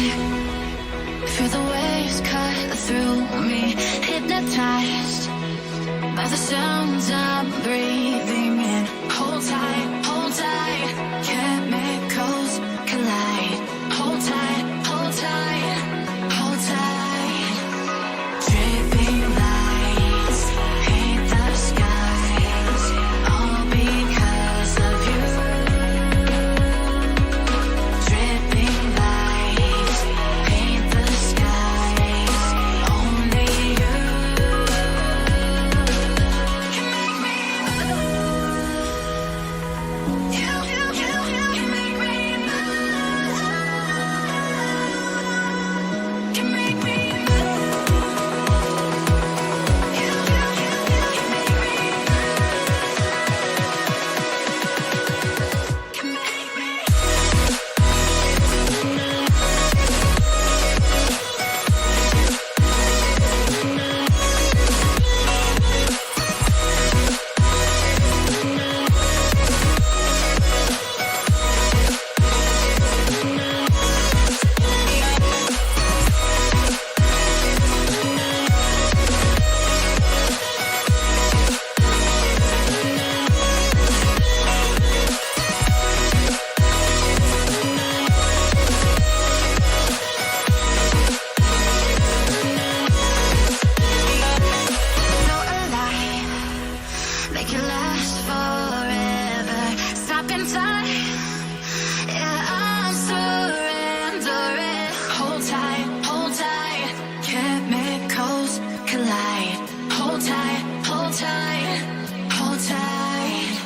Feel the waves cut through me, hypnotized by the sounds I'm breathing in. Hold tight, chemicals collide. Hold tight, hold tight, hold tight. Dripping lights paint the skies, all because of you. Dripping lights paint the skies, only you can make me move. You can make me move. Can make me move. You can make me move. Can make me. No alive, make it last forever. Stop in time, yeah, I'm surrendering. Hold tight, chemicals collide. Hold tight, hold tight, hold tight.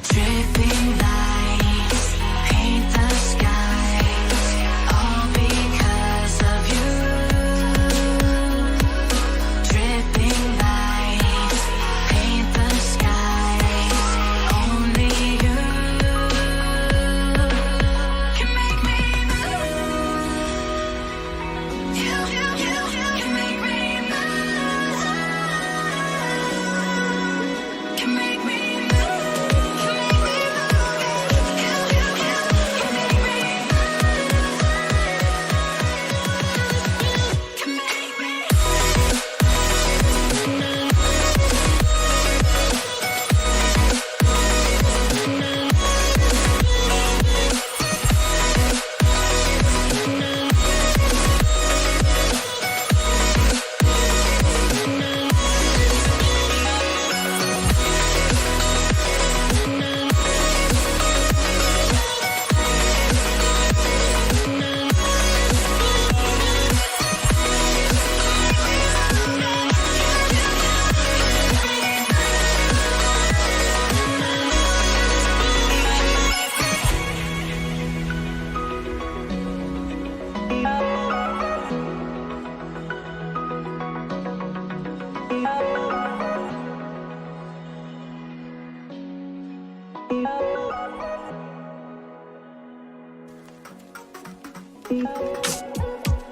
Dripping lights paint the skies, all because of you. Dripping lights paint the skies, only you can make me move. You can make me move. Can make me move. Can make me move. You can make me move. Can make me.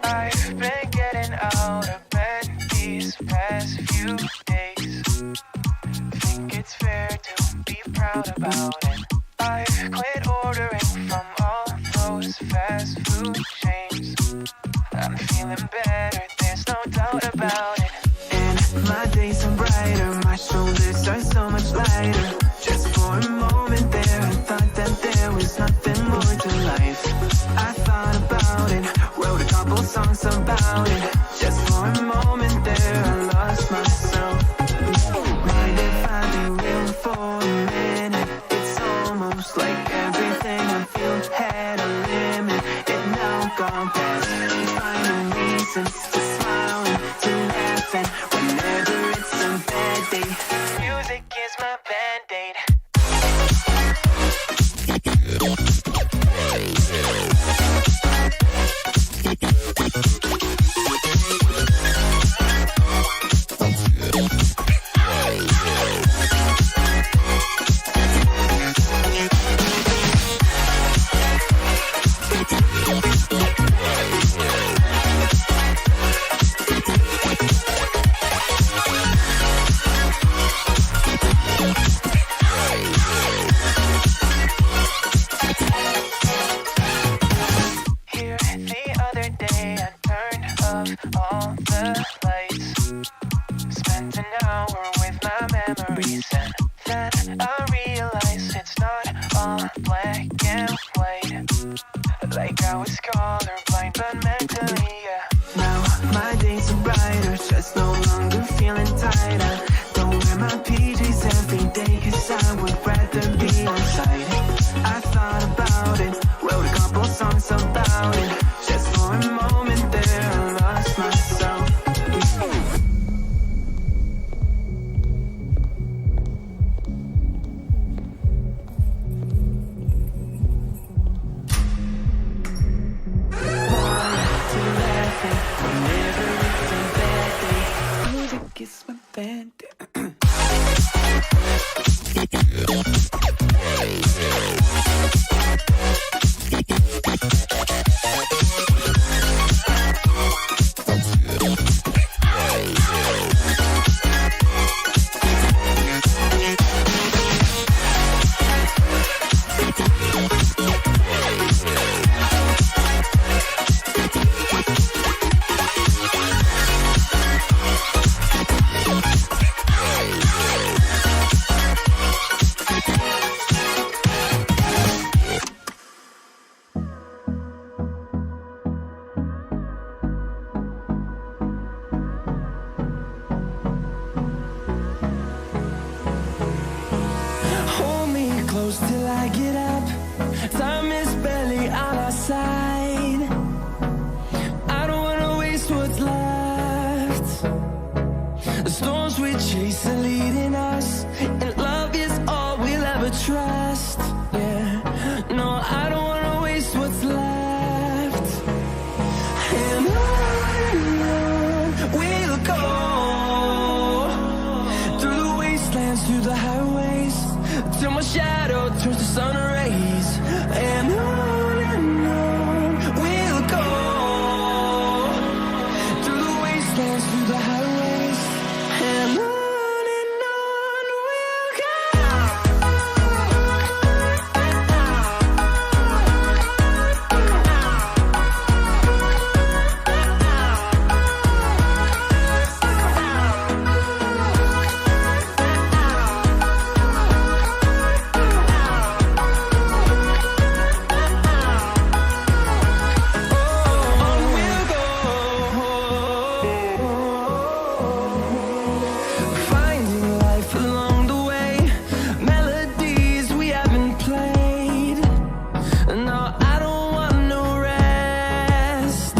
I've been getting out of bed these past few days. Think it's fair to be proud about it. I've quit ordering from all those fast food chains. I'm feeling better, there's no doubt about it. And my days are brighter, my shoulders are so much lighter. Just for a moment there, I thought that there was nothing more to life. I thought about it, wrote a couple songs about it. Just for a moment there, I lost myself. Mind if I be real for a minute? It's almost like everything I feel had a limit. It now gone past, finding reasons to smile and to laugh. And whenever it's a bad day, music is my band-aid. reason. Then I realize it's not all black and white. Like I was colorblind, but mentally, yeah. Now my days are brighter, just no longer feeling tighter. Don't wear my PJs every day, cause I would rather be outside. I thought about it, wrote a couple songs about it. Just for a moment there, I lost myself. It's my band. Hold me close till I get up. Time is barely on our side. I don't wanna waste what's left. The storms we chase are leading us, and love is all we'll ever trust. Yeah, no, I don't wanna waste what's left. And on we'll go, through the wastelands, through the highways, till my shadow turns to sun rays. And on we'll go, through the wastelands, through the highways, and on we'll go. Finding life along the way, melodies we haven't played. No, I don't want no rest.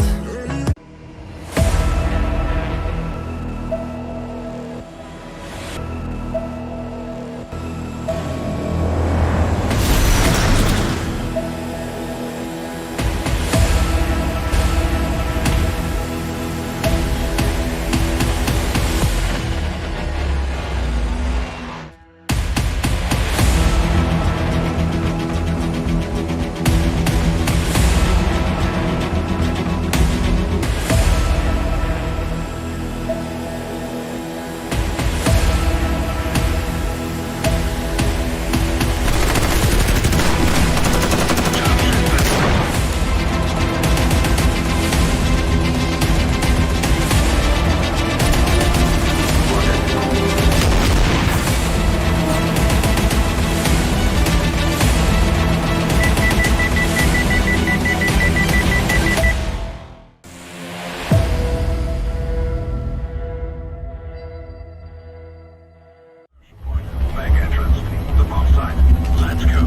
Back entrance, the bomb site. Let's go.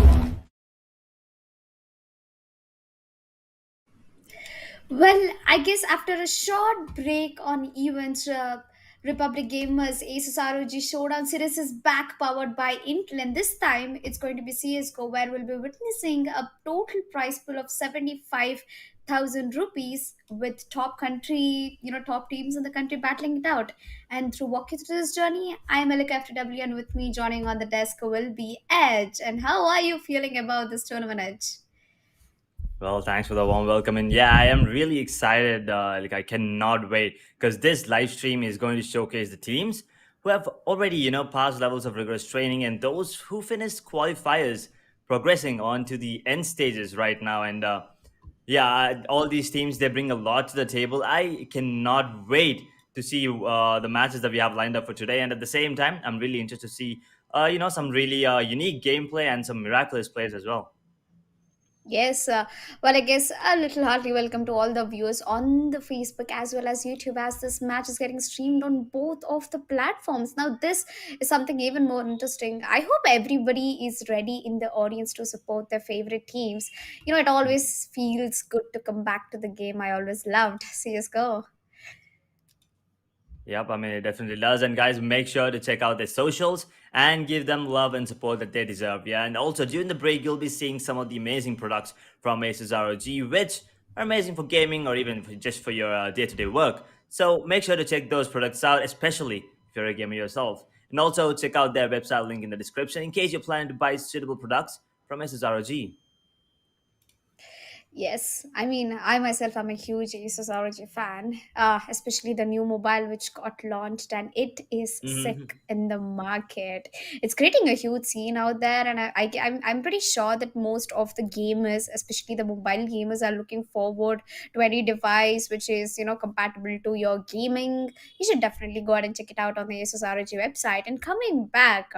Well, I guess after a short break on events, Republic Gamers Asus ROG Showdown series is back powered by Intel, and this time it's going to be CSGO, where we'll be witnessing a total prize pool of 75,000 rupees with top teams in the country battling it out. And through walk you through this journey, I am Elika FTW, and with me joining on the desk will be Edge. And how are you feeling about this tournament, Edge? Well, thanks for the warm welcome. And yeah, I am really excited. I cannot wait because this live stream is going to showcase the teams who have already, passed levels of rigorous training and those who finished qualifiers progressing on to the end stages right now. And all these teams, they bring a lot to the table. I cannot wait to see the matches that we have lined up for today. And at the same time, I'm really interested to see some really unique gameplay and some miraculous plays as well. Yes, well, I guess a little hearty welcome to all the viewers on the Facebook as well as YouTube, as this match is getting streamed on both of the platforms. Now, this is something even more interesting. I hope everybody is ready in the audience to support their favorite teams. It always feels good to come back to the game I always loved, CSGO. Yep, I mean, it definitely does. And guys, make sure to check out their socials and give them love and support that they deserve. Yeah, and also during the break, you'll be seeing some of the amazing products from Asus ROG, which are amazing for gaming or even just for your day to day work. So make sure to check those products out, especially if you're a gamer yourself. And also check out their website link in the description in case you're planning to buy suitable products from Asus ROG. Yes, I mean, I myself am a huge Asus ROG fan, especially the new mobile which got launched, and it is sick in the market. It's creating a huge scene out there, and I'm pretty sure that most of the gamers, especially the mobile gamers, are looking forward to any device which is compatible to your gaming. You should definitely go ahead and check it out on the Asus ROG website. And coming back.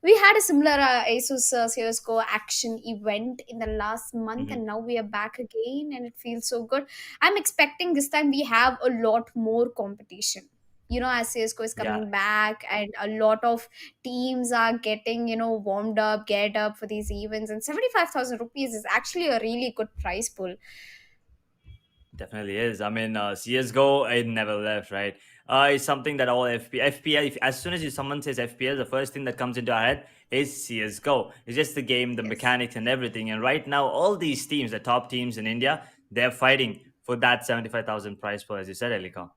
We had a similar Asus CSGO action event in the last month, Mhm. and now we are back again, and it feels so good. I'm expecting this time we have a lot more competition. As CSGO is Yeah, coming back, and a lot of teams are getting, warmed up, geared up for these events, and 75,000 rupees is actually a really good prize pool. definitely is. I mean, CS:GO it never left, right? It's something that all FPS. As soon as someone says FPS, the first thing that comes into our head is CS:GO. It's just the game, the Yes. mechanics, and everything. And right now, all these teams, the top teams in India, they're fighting for that 75,000 prize pool, as you said, Elika.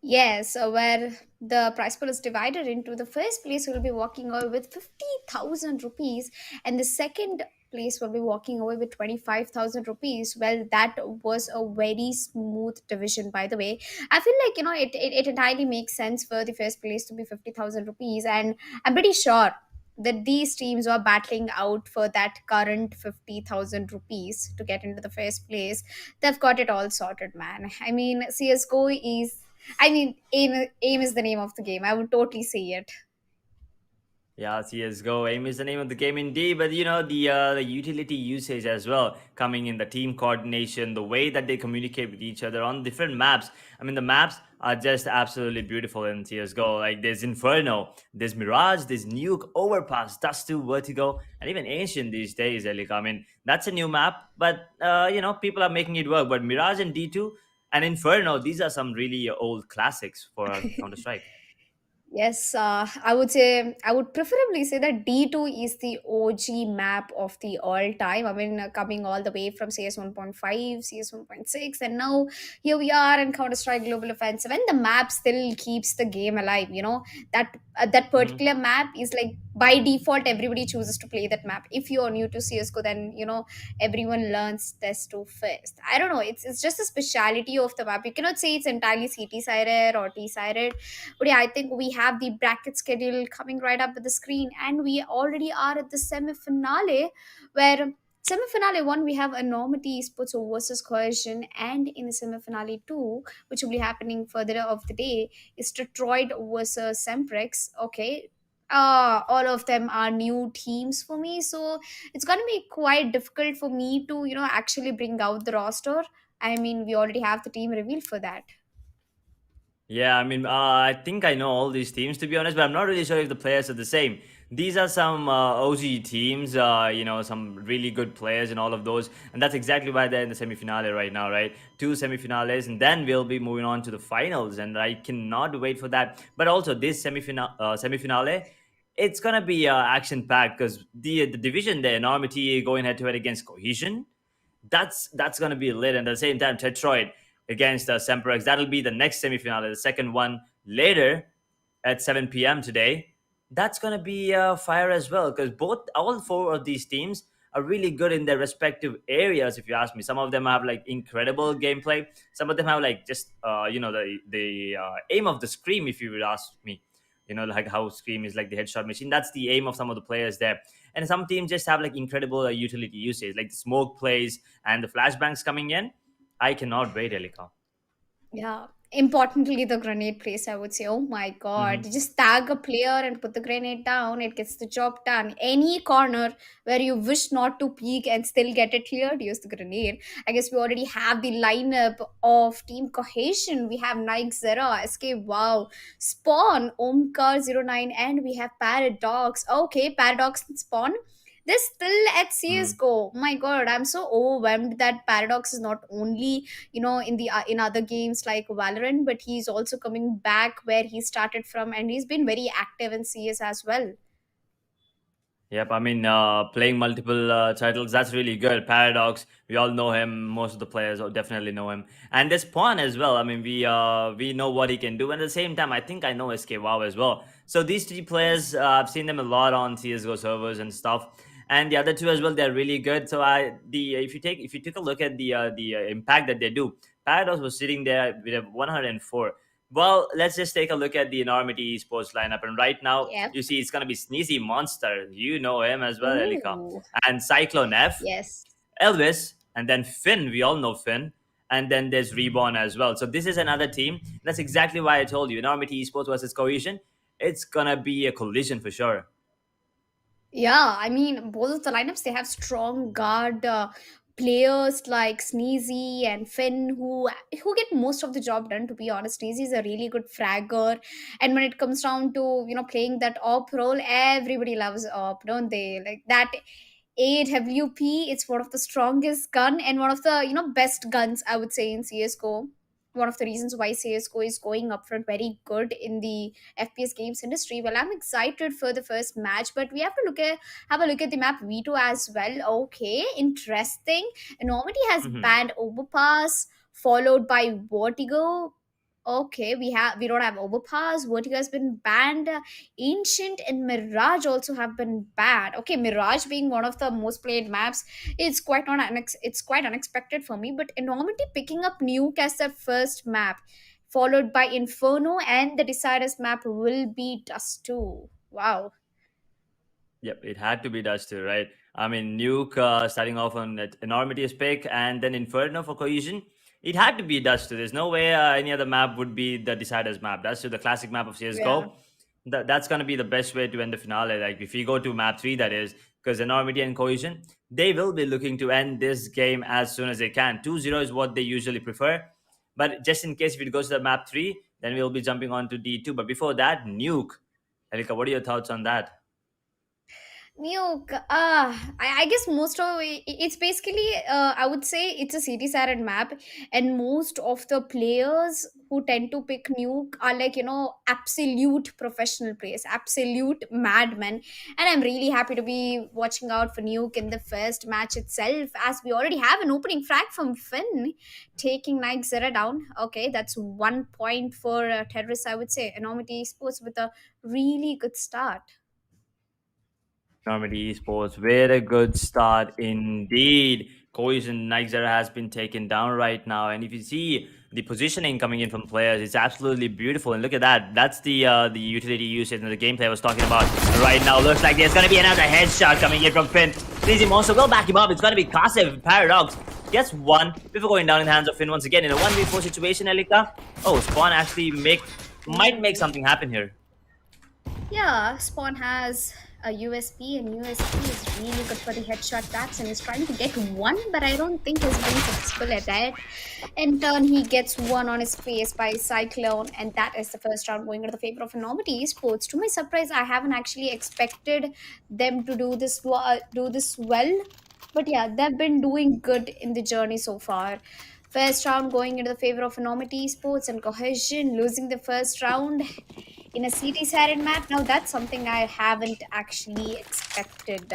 Yes, where the prize pool is divided into, the first place will be walking away with 50,000 rupees, and the second place will be walking away with 25,000 rupees. Well, that was a very smooth division, by the way. I feel like, it entirely makes sense for the first place to be 50,000 rupees, and I'm pretty sure that these teams were battling out for that current 50,000 rupees to get into the first place. They've got it all sorted, man. I mean, CSGO is, I mean, aim is the name of the game. I would totally say it. Yeah, CS:GO aim is the name of the game indeed, but the utility usage as well coming in the team coordination, the way that they communicate with each other on different maps. I mean, the maps are just absolutely beautiful in CS:GO. Like there's Inferno, there's Mirage, there's Nuke, Overpass, Dust 2, Vertigo, and even Ancient these days. Elika. I mean, that's a new map, but people are making it work. But Mirage and D2 and Inferno, these are some really old classics for Counter Strike. Yes, I would say, I would preferably say that D2 is the OG map of the all time. I mean, coming all the way from CS 1.5, CS 1.6, and now here we are in Counter Strike Global Offensive, and the map still keeps the game alive. That particular map is like by default, everybody chooses to play that map. If you're new to CSGO, then everyone learns this to first. I don't know, it's just a speciality of the map. You cannot say it's entirely CT sided or T sided, but yeah, I think we have the bracket schedule coming right up with the screen, and we already are at the semi-finale, where semi-finale one we have Enormity Esports versus Cohesion, and in the semi-finale two, which will be happening further of the day, is Tetroyd versus SemperX. Okay. All of them are new teams for me, so it's gonna be quite difficult for me to actually bring out the roster. I mean, we already have the team revealed for that. Yeah, I mean, I think I know all these teams to be honest, but I'm not really sure if the players are the same. These are some OG teams, some really good players in all of those, and that's exactly why they're in the semi-finale right now, right? Two semi-finales, and then we'll be moving on to the finals, and I cannot wait for that. But also, this semi-finale, it's gonna be action-packed because the division, the Enormity going head-to-head against Cohesion, that's going to be lit. And at the same time, Tetroyd against SemperX, that'll be the next semifinal, the second one later at 7 p.m. today. That's going to be fire as well because all four of these teams are really good in their respective areas. If you ask me, some of them have like incredible gameplay. Some of them have like just the aim of the scream. If you would ask me, like how scream is like the headshot machine. That's the aim of some of the players there. And some teams just have like incredible utility usage, like the smoke plays and the flashbangs coming in. I cannot wait, Elika. Yeah. Importantly, the grenade place, I would say. Oh my god. Hmm. Just tag a player and put the grenade down, it gets the job done. Any corner where you wish not to peek and still get it cleared, use the grenade. I guess we already have the lineup of Team Cohesion. We have Nike Zera, SK Wow, Spawn, Omkar09, and we have Paradox. Okay, Paradox and Spawn. They're still at CSGO. My god, I'm so overwhelmed that Paradox is not only in the in other games like Valorant, but he's also coming back where he started from, and he's been very active in CS as well. Yep, I mean, playing multiple titles, that's really good. Paradox, we all know him. Most of the players definitely know him. And there's Pawn as well. I mean, we know what he can do. And at the same time, I think I know SK Wow as well. So these three players, I've seen them a lot on CSGO servers and stuff. And the other two as well, they're really good. So if you take a look at the impact that they do, Paradox was sitting there with a 104. Well, let's just take a look at the Enormity Esports lineup. And right now, Yep. you see it's going to be Sneezy Monster. You know him as well, Elika. Ooh. And Cyclone F, Yes. Elvis, and then Finn. We all know Finn. And then there's Reborn as well. So this is another team. That's exactly why I told you. Enormity Esports versus Cohesion. It's going to be a collision for sure. Yeah, I mean, both of the lineups, they have strong guard players like Sneezy and Finn who get most of the job done. To be honest, Sneezy is a really good fragger, and when it comes down to playing that op role, everybody loves op, don't they? Like that AWP, it's one of the strongest gun and one of the best guns, I would say, in CS:GO. One of the reasons why CS:GO is going up front very good in the FPS games industry. Well, I'm excited for the first match, but we have to have a look at the map V2 as well. Okay, interesting. Enormity has Mhm. banned Overpass, followed by Vertigo. Okay, we don't have Overpass. Vertigo has been banned. Ancient and Mirage also have been banned. Okay, Mirage being one of the most played maps, it's quite unexpected for me. But Enormity picking up Nuke as their first map, followed by Inferno, and the Deciders map will be Dust 2. Wow. Yep, it had to be Dust too, right? I mean, Nuke starting off on that Enormity's pick and then Inferno for Cohesion. It had to be Dust 2. There's no way any other map would be the Deciders map. Dust 2, the classic map of Yeah. CSGO. That's going to be the best way to end the finale. Like, if you go to map 3, that is, because Enormity and Cohesion, they will be looking to end this game as soon as they can. 2-0 is what they usually prefer. But just in case if it goes to the map 3, then we'll be jumping on to D2. But before that, Nuke. Erika, what are your thoughts on that? Nuke, I guess most of it's basically, I would say it's a city siren map, and most of the players who tend to pick Nuke are like, absolute professional players, absolute madmen. And I'm really happy to be watching out for Nuke in the first match itself, as we already have an opening frag from Finn taking Nike Zera down. Okay, that's 1 point for Terrorists, I would say. Enormity Sports with a really good start. Normandy Esports, very good start indeed. Cohesion Nightzera has been taken down right now, and if you see the positioning coming in from players, it's absolutely beautiful. And look at that, that's the utility usage and the gameplay I was talking about right now. Looks like there's gonna be another headshot coming in from Finn. Crazy Monster will back him up. It's gonna be Kasev. Paradox gets one before going down in the hands of Finn once again in a 1v4 situation. Elika, oh, Spawn actually might make something happen here. Yeah, Spawn has a USP, and USP is really good for the headshot taps, and he's trying to get one, but I don't think he's being successful at that. In turn, he gets one on his face by Cyclone, and that is the first round going into the favor of Enormity Esports. To my surprise, I haven't actually expected them to do this well, but yeah, they've been doing good in the journey so far. First round going into the favor of Enormity Esports, and Cohesion losing the first round in a city siren map. Now that's something I haven't actually expected.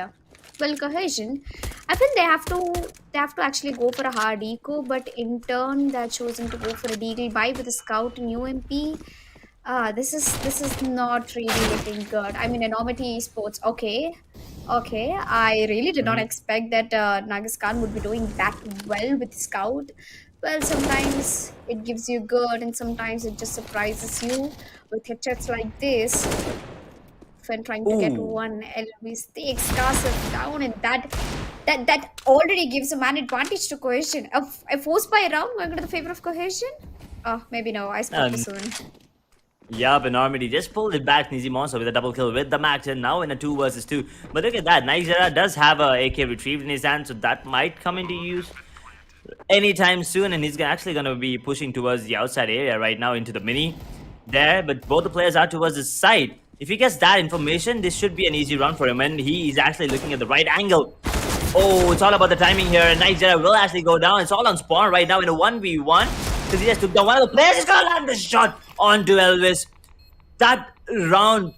Well, Cohesion, I feel they have to actually go for a hard eco, but in turn they're choosing to go for a deagle buy with a scout and UMP. This is not really looking good. I mean, Enormity Esports, okay. Okay, I really did not Mhm. expect that Nagaskan would be doing that well with Scout. Well, sometimes it gives you good, and sometimes it just surprises you with headshots like this. When trying to get Ooh. one LV takes Kasif down, and that already gives a man advantage to Cohesion. A force by round going to the favor of Cohesion. Oh, maybe no. I spoke too And soon. yup, Enormity just pulled it back. Sneezy Monster with a double kill with the Max, and now in a 2 versus 2. But look at that. Nigeria does have a AK retrieved in his hand, so that might come into use anytime soon. And he's actually going to be pushing towards the outside area right now into the mini there. But both the players are towards the side. If he gets that information, this should be an easy run for him. And he is actually looking at the right angle. Oh, it's all about the timing here. And Nigeria will actually go down. It's all on Spawn right now in a 1v1. Because he just took down one of the players. He's going to land the shot onto Elvis. That round,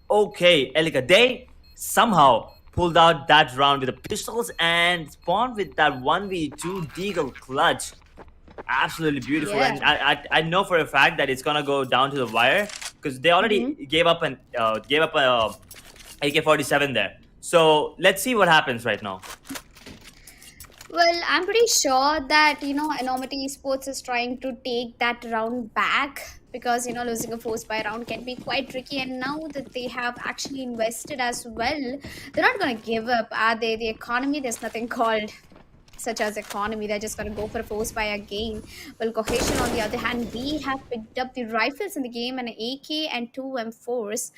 okay. Elika, they somehow pulled out that round with the pistols and Spawn with that 1v2 deagle clutch. Absolutely beautiful. Yeah. And I know for a fact that it's going to go down to the wire because they already gave up a AK-47 there. So let's see what happens right now. Well, I'm pretty sure that, Enormity Esports is trying to take that round back because, losing a force by round can be quite tricky. And now that they have actually invested as well, they're not going to give up, are they? The economy, there's nothing called such as economy. They're just going to go for a force by again. Well, Cohesion, on the other hand, we have picked up the rifles in the game, an AK and 2 M4s.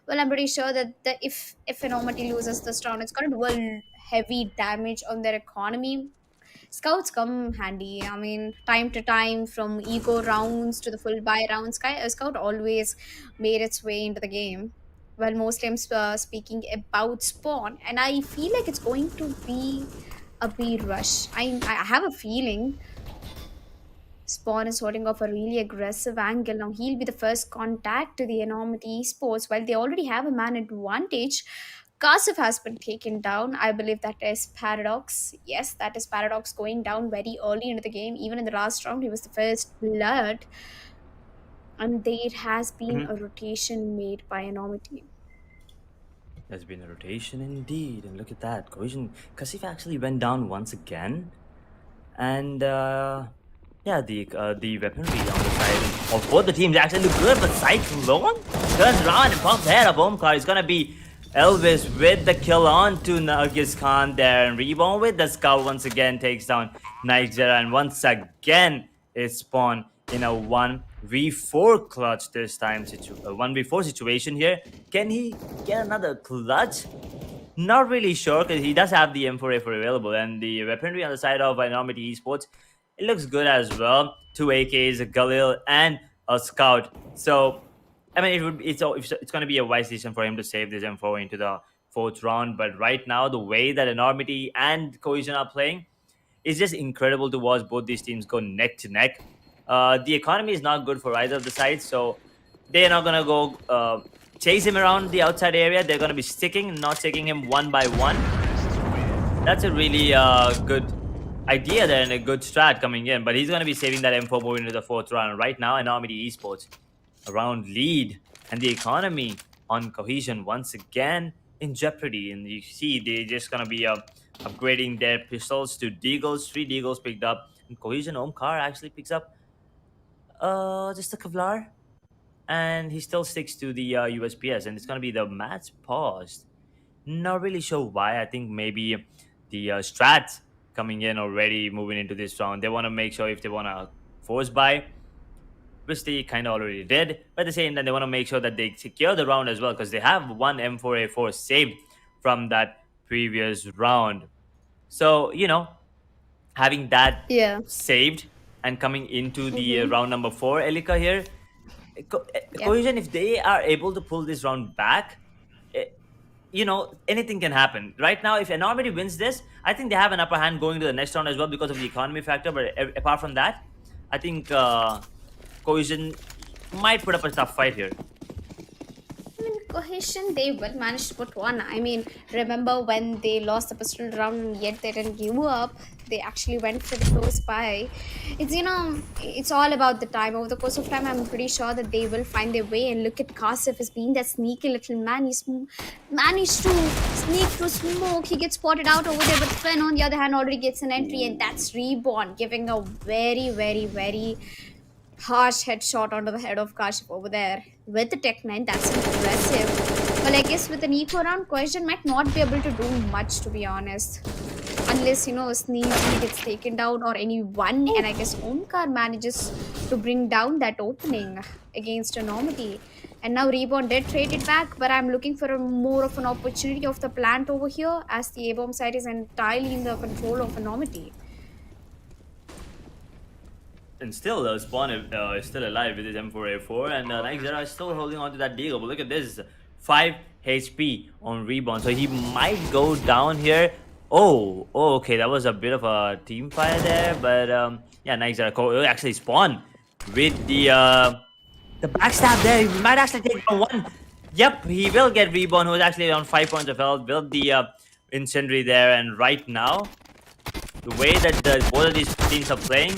Well, I'm pretty sure that if Enormity loses this round, it's going to do a heavy damage on their economy. Scouts come handy. I mean, time to time, from eco rounds to the full buy rounds, Scout always made its way into the game. Well, mostly I'm speaking about Spawn, and I feel like it's going to be a B rush. I have a feeling Spawn is holding off a really aggressive angle. Now he'll be the first contact to the Enormity Esports. While they already have a man advantage, Kasif has been taken down. I believe that is Paradox. Yes, that is Paradox going down very early into the game. Even in the last round, he was the first blood. And there has been a rotation made by Enormity. There's been a rotation indeed. And look at that. Cohesion. Kasif actually went down once again. And yeah, the weaponry on the side of both the teams actually look good, but Cyclone turns around and pumps ahead of Omkar. It's gonna be Elvis with the kill on to Nargis Khan there, and Reborn with the scout once again takes down Nigeria, and once again is Spawn in a 1v4 clutch this time. 1v4 situation here. Can he get another clutch? Not really sure because he does have the M4A4 available, and the weaponry on the side of Enormity Esports, it looks good as well. 2 AKs, a Galil, and a Scout. So, I mean, it's going to be a wise decision for him to save this M4 into the 4th round. But right now, the way that Enormity and Cohesion are playing is just incredible to watch both these teams go neck to neck. The economy is not good for either of the sides, so they're not going to go chase him around the outside area. They're going to be sticking, not taking him one by one. That's a really good idea there and a good strat coming in, but he's going to be saving that M4 moving into the 4th round. Right now, Enormity Esports around lead, and the economy on Cohesion once again in jeopardy. And you see they're just going to be upgrading their pistols to Deagles. 3 Deagles picked up, and Cohesion Omkar actually picks up just a Kevlar, and he still sticks to the USPS, and it's going to be the match paused. Not really sure why. I think maybe the strats coming in already moving into this round. They want to make sure if they want to force buy, which they kind of already did, but at the same time, they want to make sure that they secure the round as well because they have one M4A4 saved from that previous round. So, having that saved and coming into the round number 4, Elika here, Cohesion, if they are able to pull this round back, anything can happen. Right now, if Enormity wins this, I think they have an upper hand going to the next round as well because of the economy factor. But apart from that, I think Cohesion might put up a tough fight here. I mean, Cohesion, they will manage to put one. I mean, remember when they lost the pistol round and yet they didn't give up? They actually went for the close by. It's all about the time. Over the course of time, I'm pretty sure that they will find their way. And look at Kasif as being that sneaky little man. He's managed to sneak through smoke. He gets spotted out over there, but Fen, on the other hand, already gets an entry, and that's Reborn, giving a very, very, very harsh headshot onto the head of Kashif over there with the Tech 9. That's impressive. Well, I guess with an eco round, Cohesion might not be able to do much, to be honest. unless Sneezy gets taken down or anyone, and I guess Omkar manages to bring down that opening against Enormity. And now Reborn did trade it back, but I'm looking for a more of an opportunity of the plant over here, as the A-bomb side is entirely in the control of Enormity. And still, Spawn is still alive with his M4A4, and Nightzera is still holding on to that deagle. But look at this, 5 HP on Rebound, so he might go down here. Oh, okay, that was a bit of a team fire there, but yeah, Nightzera actually Spawn with the backstab there. He might actually take down one. Yep, he will get Reborn, who is actually on 5 points of health. Build the incendiary there, and right now, the way that both of these teams are playing,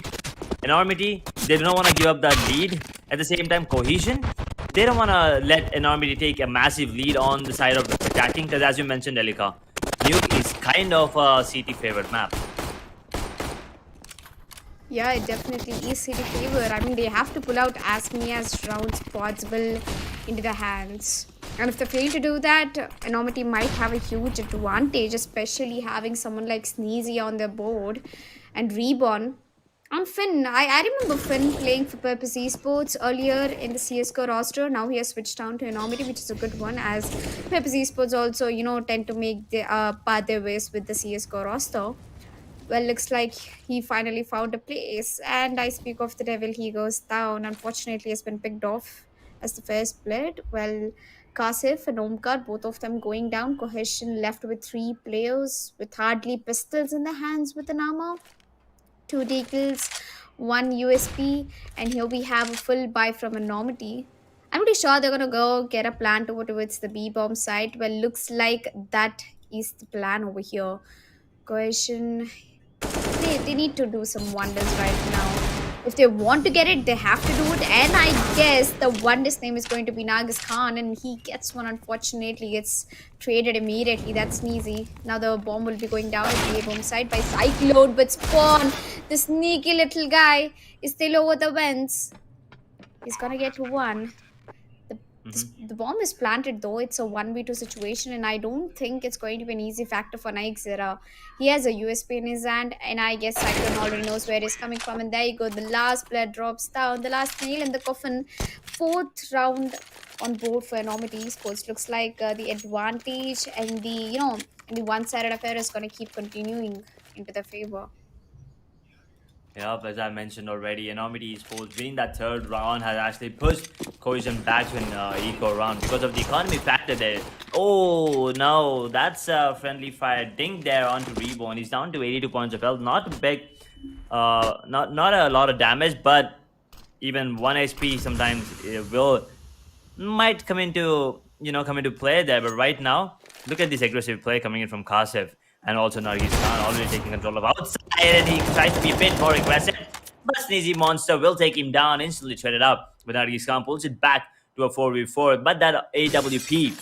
Enormity, they do not want to give up that lead. At the same time, Cohesion, they don't want to let Enormity take a massive lead on the side of attacking, because as you mentioned, Elika, Nuke is kind of a CT favorite map. Yeah, it definitely is City favor. I mean, they have to pull out as many as rounds possible into the hands. And if they fail to do that, Enormity might have a huge advantage, especially having someone like Sneezy on their board and Reborn. On Finn, I remember Finn playing for Purpose Esports earlier in the CSGO roster. Now he has switched down to Enormity, which is a good one, as Purpose Esports also, tend to make the part their ways with the CSGO roster. Well, looks like he finally found a place. And I speak of the devil, he goes down. Unfortunately, has been picked off as the first blood. Well, Kasif and Omkar, both of them going down. Cohesion left with 3 players with hardly pistols in their hands with an armor. 2 deagles, 1 USP, and here we have a full buy from Enormity. I'm pretty sure they're gonna go get a plant over towards the B-bomb site. Well, looks like that is the plan over here. Cohesion, they need to do some wonders right now. If they want to get it, they have to do it. And I guess the wonders name is going to be Nagas Khan, and he gets one. Unfortunately, gets traded immediately. That's Sneezy. Now the bomb will be going down at the A-bomb side by Cyclone, but Spawn, the sneaky little guy, is still over the vents. He's gonna get one. The bomb is planted though. It's a 1v2 situation, and I don't think it's going to be an easy factor for Nightzera. He has a USP in his hand, and I guess Cyclone already knows where he's coming from. And there you go. The last player drops down. The last nail in the coffin. 4th round on board for Enormity Esports. Looks like the advantage and the one-sided affair is going to keep continuing into their favor. Yep, as I mentioned already, Enormity Esports winning that 3rd round has actually pushed Cohesion back to an eco round because of the economy factor there. Oh no, that's a friendly fire ding there onto Reborn. He's down to 82 points of health. Not big, not a lot of damage, but even 1 HP sometimes might come into play there. But right now, look at this aggressive play coming in from Kasif. And also Nargis Khan already taking control of outside, and he tries to be a bit more aggressive. But Sneezy Monster will take him down, instantly traded up. But Nargis Khan pulls it back to a 4v4. But that AWP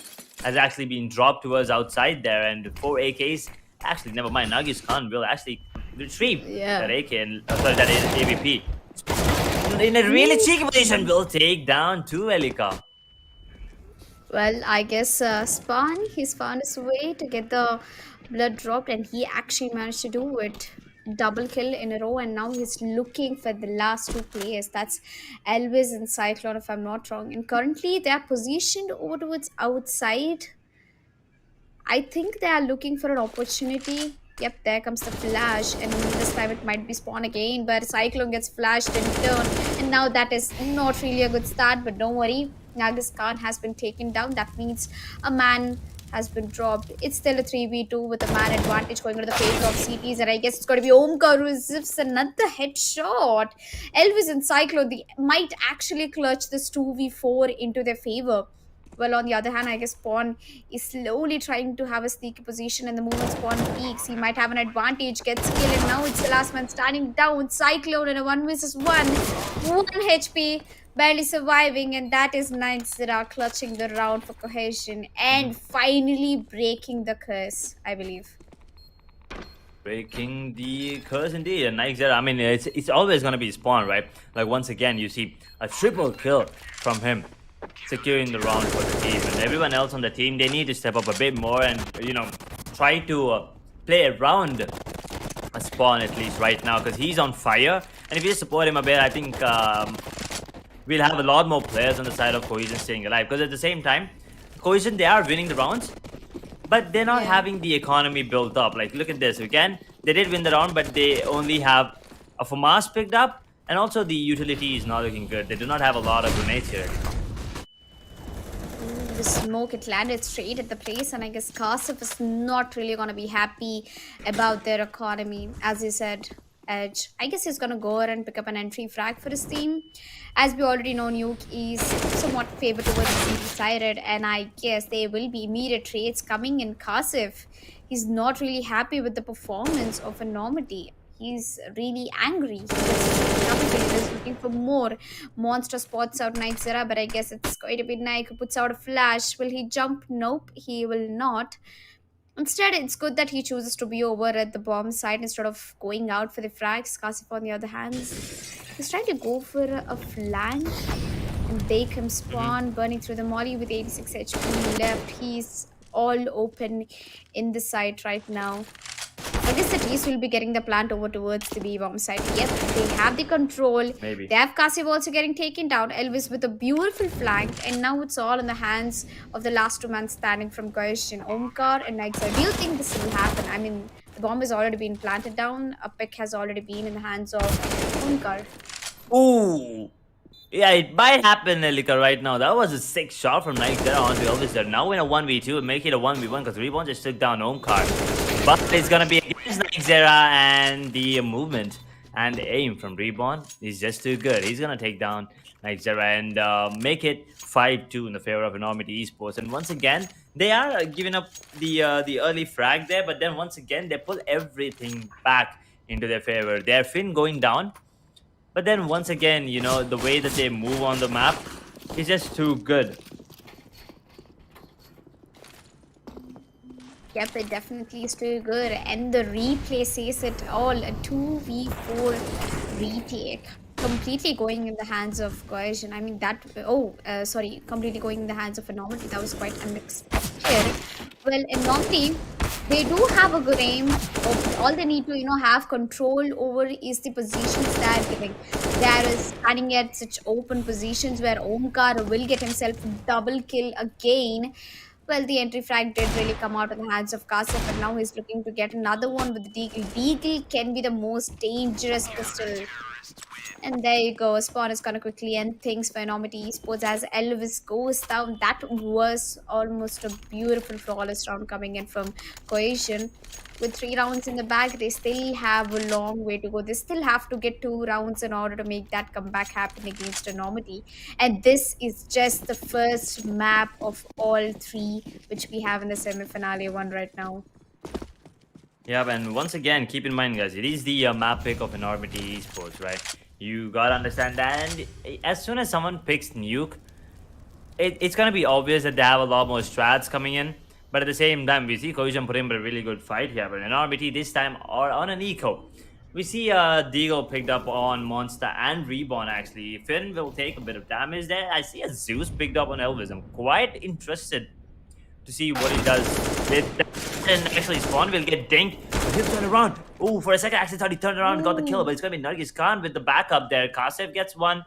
has actually been dropped towards outside there, and 4 AKs. Actually, never mind. Nargis Khan will actually retrieve that AK and that AWP. In a really cheeky position, will take down 2 Elika. Well, I guess Spawn, he's found his way to get the blood dropped, and he actually managed to do it. Double kill in a row, and now he's looking for the last 2 players. That's Elvis and Cyclone, if I'm not wrong. And currently, they are positioned over towards outside. I think they are looking for an opportunity. Yep, there comes the flash, and this time it might be Spawn again, but Cyclone gets flashed in turn, and now that is not really a good start, but don't worry. Nagas Khan has been taken down. That means a man has been dropped. It's still a 3v2 with a man advantage going to the favor of CTs, and I guess it's going to be Omkar who zips another headshot. Elvis and Cyclone, they might actually clutch this 2v4 into their favor. Well, on the other hand, I guess Spawn is slowly trying to have a sneaky position, and the moment Spawn peaks, he might have an advantage, gets killed, and now it's the last man standing down. Cyclone in a 1 vs 1. 1 HP, barely surviving, and that is Nightzera clutching the round for Cohesion and finally breaking the curse, I believe. Breaking the curse indeed. And Nightzera, I mean, it's always going to be Spawn, right? Like, once again, you see a triple kill from him, securing the round for the team. And everyone else on the team, they need to step up a bit more and, try to play around spawn at least right now because he's on fire. And if you support him a bit, I think we'll have a lot more players on the side of Cohesion staying alive. Because at the same time, Cohesion, they are winning the rounds, but they're not having the economy built up. Like, look at this. Again, they did win the round, but they only have a FAMAS picked up, and also the utility is not looking good. They do not have a lot of grenades here. The smoke, it landed straight at the place, and I guess Kasif is not really gonna be happy about their economy. As you said, Edge, I guess he's gonna go ahead and pick up an entry frag for his team. As we already know, Nuke is somewhat favored towards the CD sided, and I guess there will be immediate trades coming in. Kasif, he's not really happy with the performance of Enormity. He's really angry. He's looking for more monster spots out Night Zera, but I guess it's going to be Nike who puts out a flash. Will he jump? Nope, he will not. Instead, it's good that he chooses to be over at the bomb site instead of going out for the frags. Kasif, on the other hand, he's trying to go for a flank and bake him spawn, burning through the molly with 86 HP left. He's all open in the site right now. I guess the T's will be getting the plant over towards the B-bomb side. Yep, they have the control. Maybe. They have Kasif also getting taken down. Elvis with a beautiful flank. And now it's all in the hands of the last two men standing from Cohesion, Omkar and Nightsa. Do you think this will happen? I mean, the bomb has already been planted down. A pick has already been in the hands of Omkar. Ooh. Yeah, it might happen, Elika, right now. That was a sick shot from Nike there onto Elvis there. Now in a 1v2, make it a 1v1 because Reborn just took down Omkar. But it's gonna be against Nike Zera, and the movement and the aim from Reborn is just too good. He's gonna take down Nike Zera and make it 5-2 in the favor of Enormity Esports. And once again, they are giving up the early frag there, but then once again, they pull everything back into their favor. Their Finn going down. But then once again, you know, the way that they move on the map is just too good. Yep, it definitely is too good. And the replay says it all. A 2v4 retake. Completely going in the hands of Cohesion. I mean, that... sorry. Completely going in the hands of Enormity. That was quite unexpected. Well, Enormity, they do have a good aim. All they need to, have control over is the positions they are giving. They are standing at such open positions where Omkar will get himself a double kill again. Well, the entry frag did really come out in the hands of Kasif, and now he's looking to get another one with the Deagle. Deagle can be the most dangerous pistol. And there you go. Spawn is gonna quickly end things for Enormity Esports as Elvis goes down. That was almost a beautiful flawless round coming in from Cohesion. With 3 rounds in the bag, they still have a long way to go. They still have to get 2 rounds in order to make that comeback happen against Enormity. And this is just the first map of all 3 which we have in the semi-finale one right now. Yeah, and once again, keep in mind, guys, it is the map pick of Enormity Esports, right? You gotta understand that. And as soon as someone picks Nuke, it's gonna be obvious that they have a lot more strats coming in. But at the same time, we see Cohesion put in a really good fight here. But Enormity this time are on an eco. We see Deagle picked up on Monster and Reborn actually. Finn will take a bit of damage there. I see a Zeus picked up on Elvis. I'm quite interested to see what he does with that. And actually Spawn will get dinked. But he'll turn around. Oh, for a second I actually thought he turned around and got the kill. But it's gonna be Nargis Khan with the backup there. Kasif gets one.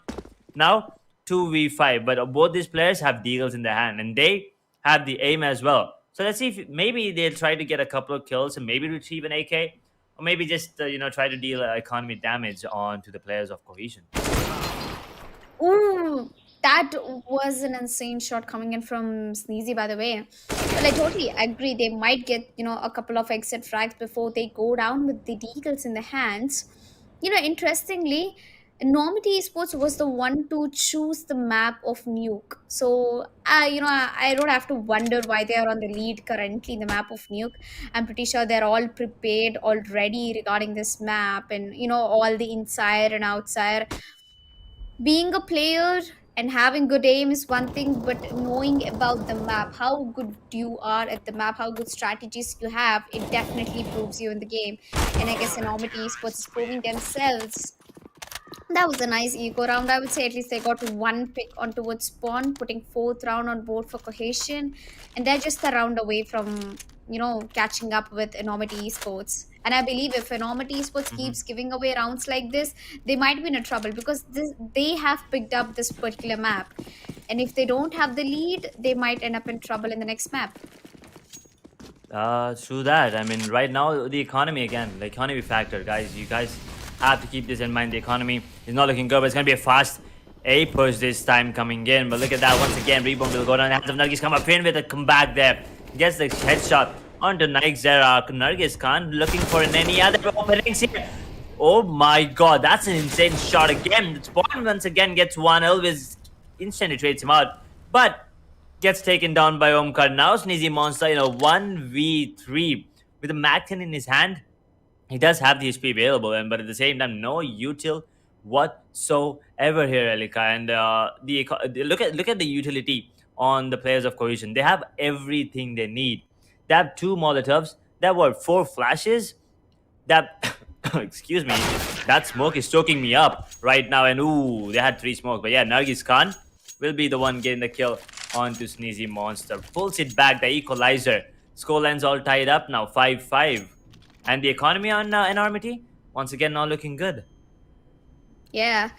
Now 2v5. But both these players have Deagles in their hand. And they have the aim as well. So let's see if maybe they'll try to get a couple of kills and maybe retrieve an AK. Or maybe just, try to deal economy damage onto the players of Cohesion. Ooh, that was an insane shot coming in from Sneezy, by the way. Well, I totally agree. They might get, a couple of exit frags before they go down with the Deagles in the hands. Interestingly, Enormity Esports was the one to choose the map of Nuke. So, I don't have to wonder why they are on the lead currently in the map of Nuke. I'm pretty sure they're all prepared already regarding this map and, all the inside and outside. Being a player and having good aim is one thing, but knowing about the map, how good you are at the map, how good strategies you have, it definitely proves you in the game. And I guess Enormity Esports is proving themselves. That was a nice eco round. I would say at least they got 1 pick on towards Spawn, putting 4th round on board for Cohesion. And they're just a round away from catching up with Enormity Esports. And I believe if Enormity Esports Mhm. keeps giving away rounds like this, they might be in a trouble because they have picked up this particular map. And if they don't have the lead, they might end up in trouble in the next map. True that. I mean, right now the economy again, the economy factor, guys. You guys have to keep this in mind. The economy is not looking good, but it's gonna be a fast A push this time coming in. But look at that once again. Rebound will go down. The hands of Nuggies come up in with a comeback there. Gets the headshot onto Nike Zera. Nurgis Khan looking for any other openings here. Oh my god, that's an insane shot again. The spawn once again gets one. Elvis instantly trades him out. But gets taken down by Omkar. Now Sneezy Monster in a 1v3 with a Mac-10 in his hand. He does have the HP available, but at the same time, no util whatsoever here, Elika. And look at the utility on the players of Cohesion. They have everything they need. They have two Molotovs. They have what, four flashes? That excuse me, that smoke is choking me up right now. And ooh, they had three smokes. But yeah, Nargis Khan will be the one getting the kill onto Sneezy Monster. Pulls it back, the equalizer. Scoreline's all tied up now, 5-5. And the economy on Enormity, once again, not looking good. Yeah.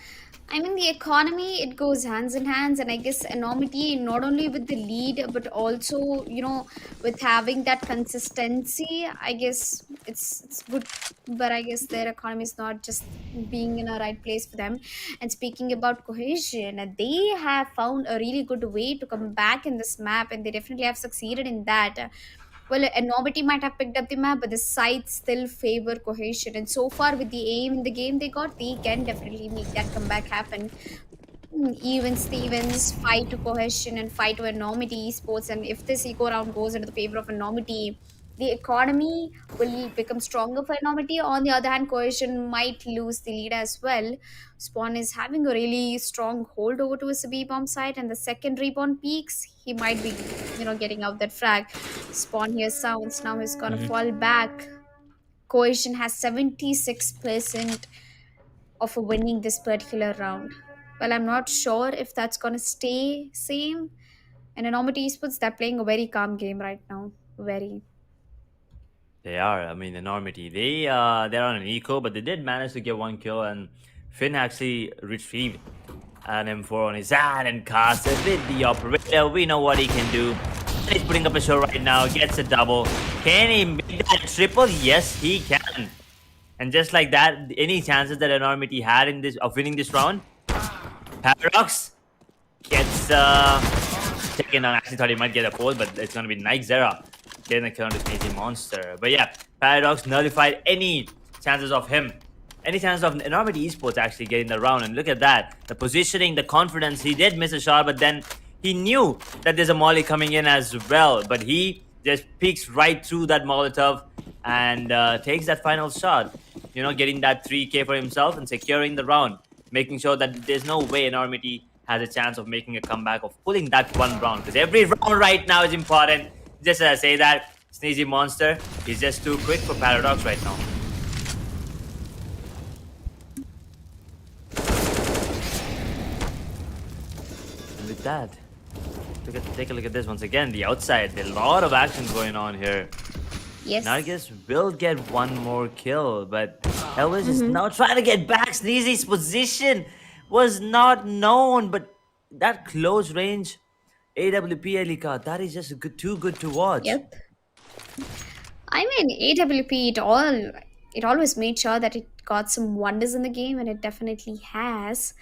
I mean, the economy, it goes hands in hands, and I guess Enormity, not only with the lead, but also, with having that consistency, I guess it's good. But I guess their economy is not just being in a right place for them. And speaking about Cohesion, they have found a really good way to come back in this map, and they definitely have succeeded in that. Well, Enormity might have picked up the map, but the sides still favor Cohesion. And so far, with the aim in the game they got, they can definitely make that comeback happen. Even Stevens fight to Cohesion and fight to Enormity Esports. And if this eco round goes into the favor of Enormity, the economy will become stronger for Enormity. On the other hand, Cohesion might lose the lead as well. Spawn is having a really strong hold over to his B bomb site, and the second rebound peaks, he might be, getting out that frag. Spawn here sounds. Now he's gonna Mhm. fall back. Cohesion has 76% of winning this particular round. Well, I'm not sure if that's gonna stay same. And Enormity Esports, they're playing a very calm game right now. Very. They are. I mean, Enormity. They're on an eco, but they did manage to get one kill, and Finn actually retrieved an M4 on his hand and cast it with the operator. We know what he can do. He's putting up a show right now. Gets a double. Can he make that triple? Yes, he can. And just like that, any chances that Enormity had in this of winning this round, Paradox gets taken on. Actually, thought he might get a pole, but it's gonna be Nike Zera getting a kill on this Sneezy Monster. But yeah, Paradox nullified any chances of him, any chance of Enormity Esports actually getting the round. And look at that, the positioning, the confidence. He did miss a shot, but then he knew that there's a molly coming in as well. But he just peeks right through that Molotov and takes that final shot. Getting that 3K for himself and securing the round, making sure that there's no way Enormity has a chance of making a comeback, of pulling that one round. Because every round right now is important. Just as I say that, Sneezy Monster is just too quick for Paradox right now. And with that, take a look at this once again. The outside, there's a lot of action going on here. Yes. Nargis will get one more kill, but Elvis is now trying to get back. Sneezy's position was not known, but that close range AWP Elika, that is just too good to watch. Yep. I mean, AWP, it always made sure that it got some wonders in the game, and it definitely has.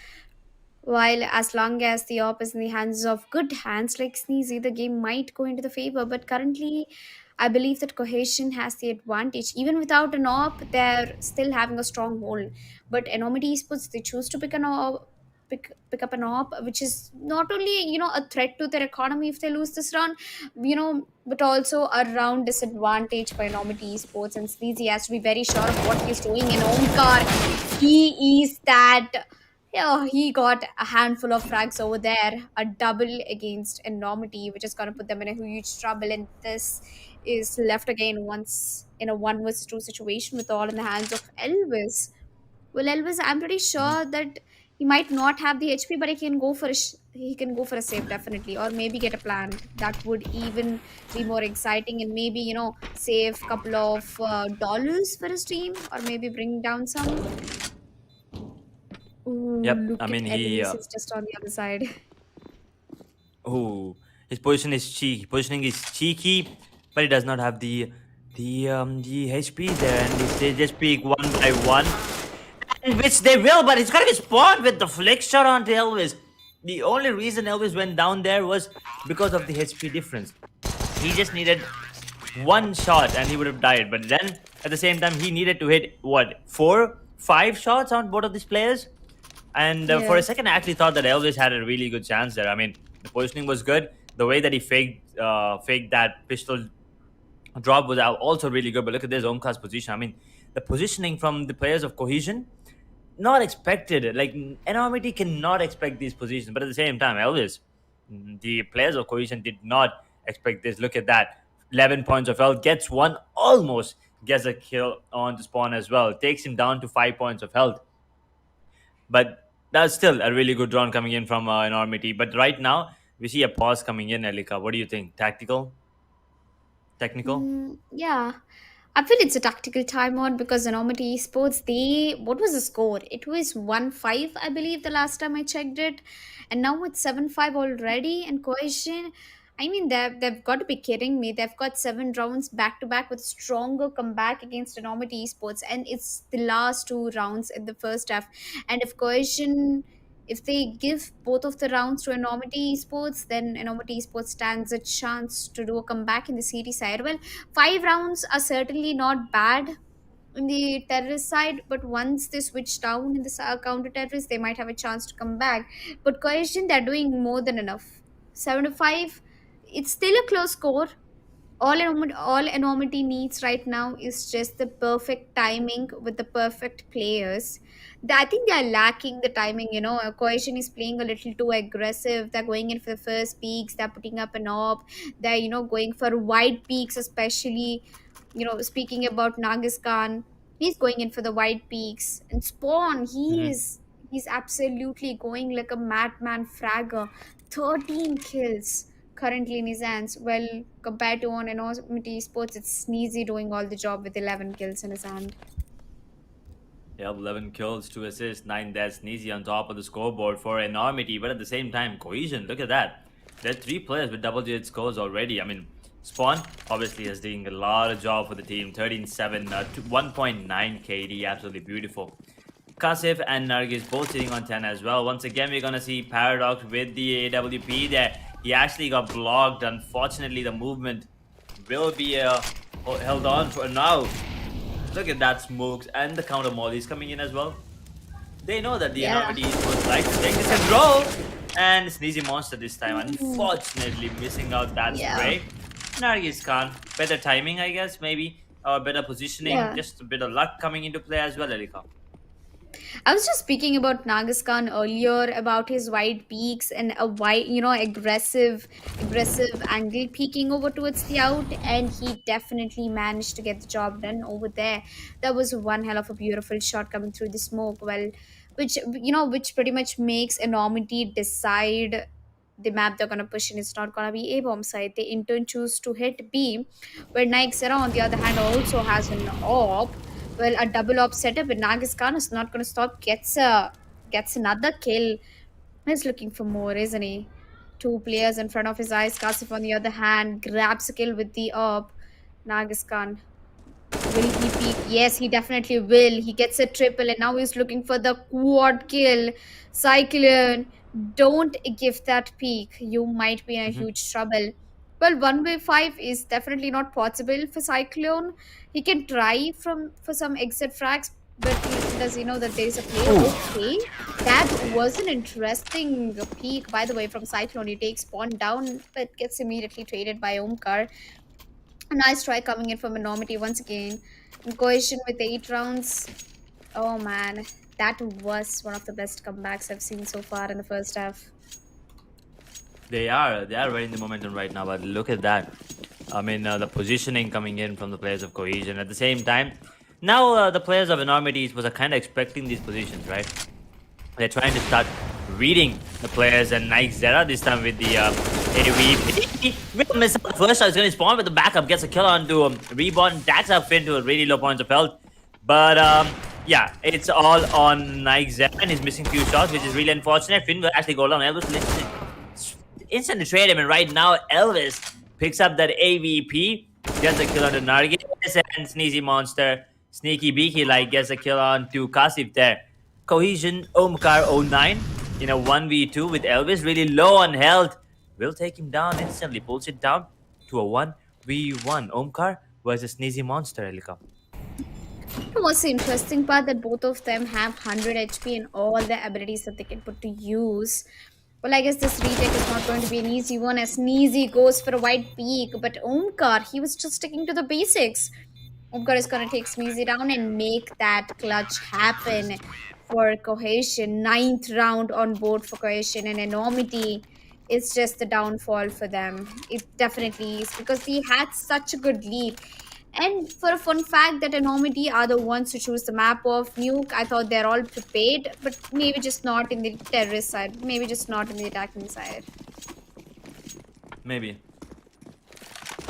While as long as the op is in the hands of good hands like Sneezy, the game might go into the favor. But currently, I believe that Cohesion has the advantage. Even without an op, they're still having a strong hold. But Enormity Esports, they choose to pick an op. Pick up an op, which is not only a threat to their economy if they lose this round, but also a round disadvantage for Enormity Esports. And Sneezy has to be very sure of what he's doing. In Omkar, he is that. Yeah, he got a handful of frags over there, a double against Enormity, which is going to put them in a huge trouble. And this is left again once in a one versus two situation with all in the hands of Elvis. Well, Elvis, I'm pretty sure that He might not have the HP, but he can go for a save definitely, or maybe get a plant. That would even be more exciting, and maybe save couple of dollars for his team, or maybe bring down some. Ooh, Yep. I look at mean, enemies. It's just on the other side. oh, his position is cheeky. Positioning is cheeky, but he does not have the HP there, and they just peek one by one, and which they will. But it's gonna be spawned with the flick shot onto Elvis. The only reason Elvis went down there was because of the HP difference. He just needed one shot and he would have died. But then at the same time, he needed to hit what, 4, 5 shots on both of these players. And for a Yes. second, I actually thought that Elvis had a really good chance there. I mean, the positioning was good. The way that he faked that pistol drop was also really good. But look at this Omkar's position. I mean, the positioning from the players of Cohesion, not expected. Like, Enormity cannot expect these positions. But at the same time, Elvis, the players of Cohesion did not expect this. Look at that. 11 points of health. Gets one. Almost gets a kill on the spawn as well. Takes him down to 5 points of health. But that's still a really good round coming in from Enormity. But right now, we see a pause coming in, Elika. What do you think? Tactical? Technical? Yeah, I feel it's a tactical timeout because Enormity Esports, what was the score? It was 1-5, I believe, the last time I checked it. And now it's 7-5 already. And Cohesion, I mean, they've got to be kidding me. They've got 7 rounds back to back with stronger comeback against Enormity Esports. And it's the last 2 rounds in the first half. And if they give both of the rounds to Enormity Esports, then Enormity Esports stands a chance to do a comeback in the series side. Well, 5 rounds are certainly not bad in the terrorist side, but once they switch down in the counter terrorist, they might have a chance to come back. But Cohesion, they're doing more than enough. 7-5, it's still a close score. All Enormity needs right now is just the perfect timing with the perfect players. I think they are lacking the timing. Cohesion is playing a little too aggressive. They're going in for the first peaks. They're putting up an op. They're going for wide peaks, especially. Speaking about Nagis Khan, he's going in for the wide peaks. And Spawn, Hmm. he's absolutely going like a madman fragger. 13 kills currently in his hands. Well, compared to on Enormity Sports, it's Sneezy doing all the job with 11 kills in his hand. Yep, 11 kills, 2 assists, 9 deaths. Sneezy on top of the scoreboard for Enormity. But at the same time, Cohesion, look at that. There are 3 players with double-digit scores already. I mean, Spawn obviously is doing a lot of job for the team. 13-7, 1.9 KD, absolutely beautiful. Kasif and Nargis both sitting on 10 as well. Once again, we're going to see Paradox with the AWP there. He actually got blocked. Unfortunately, the movement will be held on for now. Look at that smokes and the counter mollies coming in as well. They know that the Yeah. Enormity would like to take this and roll. And Sneezy Monster this time, unfortunately missing out that Yeah. spray. Nargis Khan, better timing, I guess, maybe, or better positioning. Yeah. Just a bit of luck coming into play as well, Erika. I was just speaking about Nagas Khan earlier about his wide peaks and a wide, aggressive angle peeking over towards the out, and he definitely managed to get the job done over there. That was one hell of a beautiful shot coming through the smoke. Well, which pretty much makes Enormity decide the map they're gonna push in. It's not gonna be A bomb side. They in turn choose to hit B, where Nixera on the other hand also has an op. Well, a double op setup, and Nagis Khan is not going to stop. Gets another kill. He's looking for more, isn't he? 2 players in front of his eyes. Kasif, on the other hand, grabs a kill with the op. Nagis Khan, will he peak? Yes, he definitely will. He gets a triple, and now he's looking for the quad kill. Cyclone, don't give that peak. You might be in a Mhm. huge trouble. Well, 1v5 is definitely not possible for Cyclone. He can try for some exit frags, but does he know that there is a player? Okay, that was an interesting peak, by the way, from Cyclone. He takes Spawn down, but gets immediately traded by Omkar. A nice try coming in from Enormity once again. And Cohesion with 8 rounds. Oh man, that was one of the best comebacks I've seen so far in the first half. They are right in the momentum right now, but look at that. I mean, the positioning coming in from the players of Cohesion. At the same time, now the players of Enormities was kind of expecting these positions, right? They're trying to start reading the players, and Nike Zera this time with the AVP. Will miss out first shot. He's going to spawn with the backup, gets a kill onto Reborn, dacks up Finn to a really low point of health. But yeah, it's all on Nike Zera, and he's missing few shots, which is really unfortunate. Finn will actually go down. Elvis will instant trade him, and right now Elvis picks up that AVP, gets a kill on the Nargis, and Sneezy Monster, Sneaky Beaky like gets a kill on to Kasif there. Cohesion Omkar 09 in a 1v2 with Elvis, really low on health, will take him down instantly, pulls it down to a 1v1. Omkar versus Sneezy Monster, Elika. The most interesting part that both of them have 100 HP and all the abilities that they can put to use. Well, I guess this retake is not going to be an easy one as Sneezy goes for a wide peak, but Omkar, he was just sticking to the basics. Omkar is going to take Sneezy down and make that clutch happen for Cohesion. Ninth round on board for Cohesion, and Enormity is just the downfall for them. It definitely is because they had such a good lead. And for a fun fact that Enormity are the ones who choose the map of Nuke, I thought they're all prepared, but maybe just not in the terrorist side, maybe just not in the attacking side. Maybe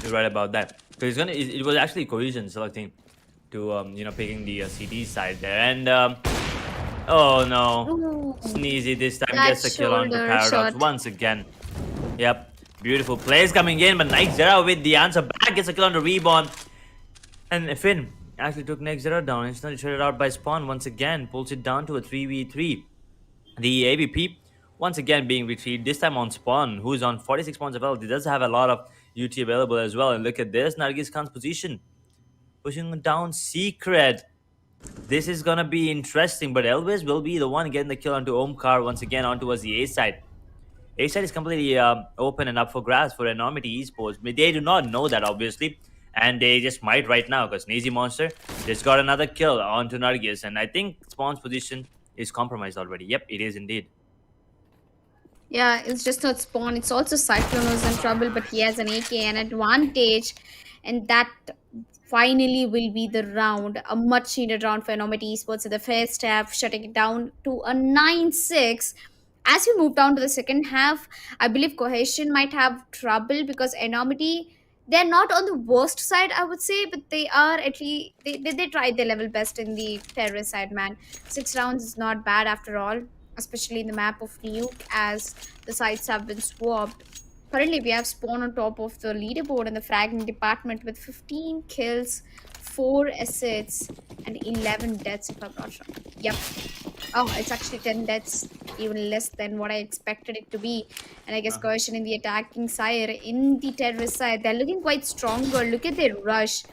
you're right about that. So he's gonna. It was actually Cohesion selecting to picking the CD side there, and oh no, Ooh, Sneezy this time that gets a kill on the shoulder Paradox shot. once again. Yep, beautiful plays coming in, but Nike Zera with the answer back gets a kill on the Reborn. And Finn actually took Nike Zera down. Instantly traded out by Spawn once again. Pulls it down to a 3v3. The AVP once again being retrieved. This time on Spawn, who's on 46 points of health. He does have a lot of UT available as well. And look at this. Nargis Khan's position. Pushing down Secret. This is gonna be interesting. But Elvis will be the one getting the kill onto Omkar once again on towards the A side. A side is completely open and up for grabs for Enormity Esports. But they do not know that, obviously. And they just might right now because Sneezy Monster just got another kill onto Nargis. And I think Spawn's position is compromised already. Yep, it is indeed. Yeah, it's just not Spawn. It's also Cyclone who's in trouble, but he has an AK, an advantage, and that finally will be the round. A much needed round for Enormity Esports in the first half, shutting it down to a 9-6. As we move down to the second half, I believe Cohesion might have trouble because Enormity, they're not on the worst side, I would say, but they are at least, they tried their level best in the terrorist side, man. 6 rounds is not bad after all, especially in the map of Nuke as the sides have been swapped. Currently, we have Spawn on top of the leaderboard in the fragging department with 15 kills, 4 assists, and 11 deaths, if I'm not wrong. Yep. Oh, it's actually 10 deaths, even less than what I expected it to be. And I guess Cohesion in the attacking side, in the terrorist side, they're looking quite stronger. Look at their rush.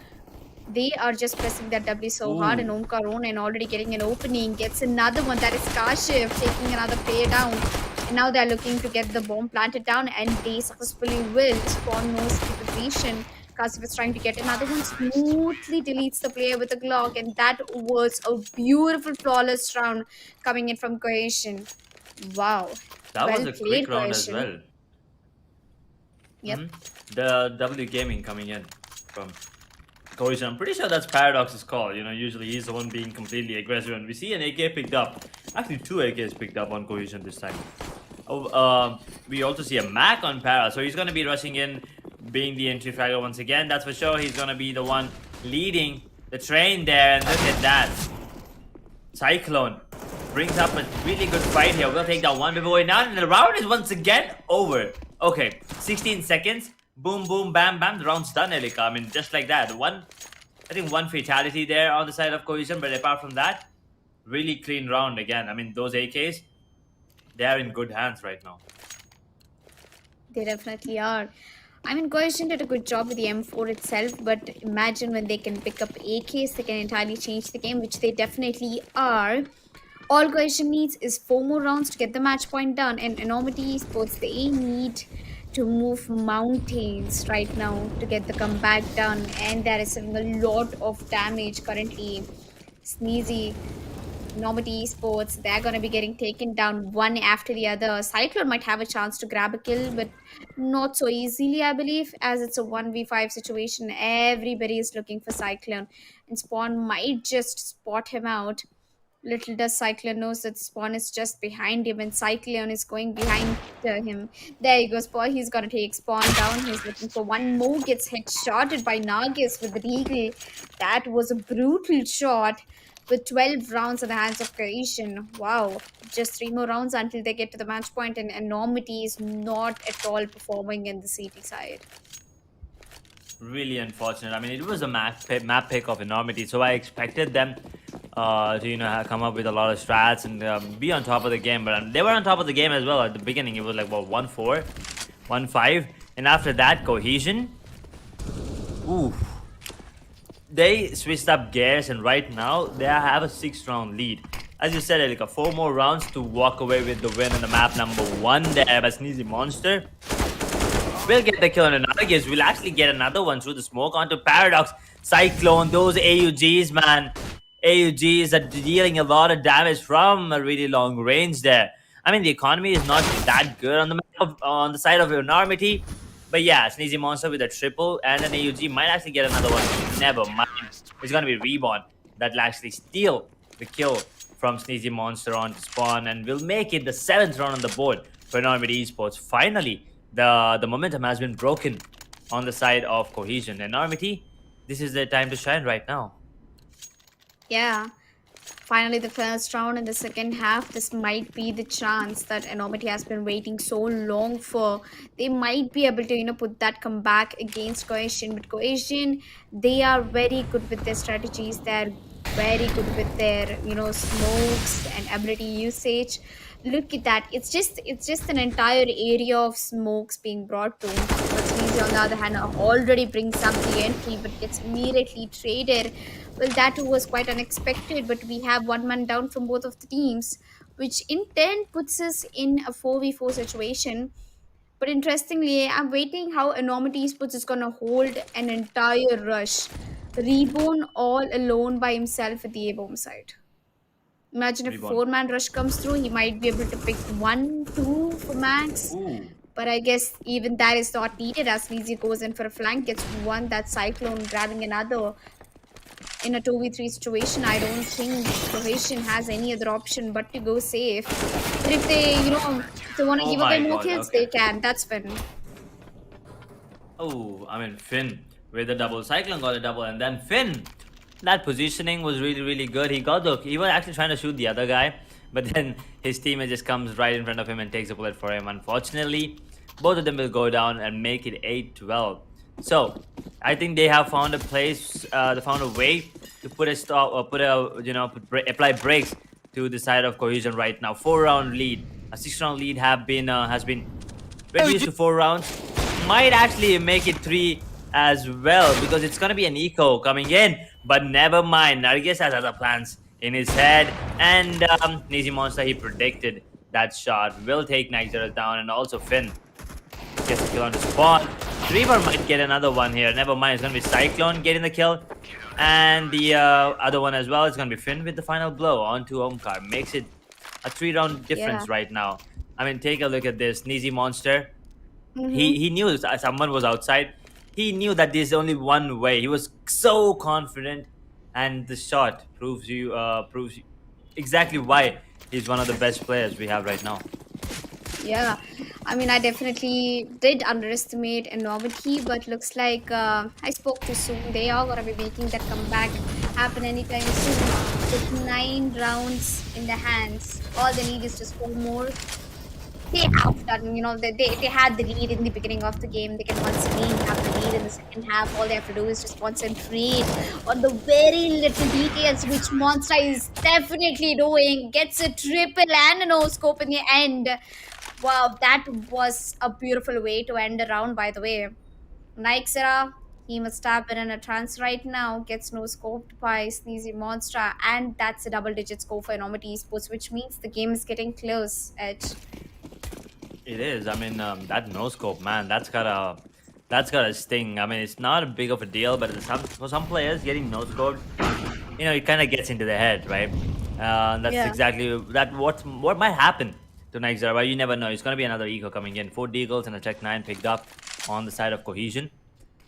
They are just pressing that W so hard, and Omkar and already getting an opening, gets another one. That is Kashif taking another player down. And now they're looking to get the bomb planted down, and they successfully will. Spawn knows the position. Kashif is trying to get another one, smoothly deletes the player with a Glock, and that was a beautiful, flawless round coming in from Cohesion. Wow. That Well was a played, quick round as Cohesion. well. Yep. The W Gaming coming in from Cohesion. I'm pretty sure that's Paradox's call. Usually he's the one being completely aggressive, and we see an AK picked up. Actually, 2 AKs picked up on Cohesion this time. We also see a Mac on Para, so he's going to be rushing in, being the entry fragger once again. That's for sure. He's going to be the one leading the train there, and look at that. Cyclone brings up a really good fight here. We'll take that one before now, and the round is once again over. Okay, 16 seconds. Boom, boom, bam, bam. The round's done, Elika. I mean, just like that. I think one fatality there on the side of Cohesion, but apart from that, really clean round again. I mean, those AKs, they are in good hands right now. They definitely are. I mean, Cohesion did a good job with the M4 itself, but imagine when they can pick up AKs, they can entirely change the game, which they definitely are. All Cohesion needs is 4 more rounds to get the match point done, and Enormity Esports, they need to move mountains right now to get the comeback done, and they're receiving a lot of damage currently. Sneezy, Enormity Esports, they're going to be getting taken down one after the other. Cyclone might have a chance to grab a kill, but not so easily, I believe, as it's a 1v5 situation. Everybody is looking for Cyclone, and Spawn might just spot him out. Little does Cyclone knows that Spawn is just behind him, and Cyclone is going behind him. There you go, Spawn. He's gonna take Spawn down. He's looking for one more. Gets headshotted by Nagas with the Eagle. That was a brutal shot. With 12 rounds in the hands of Cohesion. Wow. Just 3 more rounds until they get to the match point, and Enormity is not at all performing in the CT side. Really unfortunate. I mean, it was a map pick of Enormity, so I expected them to come up with a lot of strats and be on top of the game. But they were on top of the game as well at the beginning. It was like 1-4, 1-5, and after that, Cohesion. Ooh, they switched up gears, and right now they have a 6-round lead. As you said, like 4 more rounds to walk away with the win in the map number 1 there by Sneezy Monster. We'll get the kill on another guess. We'll actually get another one through the smoke onto Paradox. Cyclone, those AUGs, man. AUGs are dealing a lot of damage from a really long range there. I mean, the economy is not that good on the map on the side of Enormity. But yeah, Sneezy Monster with a triple and an AUG might actually get another one. Never mind. It's going to be Reborn that'll actually steal the kill from Sneezy Monster onto Spawn, and will make it the 7th round on the board for Enormity Esports. Finally, the momentum has been broken on the side of Cohesion. Enormity, this is their time to shine right now. Yeah. Finally, the first round in the second half. This might be the chance that Enormity has been waiting so long for. They might be able to, put that comeback against Cohesion. But Cohesion, they are very good with their strategies. They're very good with their, smokes and ability usage. Look at that. It's just an entire area of smokes being brought to him. But Sneezy, on the other hand, already brings up the entry, but gets immediately traded. Well, that was quite unexpected, but we have one man down from both of the teams, which in turn puts us in a 4v4 situation. But interestingly, I'm waiting how Enormity Esports is gonna hold an entire rush. Reborn all alone by himself at the A-bomb side. Imagine if a Reborn. 4-man rush comes through, he might be able to pick 1, 2 for max. Ooh. But I guess even that is not needed as Leezy goes in for a flank, gets one, that Cyclone grabbing another. In a 2v3 situation, I don't think Cohesion has any other option but to go safe. But if they, if they want to Oh give away my more God, kills, okay. they can. That's Finn. Oh, I mean, Finn with the double. Cyclone got a double, and then Finn. That positioning was really, really good. He was actually trying to shoot the other guy, but then his teammate just comes right in front of him and takes a bullet for him. Unfortunately, both of them will go down and make it 8-12. So, I think they have found a place, they found a way to put a stop, or apply brakes to the side of Cohesion right now. 4-round lead, a 6-round lead has been reduced to 4 rounds. Might actually make it 3 as well, because it's gonna be an eco coming in. But never mind, Nargis has other plans in his head, and Sneezy Monster, he predicted that shot will take Nightzera down, and also Finn gets a kill on the Spawn. Reaper might get another one here. Never mind, it's gonna be Cyclone getting the kill, and the other one as well. It's gonna be Finn with the final blow onto Omkar. Makes it a 3-round difference right now. I mean, take a look at this. Sneezy Monster. He knew someone was outside. He knew that there's only one way. He was so confident, and the shot proves exactly why he's one of the best players we have right now. Yeah, I mean, I definitely did underestimate Enormity, but looks like I spoke too soon. They are gonna be making that comeback happen anytime soon. With 9 rounds in the hands, all they need is just 4 more. They have done, they had the lead in the beginning of the game. They can once again have the lead in the second half. All they have to do is just concentrate on the very little details, which Monster is definitely doing. Gets a triple and a no-scope in the end. Wow, that was a beautiful way to end the round, by the way. Nightzera, he must have been in a trance right now. Gets no-scoped by Sneezy Monster, and that's a double-digit score for Enormity Esports, which means the game is getting close, Edge. It is. I mean, that no scope, man. That's gotta sting. I mean, it's not a big of a deal, but for some players, getting no scoped, it kind of gets into their head, right? That's exactly what might happen to Nightzera, but you never know. It's gonna be another eco coming in. 4 deagles and a Tech 9 picked up on the side of Cohesion,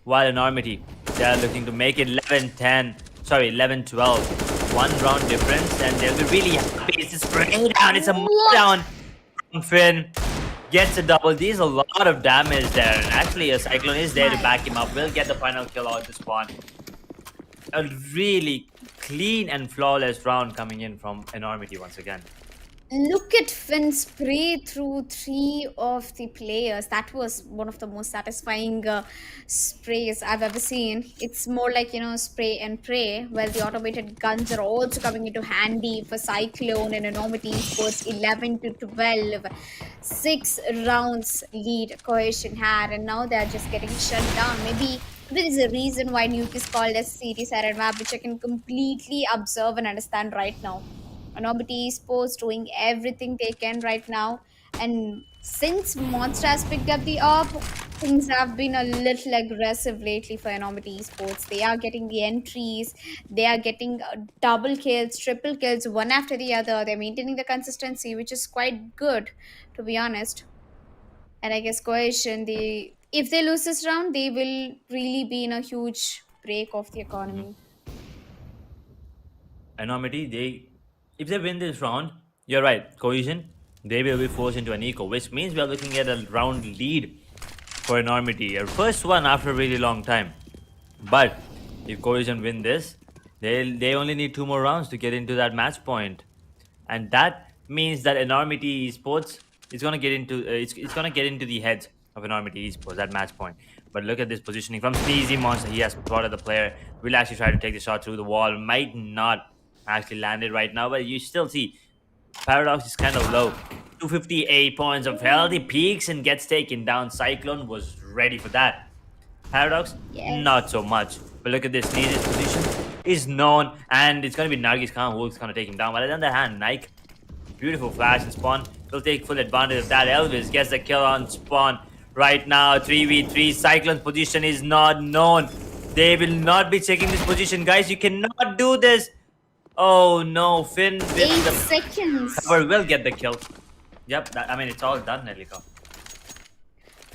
while Enormity, they're looking to make it 11-10. Sorry, 11-12. one round difference, and they'll be really happy. It's a spray down. It's a What? down. Finn gets a double. There's a lot of damage there, and actually, a Cyclone is there to back him up. Will get the final kill out the spawn. A really clean and flawless round coming in from Enormity once again. Look at Finn spray through three of the players. That was one of the most satisfying sprays I've ever seen. It's more like, spray and pray, where the automated guns are also coming into handy for Cyclone and Enormity Esports 11 to 12. 6 rounds lead Cohesion had, and now they're just getting shut down. Maybe there is a reason why Nuke is called a series error map, which I can completely observe and understand right now. Enormity Esports doing everything they can right now. And since Monster has picked up the op, things have been a little aggressive lately for Enormity Esports. They are getting the entries, they are getting double kills, triple kills, one after the other. They're maintaining the consistency, which is quite good, to be honest. And I guess Cohesion, if they lose this round, they will really be in a huge break of the economy. Enormity, if they win this round, you're right, Cohesion, they will be forced into an eco, which means we are looking at a round lead for Enormity. A first one after a really long time. But if Cohesion win this, they only need 2 more rounds to get into that match point, and that means that Enormity Esports is gonna get into it's gonna get into the heads of Enormity Esports that match point. But look at this positioning from Sneezy Monster. He has spotted the player. Will actually try to take the shot through the wall. Might not actually land it right now, but you still see Paradox is kind of low. 258 points of health. He peaks and gets taken down. Cyclone was ready for that. Paradox, Yes. not so much. But look at this. Sneezy's position is known, and it's going to be Nargis Khan who's going to take him down. But on the other hand, Nike, beautiful flash and spawn, will take full advantage of that. Elvis gets the kill on spawn. Right now, 3v3. Cyclone's position is not known. They will not be checking this position, guys. You cannot do this. Oh no, Finn with 8 seconds. cover will get the kill. Yep, I mean, it's all done, Nelika.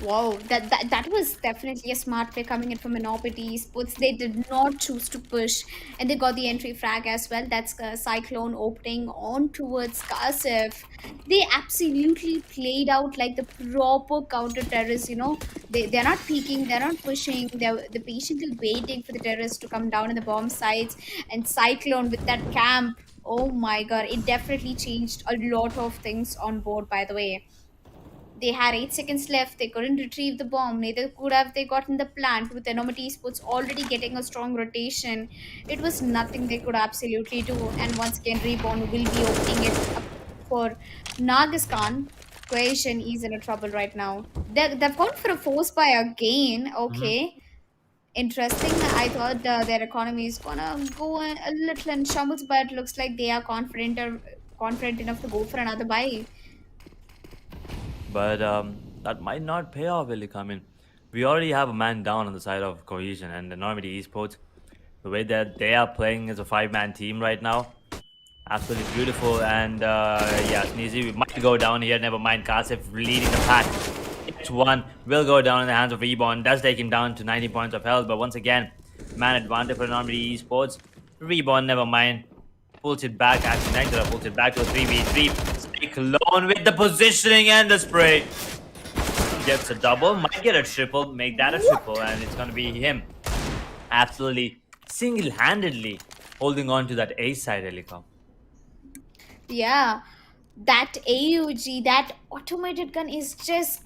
Wow, that was definitely a smart play coming in from Inopity Esports. They did not choose to push, and they got the entry frag as well. That's Cyclone opening on towards Kasif. They absolutely played out like the proper counter terrorists. They're not peeking, they're not pushing. They're patiently waiting for the terrorists to come down in the bomb sites. And Cyclone with that camp. Oh my god, it definitely changed a lot of things on board. By the way, they had 8 seconds left. They couldn't retrieve the bomb. Neither could have they gotten the plant. With Enormity Esports already getting a strong rotation, it was nothing they could absolutely do. And once again, Reborn will be opening it up for Nagas Khan. Cohesion is in a trouble right now. They've gone for a force buy again. Mhm. Okay. Interesting. I thought their economy is gonna go a little in shambles, but looks like they are confident enough to go for another buy. But that might not pay off, Ilika. I mean, we already have a man down on the side of Cohesion and Enormity Esports. The way that they are playing as a 5-man team right now, absolutely beautiful. And yeah, Sneezy, we might go down here. Never mind. Kasif leading the pack. Each one will go down in the hands of Reborn. Does take him down to 90 points of health. But once again, man advantage for Enormity Esports. Reborn, never mind. Pulls it back. Actually, Nitro pulls it back to a 3v3. Cyclone with the positioning and the spray. Gets a double. Might get a triple. Make that a triple. And it's going to be him. Absolutely single-handedly holding on to that A side, Elika. Yeah, that AUG, that automated gun is just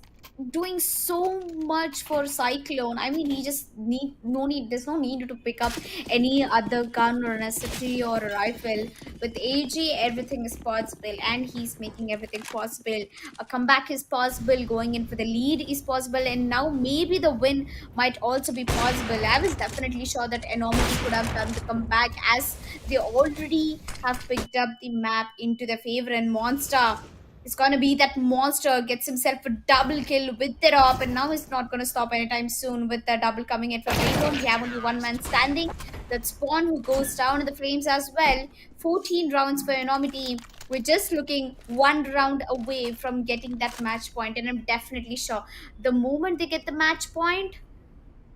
doing so much for Cyclone. I mean, he just there's no need to pick up any other gun or an SMG or a rifle. With AUG, everything is possible, and he's making everything possible. A comeback is possible, going in for the lead is possible, and now maybe the win might also be possible. I was definitely sure that Enormity could have done the comeback, as they already have picked up the map into their favor, and Monster is gonna be that Monster gets himself a double kill with the top, and now he's not gonna stop anytime soon with the double coming in from Rainbow. We have only one man standing. That Spawn who goes down in the flames as well. 14 rounds for Enormity. We're just looking one round away from getting that match point, and I'm definitely sure the moment they get the match point,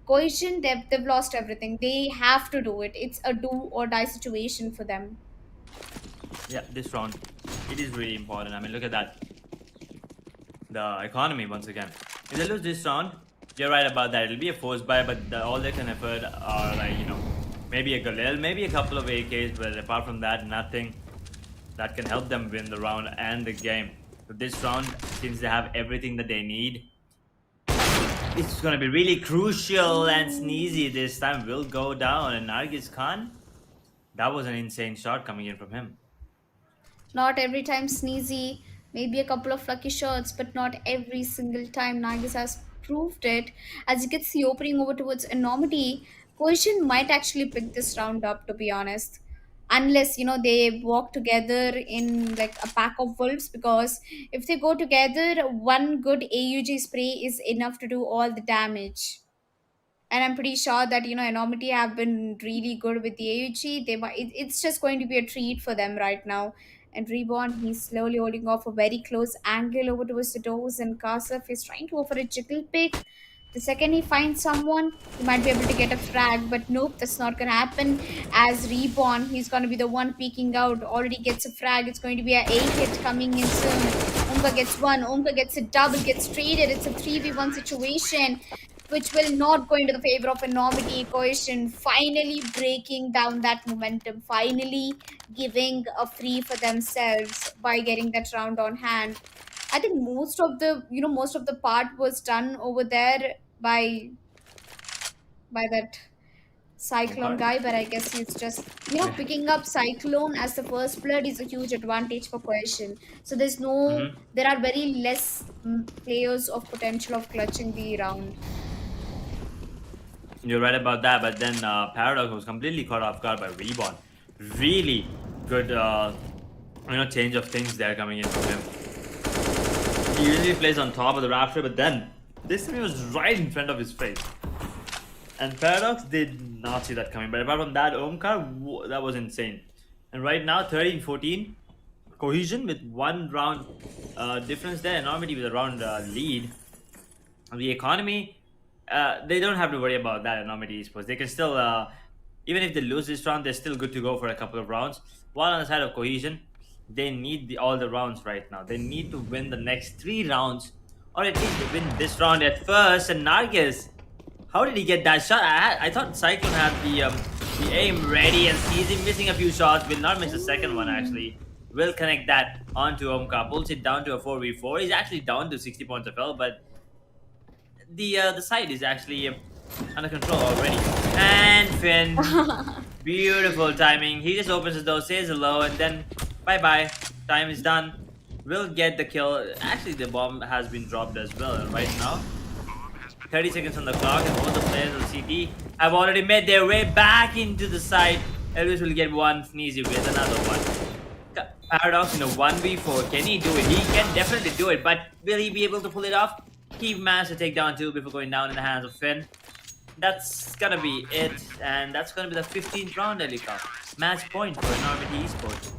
Cohesion, they've lost everything. They have to do it. It's a do or die situation for them. Yeah, this round, it is really important. I mean, look at that. The economy once again. If they lose this round, you're right about that. It'll be a force buy, but all they can afford are like maybe a Galil, maybe a couple of AKs, but apart from that, nothing that can help them win the round and the game. So this round, since they have everything that they need, it's gonna be really crucial, and Sneezy this time will go down. And Nargis Khan, that was an insane shot coming in from him. Not every time Sneezy, maybe a couple of lucky shots, but not every single time. Nagis has proved it. As he gets the opening over towards Enormity, Cohesion might actually pick this round up, to be honest. Unless, they walk together in like a pack of wolves, because if they go together, one good AUG spray is enough to do all the damage. And I'm pretty sure that Enormity have been really good with the AUG. It's just going to be a treat for them right now. And Reborn, he's slowly holding off a very close angle over towards the doors, and Kasif is trying to offer a jiggle pick. The second he finds someone, he might be able to get a frag, but nope, that's not gonna happen. As Reborn, he's gonna be the one peeking out, already gets a frag. It's going to be a hit coming in soon. Omka gets one, Omka gets a double, gets traded. It's a 3v1 situation, which will not go into the favor of enormity. Cohesion finally breaking down that momentum, finally giving a free for themselves by getting that round on hand. I think most of the part was done over there by that Cyclone Okay. guy, but I guess he's just Yeah. picking up Cyclone as the first blood is a huge advantage for Cohesion. So hmm there are very less players of potential of clutching the round. You're right about that, but then Paradox was completely caught off guard by Reborn. Really good, change of things there coming in from him. He usually plays on top of the Raptor, but then this time he was right in front of his face. And Paradox did not see that coming. But apart from that, Omkar, that was insane. And right now, 13-14, Cohesion with one round difference there, Enormity with a round lead. The economy, they don't have to worry about that. Enormity Esports, they can still, even if they lose this round, they're still good to go for a couple of rounds. While on the side of Cohesion, they need all the rounds right now. They need to win the next 3 rounds, or at least win this round at first. And Nargis, how did he get that shot? I thought Cyclone had the aim ready, and he's missing a few shots. Will not miss the second one actually. Will connect that onto Omka, pulls it down to a 4v4. He's actually down to 60 points of health, but the side is actually under control already. And Finn, beautiful timing. He just opens the door, says hello, and then bye bye. Time is done. Will get the kill. Actually, the bomb has been dropped as well. And right now, 30 seconds on the clock, and both the players on CT have already made their way back into the side. Elvis will get one, Sneezy with another one. Paradox in a 1v4. Can he do it? He can definitely do it, but will he be able to pull it off? He managed to take down 2 before going down in the hands of Finn. That's gonna be it, and that's gonna be the 15th round, Elika. Match point for Enormity Esports.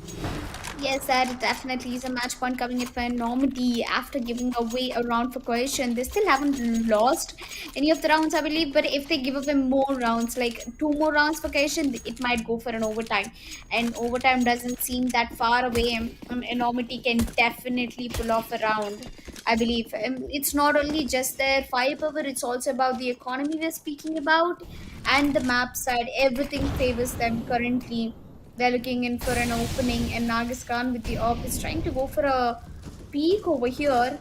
Yes, that definitely is a match point coming in for Normandy after giving away a round for Cohesion. They still haven't lost any of the rounds, I believe, but if they give away more rounds, like 2 more rounds for Cohesion, it might go for an overtime. And overtime doesn't seem that far away. Enormity can definitely pull off a round, I believe. It's not only just their firepower, it's also about the economy we're speaking about and the map side. Everything favors them currently. They're looking in for an opening, and Nagiskan with the op is trying to go for a peek over here.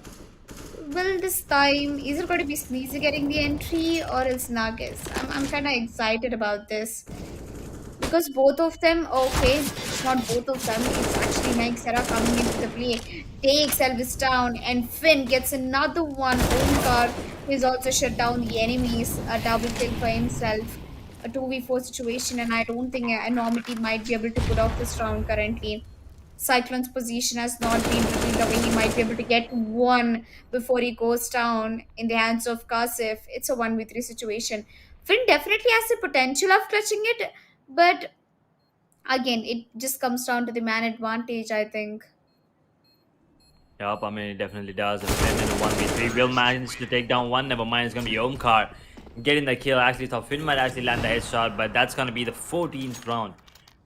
Well, this time, is it going to be Sneezy getting the entry or is Nagis? I'm kind of excited about this because both of them, okay, it's not both of them, it's actually Mike Sarah coming into the play, takes Elvis down, and Finn gets another one. Omkar is also shut down the enemies, a double kill for himself, a 2v4 situation, and I don't think Enormity might be able to put off this round currently. Cyclone's position has not been revealed away. He might be able to get one before he goes down in the hands of Kasif. It's a 1v3 situation. Finn definitely has the potential of clutching it, but again, it just comes down to the man advantage, I think. Yup, I mean, it definitely does. And Finn in a 1v3 will manage to take down one. Never mind, it's gonna be Omkar. getting the kill. Actually, thought Finn might actually land the headshot, but that's gonna be the 14th round,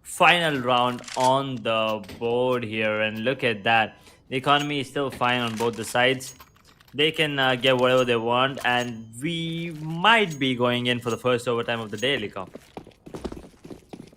final round on the board here. And look at that, the economy is still fine on both the sides. They can get whatever they want, and we might be going in for the first overtime of the day, Lika.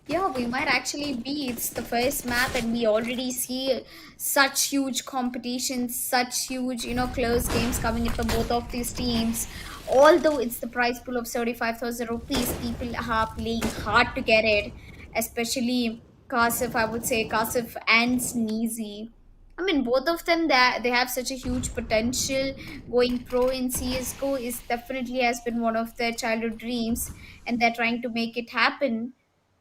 Yeah, we might actually be. It's the first map, and we already see such huge competition, such huge, close games coming in for both of these teams. Although it's the prize pool of 75,000 rupees, people are playing hard to get it, especially Kasif, I would say, Kasif and Sneezy. I mean, both of them, they have such a huge potential. Going pro in CSGO is definitely has been one of their childhood dreams, and they're trying to make it happen.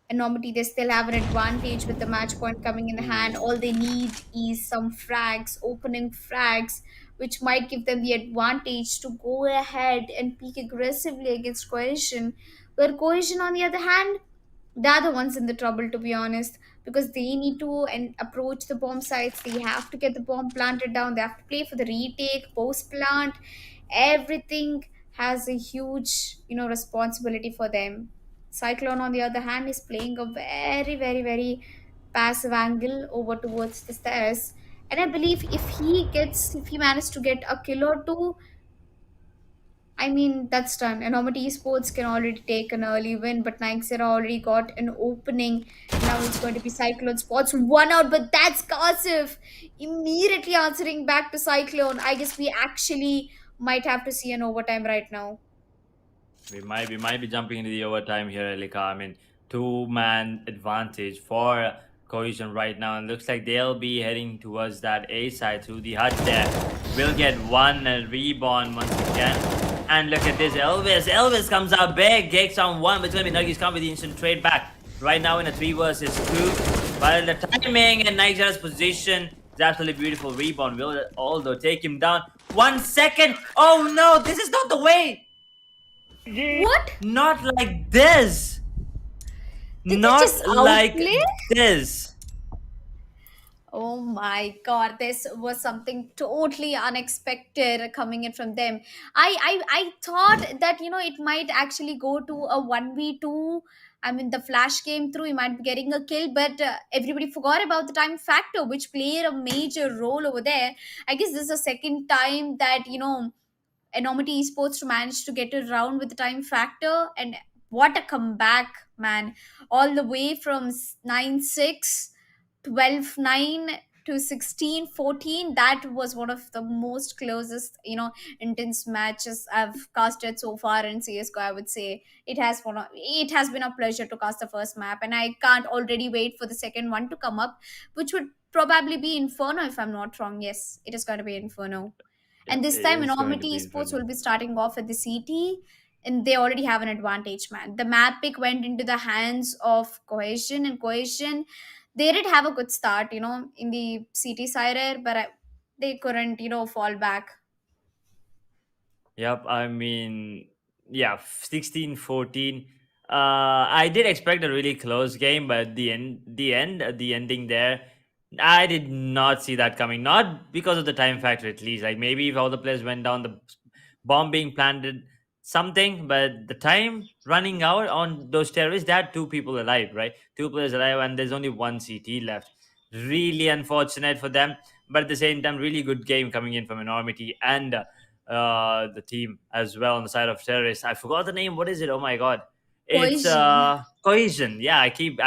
Enormity, they still have an advantage with the match point coming in hand. All they need is some frags, opening frags, which might give them the advantage to go ahead and peak aggressively against Cohesion. Where Cohesion, on the other hand, they're the ones in the trouble, to be honest, because they need to and approach the bomb sites. They have to get the bomb planted down. They have to play for the retake, post plant. Everything has a huge, responsibility for them. Cyclone, on the other hand, is playing a very, very, very passive angle over towards the stairs. And I believe if he managed to get a kill or two, I mean, that's done. Enormity Esports can already take an early win, but Nixera already got an opening. Now it's going to be Cyclone Spots one out, but that's Kasif immediately answering back to Cyclone. I guess we actually might have to see an overtime right now. We might be jumping into the overtime here, Elika. I mean, two-man advantage for Cohesion right now, and looks like they'll be heading towards that A side through the hut there. We'll get one reborn once again. And look at this, Elvis. Elvis comes out big, takes on one, but it's gonna be Nuggies come with the instant trade back. Right now in a 3 versus 2. But the timing and Nigeria's position is absolutely beautiful. Reborn will although take him down. 1 second. Oh no, this is not the way. What? Not like this. Did they Not just like outplay? this. Oh my god, this was something totally unexpected coming in from them. I thought that it might actually go to a 1v2. I mean, the flash came through, he might be getting a kill, but everybody forgot about the time factor, which played a major role over there. I guess this is the second time that Enormity Esports to manage to get around with the time factor, and what a comeback, man! All the way from 9-6, 12-9 to 16-14. That was one of the most closest, intense matches I've casted so far in CS:GO. I would say it has been a pleasure to cast the first map, and I can't already wait for the second one to come up, which would probably be Inferno if I'm not wrong. Yes, it is going to be Inferno. And Yep, this it time, is going to Enormity be Esports Inferno. will be starting off at the CT, and they already have an advantage, man. The map pick went into the hands of Cohesion, and Cohesion, they did have a good start, in the CT side, but they couldn't, fall back. Yep, I mean, yeah, 16-14. I did expect a really close game, but the ending there, I did not see that coming. Not because of the time factor, at least. Like maybe if all the players went down, the bomb being planted, something. But the time running out on those terrorists, they had two people alive, right? Two players alive, and there's only one CT left. Really unfortunate for them, but at the same time, really good game coming in from Enormity and the team as well on the side of terrorists. I forgot the name. What is it? Oh my god. It's Cohesion. Cohesion. Yeah, I keep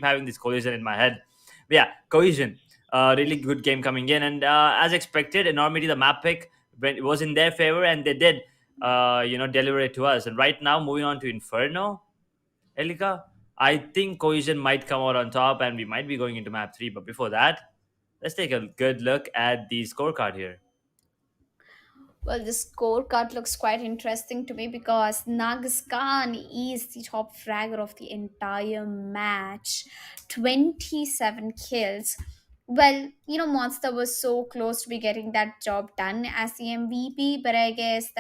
having this Cohesion in my head. But yeah, Cohesion. Really good game coming in, and as expected, Enormity the map pick when it was in their favor, and they did deliver it to us. And right now, moving on to Inferno, Elika. I think Cohesion might come out on top, and we might be going into map 3. But before that, let's take a good look at the scorecard here. Well, the scorecard looks quite interesting to me because Nagas Khan is the top fragger of the entire match. 27 kills. Well, Monster was so close to be getting that job done as the MVP, but I guess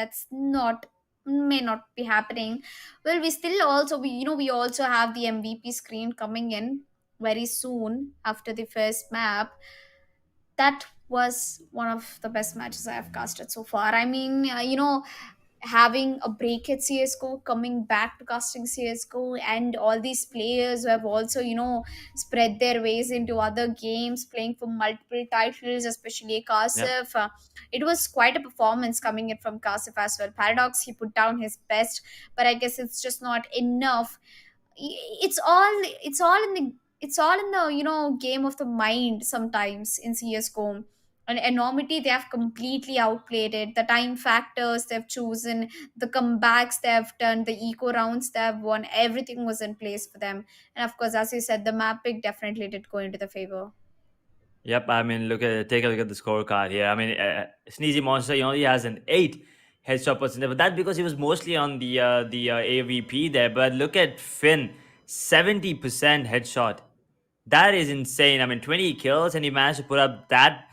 may not be happening. Well, we also have the MVP screen coming in very soon after the first map. That was one of the best matches I have casted so far. I mean, having a break at CSGO, coming back to casting CSGO, and all these players who have also, spread their ways into other games, playing for multiple titles, especially Yep. Kasif. It was quite a performance coming in from Kasif as well. Paradox, he put down his best, but I guess it's just not enough. It's all in the game of the mind sometimes in CSGO. And Enormity, they have completely outplayed it. The time factors they've chosen, the comebacks they have done, the eco rounds they have won, everything was in place for them. And of course, as you said, the map pick definitely did go into the favor. Yep, I mean, take a look at the scorecard here. I mean, Sneezy Monster, he only has an 8 headshot percentage, but that's because he was mostly on the AVP there. But look at Finn, 70% headshot. That is insane. I mean, 20 kills, and he managed to put up that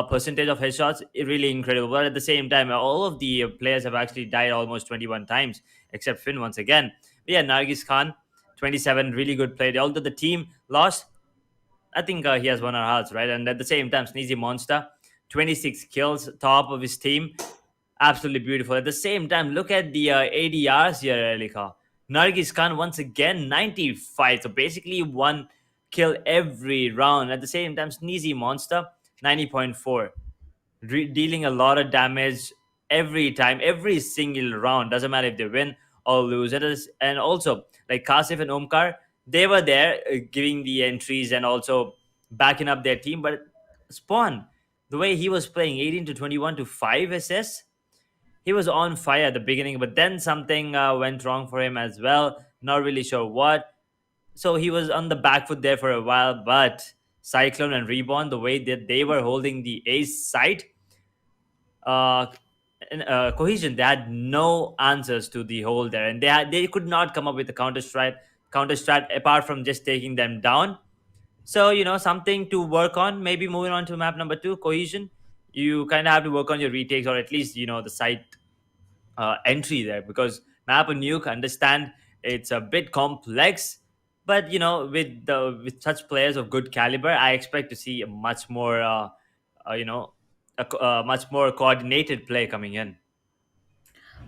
percentage of headshots. Really incredible. But at the same time, all of the players have actually died almost 21 times, except Finn once again. But yeah, Nargis Khan, 27, really good play. Although the team lost, I think he has won our hearts, right? And at the same time, Sneezy Monster, 26 kills, top of his team. Absolutely beautiful. At the same time, look at the ADRs here, Elika. Nargis Khan, once again, 95. So basically, one kill every round. At the same time, Sneezy Monster, 90.4. Dealing a lot of damage every time, every single round. Doesn't matter if they win or lose. And also, like Kasif and Omkar, they were there giving the entries and also backing up their team. But Spawn, the way he was playing, 18 to 21 to 5 assists, he was on fire at the beginning, but then something went wrong for him as well. Not really sure what. So he was on the back foot there for a while, but Cyclone and Reborn, the way that they were holding the ace site, uh, Cohesion, they had no answers to the hole there, and they could not come up with a counter strat apart from just taking them down. So something to work on. Maybe moving on to map number 2, Cohesion. You kind of have to work on your retakes, or at least the site entry there, because map and nuke, understand it's a bit complex, but with such players of good caliber, I expect to see a much more uh, you know much more coordinated play coming in.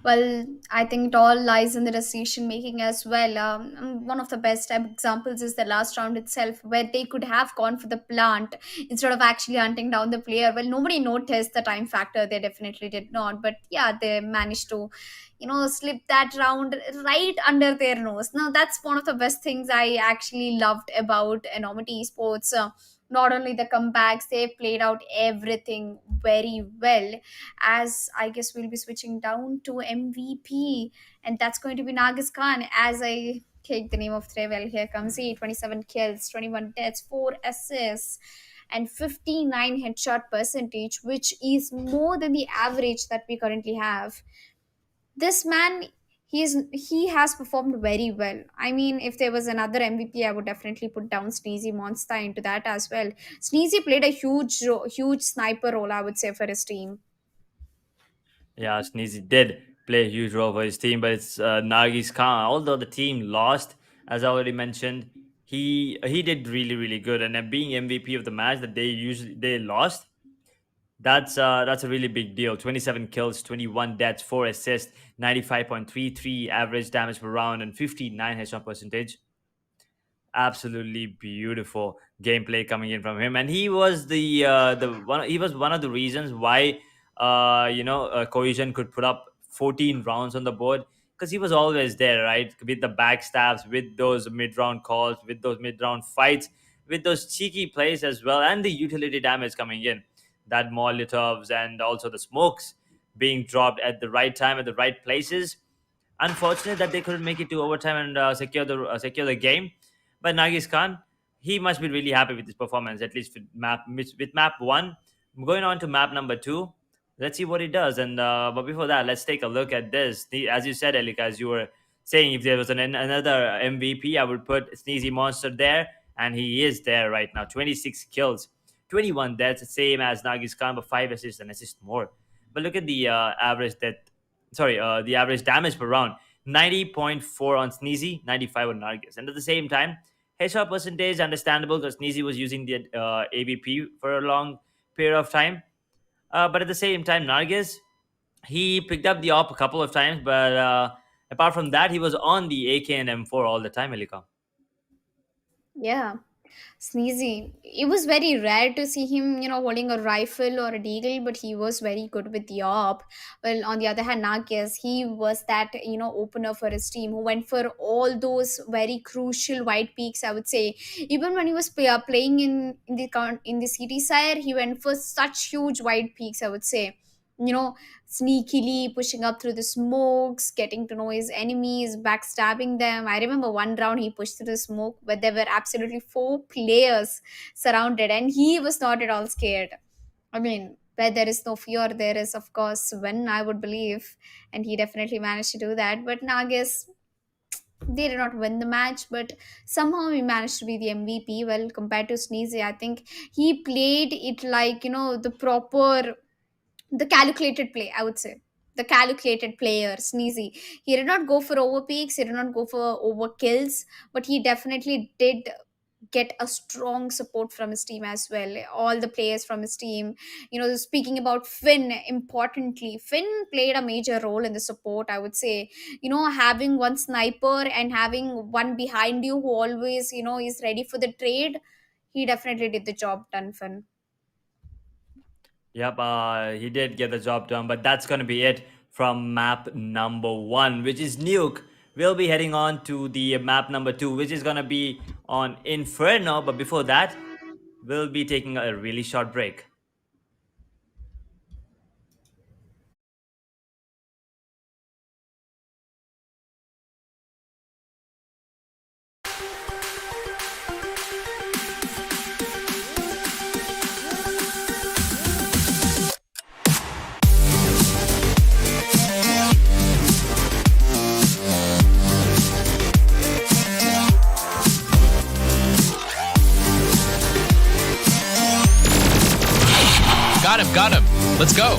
Well, I think it all lies in the decision making as well. One of the best examples is the last round itself, where they could have gone for the plant instead of actually hunting down the player. Well, nobody noticed the time factor. They definitely did not. But yeah, they managed to, slip that round right under their nose. Now, that's one of the best things I actually loved about Enormity Esports. Not only the comebacks, they played out everything very well. As I guess we'll be switching down to MVP, and that's going to be Nagis Khan. As I take the name of Trevel, here comes he: 27 kills, 21 deaths, 4 assists, and 59 headshot percentage, which is more than the average that we currently have. This man, he has performed very well. I mean, if there was another MVP, I would definitely put down Sneezy Monster into that as well. Sneezy played a huge sniper role, I would say, for his team. Yeah, Sneezy did play a huge role for his team, but it's Nagi's Khan. Although the team lost, as I already mentioned, he did really really good, and then being MVP of the match that they lost, that's a really big deal. 27 kills, 21 deaths, 4 assists, 95.33 average damage per round, and 59 headshot percentage. Absolutely beautiful gameplay coming in from him, and he was one of the reasons why Cohesion could put up 14 rounds on the board, because he was always there, right, with the backstabs, with those mid-round calls, with those mid-round fights, with those cheeky plays as well, and the utility damage coming in, that Molotovs and also the smokes being dropped at the right time at the right places. Unfortunate that they couldn't make it to overtime and secure the game. But Nagis Khan, he must be really happy with his performance, at least with map 1. Going on to map number 2, let's see what he does. And but before that, let's take a look at this. As you said, Elika, as you were saying, if there was another MVP, I would put Sneezy Monster there, and he is there right now. 26 kills, 21 deaths, same as Nagis Khan, but 5 assists and assist more. But look at the the average damage per round: 90.4 on Sneezy, 95 on Nargis. And at the same time, headshot percentage, understandable, because Sneezy was using the AVP for a long period of time. But at the same time, Nargis, He picked up the op a couple of times, but apart from that, he was on the AK and M4 all the time, Elika. Yeah. Sneezy. It was very rare to see him, holding a rifle or a deagle, but he was very good with the op. Well, on the other hand, Nagias, he was that, opener for his team who went for all those very crucial white peaks, I would say. Even when he was playing in the city side, he went for such huge white peaks, I would say. You know, Sneakily pushing up through the smokes, getting to know his enemies, backstabbing them. I remember one round he pushed through the smoke where there were absolutely four players surrounded, and he was not at all scared. I mean, where there is no fear, there is, of course, when I would believe, and he definitely managed to do that. But now I guess they did not win the match, but somehow he managed to be the MVP. Well, compared to Sneezy, I think he played it like, the calculated play, I would say. The calculated player, Sneezy. He did not go for over peaks, he did not go for over kills, but he definitely did get a strong support from his team as well. All the players from his team. Speaking about Finn, importantly, Finn played a major role in the support, I would say. Having one sniper and having one behind you who always, is ready for the trade, he definitely did the job done, Finn. Yep, he did get the job done, but that's going to be it from map number one, which is Nuke. We'll be heading on to the map number two, which is going to be on Inferno. But before that, we'll be taking a really short break. Got him. Let's go.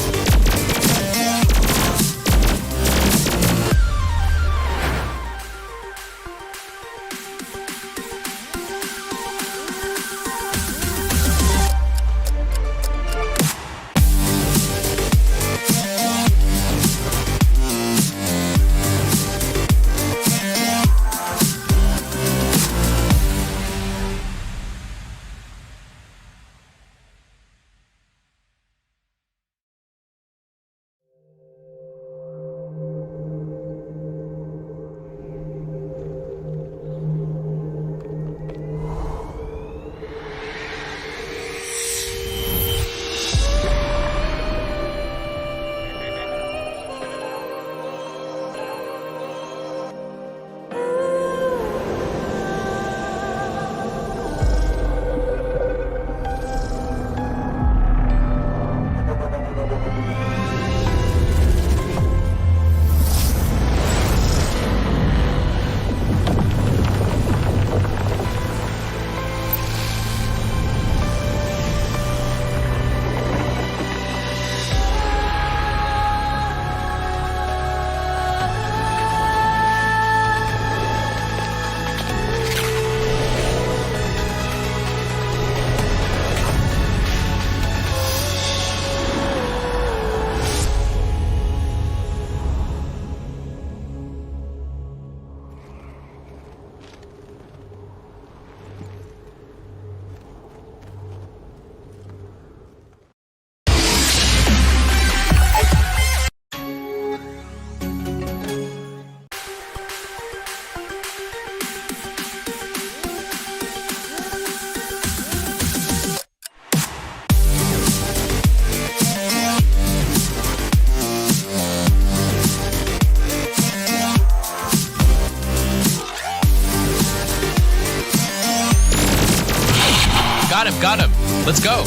Got him. Let's go.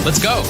Let's go.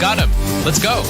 Got him. Let's go.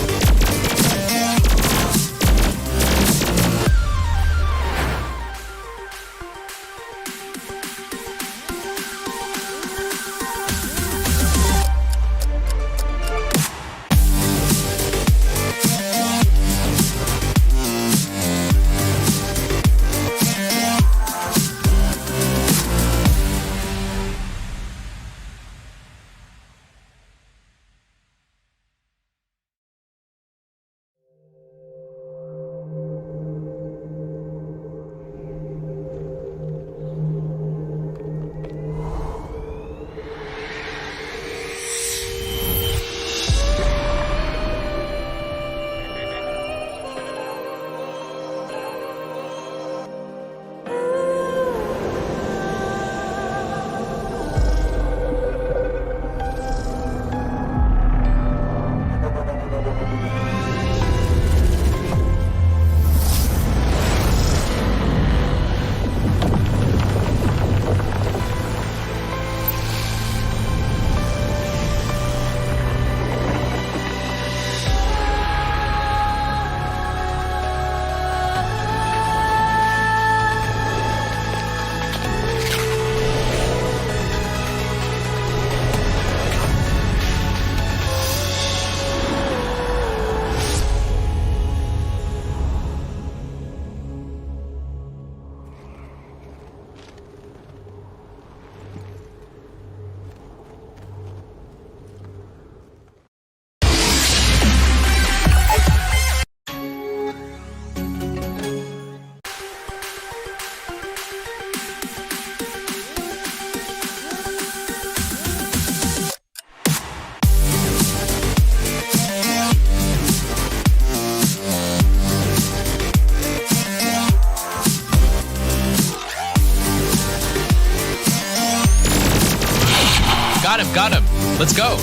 Got him. Let's go.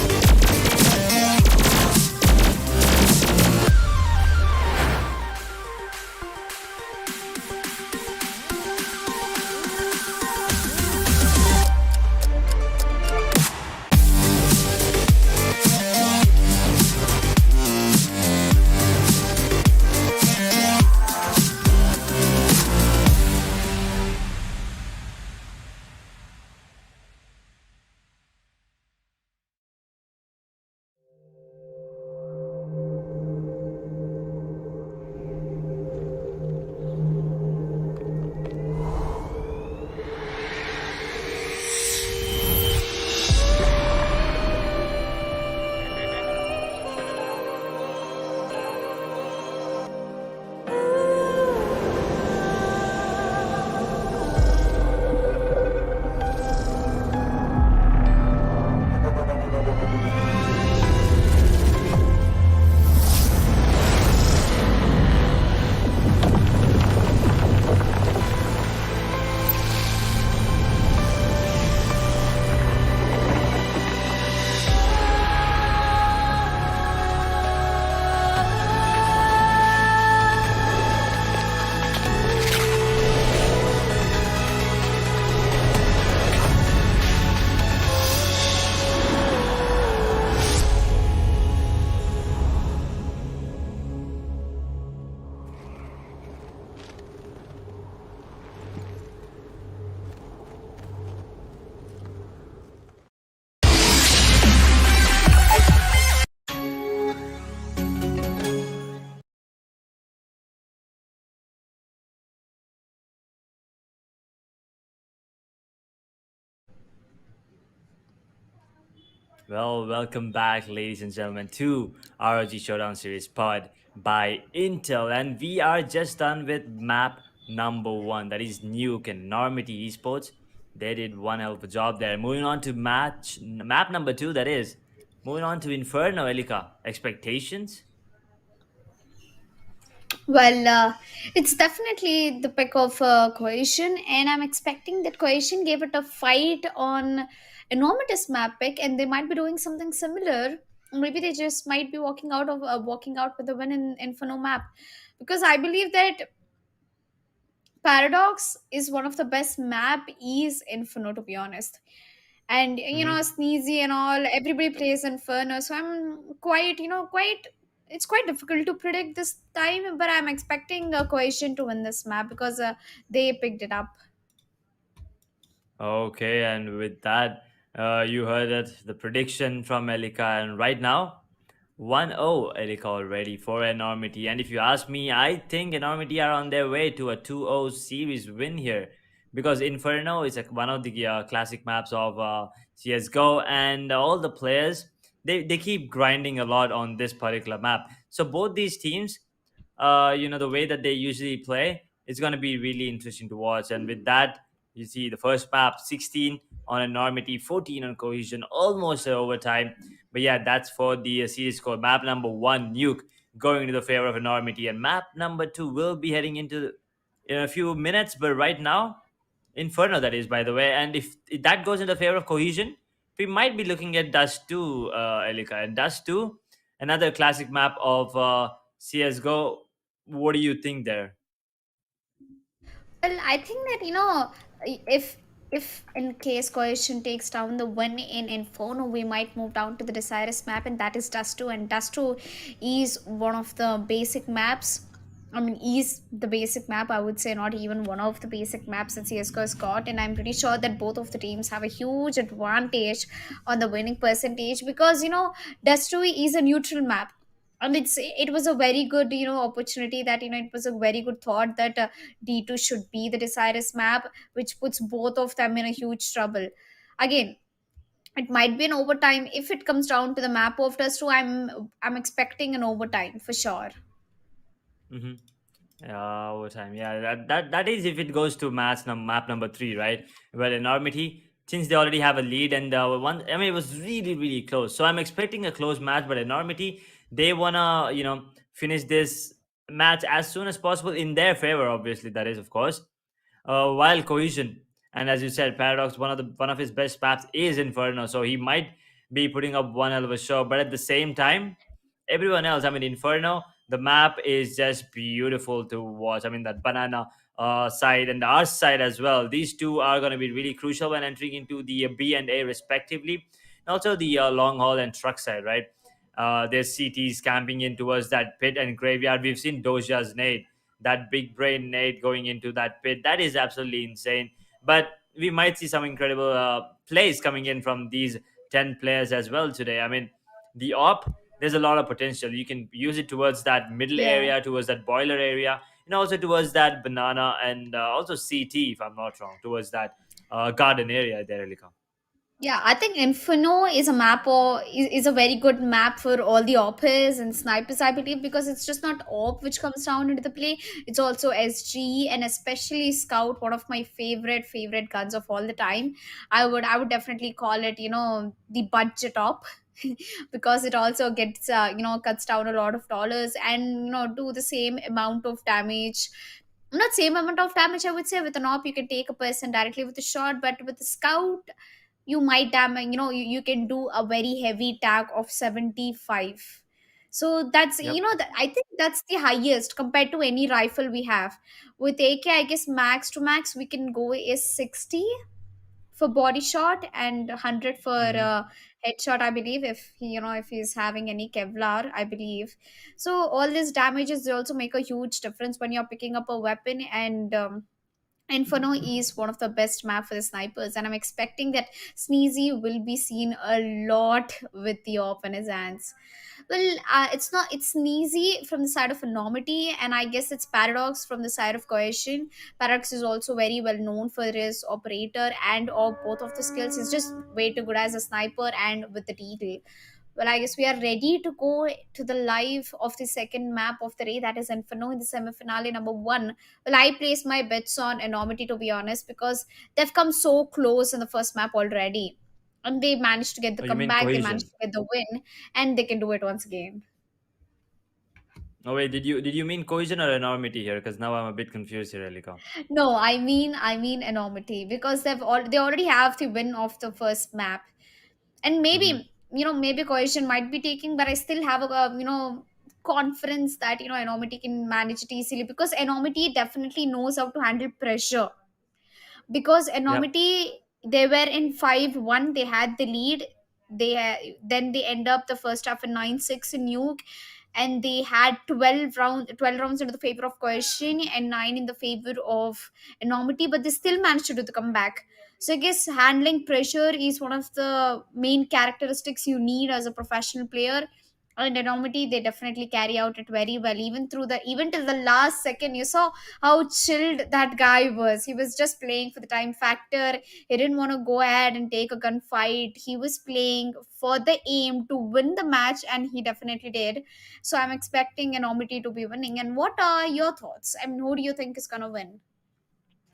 Well, welcome back, ladies and gentlemen, to ROG Showdown Series Pod by Intel. And we are just done with map number one, that is Nuke and Enormity Esports. They did one hell of a job there. Moving on to map number two, that is. Moving on to Inferno, Elika. Expectations? Well, it's definitely the pick of Cohesion, and I'm expecting that Cohesion gave it a fight on enormous map pick, and they might be doing something similar. Maybe they just might be walking out with a win in Inferno map, because I believe that Paradox is one of the best map is Inferno, to be honest. And Sneezy and all, everybody plays Inferno, so I'm quite, it's quite difficult to predict this time, but I'm expecting a Cohesion to win this map because they picked it up. Okay, and with that, you heard it, the prediction from Elika, and right now, 1-0 Elika already for Enormity. And if you ask me, I think Enormity are on their way to a 2-0 series win here because Inferno is like one of the classic maps of CSGO, and all the players they keep grinding a lot on this particular map. So both these teams, the way that they usually play, it's going to be really interesting to watch. And with that, you see the first map 16 on Enormity, 14 on Cohesion, almost overtime. But yeah, that's for the series score. Map number one, Nuke, going into the favor of Enormity, and map number two will be heading into in a few minutes. But right now, Inferno, that is, by the way. And if that goes in the favor of Cohesion, we might be looking at Dust 2, Elika. And Dust 2, another classic map of CSGO. What do you think there? Well, I think that if in case Coalition takes down the win in Inferno, we might move down to the Desirous map, and that is Dust 2. And Dust 2 is one of the basic maps. I mean, is the basic map, I would say, not even one of the basic maps that CSGO has got. And I'm pretty sure that both of the teams have a huge advantage on the winning percentage because, Dust 2 is a neutral map, and it was a very good opportunity that it was a very good thought that D2 should be the Desirous map, which puts both of them in a huge trouble. Again, it might be an overtime. If it comes down to the map of Dust 2, I'm expecting an overtime for sure. Hmm. Yeah, overtime. Yeah, that is if it goes to map number three, right? Well, Enormity, since they already have a lead, and one, I mean, it was really really close. So I'm expecting a close match, but Enormity, they wanna finish this match as soon as possible in their favor. Obviously, that is of course. While Cohesion, and as you said, Paradox, one of his best maps is Inferno, so he might be putting up one hell of a show. But at the same time, everyone else, I mean, Inferno, the map is just beautiful to watch. I mean, that banana side and the arch side as well. These two are going to be really crucial when entering into the B and A respectively. And also the long haul and truck side, right? There's CTs camping in towards that pit and graveyard. We've seen Doja's nade, that big brain nade going into that pit. That is absolutely insane. But we might see some incredible plays coming in from these 10 players as well today. I mean, the op, there's a lot of potential. You can use it towards that middle Yeah. area, towards that boiler area, and also towards that banana and also CT, if I'm not wrong, towards that garden area there, Elika. Yeah, I think Inferno is a map or is a very good map for all the oppers and snipers, I believe, because it's just not op which comes down into the play. It's also SG and especially Scout, one of my favorite guns of all the time. I would definitely call it, the budget op. Because it also gets cuts down a lot of dollars and do the same amount of damage, not same amount of damage, I would say. With an op you can take a person directly with a shot, but with a scout you might damage, you can do a very heavy tag of 75. So that's, Yep. I think that's the highest compared to any rifle we have. With AK, I guess max to max we can go is 60 for body shot and 100 for Hmm. headshot, I believe, if if he's having any Kevlar, I believe. So all these damages, they also make a huge difference when you're picking up a weapon. And Inferno is one of the best map for the snipers, and I'm expecting that Sneezy will be seen a lot with the op in his hands. Well, it's not. It's Sneezy from the side of Enormity, and I guess it's Paradox from the side of Cohesion. Paradox is also very well known for his operator and or both of the skills. He's just way too good as a sniper and with the deagle. Well, I guess we are ready to go to the live of the second map of the day, that is Inferno in the semi-finale number one. Well, I place my bets on Enormity to be honest, because they've come so close in the first map already. And they managed to get the Oh, you mean comeback, they managed Cohesion? to get the win, and they can do it once again. Oh wait, did you mean Cohesion or Enormity here? Because now I'm a bit confused here, Elika. No, I mean Enormity, because they already have the win of the first map. And Mm-hmm. maybe, maybe Cohesion might be taking, but I still have a confidence that Enormity can manage it easily, because Enormity definitely knows how to handle pressure. Because Yep. Enormity, they were in 5-1, they had the lead. Then they end up the first half in 9-6 in Nuke, and they had 12 rounds into the favor of Cohesion and 9 in the favor of Enormity, but they still managed to do the comeback. So I guess handling pressure is one of the main characteristics you need as a professional player. And Enormity, they definitely carry out it very well, even till the last second. You saw how chilled that guy was. He was just playing for the time factor. He didn't want to go ahead and take a gunfight. He was playing for the aim to win the match, and he definitely did. So I'm expecting Enormity to be winning. And what are your thoughts? I mean, who do you think is gonna win?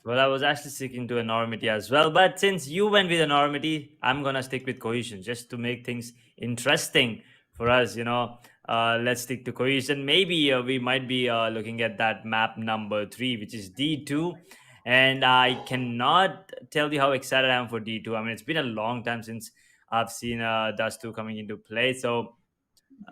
Well, I was actually sticking to Enormity as well, but since you went with Enormity, I'm gonna stick with Cohesion just to make things interesting for us. Let's stick to Cohesion. Maybe we might be looking at that map number three, which is D2, and I cannot tell you how excited I am for D2. I mean, it's been a long time since I've seen Dust 2 coming into play, so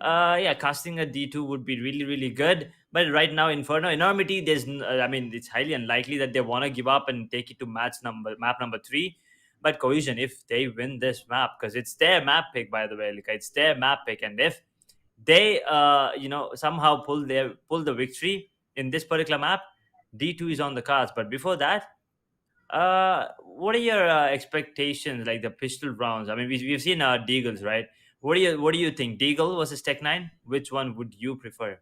yeah, casting a D2 would be really, really good. But right now, Inferno, Enormity, I mean, it's highly unlikely that they want to give up and take it to map number three. But Cohesion, if they win this map, because it's their map pick, by the way, like it's their map pick, and if they, somehow pull the victory in this particular map, D2 is on the cards. But before that, what are your expectations, like the pistol rounds? I mean, we've seen Deagles, right? What do you think? Deagle versus Tech Nine. Which one would you prefer?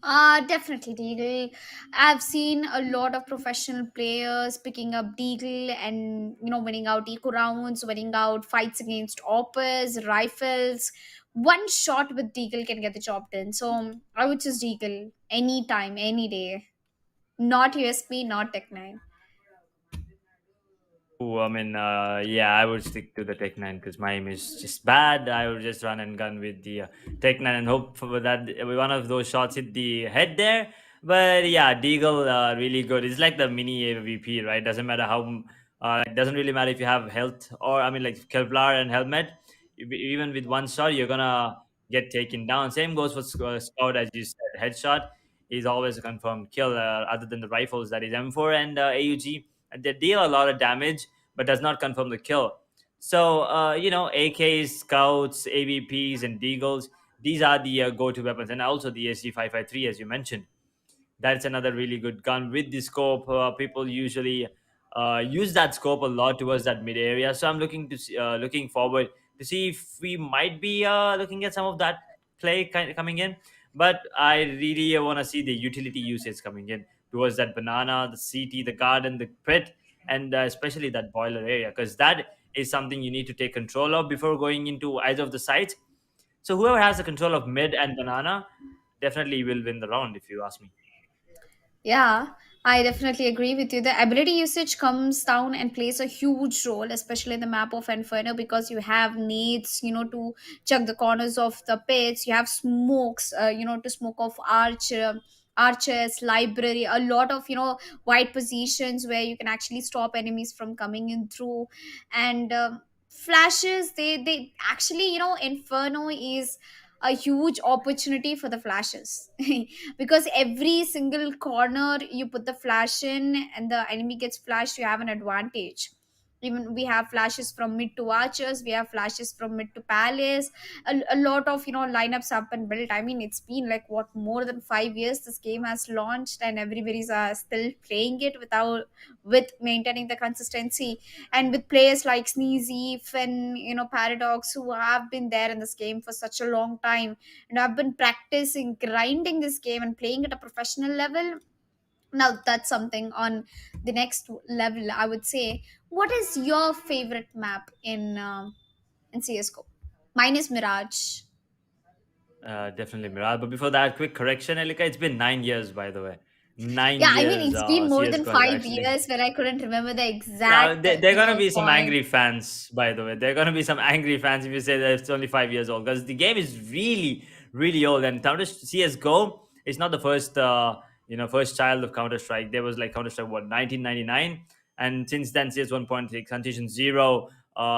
Definitely Deagle. I've seen a lot of professional players picking up Deagle and winning out eco rounds, winning out fights against Oppers, rifles. One shot with Deagle can get the job done. So I would choose Deagle anytime, any day. Not USP, not Tech 9. Oh, I mean, yeah, I would stick to the Tech 9 because my aim is just bad. I would just run and gun with the Tech 9 and hope for that one of those shots hit the head there. But yeah, Deagle, really good. It's like the mini AVP, right? Doesn't matter how, it doesn't really matter if you have health or, I mean, like Kevlar and helmet. Even with one shot, you're gonna get taken down. Same goes for Scout, as you said. Headshot is always a confirmed kill, other than the rifles, that is M4 and AUG. They deal a lot of damage, but does not confirm the kill. So, AKs, Scouts, AVPs, and Deagles, these are the go-to weapons, and also the SG553, as you mentioned. That's another really good gun with the scope. People usually use that scope a lot towards that mid area. So I'm looking forward to see if we might be looking at some of that play coming in. But I really want to see the utility usage coming in towards that banana, the CT, the garden, the pit, and especially that boiler area, because that is something you need to take control of before going into either of the sites. So whoever has the control of mid and banana definitely will win the round, if you ask me. Yeah, I definitely agree with you. The ability usage comes down and plays a huge role, especially in the map of Inferno, because you have nades, to check the corners of the pits. You have smokes, to smoke off archers, library, a lot of wide positions where you can actually stop enemies from coming in through, and flashes. They actually, Inferno is a huge opportunity for the flashes. Because every single corner you put the flash in and the enemy gets flashed, you have an advantage. Even we have flashes from mid to archers, we have flashes from mid to palace. A lot of lineups have been built. I mean, it's been like what, more than 5 years this game has launched, and everybody's still playing it without with maintaining the consistency. And with players like Sneezy, Finn, Paradox, who have been there in this game for such a long time and have been practicing, grinding this game and playing at a professional level. Now that's something on the next level, I would say. What is your favorite map in CS:GO? Mine is Mirage. Definitely Mirage. But before that, quick correction, Elika. It's been 9 years, by the way. Nine Yeah, I mean, years. it's been more than CS:GO has five actually. years where I couldn't remember the Yeah, exact there are gonna be some point. angry fans, by the way. There are gonna be some angry fans if you say that it's only 5 years old, because the game is really, really old. And Counter CS:GO is not the first, first child of Counter Strike. There was like Counter Strike, what, 1999, and since then CS 1.6, Condition Zero,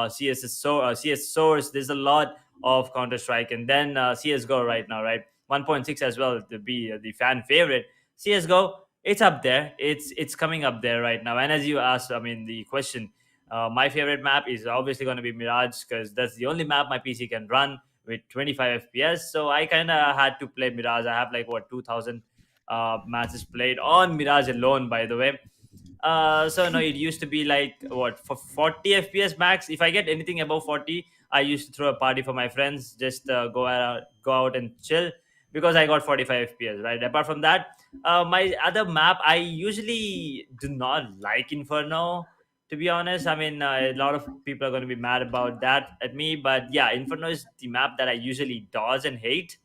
CS Source. There's a lot of Counter Strike, and then CS:GO right now, right? 1.6 as well to be the fan favorite. CS:GO, it's up there. It's coming up there right now. And as you asked, I mean, the question, my favorite map is obviously going to be Mirage, because that's the only map my PC can run with 25 FPS. So I kind of had to play Mirage. I have like what, 2,000 matches played on Mirage alone, by the way. So no, it used to be like what, for 40 FPS max. If I get anything above 40, I used to throw a party for my friends, just go out and chill, because I got 45 FPS. Right. Apart from that, my other map, I usually do not like Inferno. To be honest, I mean, a lot of people are going to be mad about that at me, but yeah, Inferno is the map that I usually dodge and hate.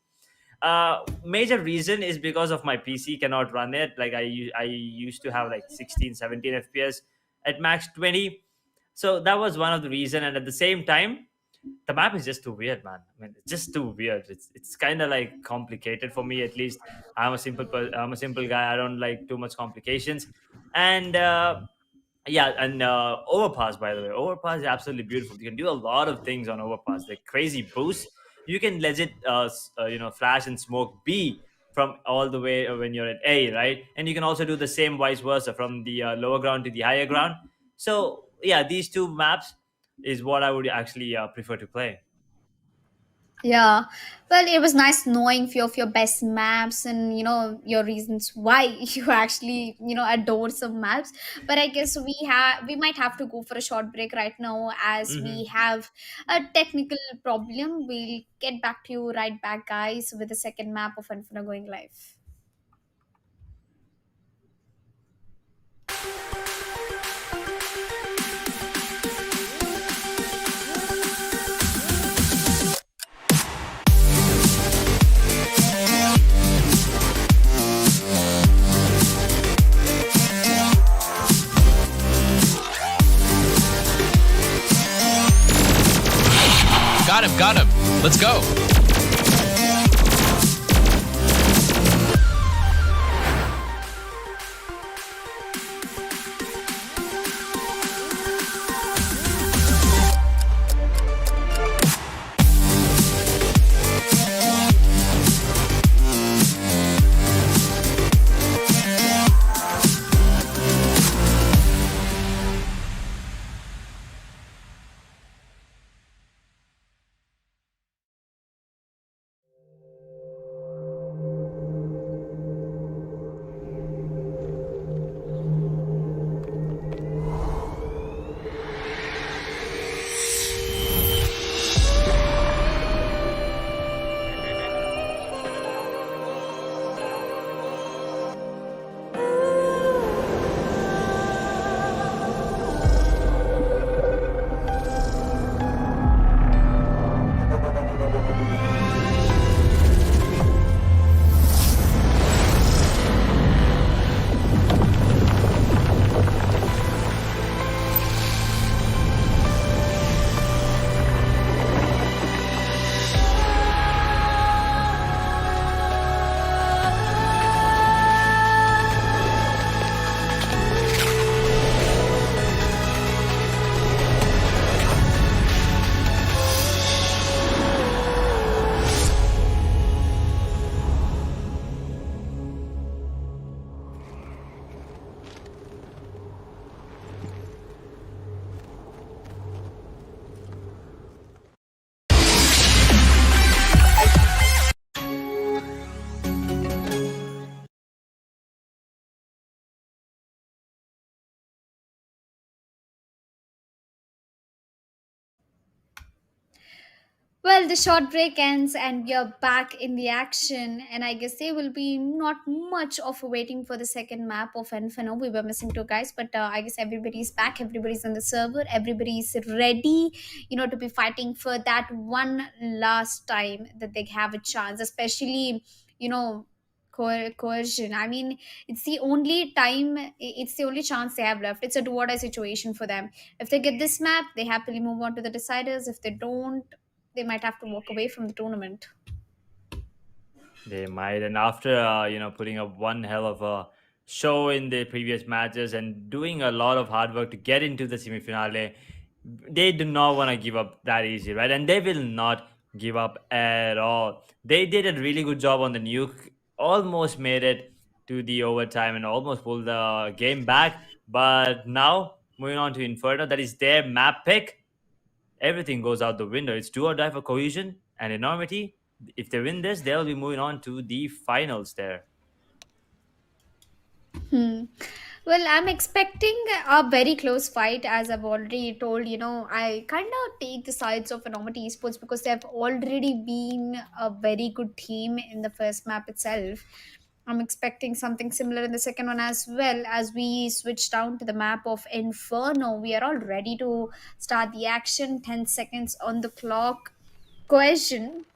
Major reason is because of my PC cannot run it. Like I used to have like 16, 17 FPS at max 20. So that was one of the reason. And at the same time, the map is just too weird, man. I mean, it's just too weird. It's kind of like complicated for me, at least. I'm a simple guy. I don't like too much complications. And yeah, and overpass, by the way, overpass is absolutely beautiful. You can do a lot of things on overpass, like crazy boosts. You can legit flash and smoke B from all the way when you're at A, right? And you can also do the same vice versa from the lower ground to the higher ground. So yeah, these two maps is what I would actually prefer to play. Yeah, well, it was nice knowing few of your best maps and your reasons why you actually adore some maps. But I guess we might have to go for a short break right now as we Hmm. have a technical problem. We'll get back to you right back, guys, with the second map of Inferno going live. Got him, got him. Let's go. Well, the short break ends and we are back in the action. And I guess there will be not much of waiting for the second map of Inferno. We were missing two guys, but I guess everybody's back. Everybody's on the server. Everybody's ready, to be fighting for that one last time that they have a chance, especially, you know. Coercion. I mean, it's the only time, it's the only chance they have left. It's a do or die situation for them. If they get this map, they happily move on to the deciders. If they don't, they might have to walk away from the tournament. They might, and after putting up one hell of a show in the previous matches and doing a lot of hard work to get into the semifinale, they do not want to give up that easy, right? And they will not give up at all. They did a really good job on the nuke, almost made it to the overtime and almost pulled the game back. But now moving on to Inferno, that is their map pick. Everything goes out the window. It's do or die for Cohesion and Enormity. If they win this, they'll be moving on to the finals there. Hmm. Well, I'm expecting a very close fight, as I've already told. I kind of take the sides of Enormity Esports because they've already been a very good team in the first map itself. I'm expecting something similar in the second one as well. As we switch down to the map of Inferno, we are all ready to start the action. 10 seconds on the clock. Cohesion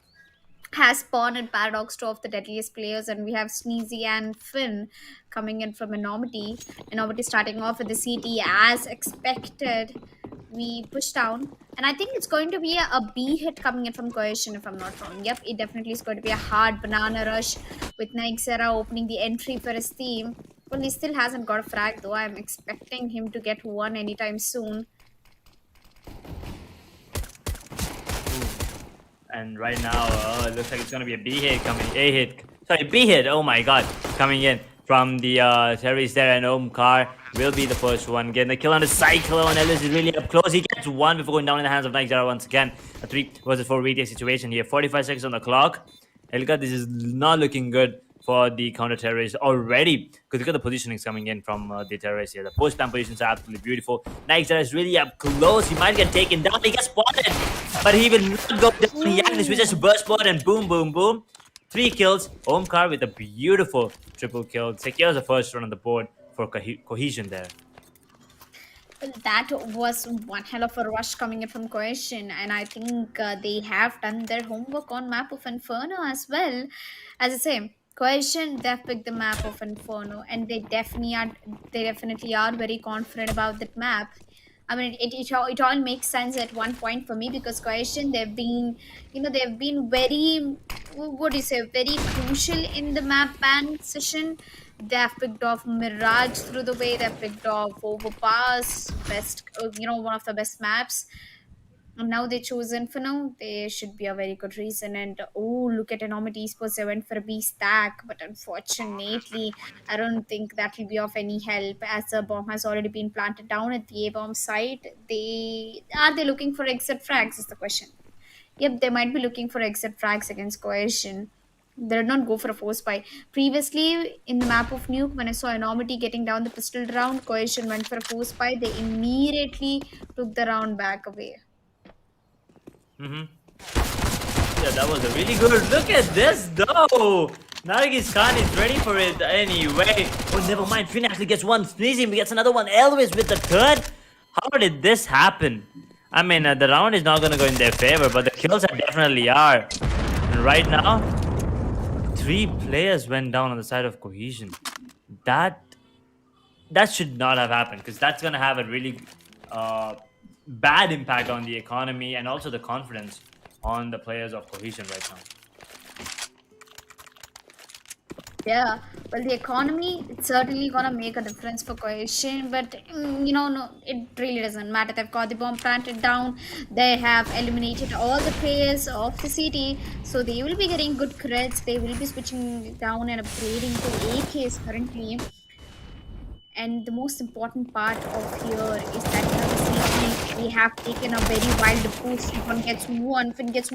has Spawn and Paradox, two of the deadliest players, and we have Sneezy and Finn coming in from Enormity. Enormity starting off with the CT as expected. We push down, and I think it's going to be a B hit coming in from Cohesion, if I'm not wrong. Yep, it definitely is going to be a hard banana rush with Nixera opening the entry for his team. Well, he still hasn't got a frag though. I'm expecting him to get one anytime soon. And right now, it looks like it's going to be a B hit coming. A hit. Sorry, B hit. Oh my god. Coming in from the terrorists there. And Omkar will be the first one. Getting the kill on the Cyclone. Ellis is really up close. He gets one before going down in the hands of Nightjara once again. A 3 versus 4 retake situation here. 45 seconds on the clock. Elka, this is not looking good for the counter terrorists already, because look at the positionings coming in from the terrorists here. The post spam positions are absolutely beautiful. Nightjara is really up close. He might get taken down. He gets spotted, but he will not go down. He actually switches to burst mode and boom, boom, boom. 3 kills. Omkar with a beautiful triple kill. Secures the first run on the board for Cohesion there. Well, that was one hell of a rush coming in from Cohesion, and I think they have done their homework on map of Inferno as well. As I say, Cohesion, they've picked the map of Inferno, and they definitely are very confident about that map. I mean, it all makes sense at one point for me because Cohesion, they've been very, what do you say, very crucial in the map ban session. They have picked off Mirage through the way. They've picked off Overpass, one of the best maps. And now they chose Inferno. They should be a very good reason. And look at Enormity Esports. They went for a B stack, but unfortunately, I don't think that will be of any help as the bomb has already been planted down at the A bomb site. Are they looking for exit frags? Is the question. Yep, they might be looking for exit frags against Cohesion. They did not go for a force buy. Previously, in the map of Nuke, when I saw Enormity getting down the pistol round, Cohesion went for a force buy. They immediately took the round back away. Yeah, that was a really good. Look at this though. Nargis Khan is ready for it anyway. Oh, never mind. Finn actually gets one. Sneezy gets another one. Elvis with the third. How did this happen? I mean, the round is not going to go in their favor, but the kills definitely are. And right now, 3 players went down on the side of Cohesion. That should not have happened, because that's going to have a really bad impact on the economy and also the confidence on the players of Cohesion right now. Yeah, well, the economy, it's certainly gonna make a difference for Cohesion, but no, it really doesn't matter. They've got the bomb planted down. They have eliminated all the players of the city, so they will be getting good creds. They will be switching down and upgrading to AKs currently. And the most important part of here is that we have taken a very wild boost. Finn gets one, Finn gets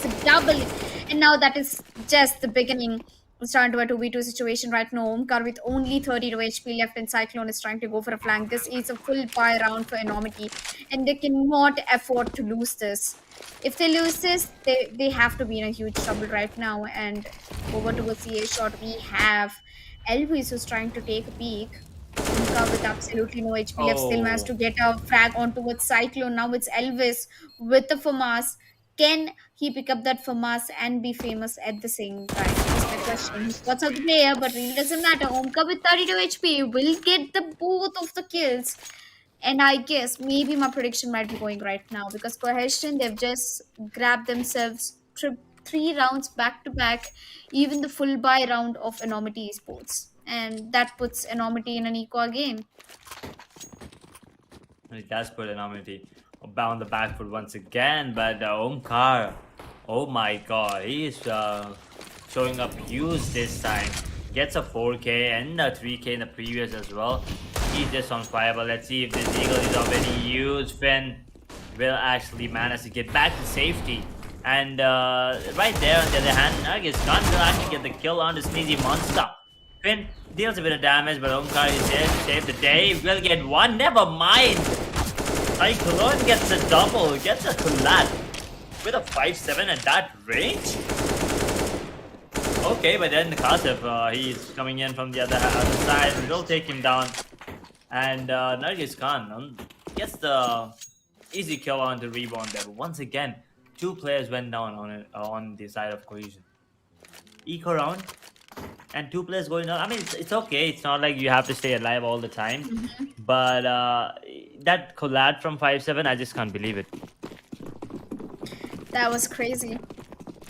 a double, and now that is just the beginning. It's turned to a 2v2 situation right now. Omkar with only 32 HP left, and Cyclone is trying to go for a flank. This is a full buy round for Enormity, and they cannot afford to lose this. If they lose this, they have to be in a huge trouble right now. And over towards the A shot, we have Elvis who's trying to take a peek. Umka with absolutely no HP left still managed Oh, to get a frag on towards Cyclone. Now it's Elvis with the FAMAS. Can he pick up that FAMAS and be famous at the same time? Is my question. He spots out the player, but really doesn't matter. Omka with 32 HP will get the both of the kills. And I guess maybe my prediction might be going right now because Cohesion, they've just grabbed themselves three rounds back to back, even the full buy round of Enormity Esports. And that puts Enormity in an eco again. it does put Enormity on the back foot once again, but Omkar, oh my god, he is showing up huge this time. Gets a 4K and a 3K in the previous as well. He's just on fire, but let's see if this Eagle is of any use. Finn will actually manage to get back to safety. And right there, on the other hand, Nugget's Gun will actually get the kill on the sneezy monster. Finn deals a bit of damage, but Omkar is here to save the day. Will get one, never mind. Cyclone gets a double, gets a collab with a 5-7 at that range. Okay, but then Kasif, he's coming in from the other side. Will take him down. And Nargis Khan gets the easy kill on the rebound there. But once again, two players went down on it on the side of Cohesion. Eco round and two players going down. I mean, it's okay. It's not like you have to stay alive all the time. But that collab from 5-7, I just can't believe it. That was crazy.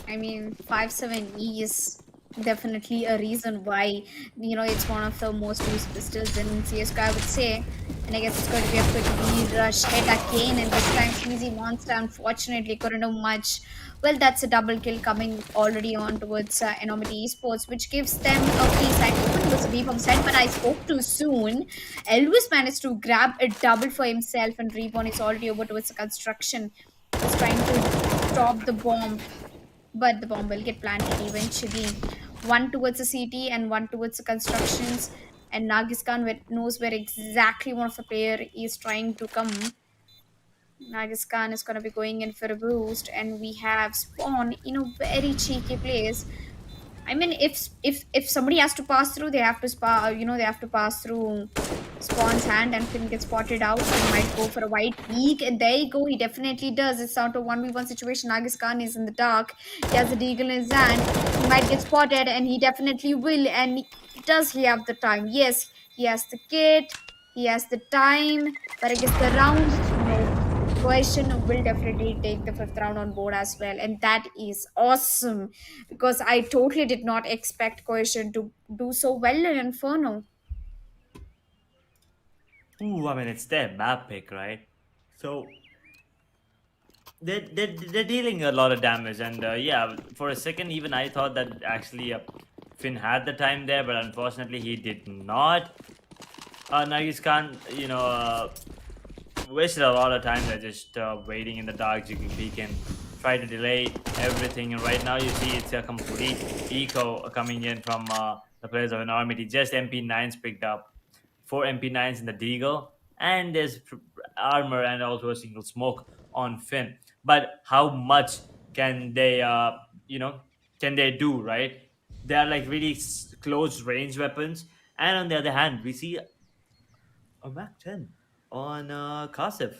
I mean, 5-7 is definitely a reason why, it's one of the most used pistols in CSGO, I would say. And I guess it's going to be a quick B rush hit again, and this time Sneezy Monster unfortunately couldn't do much. Well, that's a double kill coming already on towards Enormity Esports, which gives them a free side open towards the B bomb side, but I spoke too soon. Elvis managed to grab a double for himself, and Reborn is already over towards the construction. He's trying to stop the bomb, but the bomb will get planted eventually. One towards the CT and one towards the constructions. And Nagiskan knows where exactly one of the player is trying to come. Nagiskan is going to be going in for a boost, and we have Spawn in a very cheeky place. I mean, if somebody has to pass through, they have to they have to pass through Spawn's hand, and Finn gets spotted out. He might go for a white peak, and there you go. He definitely does. It's not a 1v1 situation. Nagis Khan is in the dark. He has a deagle in his hand. He might get spotted, and he definitely will. And does he have the time? Yes, he has the kit. He has the time. But I guess the round, no. Cohesion will definitely take the 5th round on board as well, and that is awesome because I totally did not expect Cohesion to do so well in Inferno. Ooh, I mean, it's their map pick, right? So they're dealing a lot of damage, and yeah, for a second, even I thought that actually Finn had the time there, but unfortunately, he did not. Nagis Khan, wasted a lot of time there just waiting in the dark. You can try to delay everything, and right now you see it's a complete eco coming in from the players of Enormity. Just MP9s picked up, 4 MP9s in the Deagle, and there's armor and also a single smoke on Finn. But how much can they can they do, right? They are like really close range weapons, and on the other hand we see a Mac 10 on Kasif.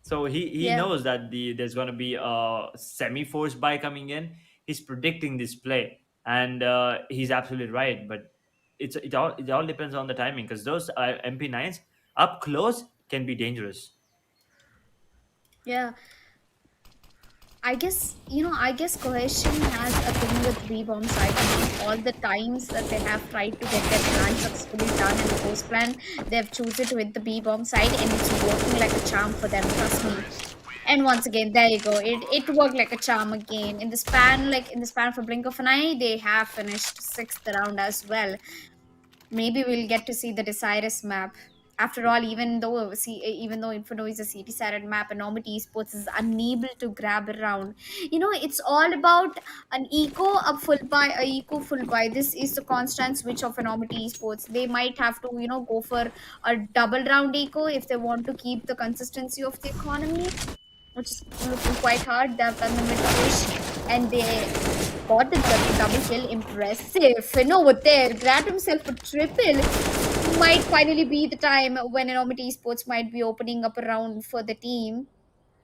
So he Yeah, knows that there's going to be a semi-force buy coming in. He's predicting this play, and he's absolutely right. But it all depends on the timing because those MP9s up close can be dangerous. yeah. I guess Cohesion has a thing with B-bomb side. I mean, all the times that they have tried to get their plan successfully done in the post plan, they've chosen it with the B-bomb side, and it's working like a charm for them, trust me. And once again, there you go. It worked like a charm again. In the span of a blink of an eye, they have finished 6th round as well. Maybe we'll get to see the Desirous map. After all, even though Inferno is a city-sided map, Enormity Esports is unable to grab around. It's all about an eco full buy. This is the constant switch of Enormity Esports. They might have to, go for a double round eco if they want to keep the consistency of the economy, which is looking quite hard. They've done the mid push and they got the double kill. Impressive. Finn over there grabbed himself a triple. Might finally be the time when Enormity Esports might be opening up a round for the team.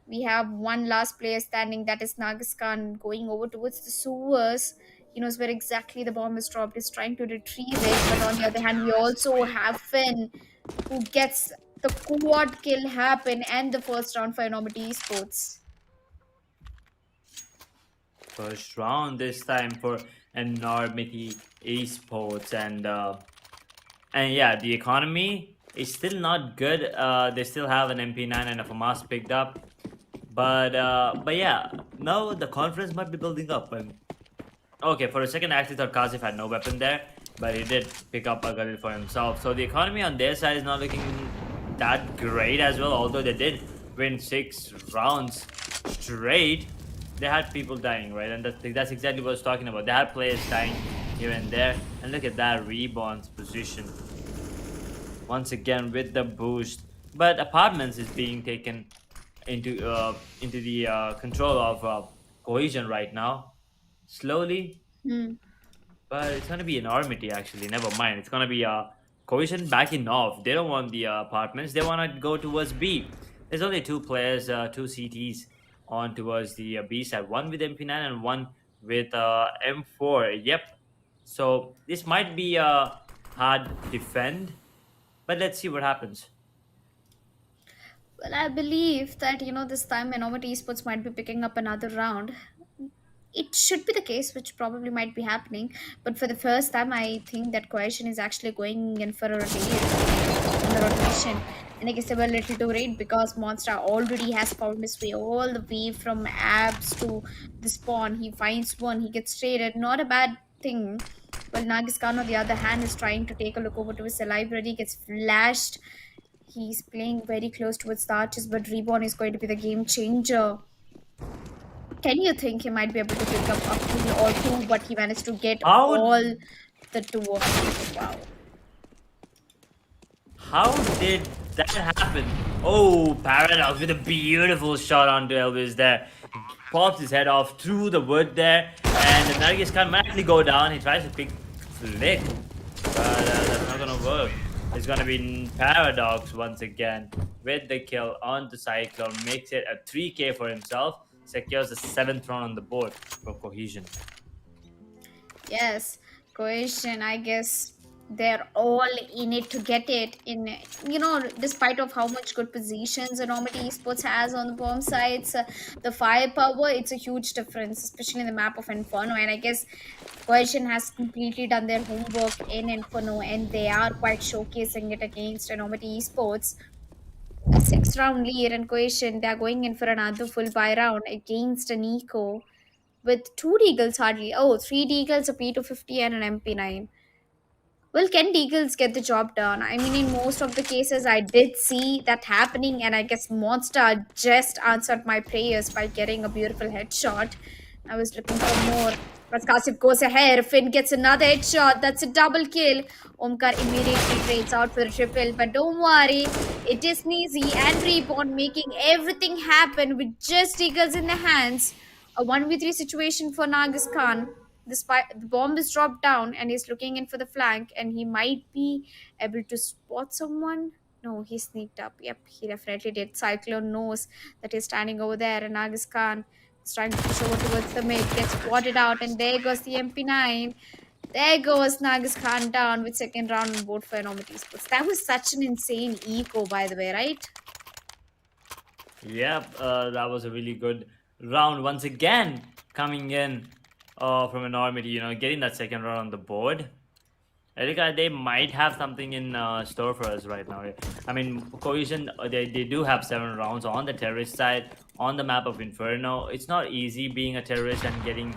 We have one last player standing, that is Nagaskan, going over towards the sewers. He knows where exactly the bomb is dropped. He's trying to retrieve it, but on the other hand, we also have Finn, who gets the quad kill happen and the first round for Enormity Esports. First round this time for Enormity Esports, and yeah, the economy is still not good. They still have an MP9 and a FAMAS picked up, but yeah, now the confidence might be building up. And okay, for a second, I actually thought Kazif had no weapon there, but he did pick up a gun for himself. So the economy on their side is not looking that great as well. Although they did win 6 rounds straight, they had people dying, right? And that's exactly what I was talking about. They had players dying here and there. And look at that Reborn's position. Once again with the boost. But Apartments is being taken into the control of Cohesion right now. Slowly. Hmm. But it's gonna be Enormity actually. Never mind. It's gonna be Cohesion backing off. They don't want the Apartments. They wanna go towards B. There's only 2 players, 2 CTs on towards the B side. One with MP9 and one with M4. Yep. So this might be a hard defend, but let's see what happens. Well, I believe that, this time Enormity Esports might be picking up another round. It should be the case, which probably might be happening. But for the first time, I think that Cohesion is actually going in for a rotation. And I guess they were a little too late because Monster already has found his way all the way from abs to the spawn. He finds one, he gets traded. Not a bad thing. Well, Nagiskan, on the other hand, is trying to take a look over to his library, gets flashed. He's playing very close towards the arches, but Reborn is going to be the game changer. Can you think he might be able to pick up a kill or 2, but he managed to get all the 2 of them? Wow. How did that happen? Oh, Paradox with a beautiful shot onto Elvis there. Pops his head off through the wood there, and the Nargis can actually go down. He tries to pick Flick, but that's not gonna work. It's gonna be Paradox once again with the kill on the Cyclone. Makes it a 3K for himself. Secures the 7th round on the board for Cohesion. Yes, Cohesion, I guess they're all in it to get it. Despite of how much good positions Enormity Esports has on the bomb sides, the firepower, it's a huge difference, especially in the map of Inferno. And I guess Cohesion has completely done their homework in Inferno, and they are quite showcasing it against Enormity Esports. A 6-round lead, and Cohesion, they're going in for another full buy round against an eco with 2 deagles hardly. Oh, 3 deagles, a P250 and an MP9. Well, can Deagles get the job done? I mean, in most of the cases, I did see that happening, and I guess Monster just answered my prayers by getting a beautiful headshot. I was looking for more. But Kasif goes ahead. Finn gets another headshot. That's a double kill. Omkar immediately trades out for the triple. But don't worry, it is Sneezy and Reborn making everything happen with just Deagles in the hands. A 1v3 situation for Nagas Khan. The bomb is dropped down and he's looking in for the flank, and he might be able to spot someone. No, he sneaked up. Yep, he definitely did. Cyclone knows that he's standing over there, and Nagas Khan is trying to push over towards the mid, gets spotted out, and there goes the MP9. There goes Nagas Khan down with 2nd round on board for Enormity Esports. That was such an insane eco, by the way, right? Yep, that was a really good round once again coming in from Enormity, getting that 2nd round on the board. I think they might have something in store for us right now. I mean, Cohesion, they do have 7 rounds on the terrorist side on the map of Inferno. It's not easy being a terrorist and getting,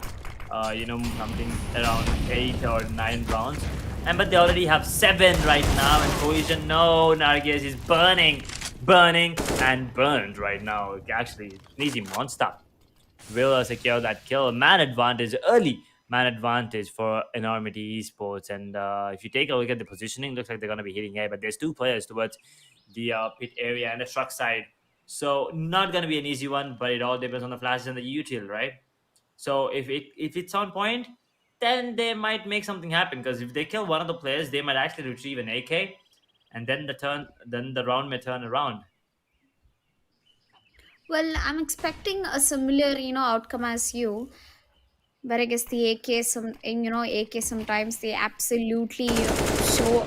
something around 8 or 9 rounds. And but they already have 7 right now, and Cohesion, no, Nargis is burning, and burned right now. Actually, an easy monster will secure that kill. Man advantage, early man advantage for Enormity Esports. And if you take a look at the positioning, looks like they're going to be hitting A, but there's 2 players towards the pit area and the truck side. So not going to be an easy one, but it all depends on the flashes and the util, right? So if it's on point, then they might make something happen. Because if they kill one of the players, they might actually retrieve an AK, and then the round may turn around. Well, I'm expecting a similar, outcome as you. But I guess the AK AK sometimes they absolutely show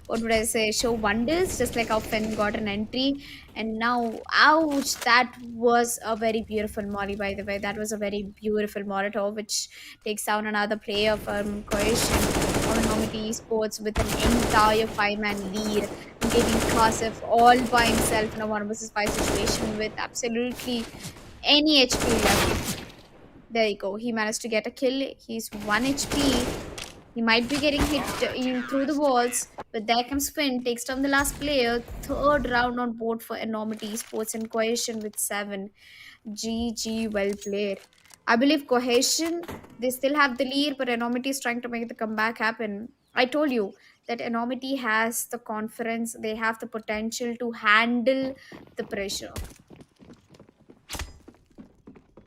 what would I say, show wonders, just like how Finn got an entry. And now, ouch, that was a very beautiful molly, by the way. That was a very beautiful Molotov, which takes down another player from Cohesion on Enormity Esports with an entire 5-man lead, leading Kasif all by himself in a 1 versus 5 situation with absolutely any HP left. There you go. He managed to get a kill. He's 1 HP. He might be getting hit through the walls, but there comes Finn, takes down the last player. Third round on board for Enormity Sports and Cohesion with 7. GG, well played. I believe Cohesion, they still have the lead, but Enormity is trying to make the comeback happen. I told you that Enormity has the confidence, they have the potential to handle the pressure.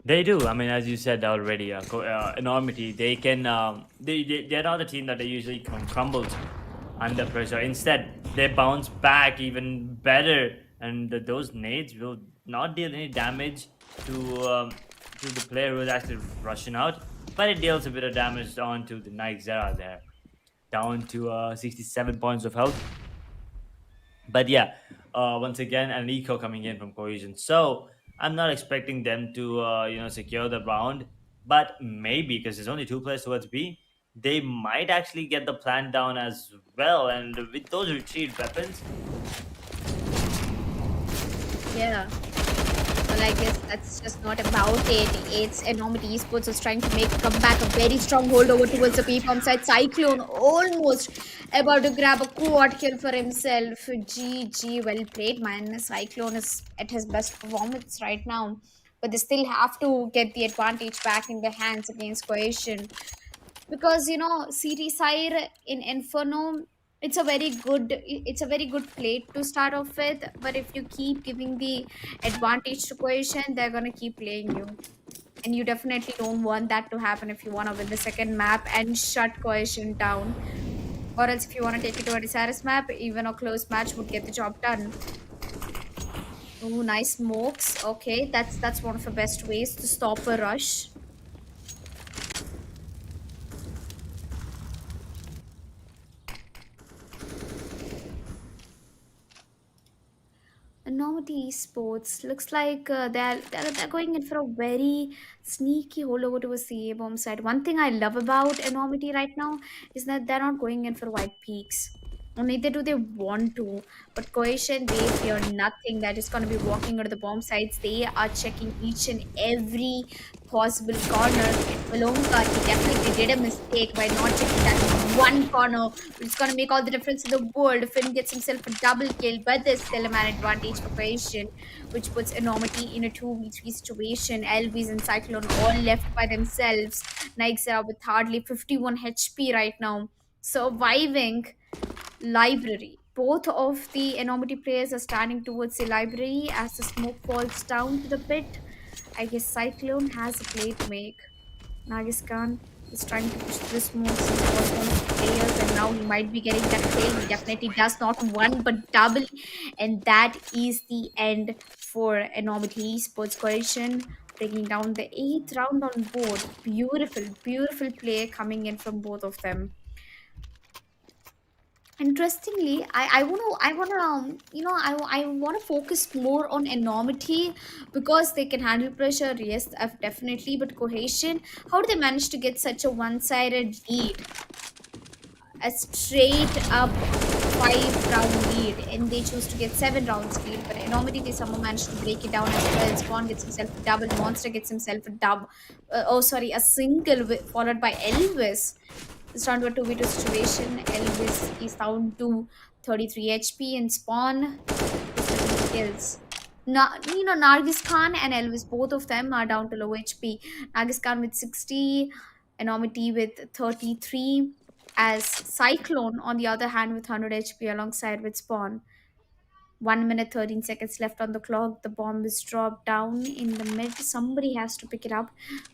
They do. I mean, as you said already, Enormity. They can. They're not a team that they usually crumbles under pressure. Instead, they bounce back even better, and those nades will not deal any damage to the player who is actually rushing out, but it deals a bit of damage onto the Nike Zera there, down to 67 points of health. But yeah, once again, an eco coming in from Cohesion. So I'm not expecting them to, secure the round, but maybe because there's only 2 players towards B, they might actually get the plan down as well. And with those retrieved weapons, Yeah. Well, I guess that's just not about it. It's Enormity Esports is trying to make a comeback, a very strong hold over towards the P-Pump side. Cyclone almost about to grab a quad kill for himself. GG, well played, man. Cyclone is at his best performance right now. But they still have to get the advantage back in their hands against Cohesion, because city side in Inferno, it's a very good plate to start off with, but if you keep giving the advantage to Cohesion, they're gonna keep playing you, and you definitely don't want that to happen if you want to win the second map and shut Cohesion down. Or else if you want to take it to a Desirous map, even a close match would get the job done. Oh, nice smokes. Okay, that's one of the best ways to stop a rush. Enormity Esports looks like they're going in for a very sneaky holdover to a CA bomb side. One thing I love about Enormity right now is that they're not going in for white peaks. Or neither do they want to. But Cohesion, they fear nothing. They're just gonna be walking onto the bomb sites. They are checking each and every possible corner. Malonka, he definitely did a mistake by not checking that one corner, which is going to make all the difference in the world. Finn gets himself a double kill, but there's still a man advantage for Cohesion, which puts Enormity in a 2v3 situation. Elvis and Cyclone all left by themselves. Nikes are with hardly 51 HP right now, surviving library. Both of the Enormity players are standing towards the library as the smoke falls down to the pit. I guess Cyclone has a play to make. Nagis Khan is trying to push this move since he was one of the players, and now he might be getting that kill. He definitely does not one but double, and that is the end for Enormity Esports Coalition, taking down the 8th round on board. Beautiful, beautiful play coming in from both of them. Interestingly, I want to focus more on Enormity because they can handle pressure. Yes, definitely. But Cohesion, how do they manage to get such a one-sided lead, a straight up 5-round lead, and they choose to get 7 rounds lead? But Enormity, they somehow managed to break it down as well. Spawn gets himself a double, Monster gets himself a dub. A single followed by Elvis. It's down to a 2v2 situation. Elvis is down to 33 HP in spawn. He's looking for kills. Nargis Khan and Elvis, both of them are down to low HP. Nargis Khan with 60, Enormity with 33, as Cyclone on the other hand with 100 HP alongside with Spawn. 1 minute 13 seconds left on the clock. The bomb is dropped down in the mid. Somebody has to pick it up,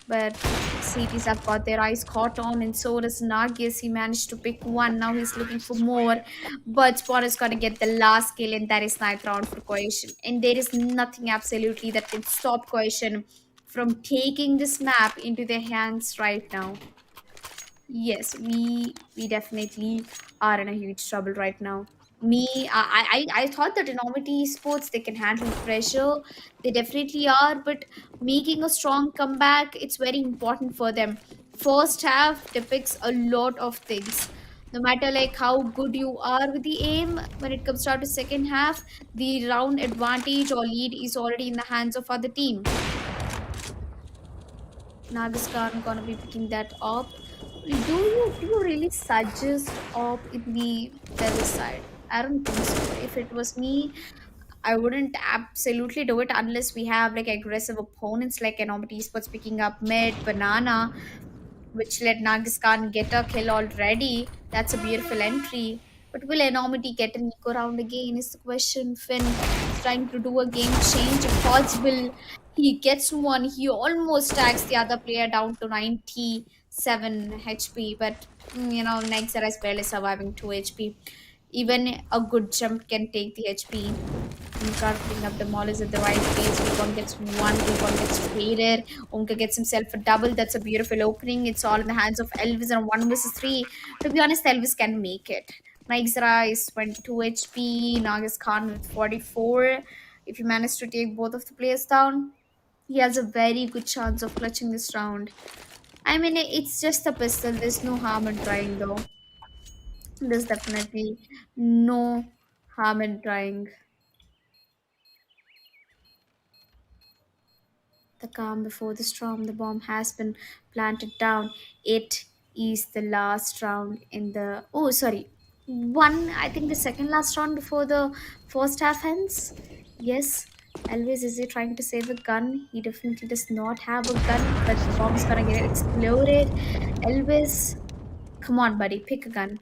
but CTs have got their eyes caught on, and so does Nargis. He managed to pick one. Now he's looking for more, but Spawn is going to get the last kill, and that is ninth round for Cohesion. And there is nothing absolutely that can stop Cohesion from taking this map into their hands right now. Yes, we definitely are in a huge trouble right now. I thought that Enormity Esports they can handle pressure. They definitely are, but making a strong comeback, it's very important for them. First half depicts a lot of things. No matter like how good you are with the aim, when it comes down to second half, the round advantage or lead is already in the hands of other team. Nagaskan gonna be picking that up. Do you really suggest op in the devil side? I don't think so. If it was me, I wouldn't absolutely do it unless we have like aggressive opponents like Enormity Esports picking up mid, banana, which let Nagis Khan get a kill already. That's a beautiful entry. But will Enormity get an eco round again? Is the question. Finn is trying to do a game change if possible. He gets one. He almost tags the other player down to 97 HP. But Nexera is barely surviving 2 HP. Even a good jump can take the HP. Umka picking up the Mollies at the right place. Recon gets one, Recon gets traded. Umka gets himself a double. That's a beautiful opening. It's all in the hands of Elvis and 1 versus 3. To be honest, Elvis can make it. Nigezra is 22 HP. Nagas Khan with 44. If he manages to take both of the players down, he has a very good chance of clutching this round. I mean, it's just a pistol. There's no harm in trying, though. There's definitely no harm in trying. The calm before the storm, the bomb has been planted down. It is the last round in the. Oh, sorry. I think the second last round before the first half ends. Yes. Elvis, is he trying to save a gun? He definitely does not have a gun, but the bomb is gonna get exploded. Elvis, come on, buddy, pick a gun.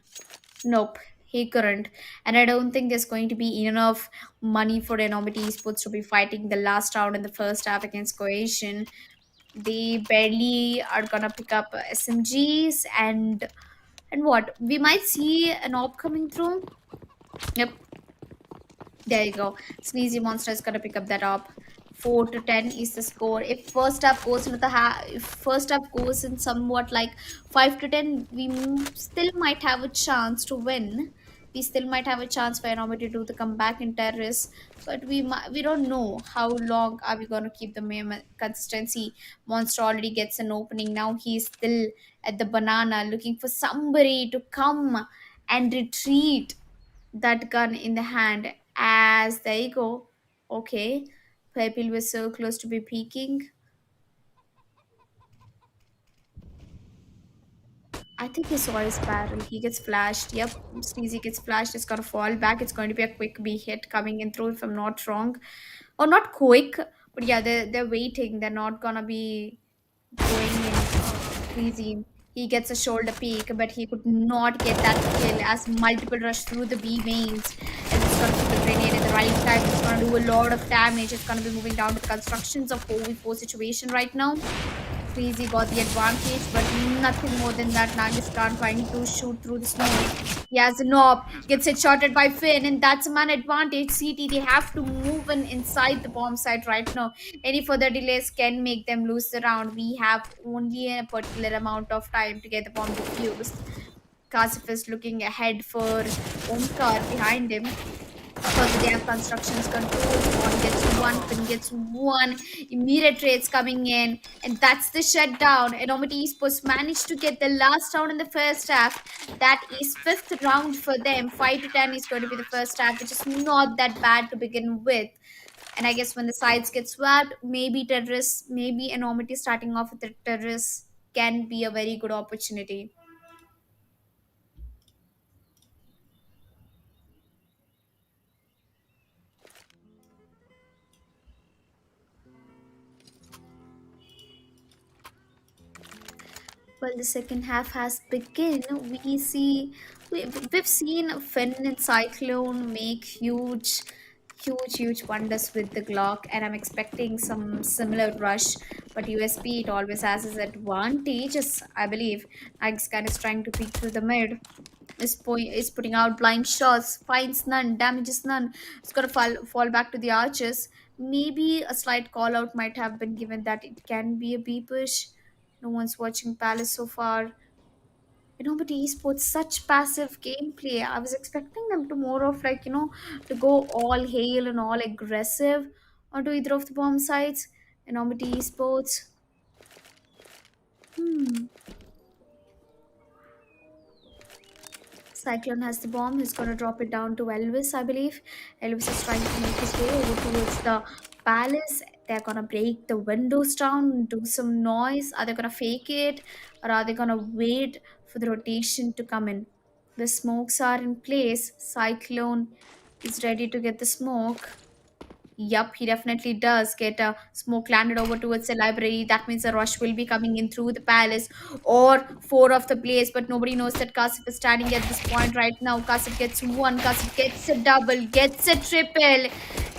Nope, he couldn't. And I don't think there's going to be enough money for Enormity Esports to be fighting the last round in the first half against Cohesion. They barely are gonna pick up SMGs and what? We might see an op coming through. Yep, there you go. Sneezy Monster is gonna pick up that up. 4 to 10 is the score. If first up goes into if first up goes in somewhat like 5 to 10, we still might have a chance to win. We still might have a chance for Enormity to do the comeback in terrorists, but we don't know how long are we gonna keep the consistency. Monster already gets an opening now. He's still at the banana looking for somebody to come and retreat that gun in the hand as there you go. Okay. Purple was so close to be peeking. I think he saw his barrel. He gets flashed. Yep, Sneezy gets flashed. It's gonna fall back. It's going to be a quick B hit coming in through, if I'm not wrong. Or not quick, but yeah, they're waiting. They're not gonna be going in easy. He gets a shoulder peek, but he could not get that kill as multiple rush through the B mains. And it's gonna put the grenade at the right time. It's gonna do a lot of damage. It's gonna be moving down to the constructions of 4v4 situation right now. Freezy got the advantage, but nothing more than that. Nagistan trying to shoot through the smoke. He has a knob, gets it shotted by Finn, and that's a man advantage. CT, they have to move in inside the bomb site right now. Any further delays can make them lose the round. We have only a particular amount of time to get the bomb defused. Kasif is looking ahead for Omkar behind him. Further, they have constructions control. One gets one, Finn gets one. Immediate trades coming in, and that's the shutdown. Enormity Esports managed to get the last round in the first half. That is fifth round for them. 5 to 10 is going to be the first half, which is not that bad to begin with. And I guess when the sides get swapped, maybe terrorists, maybe Enormity starting off with the terrorists can be a very good opportunity. Well, the second half has begun. We've seen Finn and Cyclone make huge wonders with the Glock, and I'm expecting some similar rush. But USP, it always has its advantages, I believe. Agscan is trying to peek through the mid. Is putting out blind shots, finds none, damages none. It's gonna fall back to the archers. Maybe a slight call out might have been given that it can be a B push. No one's watching Palace so far. But esports such passive gameplay. I was expecting them to more of like to go all hail and all aggressive onto either of the bomb sites. Enormity esports. Hmm. Cyclone has the bomb. He's gonna drop it down to Elvis, I believe. Elvis is trying to make his way over towards the palace. They're gonna break the windows down, do some noise. Are they gonna fake it, or are they gonna wait for the rotation to come in? The smokes are in place. Cyclone is ready to get the smoke. Yup, he definitely does get a smoke landed over towards the library. That means a rush will be coming in through the palace or four of the place. But nobody knows that Kasif is standing at this point right now. Kasif gets one, Kasif gets a double, gets a triple.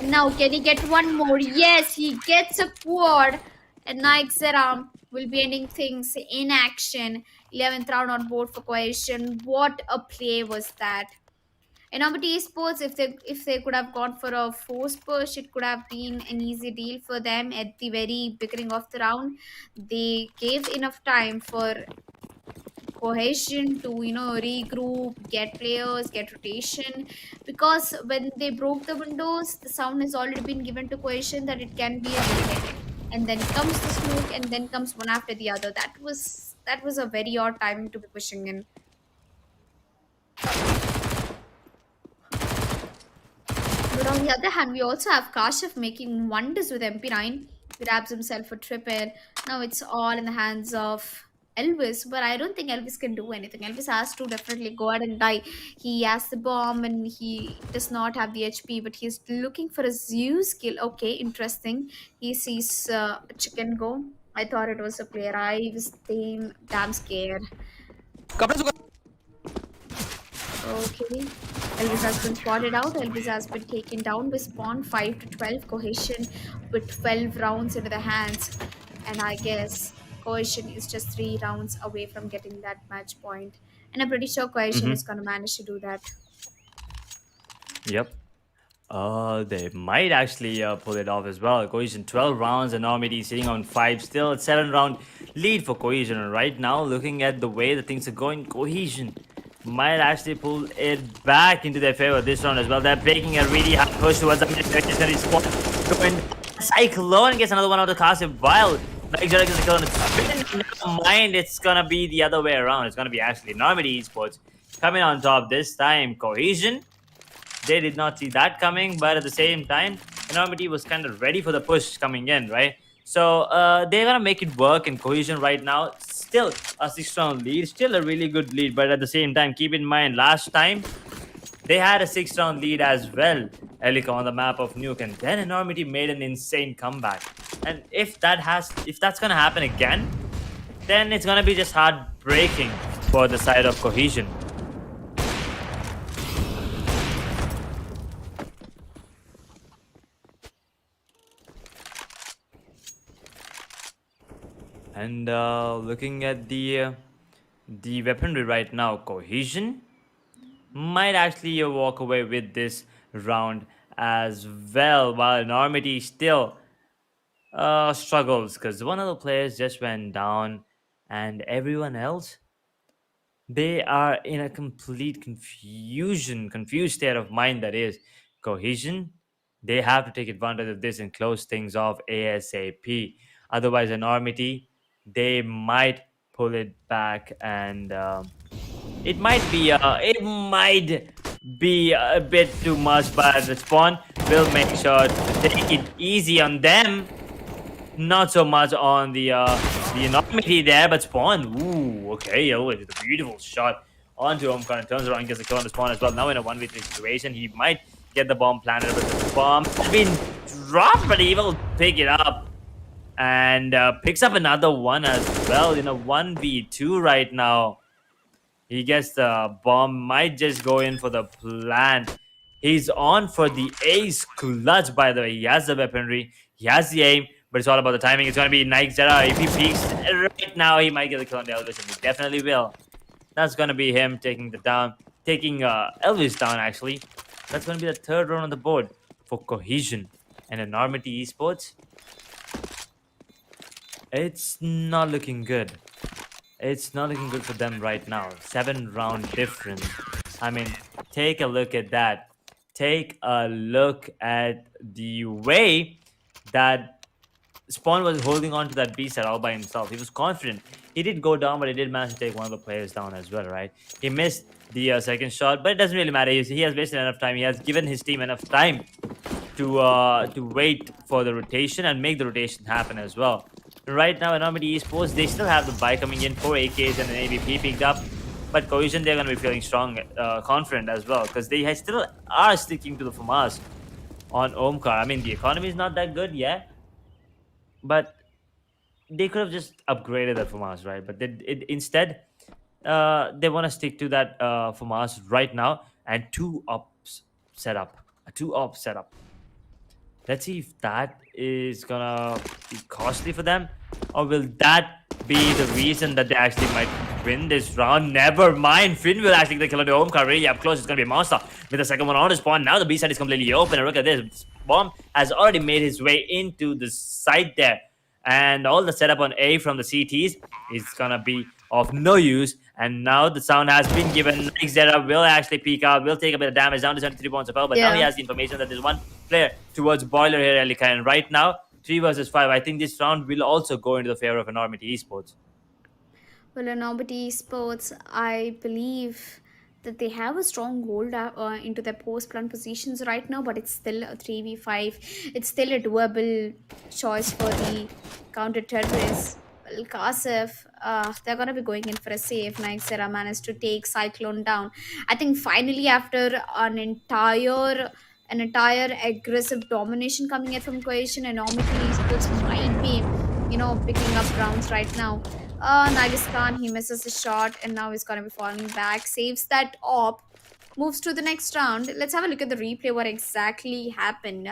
Now, can he get one more? Yes, he gets a quad. And Nike Seram will be ending things in action. 11th round on board for Cohesion. What a play was that! Enormity Esports, if they could have gone for a force push, it could have been an easy deal for them at the very beginning of the round. They gave enough time for Cohesion to regroup, get players, get rotation. Because when they broke the windows, the sound has already been given to Cohesion that it can be a minute. And then comes the smoke, and then comes one after the other. That was a very odd timing to be pushing in. But on the other hand, we also have Kashif making wonders with MP9. Grabs himself a triple. Now it's all in the hands of Elvis, but I don't think Elvis can do anything. Elvis has to definitely go ahead and die. He has the bomb and he does not have the HP, but he's looking for a Zeus kill. Okay, interesting. He sees a chicken go. I thought it was a player. I was damn scared. Okay. Elvis has been spotted out. Elvis has been taken down with spawn 5 to 12. Cohesion with 12 rounds into the hands. And I guess Cohesion is just 3 rounds away from getting that match point. And I'm pretty sure Cohesion is going to manage to do that. Yep. They might actually pull it off as well. Cohesion 12 rounds, Enormity sitting on 5, still a 7-round lead for Cohesion. And right now, looking at the way the things are going, Cohesion might actually pull it back into their favor this round as well. They're breaking a really hard push towards the mid-secondary spot. Going Cyclone gets another one out of the cast while Nigerian is going to never mind, it's gonna be the other way around. It's gonna be actually Enormity Esports coming on top this time. Cohesion, they did not see that coming, but at the same time, Enormity was kind of ready for the push coming in, right? So they're gonna make it work. And Cohesion right now, still a 6-round lead, still a really good lead. But at the same time, keep in mind, last time they had a 6-round lead as well, Elika on the map of Nuke, and then Enormity made an insane comeback. And if that's gonna happen again, then it's gonna be just heartbreaking for the side of Cohesion. And looking at the weaponry right now, Cohesion might actually walk away with this round as well, while Enormity still struggles because one of the players just went down, and everyone else, they are in a complete confused state of mind. That is Cohesion. They have to take advantage of this and close things off ASAP. Otherwise, Enormity, they might pull it back, and it might be a bit too much. But the spawn will make sure to take it easy on them. Not so much on the Enormity there, but spawn. Ooh, okay, oh, it's a beautiful shot onto him. Kind of turns around, gets a kill on the spawn as well. Now in a 1v3 situation, he might get the bomb planted, but the bomb has been dropped, but he will pick it up. and picks up another one as well. 1v2 right now. He gets the bomb, might just go in for the plant. He's on for the ace clutch, by the way. He has the weaponry, he has the aim, but it's all about the timing. It's going to be Nike Zera. If he peeks right now, he might get the kill on the elevation. He definitely will. That's going to be him taking Elvis down, actually. That's going to be the third round on the board for Cohesion and Enormity Esports. It's not looking good. It's not looking good for them right now. 7-round difference. I mean, take a look at that. Take a look at the way that Spawn was holding on to that B side all by himself. He was confident. He did go down, but he did manage to take one of the players down as well, right? He missed the second shot, but it doesn't really matter. He has wasted enough time. He has given his team enough time to wait for the rotation and make the rotation happen as well. Right now, Enormity Esports, they still have the buy coming in, 4 AKs and an AVP picked up. But Cohesion, they're going to be feeling strong, confident as well, because they still are sticking to the FAMAS on Omkar. I mean, the economy is not that good yet, but they could have just upgraded the FAMAS, right? But instead, they want to stick to that FAMAS right now and 2-ops setup. A 2-op setup. Let's see if that is gonna be costly for them, or will that be the reason that they actually might win this round? Never mind. Finn will actually get the kill on the home car really up close. It's gonna be a monster with the second one on his spawn. Now the B side is completely open, and look at this. Bomb has already made his way into the site there, and all the setup on A from the CTs is gonna be of no use. And now the sound has been given. Zera will actually peek out, will take a bit of damage, down to 73 points of health, but now he has the information that there's one player towards Boiler here, Elika. And right now, 3 versus 5. I think this round will also go into the favor of Enormity Esports. Well, Enormity Esports, I believe that they have a strong hold into their post-plant positions right now, but it's still a 3v5. It's still a doable choice for the counter-terrorists. Well, Kasif, they're going to be going in for a save. Nixera managed to take Cyclone down. I think finally, after an entire aggressive domination coming in from Cohesion, Enormity Esports might be, picking up rounds right now. Nagis Khan, he misses a shot and now he's gonna be falling back. Saves that op, moves to the next round. Let's have a look at the replay, what exactly happened.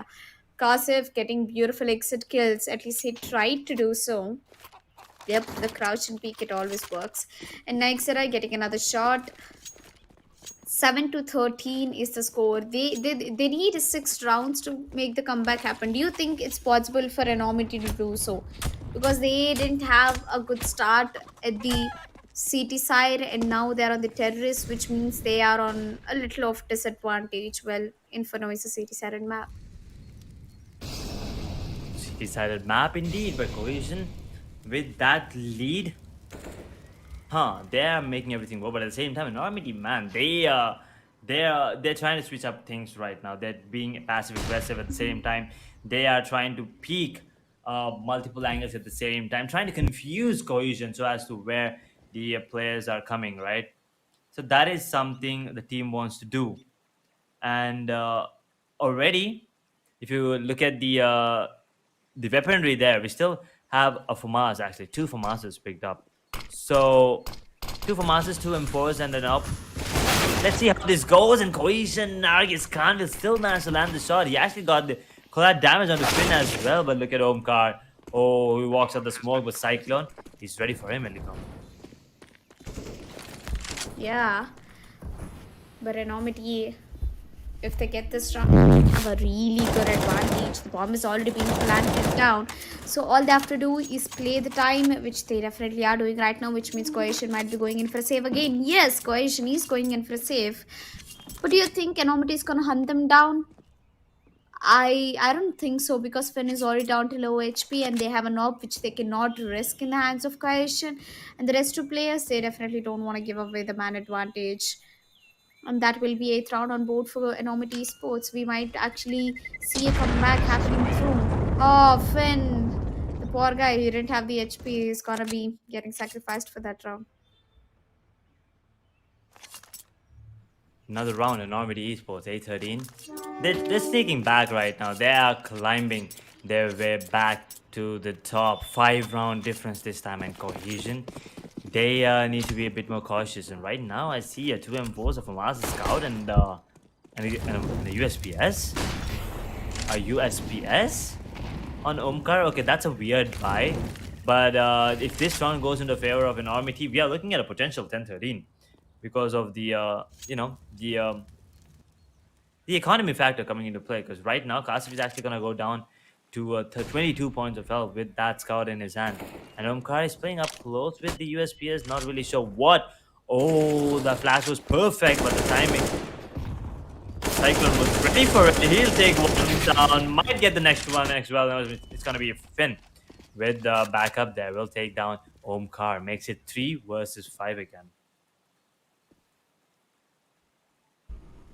Kasif getting beautiful exit kills. At least he tried to do so. Yep, the crouch and peek, it always works. And Nixera getting another shot. 7-13 is the score. They need 6 rounds to make the comeback happen. Do you think it's possible for Enormity to do so? Because they didn't have a good start at the CT side and now they're on the terrorists, which means they are on a little of disadvantage. Well, Inferno is a CT-sided map. CT-sided map indeed, but Cohesion with that lead, they're making everything work, but at the same time, Enormity, man, they're trying to switch up things right now. They're being passive aggressive at the same time. They are trying to peak multiple angles at the same time, trying to confuse Cohesion so as to where the players are coming, right? So that is something the team wants to do. And already, if you look at the weaponry there, we still have a FAMAS, actually 2 FAMASs picked up. So 2 FAMASs, 2 M4s, and then up. Let's see how this goes. And Cohesion, Nargis Khan will still manage to land the shot. He actually got the collide damage on the Finn as well. But look at Omkar. Oh, he walks out the smoke with Cyclone. He's ready for him, Elikon. Yeah. But Enormity, if they get this round, they have a really good advantage. The bomb has already been planted down. So all they have to do is play the time, which they definitely are doing right now, which means Cohesion might be going in for a save again. Yes, Cohesion is going in for a save. But do you think Enormity is going to hunt them down? I don't think so, because Finn is already down to low HP and they have an op which they cannot risk in the hands of Cohesion. And the rest 2 players, they definitely don't want to give away the man advantage. And that will be 8th round on board for Enormity Esports. We might actually see a comeback happening through. Oh, Finn. The poor guy, he didn't have the HP. He's gonna be getting sacrificed for that round. Another round, Enormity Esports, 8-13. They're sneaking back right now. They are climbing their way back to to the top. 5 round difference this time, and Cohesion, they need to be a bit more cautious. And right now, I see a 2M4s of a Master Scout and a USPS. A USPS on Omkar. Okay, that's a weird buy. But if this round goes into favor of Enormity, we are looking at a potential 10-13 because of the economy factor coming into play. Because right now, Kasif is actually going to go down to 22 points of health with that scout in his hand. And Omkar is playing up close with the USPS, not really sure what. Oh, the flash was perfect, but the timing. Cyclone was ready for it. He'll take one down. Might get the next one as well. It's going to be a Finn with the backup there. Will take down Omkar. Makes it 3 versus 5 again.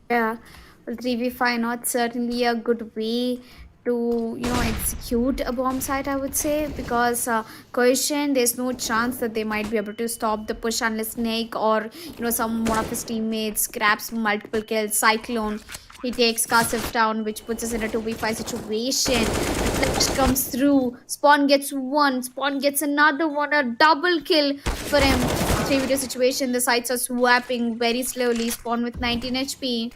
Yeah, well, 3v5 not certainly a good way to execute a bomb site, I would say, because cohesion, there's no chance that they might be able to stop the push unless Snake or some one of his teammates grabs multiple kills. Cyclone, he takes Kasif down, which puts us in a 2v5 situation. The flash comes through. Spawn gets one. Spawn gets another one. A double kill for him. 3v2 situation. The sites are swapping very slowly. Spawn with 19 HP.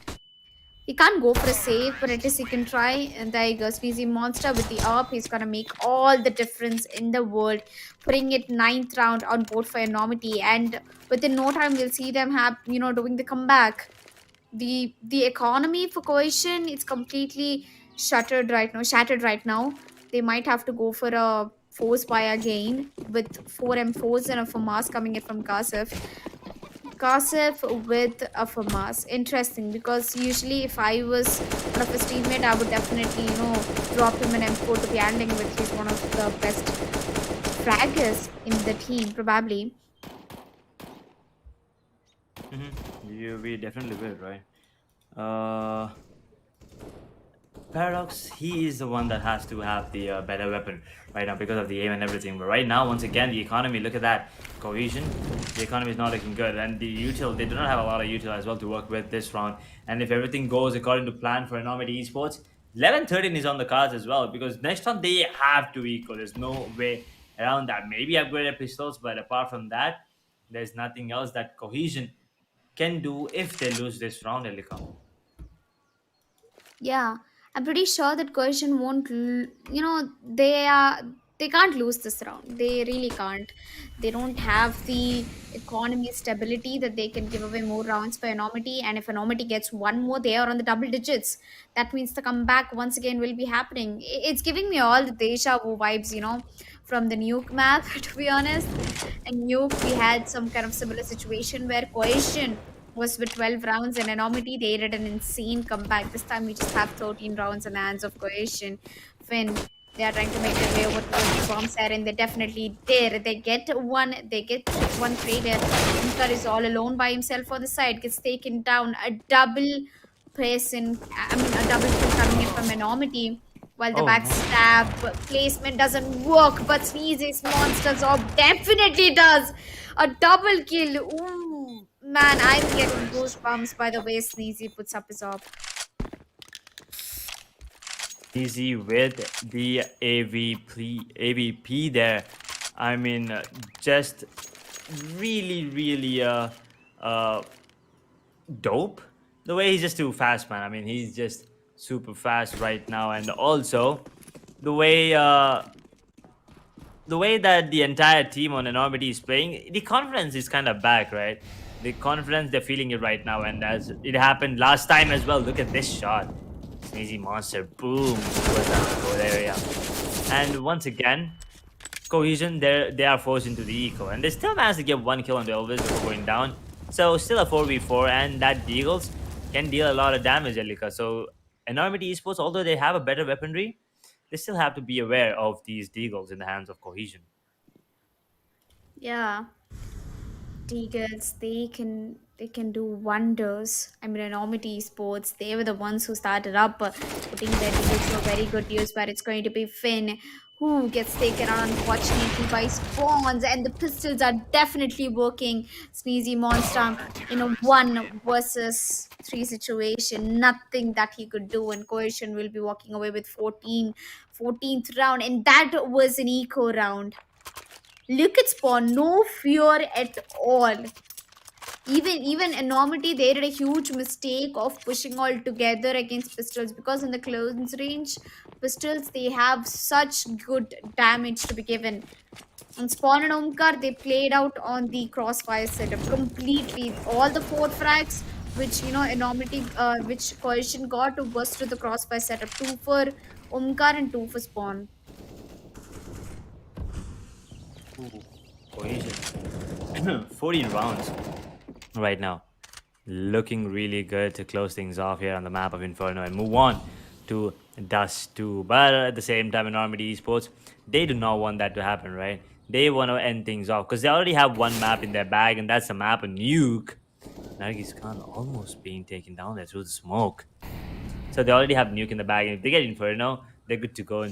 He can't go for a save, but at least he can try. And there he goes. Sneezy Monster with the up. He's gonna make all the difference in the world. Putting it 9th round on board for Enormity. And within no time, we'll see them doing the comeback. The economy for Cohesion, it's completely shattered right now. They might have to go for a force buy again with 4 M4s and a FAMAS coming in from Kasif with a FAMAS. Interesting, because usually if I was one of his teammate, I would definitely drop him an M4 to be handling with. He's one of the best fraggers in the team, probably. We definitely will, right? Paradox, he is the one that has to have the better weapon right now because of the aim and everything. But right now, once again, the economy, look at that. Cohesion, the economy is not looking good. And the util, they do not have a lot of util as well to work with this round. And if everything goes according to plan for Enormity Esports, 11-13 is on the cards as well, because next round they have to equal. There's no way around that. Maybe upgraded pistols, but apart from that, there's nothing else that Cohesion can do if they lose this round, Elika. Yeah, I'm pretty sure that Cohesion won't. They can't lose this round. They really can't. They don't have the economy stability that they can give away more rounds for Enormity. And if Enormity gets one more, they are on the double digits. That means the comeback once again will be happening. It's giving me all the deja vu vibes, from the Nuke map. To be honest, in Nuke we had some kind of similar situation where Cohesion was with 12 rounds, and Enormity, they did an insane comeback. This time we just have 13 rounds in the hands of Cohesion. Finn, they are trying to make their way over towards the bomb set, and they definitely did. They get one traded. Inkar is all alone by himself on the side, gets taken down. A double kill coming in from Enormity. While the Oh no. backstab placement doesn't work, but Sneezy's Monsters Orb definitely does. A double kill. Ooh, man, I'm getting goosebumps by the way Sneezy puts up his orb. Easy with the AVP there. I mean, just really dope. The way he's just too fast, man. I mean, he's just super fast right now, and also the way that the entire team on Enormity is playing, the confidence is kind of back, right? The confidence, they're feeling it right now, and as it happened last time as well. Look at this shot. Sneezy Monster, boom, towards that goal area. And once again, Cohesion, they are forced into the eco, and they still managed to get one kill on the Elvis before going down. So still a 4v4, and that Deagles can deal a lot of damage, Elika. So Enormity Esports, although they have a better weaponry, they still have to be aware of these Deagles in the hands of Cohesion. Yeah, Tigers, they can do wonders. I mean, Enormity Sports, they were the ones who started up putting their Tigers to a very good use, but it's going to be Finn who gets taken out unfortunately by spawns, and the pistols are definitely working. Sneezy Monster in a 1 versus 3 situation, nothing that he could do, and Cohesion will be walking away with 14th round, and that was an eco round. Look at Spawn, no fear at all. Even Enormity, they did a huge mistake of pushing all together against pistols, because in the close range pistols they have such good damage to be given. And Spawn and Omkar, they played out on the crossfire setup completely. All the 4 frags which Enormity, which Coalition got, was to the crossfire setup. 2 for Omkar and 2 for Spawn. Ooh, Cohesion. 14 rounds right now. Looking really good to close things off here on the map of Inferno and move on to Dust 2. But at the same time, Enormity Esports, they do not want that to happen, right? They want to end things off because they already have one map in their bag, and that's the map of Nuke. Nargis Khan almost being taken down there through the smoke. So they already have Nuke in the bag, and if they get Inferno, they're good to go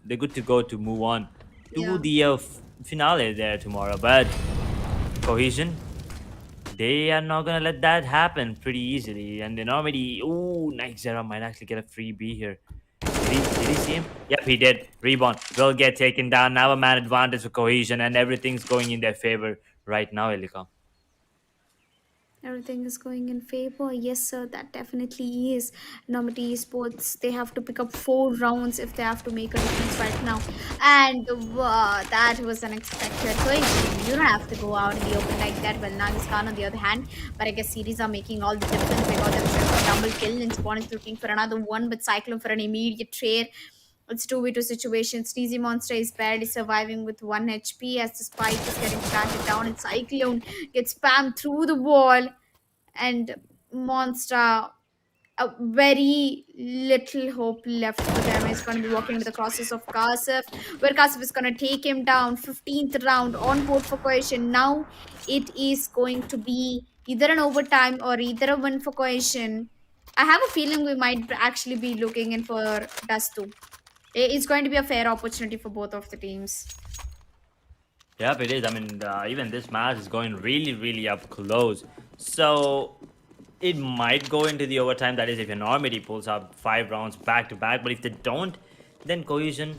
they're good to go to move on to Yeah. the finale there tomorrow. But Cohesion, they are not gonna let that happen pretty easily. And Enormity, ooh, Night Zera might actually get a free B here. Did he see him? Yep, he did. Rebound will get taken down. Now a man advantage for Cohesion, and everything's going in their favor right now, Elika. Everything is going in favor. Yes, sir, that definitely is. Normandy Esports, they have to pick up 4 rounds if they have to make a difference right now. And that was unexpected. So you don't have to go out in the open like that. Well, Nagis Khan on the other hand, but I guess series are making all the difference. They got themselves a double kill, and Spawn is looking for another one, but Cyclone for an immediate trade. It's 2v2 situation. Sneezy Monster is barely surviving with 1 HP as the spike is getting planted down, and Cyclone gets spammed through the wall. And Monster, a very little hope left for them. He's going to be walking into the crosses of Kasif, where Kasif is going to take him down. 15th round on board for Cohesion. Now it is going to be either an overtime or either a win for Cohesion. I have a feeling we might actually be looking in for Dust 2. It's going to be a fair opportunity for both of the teams. Yep, it is. I mean, even this match is going really, really up close. So it might go into the overtime. That is, if Enormity pulls out 5 rounds back to back. But if they don't, then Cohesion,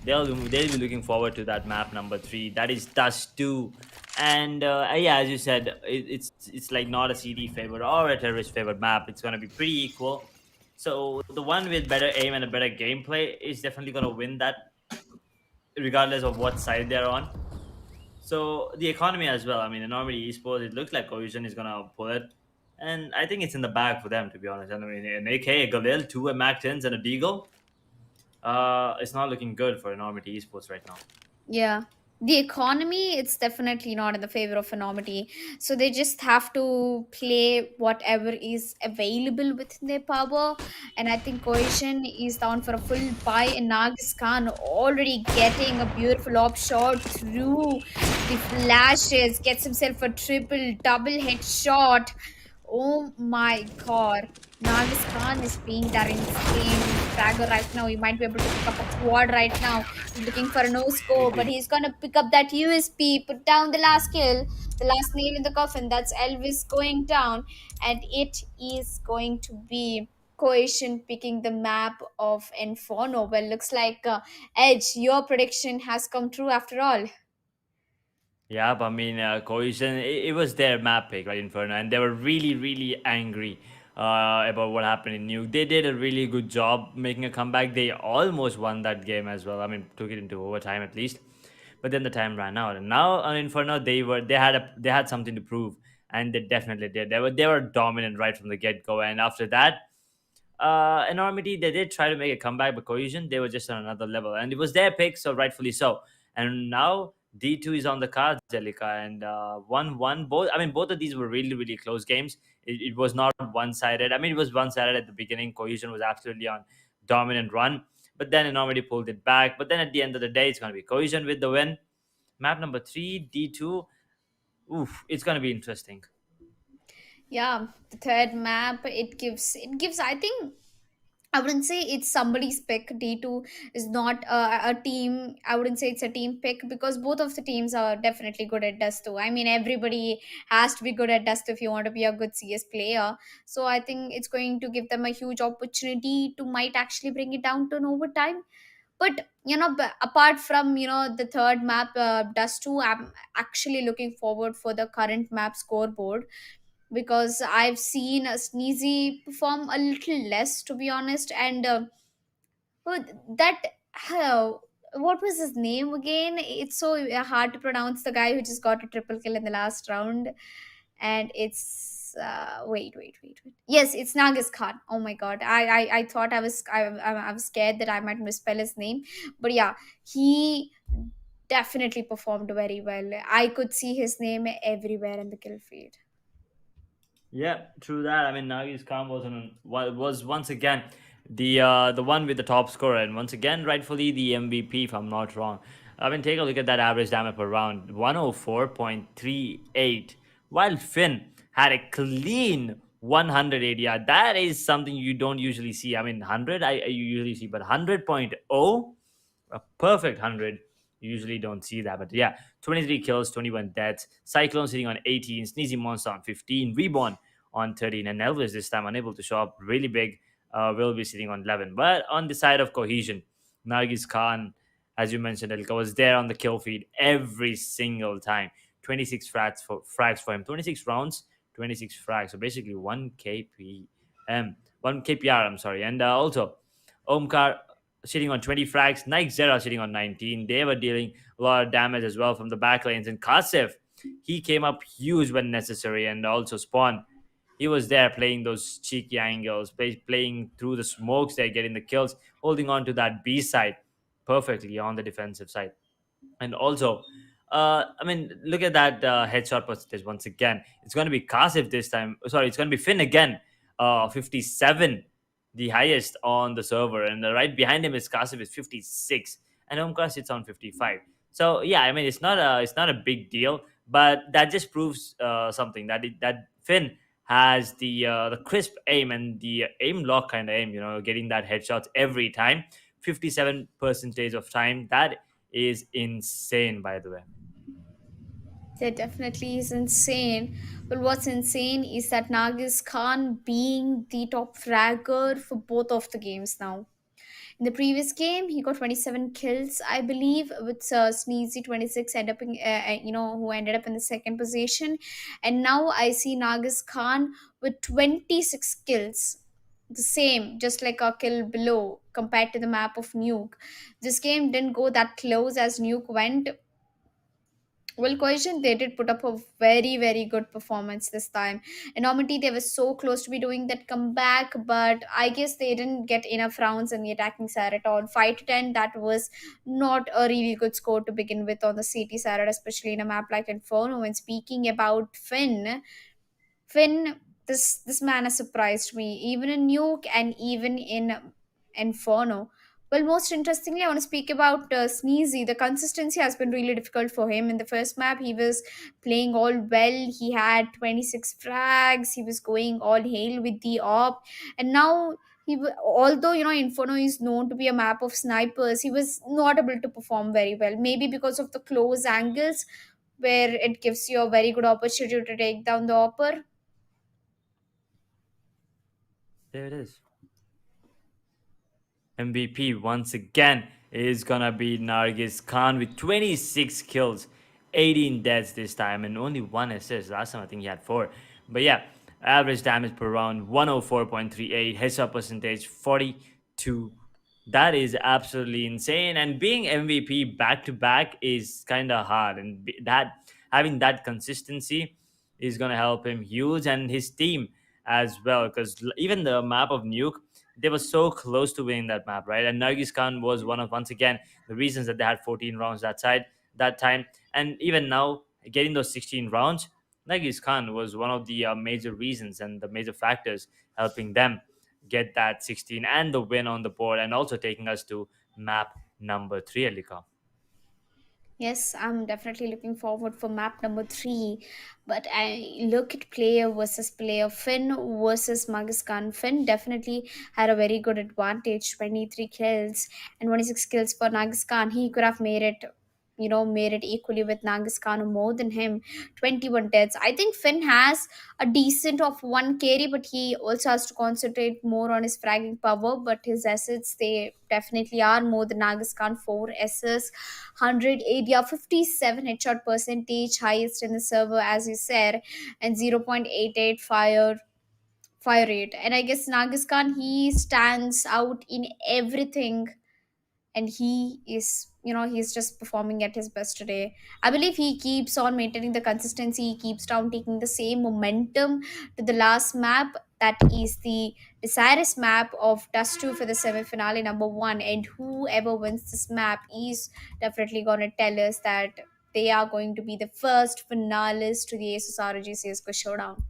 they'll be looking forward to that map number 3. That is Dust 2. And yeah, as you said, it's like not a CD favorite or a terrorist favorite map. It's gonna be pretty equal. So the one with better aim and a better gameplay is definitely gonna win that, regardless of what side they're on. So the economy as well. I mean, Enormity Esports, it looks like Cohesion is gonna pull it, and I think it's in the bag for them, to be honest. I mean, an AK, a Galil, 2 Mac 10s, and a Deagle. It's not looking good for Enormity Esports right now. Yeah. The economy, it's definitely not in the favor of enormity. So they just have to play whatever is available within their power. And I think Cohesion is down for a full buy, and Nagis Khan already getting a beautiful op shot through the flashes, gets himself a triple, double headshot. Oh my god. Nagis Khan is being that insane fragger right now. He might be able to pick up a quad right now. He's looking for a no scope, but he's gonna pick up that USP, put down the last kill, the last nail in the coffin. That's Elvis going down, and it is going to be Cohesion picking the map of Inferno. Well, looks like Edge, your prediction has come true after all. Yeah, but I mean, Cohesion, it was their map pick, right, Inferno, and they were really, really angry about what happened in Nuke. They did a really good job making a comeback. They almost won that game as well. I mean, took it into overtime at least, but then the time ran out. And now on Inferno, they had something to prove, and they definitely did. They were dominant right from the get go, and after that, Enormity, they did try to make a comeback, but Cohesion, they were just on another level, and it was their pick, so rightfully so. And now D2 is on the cards, Jellica, and 1-1. Both, I mean, both of these were really, really close games. It was not one-sided. I mean, it was one-sided at the beginning. Cohesion was absolutely on dominant run, but then Enormity pulled it back. But then at the end of the day, it's going to be Cohesion with the win. Map number 3, D2. Oof, it's going to be interesting. Yeah, the third map, it gives, I think, I wouldn't say it's somebody's pick. D2 is not a team. I wouldn't say it's a team pick because both of the teams are definitely good at Dust 2. I mean, everybody has to be good at Dust if you want to be a good CS player. So I think it's going to give them a huge opportunity to might actually bring it down to an overtime. But apart from the third map, Dust 2, I'm actually looking forward for the current map scoreboard because I've seen a Sneezy perform a little less, to be honest. And oh, that uh, what was his name again? It's so hard to pronounce. The guy who just got a triple kill in the last round, and it's wait. Yes, it's Nagas Khan. Oh my god, I thought I was scared that I might misspell his name, but yeah, he definitely performed very well. I could see his name everywhere in the kill feed. Yeah, true that. I mean, Nagi's Khan was once again the one with the top score, and once again, rightfully the MVP, if I'm not wrong. I mean, take a look at that average damage per round, 104.38, while Finn had a clean 100 ADR. That is something you don't usually see. I mean, 100 you usually see, but 100.0, a perfect 100. You usually don't see that. But yeah, 23 kills, 21 deaths. Cyclone sitting on 18, Sneezy Monster on 15, Reborn on 13, and Elvis this time unable to show up really big. Will be sitting on 11. But on the side of Cohesion, Nargis Khan, as you mentioned, Elka, was there on the kill feed every single time. 26 frags for him, 26 rounds, 26 frags. So basically 1 KPM, 1 KPR, I'm sorry. And also, Omkar sitting on 20 frags, Nike Zera sitting on 19. They were dealing a lot of damage as well from the back lanes. And Kasif, he came up huge when necessary. And also Spawn, he was there playing those cheeky angles, playing through the smokes there, getting the kills, holding on to that B side perfectly on the defensive side. And also, I mean, look at that headshot percentage once again. It's going to be Kasif this time. Sorry, it's going to be Finn again. 57, the highest on the server. And right behind him is Kasif is 56. And Omkar sits on 55. So, yeah, I mean, it's not a big deal. But that just proves something that Finn has the crisp aim and the aim lock kind of aim, getting that headshots every time. 57 percentage of time. That is insane, by the way. That definitely is insane. But what's insane is that Nagis Khan being the top fragger for both of the games now. In the previous game, he got 27 kills, I believe, with Sneezy 26 end up in, who ended up in the second position. And now I see Nagis Khan with 26 kills. The same, just like a kill below compared to the map of Nuke. This game didn't go that close as Nuke went. Well, Cohesion, they did put up a very, very good performance this time. Enormity, they were so close to be doing that comeback, but I guess they didn't get enough rounds in the attacking side at all. 5 to 10, that was not a really good score to begin with on the CT side, especially in a map like Inferno. And speaking about Finn, this man has surprised me, even in Nuke and even in Inferno. Well, most interestingly, I want to speak about Sneezy. The consistency has been really difficult for him. In the first map, he was playing all well. He had 26 frags. He was going all hail with the op. And now, although, Inferno is known to be a map of snipers, he was not able to perform very well. Maybe because of the close angles, where it gives you a very good opportunity to take down the opper. There it is. MVP once again is gonna be Nargis Khan with 26 kills, 18 deaths this time, and only one assist. Last time I think he had four. But yeah, average damage per round 104.38, headshot percentage 42. That is absolutely insane. And being MVP back to back is kind of hard, and that having that consistency is gonna help him huge and his team as well. Because even the map of Nuke, they were so close to winning that map, right? And Nargis Khan was one of once again the reasons that they had 14 rounds that time, and even now getting those 16 rounds, Nargis Khan was one of the major reasons and the major factors helping them get that 16 and the win on the board, and also taking us to map number 3, Alika. Yes, I'm definitely looking forward for map number 3. But I look at player versus player. Finn versus Magiskan. Finn definitely had a very good advantage, 23 kills and 26 kills for Nagiskan. He could have made it, made it equally with Nagiskan or more than him. 21 deaths. I think Finn has a decent of one carry, but he also has to concentrate more on his fragging power. But his assets, they definitely are more than Nagiskan. 4 S's, 100 area, 57 headshot percentage, highest in the server, as you said, and 0.88 fire rate. And I guess Nagiskan, he stands out in everything, and he is, he's just performing at his best today. I believe he keeps on maintaining the consistency. He keeps down taking the same momentum to the last map, that is the desirous map of Dust 2 for the semi-finale number 1. And whoever wins this map is definitely going to tell us that they are going to be the first finalists to the Asus ROG CSGO Showdown.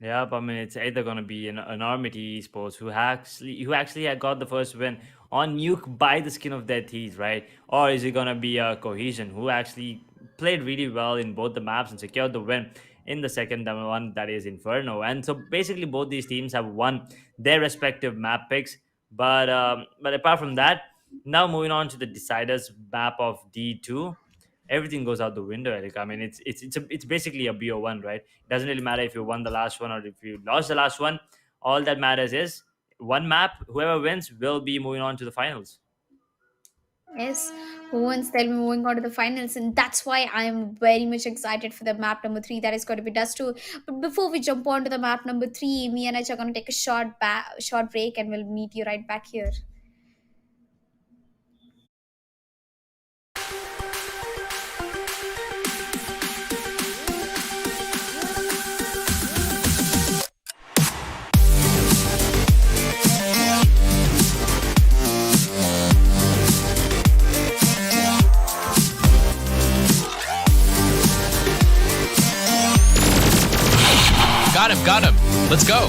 Yep, I mean it's either gonna be an Enormity Esports who actually had got the first win on Nuke by the skin of their teeth, right? Or is it gonna be a Cohesion who actually played really well in both the maps and secured the win in the second one, that is Inferno? And so basically both these teams have won their respective map picks. But apart from that, now moving on to the deciders map of D2, everything goes out the window, Eric. I mean, it's basically a BO1, right? It doesn't really matter if you won the last one or if you lost the last one. All that matters is one map. Whoever wins will be moving on to the finals. Yes, once they'll be moving on to the finals, and that's why I am very much excited for the map number 3. That is going to be Dust 2. But before we jump on to the map number 3, me and I are going to take a short break, and we'll meet you right back here. Got him. Let's go.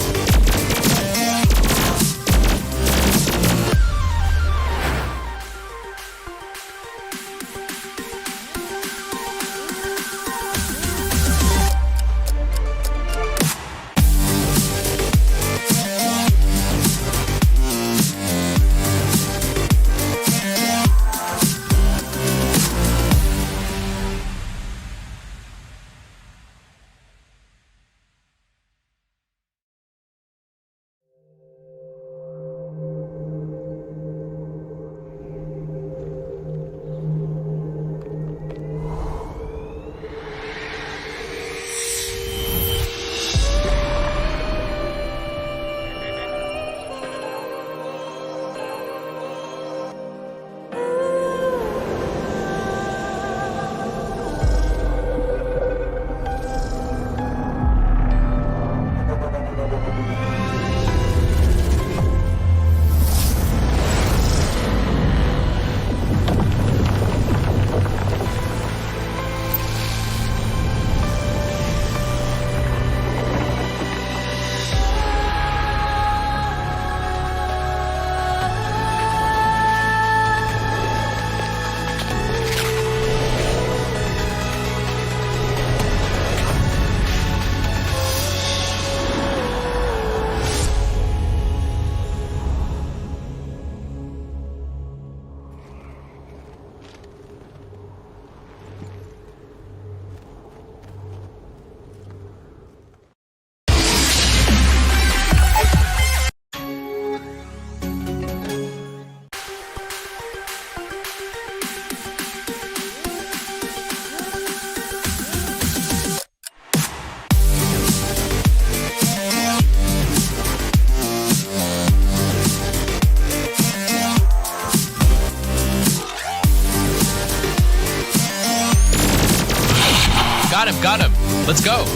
Got him. Let's go.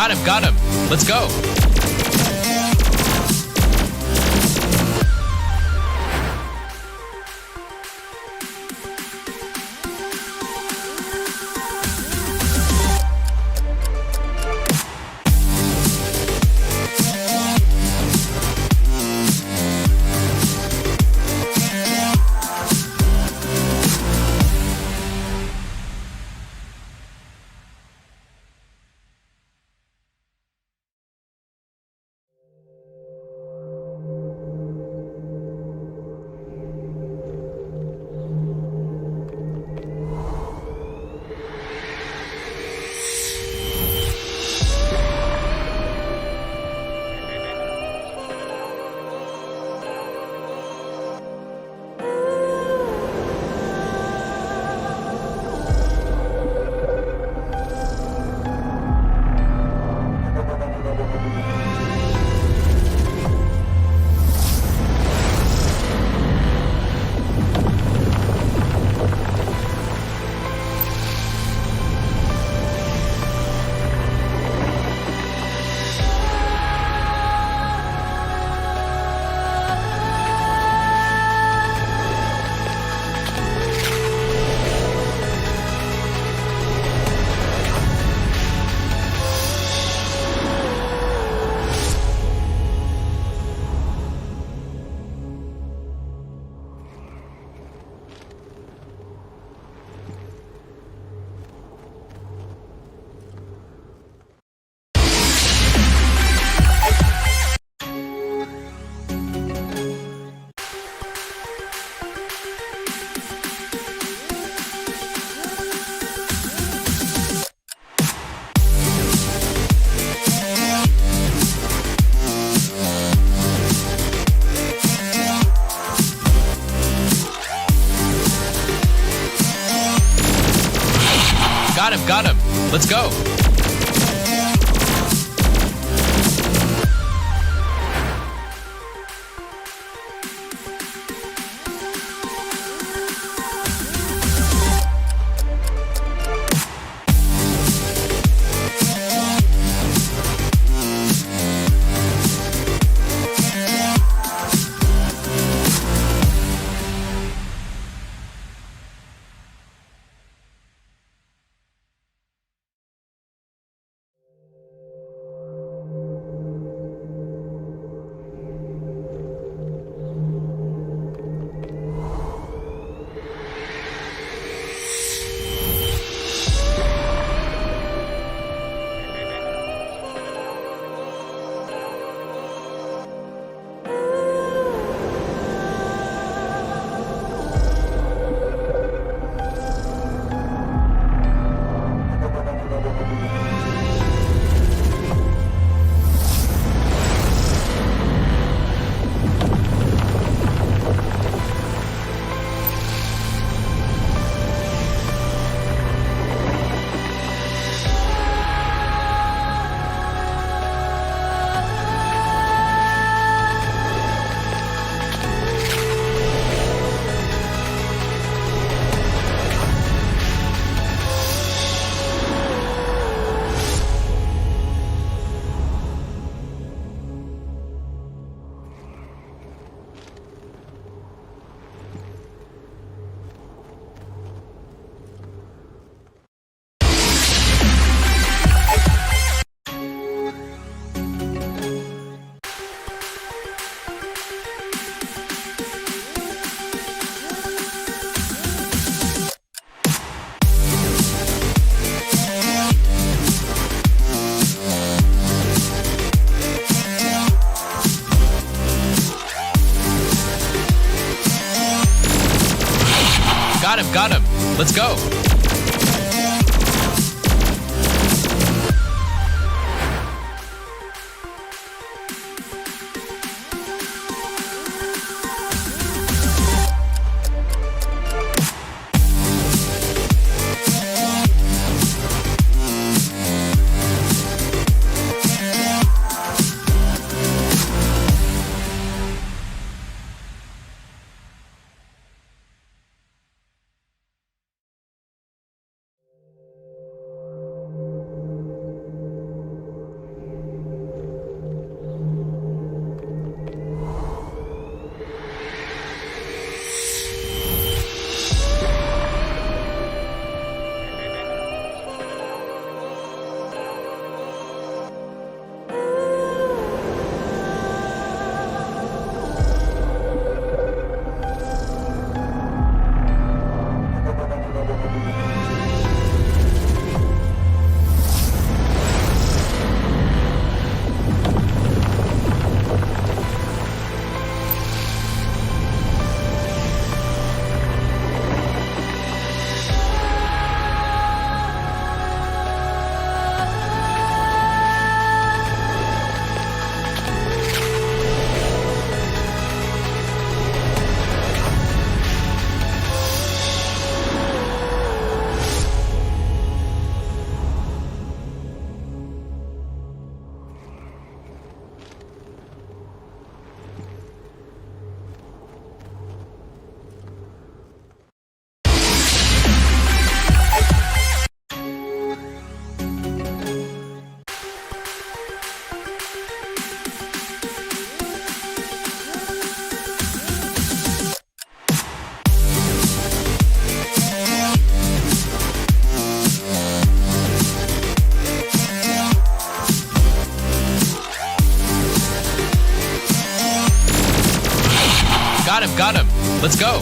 Got him, got him. Let's go. Got him, got him. Let's go. Got him. Let's go. Let's go.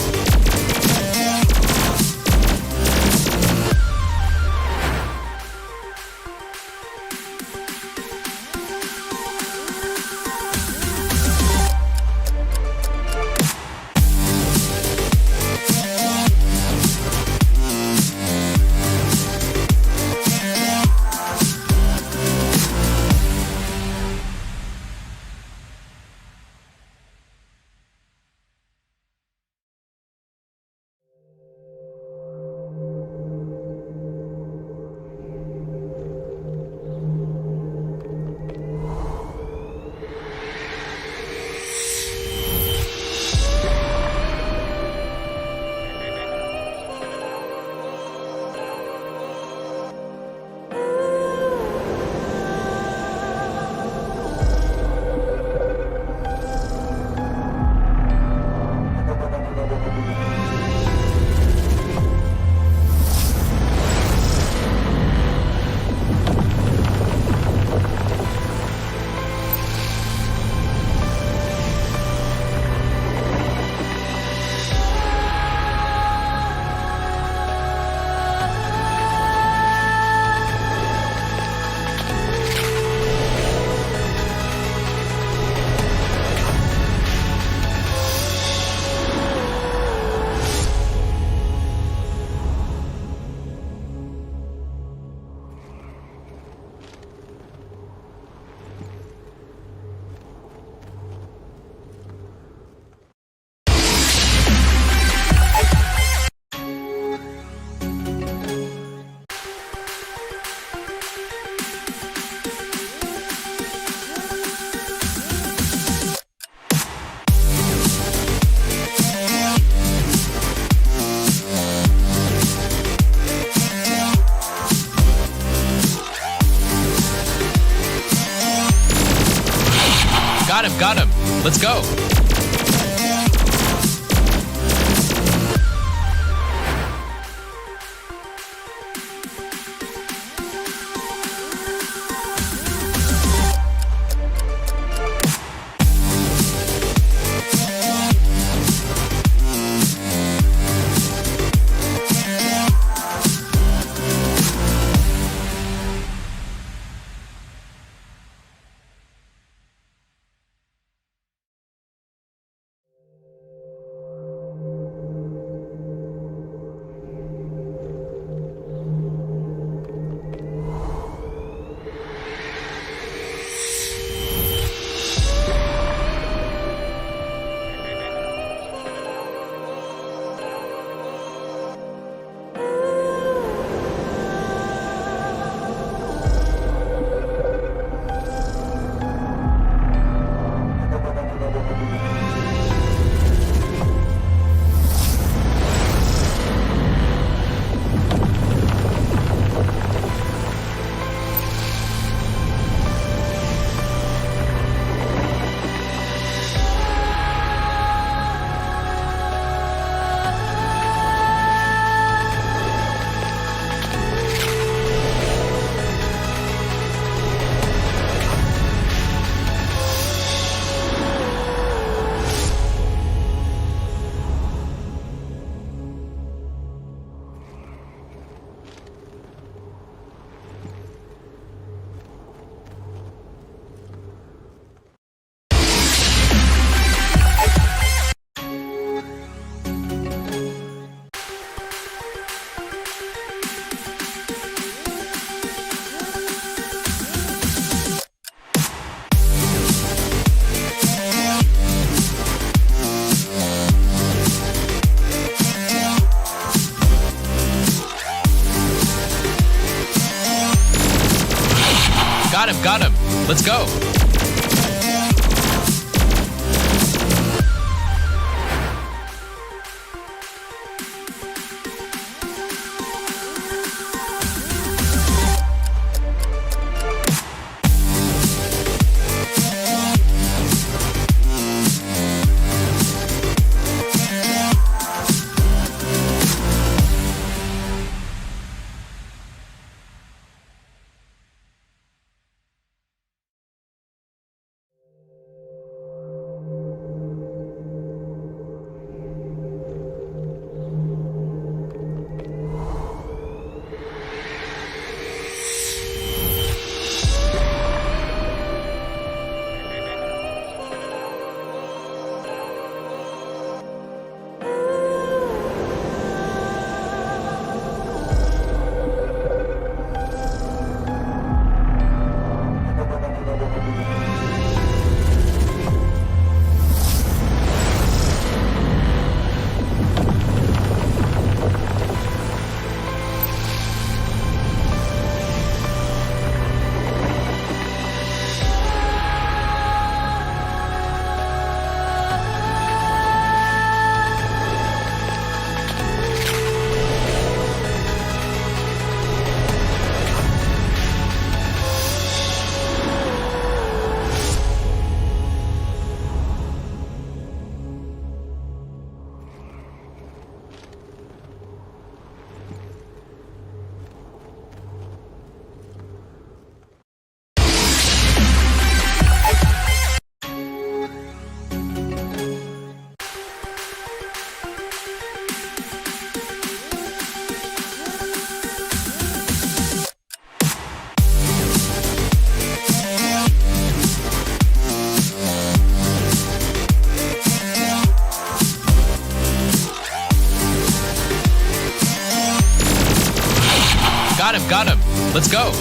Got him. Let's go. Got him. Let's go. Got him, got him. Let's go.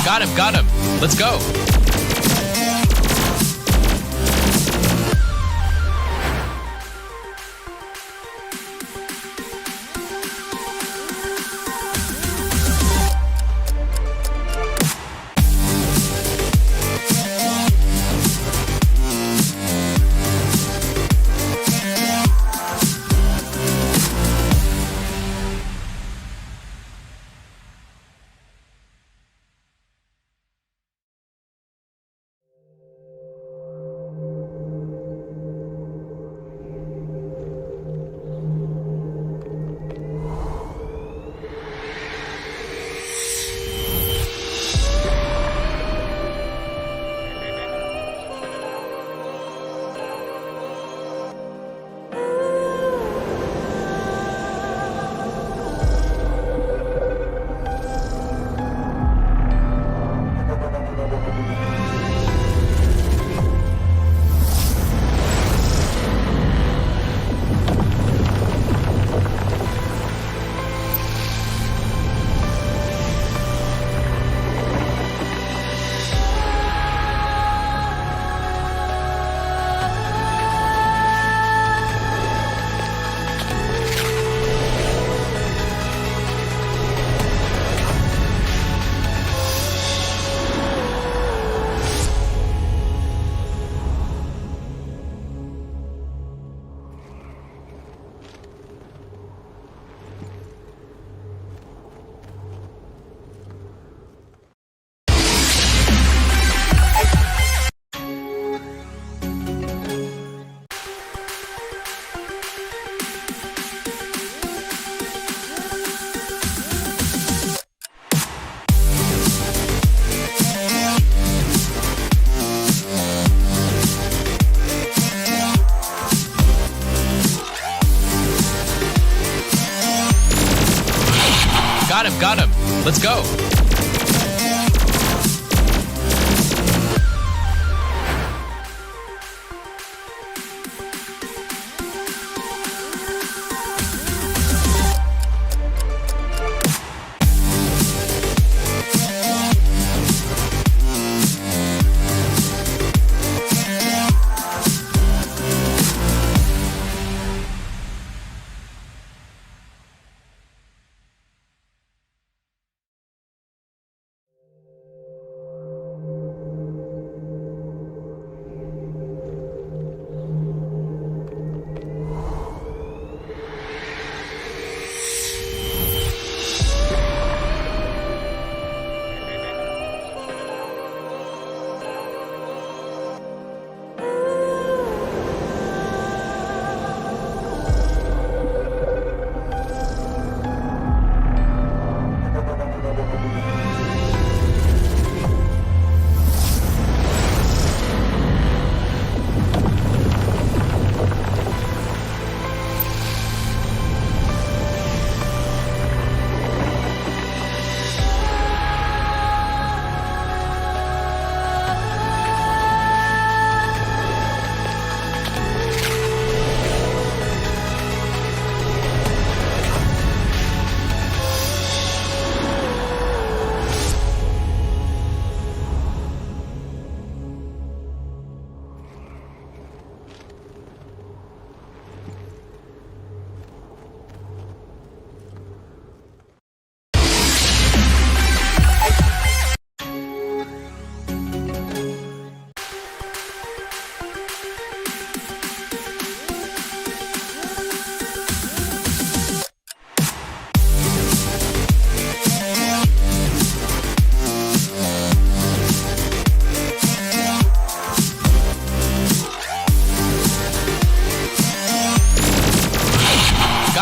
Got him, got him. Let's go. Got him. Let's go.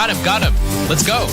Got him, got him. Let's go.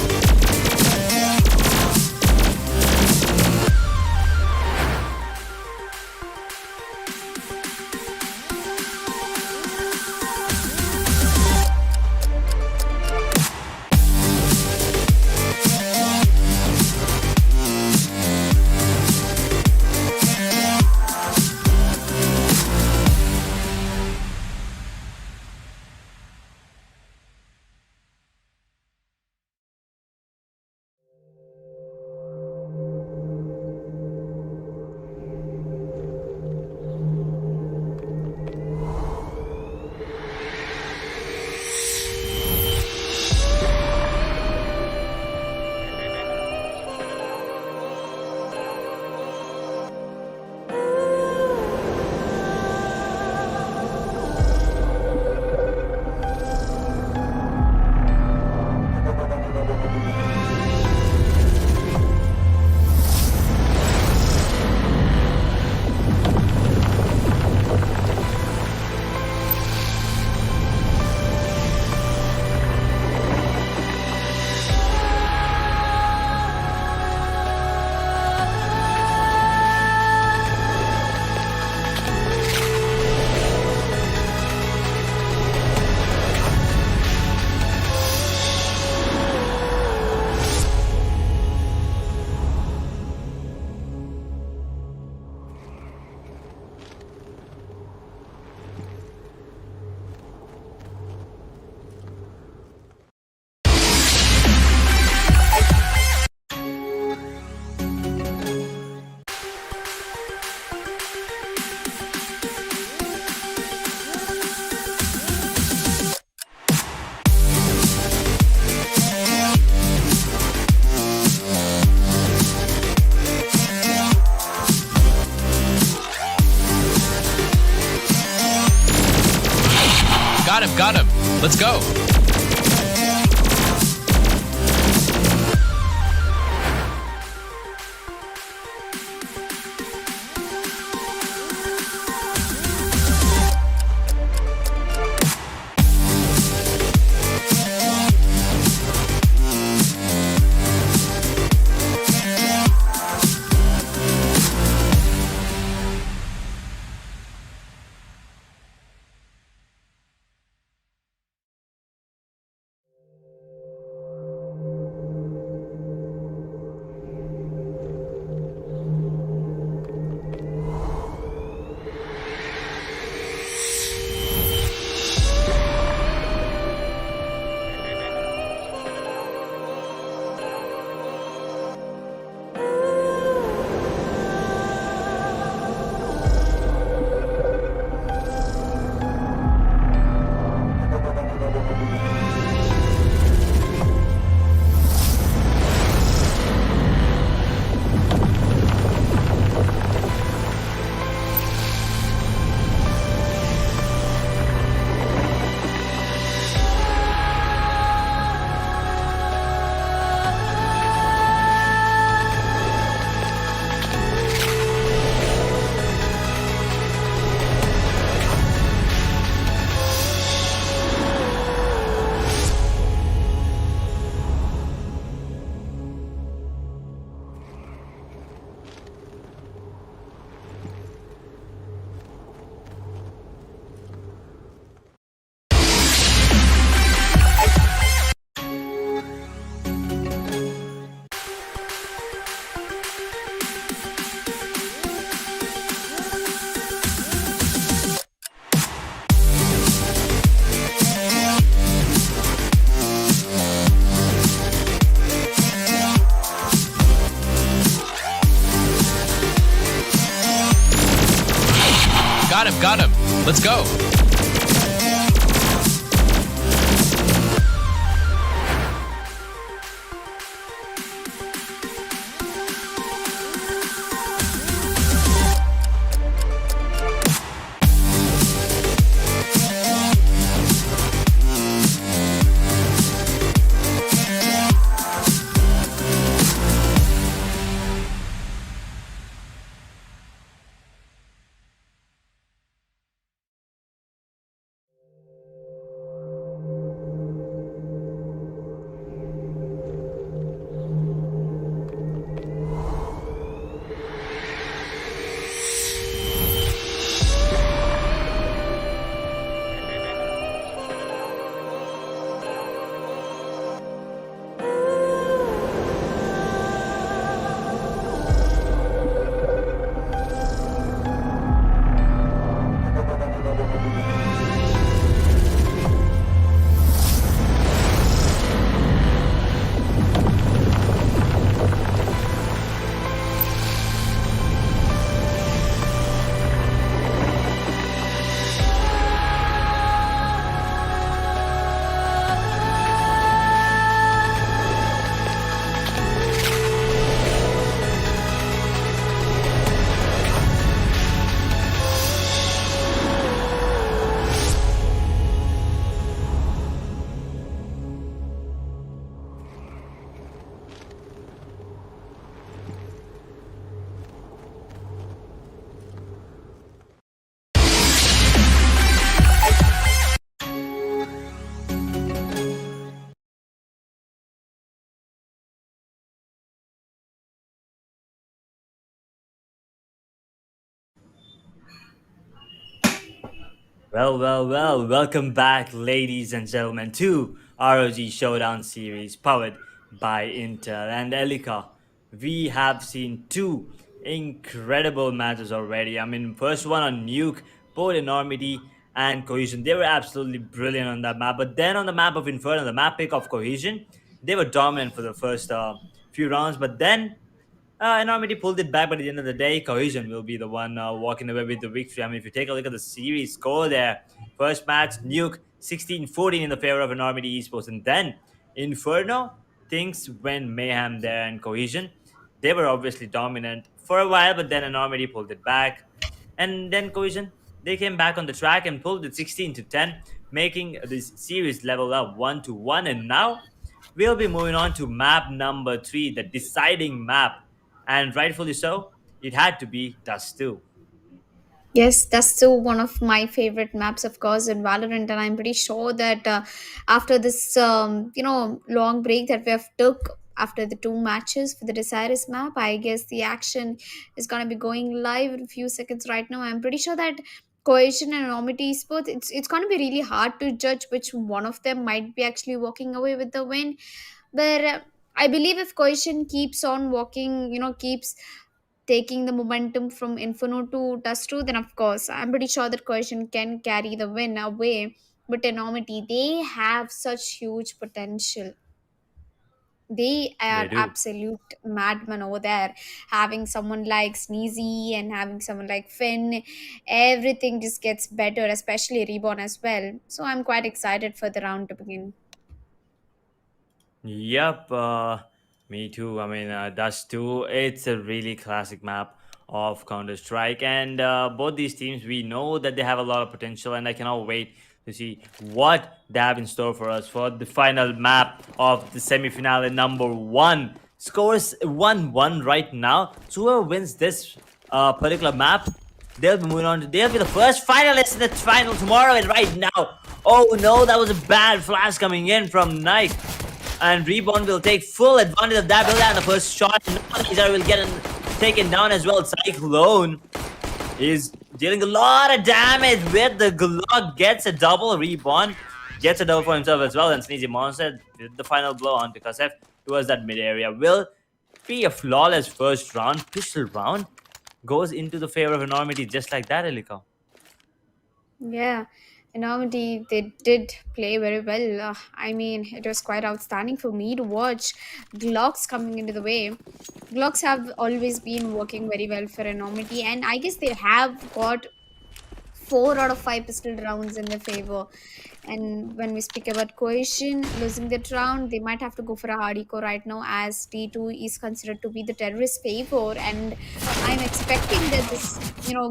Got him. Let's go. Got him. Let's go. Welcome back, ladies and gentlemen, to ROG Showdown series powered by Intel and Elika. We have seen two incredible matches already. I mean, first one on Nuke, both Enormity and Cohesion. They were absolutely brilliant on that map. But then on the map of Inferno, the map pick of Cohesion, they were dominant for the first few rounds. But then Enormity pulled it back, but at the end of the day, Cohesion will be the one walking away with the victory. I mean, if you take a look at the series score there, first match, Nuke 16-14 in the favor of Enormity Esports. And then Inferno, things went mayhem there, and Cohesion, they were obviously dominant for a while, but then Enormity pulled it back. And then Cohesion, they came back on the track and pulled it 16-10, making this series level up 1-1. And now we'll be moving on to map number 3, the deciding map, and rightfully so, it had to be Dust 2. Yes, that's still one of my favorite maps, of course, in Valorant, and I'm pretty sure that after this, long break that we have took after the two matches for the Deciris map, I guess the action is gonna be going live in a few seconds right now. I'm pretty sure that Cohesion and Enormity Esports, it's gonna be really hard to judge which one of them might be actually walking away with the win, but I believe if Cohesion keeps on walking, keeps taking the momentum from Inferno to Dustro, then of course I'm pretty sure that Cohesion can carry the win away. But Enormity, they have such huge potential. They They are do. absolute madmen over there. Having someone like Sneezy and having someone like Finn, everything just gets better, especially Reborn as well. So I'm quite excited for the round to begin. Yep, me too. I mean, Dust 2, it's a really classic map of Counter Strike. And both these teams, we know that they have a lot of potential, and I cannot wait to see what they have in store for us for the final map of the semifinale number 1. Scores 1-1 right now. So whoever wins this particular map, they'll be moving on. They'll be the first finalists in the final tomorrow and right now. Oh no, that was a bad flash coming in from Nike. And Reborn will take full advantage of that. Will have the first shot. Nizar will get taken down as well. Cyclone is dealing a lot of damage with the Glock. Gets a double. Reborn gets a double for himself as well. And Sneezy Monster did the final blow onto Kasef towards that mid area. Will be a flawless first round. Pistol round goes into the favor of Enormity just like that, Elika. Yeah, Enormity, they did play very well. I mean, it was quite outstanding for me to watch Glocks coming into the way. Glocks have always been working very well for Enormity, and I guess they have got 4 out of 5 pistol rounds in their favor. And when we speak about Cohesion losing that round, they might have to go for a hardcore right now, as T2 is considered to be the terrorist favor. And I'm expecting that this,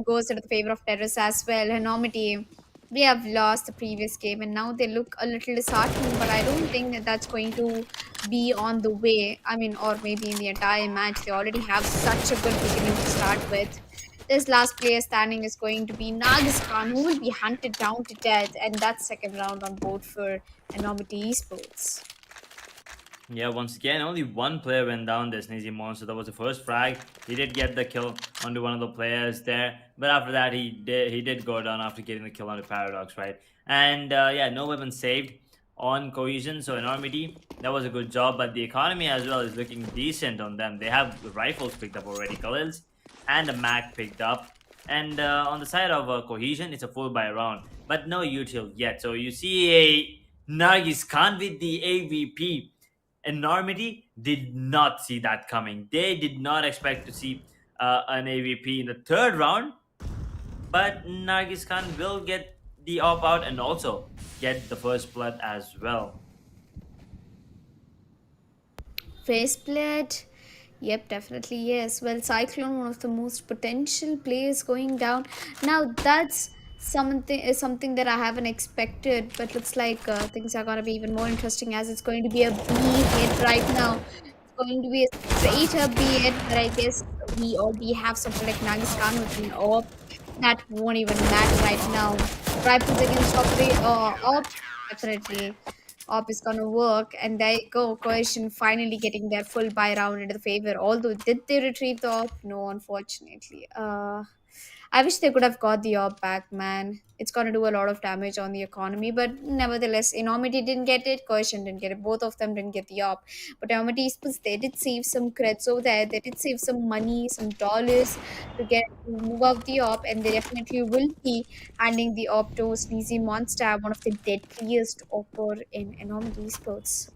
goes to the favor of terrorists as well. Enormity, they have lost the previous game and now they look a little disheartened, but I don't think that that's going to be on the way. I mean, or maybe in the entire match, they already have such a good beginning to start with. This last player standing is going to be Nagis Khan, who will be hunted down to death, and that's second round on board for Enormity Esports. Yeah, once again, only one player went down. This Sneezy Monster. That was the first frag. He did get the kill onto one of the players there, but after that, he did go down after getting the kill on the Paradox, right? And yeah, no weapon saved on Cohesion. So Enormity, that was a good job. But the economy as well is looking decent on them. They have the rifles picked up already, Khalils, and the Mac picked up. And on the side of Cohesion, it's a full buy round, but no util yet. So you see a Nargis Khan with the AVP. Enormity did not see that coming. They did not expect to see an AVP in the third round, but Nargis Khan will get the op out and also get the first blood as well. Faceplate. Yep, definitely yes. Well, Cyclone, one of the most potential players going down. Now that's something that I haven't expected, but looks like things are gonna be even more interesting as it's going to be a B hit right now. It's going to be a straight up B hit, but I guess we already have something like Nagistan with an AWP. That won't even matter right now. Rifles against AWP, definitely. Op is gonna work, and there you go. Cohesion finally getting their full buy round into the favor. Although, did they retrieve the op? No, unfortunately. I wish they could have got the orb back, man. It's gonna do a lot of damage on the economy, but nevertheless, Enormity didn't get it, Cohesion didn't get it. Both of them didn't get the orb. But Enormity Esports, they did save some creds over there. They did save some money, some dollars to get to move out the orb, and they definitely will be handing the orb to Sneezy Monster, one of the deadliest opper in Enormity Esports.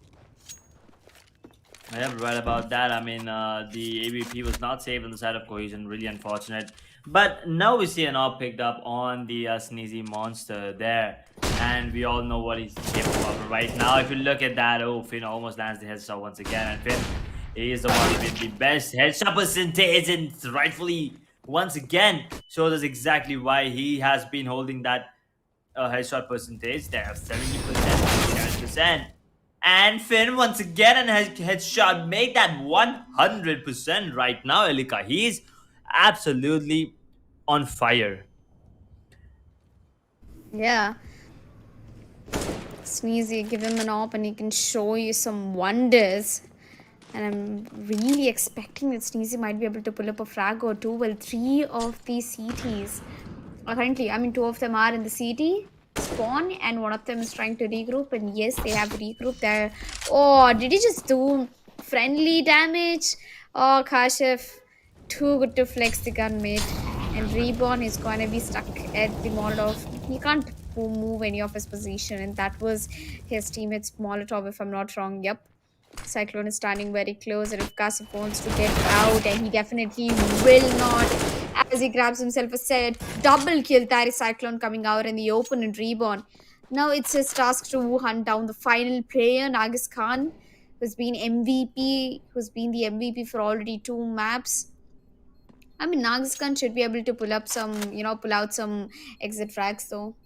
I am right about that. I mean, the AVP was not safe on the side of Cohesion. Really unfortunate. But now we see an op picked up on the Sneezy Monster there. And we all know what he's capable of right now. If you look at that, oh, Finn almost lands the headshot once again. And Finn is the one with the best headshot percentage. And rightfully, once again, shows us exactly why he has been holding that headshot percentage there of 70%, 10%. And Finn once again and headshot made that 100% right now, Elika. He's absolutely on fire. Yeah. Sneezy, give him an op and he can show you some wonders. And I'm really expecting that Sneezy might be able to pull up a frag or two. Well, 3 of these CTs are currently, I mean, 2 of them are in the CT spawn and 1 of them is trying to regroup. And yes, they have regrouped there. Oh, did he just do friendly damage? Oh, Kashif, too good to flex the gun, mate. And Reborn is going to be stuck at the Molotov. He can't move any of his position, and that was his teammate's Molotov, if I'm not wrong. Yep. Cyclone is standing very close, and if Kasif wants to get out, and he definitely will not, as he grabs himself a set double kill. There is Cyclone coming out in the open and Reborn. Now it's his task to hunt down the final player, Nagis Khan, who's been MVP, who's been the MVP for already 2 maps. I mean, Nagis Khan should be able to pull up some, pull out some exit frags though.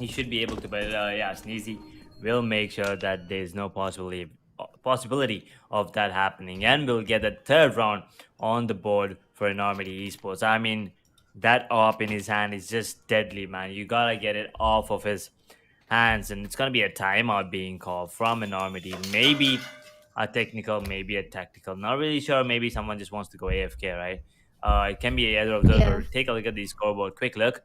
He should be able to, but yeah, Sneezy will make sure that there's no possibility of that happening, and we'll get the 3rd round on the board for Enormity Esports. I mean, that op in his hand is just deadly, man. You gotta get it off of his hands, and it's gonna be a timeout being called from Enormity. Maybe a technical, maybe a tactical. Not really sure. Maybe someone just wants to go AFK, right? It can be either of those. Yeah. Or take a look at the scoreboard. Quick look.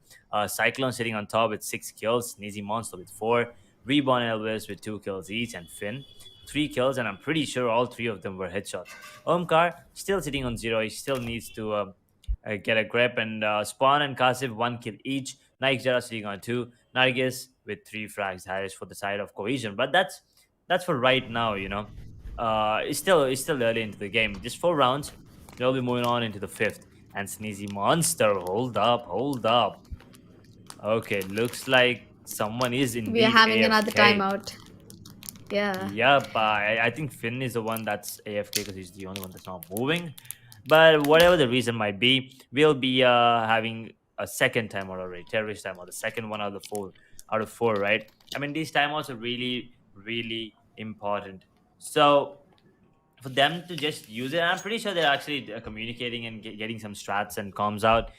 Cyclone sitting on top with 6 kills. Sneezy Monster with 4. Reborn and Elvis with 2 kills each. And Finn, 3 kills. And I'm pretty sure all 3 of them were headshots. Omkar still sitting on 0. He still needs to get a grip. And Spawn and Kasif, 1 kill each. Nike Jara sitting on 2. Nargis with 3 frags. That is for the side of Cohesion. But that's for right now, It's still early into the game. Just 4 rounds. They'll be moving on into the 5th. And Sneezy Monster, hold up. Okay, looks like someone is indeed We are having AFK. another timeout. Yeah. Yep, I think Finn is the one that's AFK because he's the only one that's not moving. But whatever the reason might be, we'll be having a 2nd timeout already, terrorist timeout, the 2nd one out of 4, right? I mean, these timeouts are really, really important. So for them to just use it, I'm pretty sure they're actually communicating and getting some strats and comms out.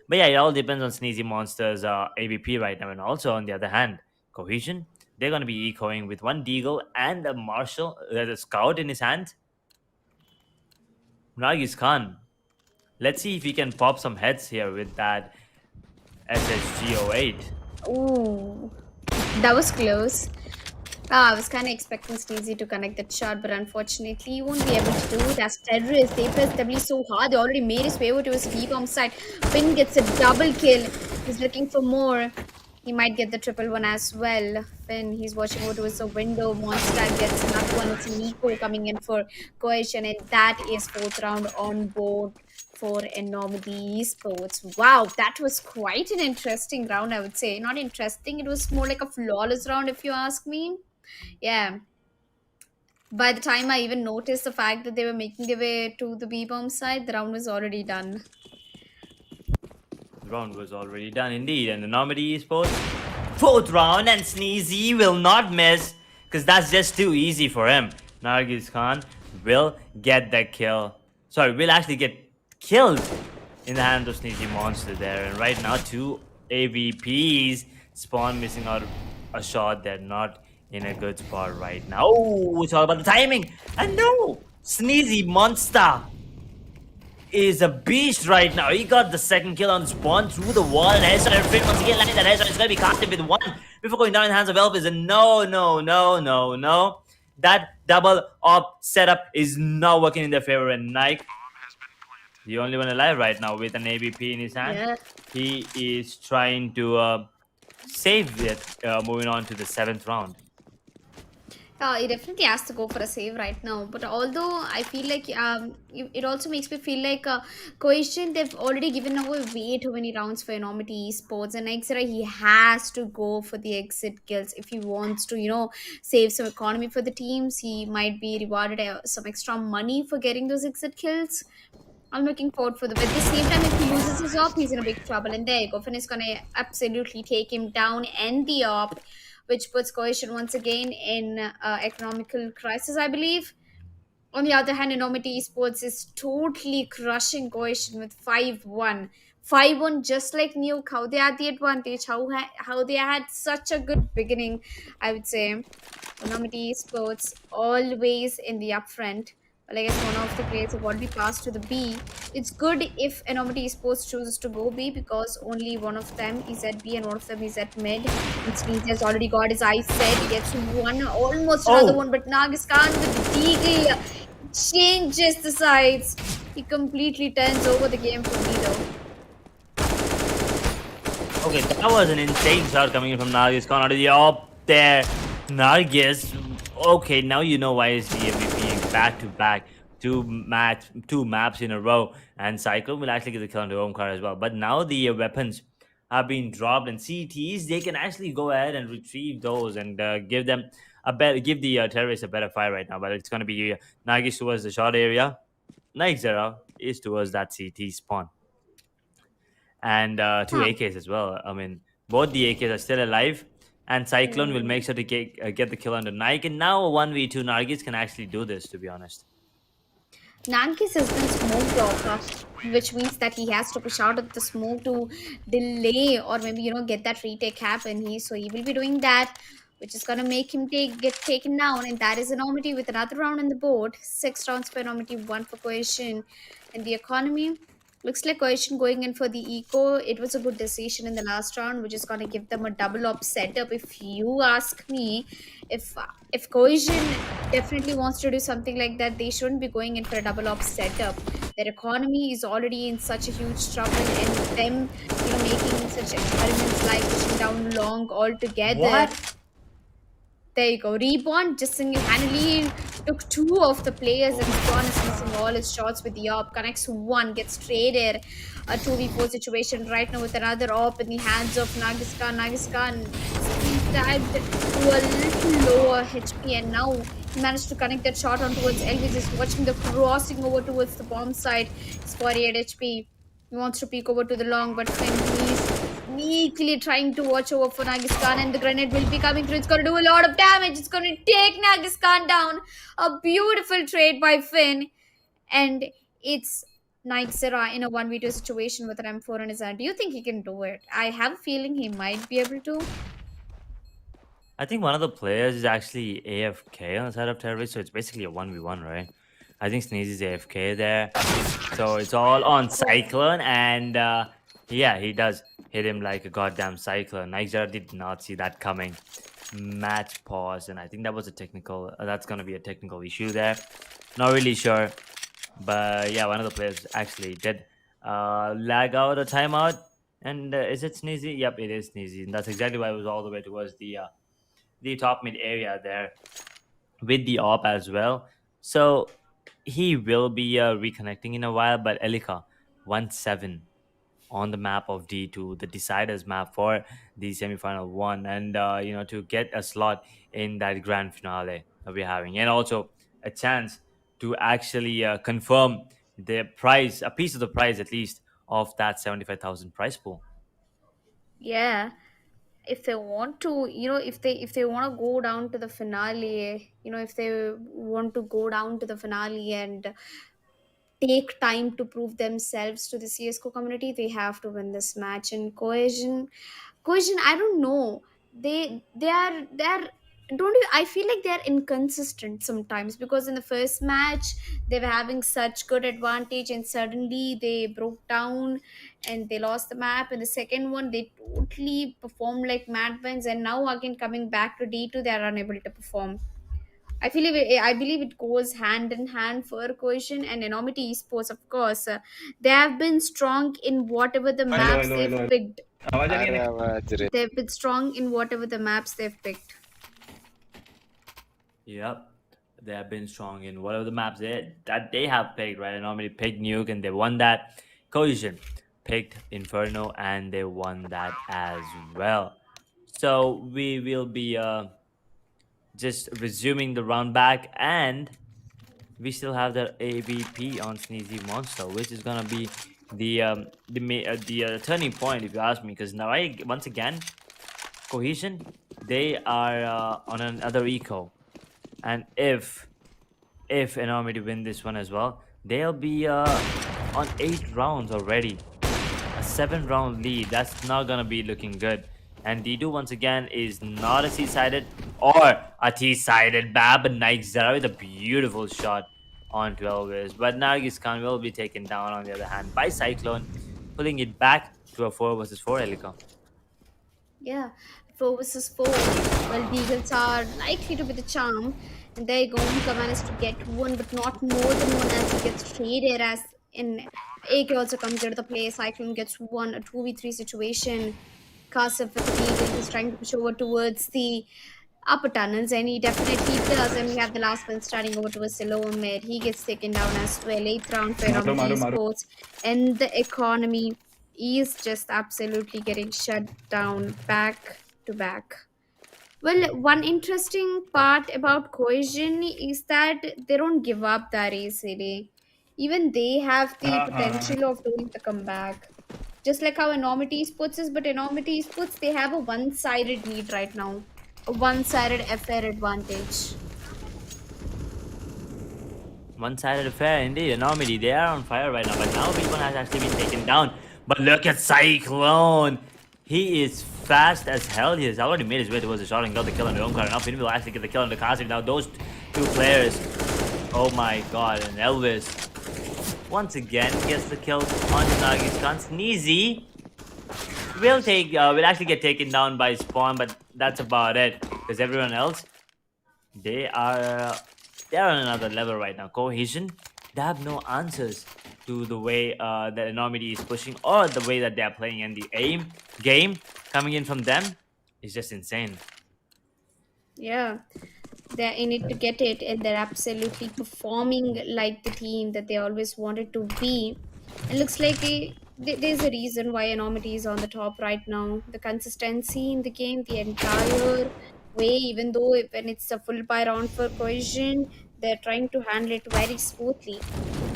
But yeah, it all depends on Sneezy Monster's AVP right now. And also, on the other hand, Cohesion, they're going to be ecoing with 1 Deagle and a Marshal, a Scout in his hand. Nagis Khan. Let's see if he can pop some heads here with that SSG08. Ooh, that was close. I was kind of expecting Sneezy to connect that shot, but unfortunately, he won't be able to do it. As terrorists, they press W so hard. They already made his way over to his B-bomb side. Finn gets a double kill. He's looking for more. He might get the 111 as well. Finn, he's watching over to his window. Monster gets another one. It's Nico coming in for Cohesion, and that is 4th round on board for Enormity Esports. Wow, that was quite an interesting round, I would say. Not interesting, it was more like a flawless round, if you ask me. Yeah. By the time I even noticed the fact that they were making their way to the B-bomb side, the round was already done. The round was already done indeed. And the Enormity Esports, 4th round, and Sneezy will not miss because that's just too easy for him. Nargis Khan will get that kill. Sorry, will actually get killed in the hand of Sneezy Monster there. And right now, 2 AVPs. Spawn missing out a shot. They're not in a good spot right now. Oh, it's all about the timing. And no, Sneezy Monster is a beast right now. He got the second kill on spawn through the wall, and headshot and Finn once again landing that headshot. It's gonna be casted with one before going down in the hands of Elvis. And no, no, no, no, no. That double op setup is not working in their favor. And Nike, the only one alive right now with an ABP in his hand, Yeah. he is trying to save it, moving on to the seventh round. He definitely has to go for a save right now. But although I feel like it also makes me feel like Cohesion, they've already given away way too many rounds for Enormity Esports. And Exera, he has to go for the exit kills if he wants to, save some economy for the teams. He might be rewarded some extra money for getting those exit kills. I'm looking forward for the. But at the same time, if he loses his op, he's in a big trouble. And there you go. Finn is gonna absolutely take him down and the op, which puts Cohesion once again in economical crisis, I believe. On the other hand, Enormity Esports is totally crushing Cohesion with 5-1. 5-1, just like Nuke, how they had the advantage, how they had such a good beginning, I would say. Enormity Esports always in the upfront. Well, I guess one of the players have already passed to the B. It's good if Enormity Esports chooses to go B because only one of them is at B and one of them is at mid. And Sneeze has already got his eyes set. He gets one, almost another Oh, one, but Nagas Khan with the Deagle changes the sides. He completely turns over the game for me though. okay, that was an insane shot coming in from Nargis. Gone out of the up there. Nargis. Okay, now you know why he's the MVP back to back. Two maps in a row. And Cyclone will actually get the kill on the home card as well. But now the weapons have been dropped and CTs, they can actually go ahead and retrieve those and give them a better, give the terrorists a better fight right now. But it's gonna be Nargis towards the short area. Nike Zero is towards that CT spawn. And two Huh. AKs as well. I mean, both the AKs are still alive, and Cyclone will make sure to get the kill on the Nike. And now a 1v2 Nargis can actually do this, to be honest. Nankis has been smoked off, which means that he has to push out of the smoke to delay or maybe get that retake happen. He will be doing that, which is gonna make him get taken down, and that is Enormity with another round on the board. 6 rounds for Enormity, one for Cohesion, and the economy. Looks like Cohesion going in for the eco. It was a good decision in the last round, which is gonna give them a double op setup. If you ask me, if if Cohesion definitely wants to do something like that, they shouldn't be going in for a double op setup. Their economy is already in such a huge trouble, and them, making such experiments like pushing down long altogether. What? There you go. Reborn just single-handedly took two of the players, and Spawn is missing all his shots with the op. Connects one, gets traded. A 2v4 situation right now with another op in the hands of Nagiskan. Nagiskan tagged to a little lower HP, and now he managed to connect that shot on towards Elvis. Is watching the crossing over towards the bomb side. He's 48 HP. He wants to peek over to the long, but Finn, he's sneakily trying to watch over for Nagiskan, and the grenade will be coming through. It's going to do a lot of damage. It's going to take Nagiskan down. A beautiful trade by Finn, and it's Nightsera in a 1v2 situation with an M4 in his hand. Do you think he can do it? I have a feeling he might be able to. I think one of the players is actually AFK on the side of terrorists, so it's basically a 1v1, right? I think Sneeze is AFK there. So it's all on Cyclone, and yeah, he does hit him like a goddamn Cyclone. Niger did not see that coming. Match pause, and I think that was a technical, that's going to be a technical issue there. Not really sure. But yeah, one of the players actually did lag out a timeout. And is it Sneezy? Yep, it is Sneezy. And that's exactly why it was all the way towards the top mid area there with the op as well. So he will be reconnecting in a while, but Elika 1-7 on the map of D2, the deciders map for the semifinal one, and to get a slot in that grand finale that we're having, and also a chance to actually confirm the prize, a piece of the prize at least of that 75,000 prize pool. Yeah. If they want to, if they want to go down to the finale, if they want to go down to the finale and take time to prove themselves to the CSGO community, they have to win this match. And Cohesion, I don't know. They are don't you, I feel like they're inconsistent sometimes, because in the first match they were having such good advantage and suddenly they broke down and they lost the map. In the second one they totally performed like madmans, and now again coming back to D2 they are unable to perform. I believe it goes hand in hand for Cohesion and Enormity Esports, of course. They have been strong in whatever the hello maps hello they've hello hello picked. आवाज आ रही है अरे निक? आवाज रे They've been strong in whatever the maps they've picked. Yep. They have been strong in whatever the maps that they have picked, right? And normally picked Nuke and they won that. Cohesion picked Inferno and they won that as well. So we will be just resuming the round back, and we still have the AVP on Sneezy Monster, which is gonna be the turning point, if you ask me. Because now once again, Cohesion, they are on another eco, and if Enormity win this one as well, they'll be on 8 rounds already. A 7 round lead. That's not gonna be looking good. And D2 once again is not a C-sided or a T-sided Bab Nike with a beautiful shot on 12 but Nargis Khan will be taken down on the other hand by Cyclone, pulling it back to a 4 versus 4 Helicon. Yeah, 4 versus 4. Well, the Eagles are likely to be the charm, and there you go. Mika managed to get one, but not more than one, as he gets traded. As in, AK also comes into the play. Cyclone gets one, a 2v3 situation. Kasif with the Eagle, he's trying to push over towards the upper tunnels, and he definitely does. And we have the last one starting over towards the lower mid. He gets taken down as well. 8th round for मारो Enormity मारो मारो Esports, and the economy is just absolutely getting shut down back to back. Well, one interesting part about Cohesion is that they don't give up that easily. Even they have the हाँ हाँ हाँ potential of doing the comeback. Just like how Enormity Esports is, but Enormity Esports, they have a one-sided lead right now. A one-sided FR advantage. One-sided affair indeed. Enormity, they are on fire right now, but now V1 has actually been taken down. But look at Cyclone. He is fast as hell. He has already made his way towards the shot and got the kill on the own card. Enough, he will actually get the kill on the Kasif. Now those two players. Oh my god, and Elvis once again gets the kill on Nagi's Khan. Sneezy will actually get taken down by Spawn, but that's about it. Because everyone else, they are on another level right now. Cohesion, they have no answers to the way that Enormity is pushing or the way that they are playing, and the aim game coming in from them is just insane. Yeah, they're in it to get it, and they're absolutely performing like the team that they always wanted to be. It looks like there's a reason why Enormity is on the top right now. The consistency in the game, the entire way, even though when it's a full buy round for Cohesion, they're trying to handle it very smoothly.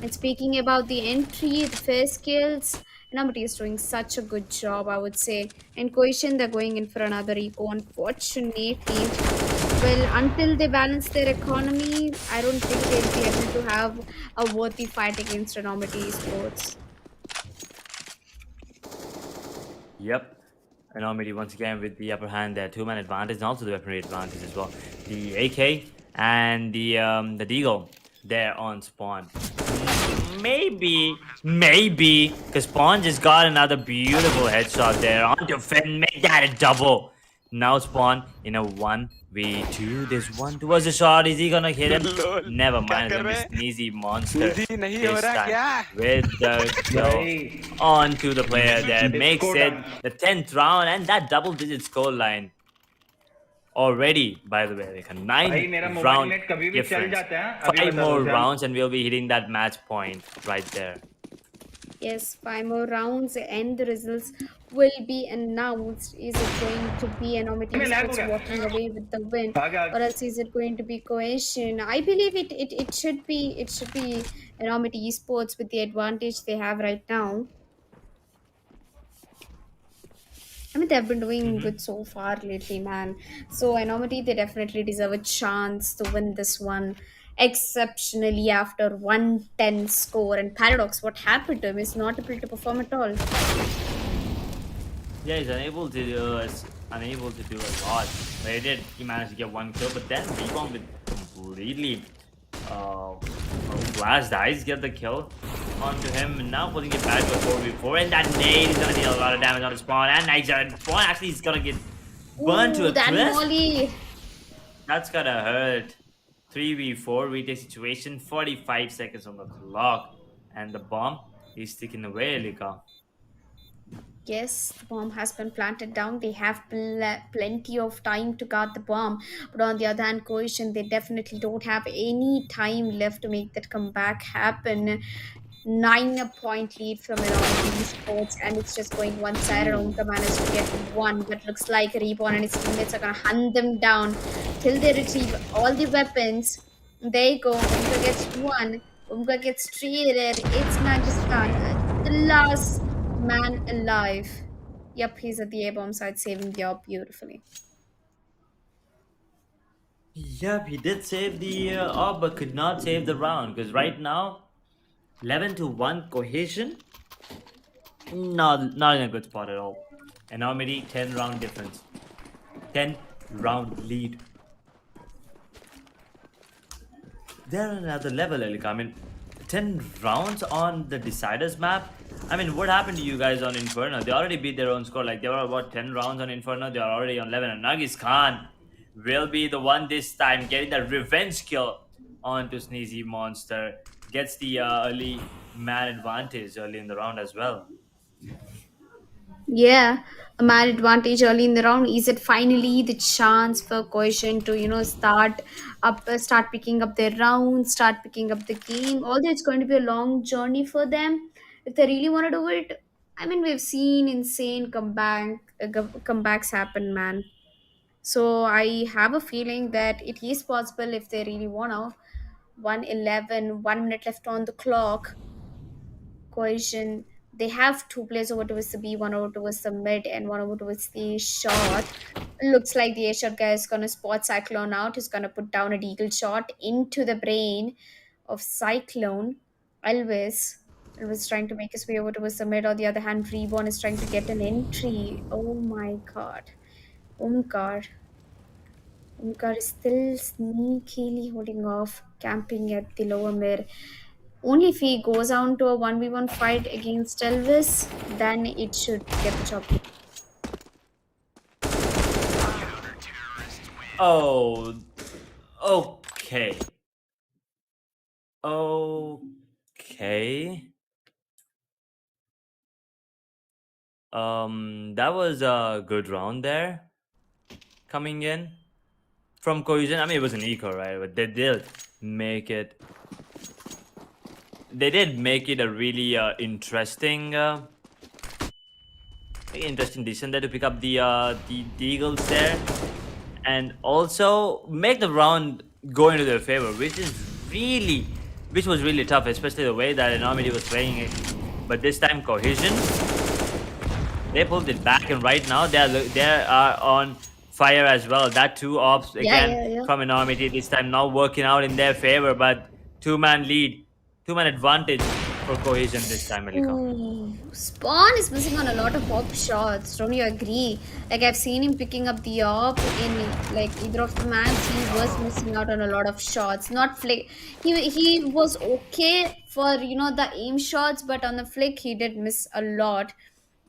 And speaking about the entry, the first skills, Enormity is doing such a good job, I would say. And Cohesion, they're going in for another eco, unfortunately. Well, until they balance their economy, I don't think they'll be able to have a worthy fight against Enormity Esports. Yep. Enormity once again with the upper hand there. 2-man advantage and also the weaponry advantage as well. The AK and the Deagle there on Spawn. Maybe, because Spawn just got another beautiful headshot there onto Finn. Make that a double. Now Spawn in a 1v2. There's one towards the shot. Is he gonna hit him? Never mind. It's gonna be Sneezy Monster Sneezy नहीं this हो रहा time. क्या? With the kill onto the player there. Makes it the 10th round, and that double-digit score line already, by the way, like a भाई मेरा 9 mobile round net कभी भी चल difference. जाता है अभी 5 बता दो more ध्यान rounds and we'll be hitting that match point right there. Yes, 5 more rounds and the results will be announced. Is it going to be Enormity मैं लैग हो Esports गया walking away with the win, आगे or आगे else is it going to be Cohesion? I believe it should be Enormity Esports with the advantage they have right now. I mean, they've been doing good so far lately, man. So, Enormity, they definitely deserve a chance to win this one exceptionally after 110 score. And Paradox, what happened to him is not able to perform at all. Yeah, he's unable to do a lot. But he managed to get one kill, but then Rebound with completely flash dice get the kill onto him, and now putting it back to a 4v4, and that nade is gonna deal a lot of damage on the spawn, and nice spawn actually is gonna get burned to Ooh, a that crisp. molly. That's gonna hurt. 3v4 retake situation, 45 seconds on the clock, and the bomb is sticking away, Lika. Yes, the bomb has been planted down. They have plenty of time to guard the bomb. But on the other hand, Cohesion, they definitely don't have any time left to make that comeback happen. 9 point lead from Enormity Esports, and it's just going one sided. Omka managed to get one, but looks like Reborn and his teammates are gonna hunt them down till they retrieve all the weapons. There you go. Omka gets one. Omka gets traded. It's Nagistan, the last man alive. Yep, he's at the A bomb side saving the op beautifully. Yep, he did save the op, but could not save the round because right now 11-1 Cohesion, not in a good spot at all. Enormity 10 round difference, 10 round lead. They're on another level, Elika. I mean, 10 rounds on the Deciders map. I mean, what happened to you guys on Inferno? They already beat their own score. Like, they were about 10 rounds on Inferno. They are already on 11. And Nagis Khan will be the one this time getting the revenge kill onto Sneezy Monster. Gets the early man advantage early in the round as well. Yeah, a man advantage early in the round. Is it finally the chance for Cohesion to start picking up their rounds, start picking up the game? Although it's going to be a long journey for them, if they really want to do it. I mean, we've seen insane comebacks happen, man. So I have a feeling that it is possible if they really wanna. 1:11, 1 minute left on the clock. Cohesion. They have two players over towards the B, one over towards the mid, and one over towards the short. Looks like the A shot guy is gonna spot Cyclone out. He's gonna put down a deagle shot into the brain of Cyclone. Elvis. Elvis trying to make his way over towards the mid. On the other hand, Reborn is trying to get an entry. Oh my god. Omkar. Omkar is still sneakily holding off, camping at the lower mid. Only if he goes on to a 1v1 fight against Elvis, then it should get the job. Oh, okay. Okay. That was a good round there coming in from Cohesion. I mean, it was an eco, right? But they did make it. They did make it a really interesting decision there to pick up the Eagles there, and also make the round go into their favor, which was really tough, especially the way that Enormity was playing it. But this time, Cohesion, they pulled it back, and right now they are on fire as well. That two ops again Yeah. from Enormity this time not working out in their favor, but two-man lead, two-man advantage for Cohesion this time, Malika. Ooh, Spawn is missing on a lot of op shots. Don't you agree? Like I've seen him picking up the op in like either of the maps. He was missing out on a lot of shots. Not flick. He was okay for the aim shots, but on the flick he did miss a lot.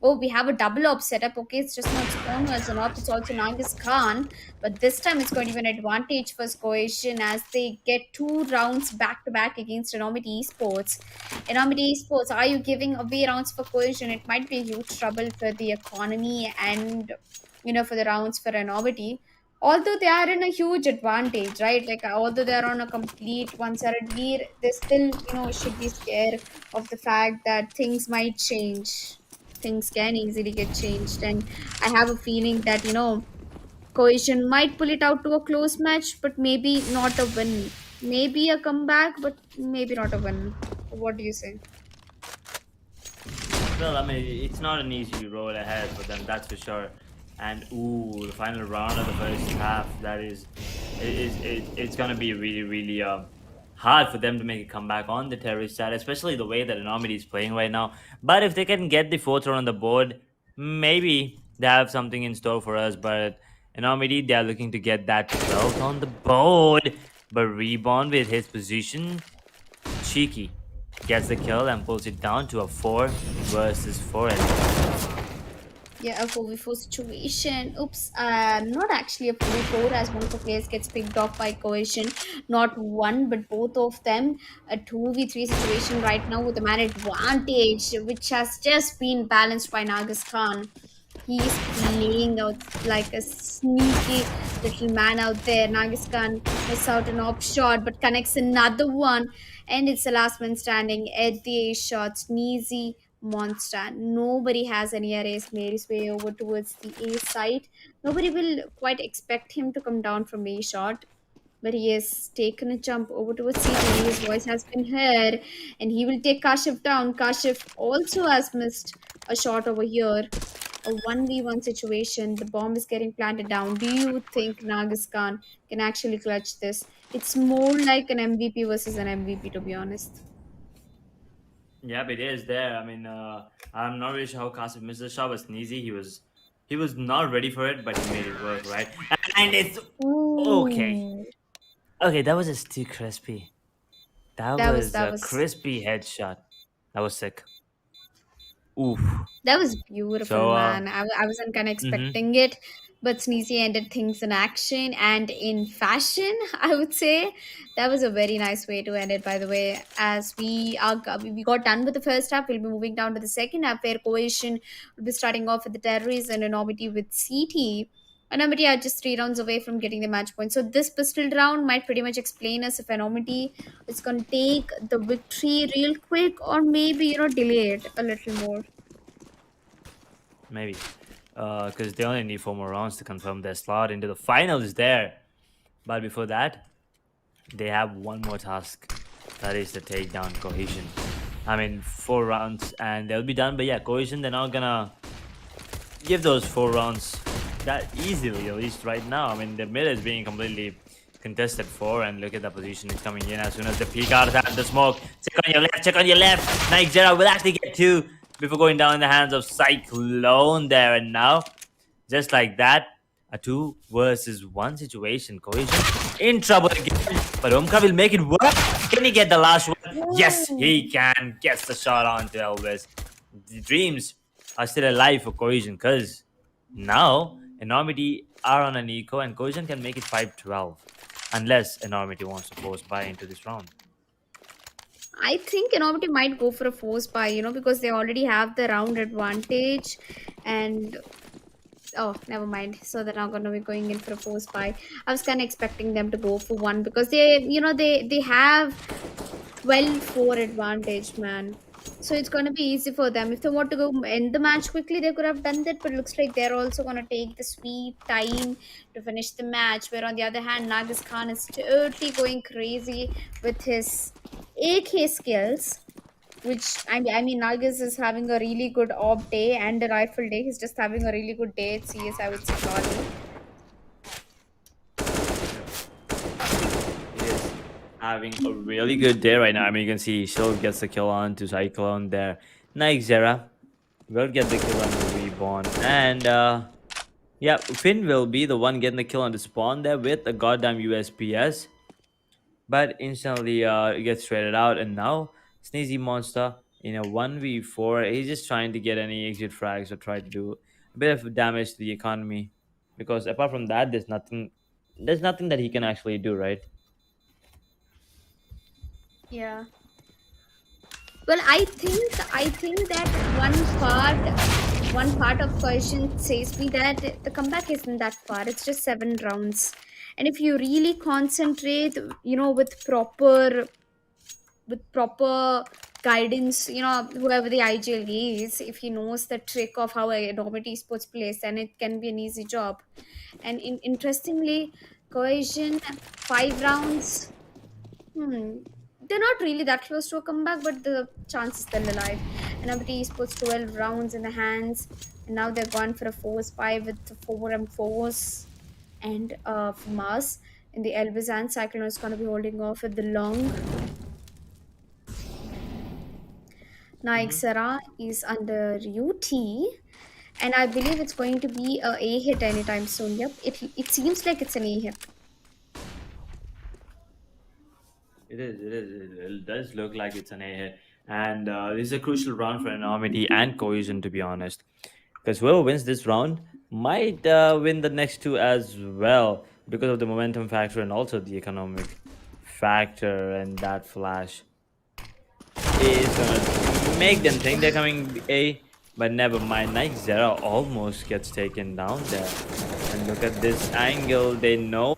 Oh, we have a double op setup. Okay, it's just not Spawn as an op, it's also Nagis Khan. But this time it's going to be an advantage for Cohesion as they get 2 rounds back to back against Enormity Esports. Enormity Esports, are you giving away rounds for Cohesion? It might be a huge trouble for the economy and for the rounds for Enormity. Although they are in a huge advantage, right? Like although they are on a complete one-sided lead, they still, should be scared of the fact that things might change. Things can easily get changed, and I have a feeling that Cohesion might pull it out to a close match, but maybe not a win. Maybe a comeback, but maybe not a win. What do you say? Well, I mean, it's not an easy road ahead for them, that's for sure. And the final round of the first half, it's gonna be really hard for them to make a comeback on the terrorist side, especially the way that Enormity is playing right now. But if they can get the fourth round on the board, maybe they have something in store for us. But Enormity, they are looking to get that 12th on the board. But Reborn with his position, cheeky, gets the kill and pulls it down to a 4 versus 4. Yeah, a 4v4 situation. Oops, not actually a 4v4 as one of the players gets picked off by Cohesion. Not one, but both of them. A 2v3 situation right now with a man advantage, which has just been balanced by Nagas Khan. He's playing out like a sneaky little man out there. Nagas Khan miss out an op shot, but connects another one. And it's the last man standing at the ace shot. Sneezy monster. Nobody has any arrays made his way over towards the A side. Nobody will quite expect him to come down from A shot. But he has taken a jump over towards CT. His voice has been heard, and he will take Kashif down. Kashif also has missed a shot over here. A 1v1 situation. The bomb is getting planted down. Do you think Nagas Khan can actually clutch this? It's more like an MVP versus an MVP, to be honest. Yep, it is there. I mean, I'm not really sure how Kasif missed the shot, but Sneezy, he was not ready for it, but he made it work, right? And it's okay. Ooh. Okay, that was just too crispy. That That was was that a was crispy headshot. That was sick. Oof. That was beautiful, So, man. I wasn't kind of mhm. expecting it, but Sneezy ended things in action and in fashion, I would say. That was a very nice way to end it, by the way. As we got done with the first half, we'll be moving down to the second half where Cohesion will be starting off with the Terrorists and Enormity with CT. Enormity are just 3 rounds away from getting the match point. So this pistol round might pretty much explain us if Enormity is going to take the victory real quick or maybe, delay it a little more. Maybe. Because they only need 4 more rounds to confirm their slot into the finals there. But before that, they have one more task. That is to take down Cohesion. I mean, 4 rounds and they'll be done. But yeah, Cohesion, they're not gonna give those 4 rounds that easily, at least right now. I mean, the mid is being completely contested for, and look at the position is coming in as soon as the peak out of the smoke. Check on your left, check on your left. Nike Zera will actually get 2 before going down in the hands of Cyclone there. And now, just like that, a 2 versus 1 situation. Cohesion in trouble again, but Umka will make it work. Can he get the last one? Yes, he can. Gets the shot onto Elvis. The dreams are still alive for Cohesion because now Enormity are on an eco and Cohesion can make it 5-12 unless Enormity wants to force buy into this round. I think Innovative might go for a force buy, because they already have the round advantage. And oh, never mind. So they're not going to be going in for a force buy. I was kind of expecting them to go for one because they have 12-4 advantage, man. So it's going to be easy for them. If they want to go end the match quickly, they could have done that. But it looks like they're also going to take the sweet time to finish the match. Where on the other hand, Nagas Khan is totally going crazy with his AK skills. Which I mean, Nagas is having a really good op day and a rifle day. He's just having a really good day at CS, I would say, probably. He is having a really good day right now. I mean, you can see Shield gets the kill on to Cyclone there. Nike Zera will get the kill on the Reborn. And yeah, Finn will be the one getting the kill on the spawn there with the goddamn USPS. But instantly it gets traded out. And now Sneezy Monster in a 1v4. He's just trying to get any exit frags or try to do a bit of damage to the economy. Because apart from that, there's nothing that he can actually do, right? Yeah. Well, I think that one part of question says me that the comeback isn't that far. It's just 7 rounds, and if you really concentrate, with proper guidance, whoever the IGL is, if he knows the trick of how a Enormity Esports plays, then it can be an easy job. And interestingly, Cohesion 5 rounds. They're not really that close to a comeback, but the chance is still alive. And Abdi Esports 12 rounds in the hands, and now they're going for a force buy with the 4 M4s and Mars in the Elvis, and Cyclone is going to be holding off at the long. Naik Hmm. Sara is under UT, And I believe it's going to be a hit anytime soon. Yep, it seems like it's an A hit. It is. It is. It does look like it's an A hit, and this is a crucial round for Enormity and Cohesion, to be honest. Because whoever wins this round might win the next two as well because of the momentum factor and also the economic factor. And that flash is gonna make them think they're coming A, but never mind. Nike Zera almost gets taken down there. And look at this angle. They know.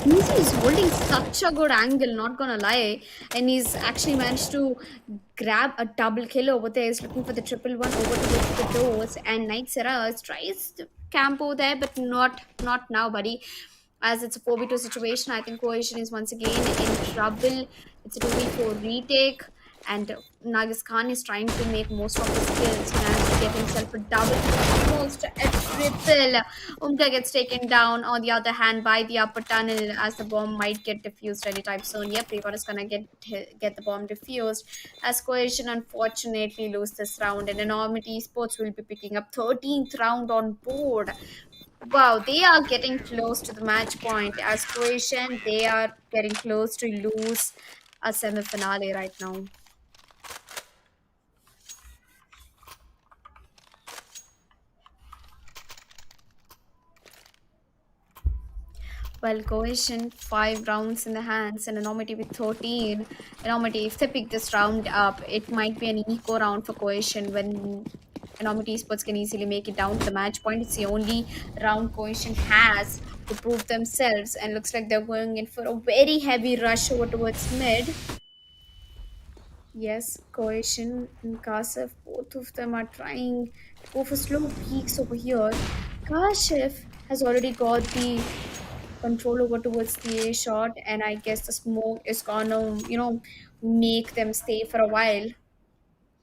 Sneezy is holding such a good angle, not gonna lie. And he's actually managed to grab a double kill over there. He's looking for the triple one over towards the doors. And Knight Sarah tries to camp over there, but not now, buddy. As it's a 4v2 situation, I think Cohesion is once again in trouble. It's a 2v4 retake. And Nagis Khan is trying to make most of his kills. He managed to get himself a double, almost a triple. Umka gets taken down on the other hand by the upper tunnel as the bomb might get defused anytime soon. Yep, Reaper is gonna get the bomb defused as Cohesion unfortunately lose this round, and Enormity Esports will be picking up 13th round on board. Wow, they are getting close to the match point as Cohesion. They are getting close to lose a semi-finale right now. Well, Cohesion 5 rounds in the hands and Enormity with 13. Enormity, if they pick this round up, it might be an eco round for Cohesion when Enormity Esports can easily make it down to the match point. It's the only round Cohesion has to prove themselves, and looks like they're going in for a very heavy rush over towards mid. Yes, Cohesion and Kasif, both of them are trying to go for slow peaks over here. Kashif has already got the control over towards the A shot, and I guess the smoke is gonna, make them stay for a while.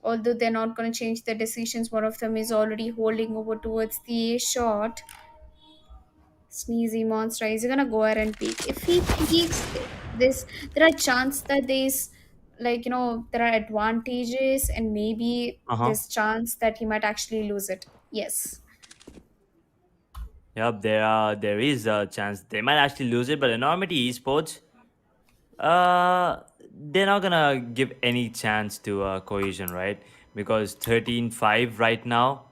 Although they're not gonna change their decisions, one of them is already holding over towards the A shot. Sneezy monster is he gonna go ahead and peek. If he peeks this, there are chance that there's there are advantages, and maybe Uh huh. there's chance that he might actually lose it. Yes. Yep. There is a chance they might actually lose it, but Enormity Esports, uh, they're not gonna give any chance to Cohesion, right? Because 13-5 right now.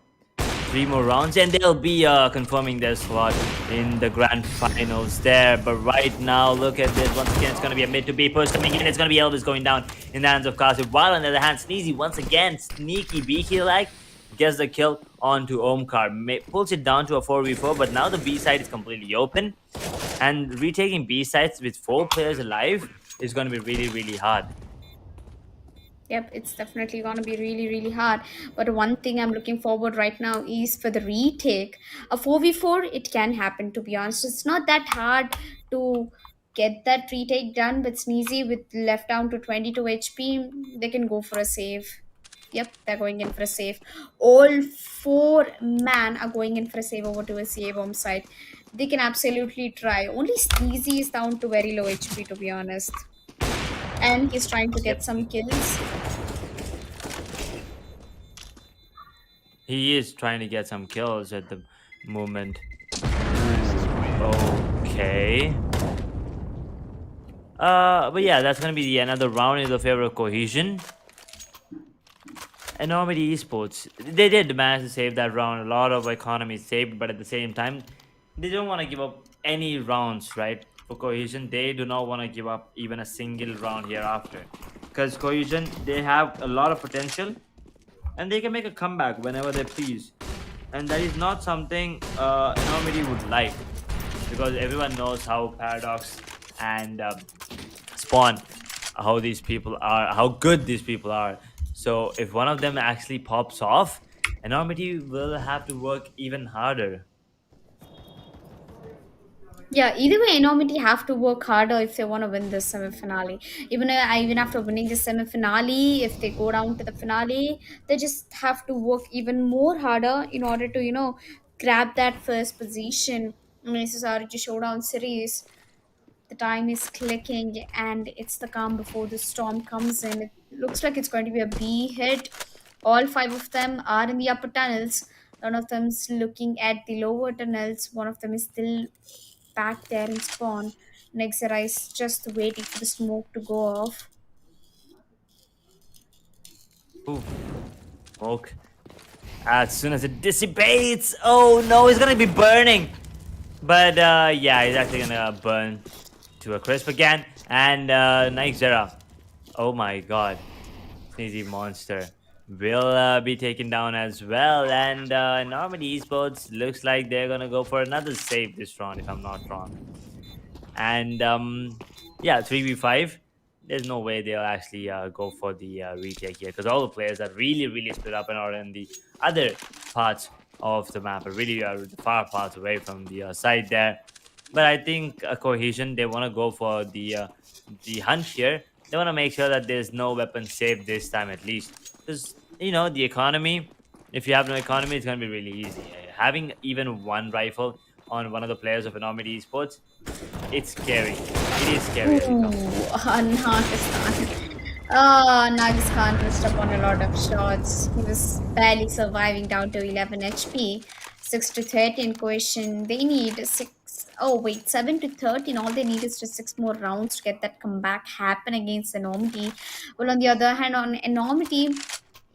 Three more rounds, and they'll be confirming their slot in the grand finals there. But right now, look at this. Once again, it's going to be a mid to B push coming in. It's going to be Elvis going down in the hands of Kasif. While on the other hand, Sneezy once again, sneaky B like gets the kill onto Omkar. Pulls it down to a 4v4, but now the B side is completely open. And retaking B sides with 4 players alive is going to be really, really hard. Yep, it's definitely going to be really, really hard. But one thing I'm looking forward right now is for the retake. A 4v4, it can happen, to be honest. It's not that hard to get that retake done, but Sneezy with left down to 22 HP, they can go for a save. Yep, they're going in for a save. All 4 man are going in for a save over to a CA bomb side. They can absolutely try. Only Sneezy is down to very low HP, to be honest. And he's trying to get Yep. some kills. He is trying to get some kills at the moment. Okay. But yeah, that's gonna be the another round in the favor of Cohesion. Enormity Esports, they did manage to save that round. A lot of economy saved, but at the same time, they don't want to give up any rounds, right? For Cohesion, they do not want to give up even a single round hereafter. Because Cohesion, they have a lot of potential, and they can make a comeback whenever they please. And that is not something Enormity would like, because everyone knows how Paradox and Spawn, how these people are, how good these people are. So if one of them actually pops off, Enormity will have to work even harder. Yeah, either way, Enormity have to work harder if they want to win this semi-finale. Even after winning the semi-finale, if they go down to the finale, they just have to work even more harder in order to grab that first position. I mean, this is RG Showdown series. The time is clicking, and it's the calm before the storm comes in. It looks like it's going to be a B hit. All five of them are in the upper tunnels. One of them's looking at the lower tunnels. One of them is still back there in spawn. Nexera is just waiting for the smoke to go off. Ooh, smoke. As soon as it dissipates, oh no, it's gonna be burning. But yeah, it's actually gonna burn to a crisp again. And Nexera, oh my god, sneezy monster will be taken down as well. And Enormity Esports looks like they're gonna go for another save this round, if I'm not wrong. And yeah, 3v5. There's no way they'll actually go for the retake here because all the players are really split up and are in the other parts of the map, are really far parts away from the side there. But I think Cohesion, they want to go for the hunt here. They want to make sure that there's no weapon saved this time at least, because the economy. If you have no economy, it's gonna be really easy. Having even one rifle on one of the players of Enormity Esports, it's scary. It is scary as it comes. Nagistan. Nagistan missed up on a lot of shots. He was barely surviving down to 11 HP. 6 to 13 Cohesion. They need 6. Oh, wait, 7 to 13. All they need is just 6 more rounds to get that comeback happen against Enormity. Well, on the other hand, on Enormity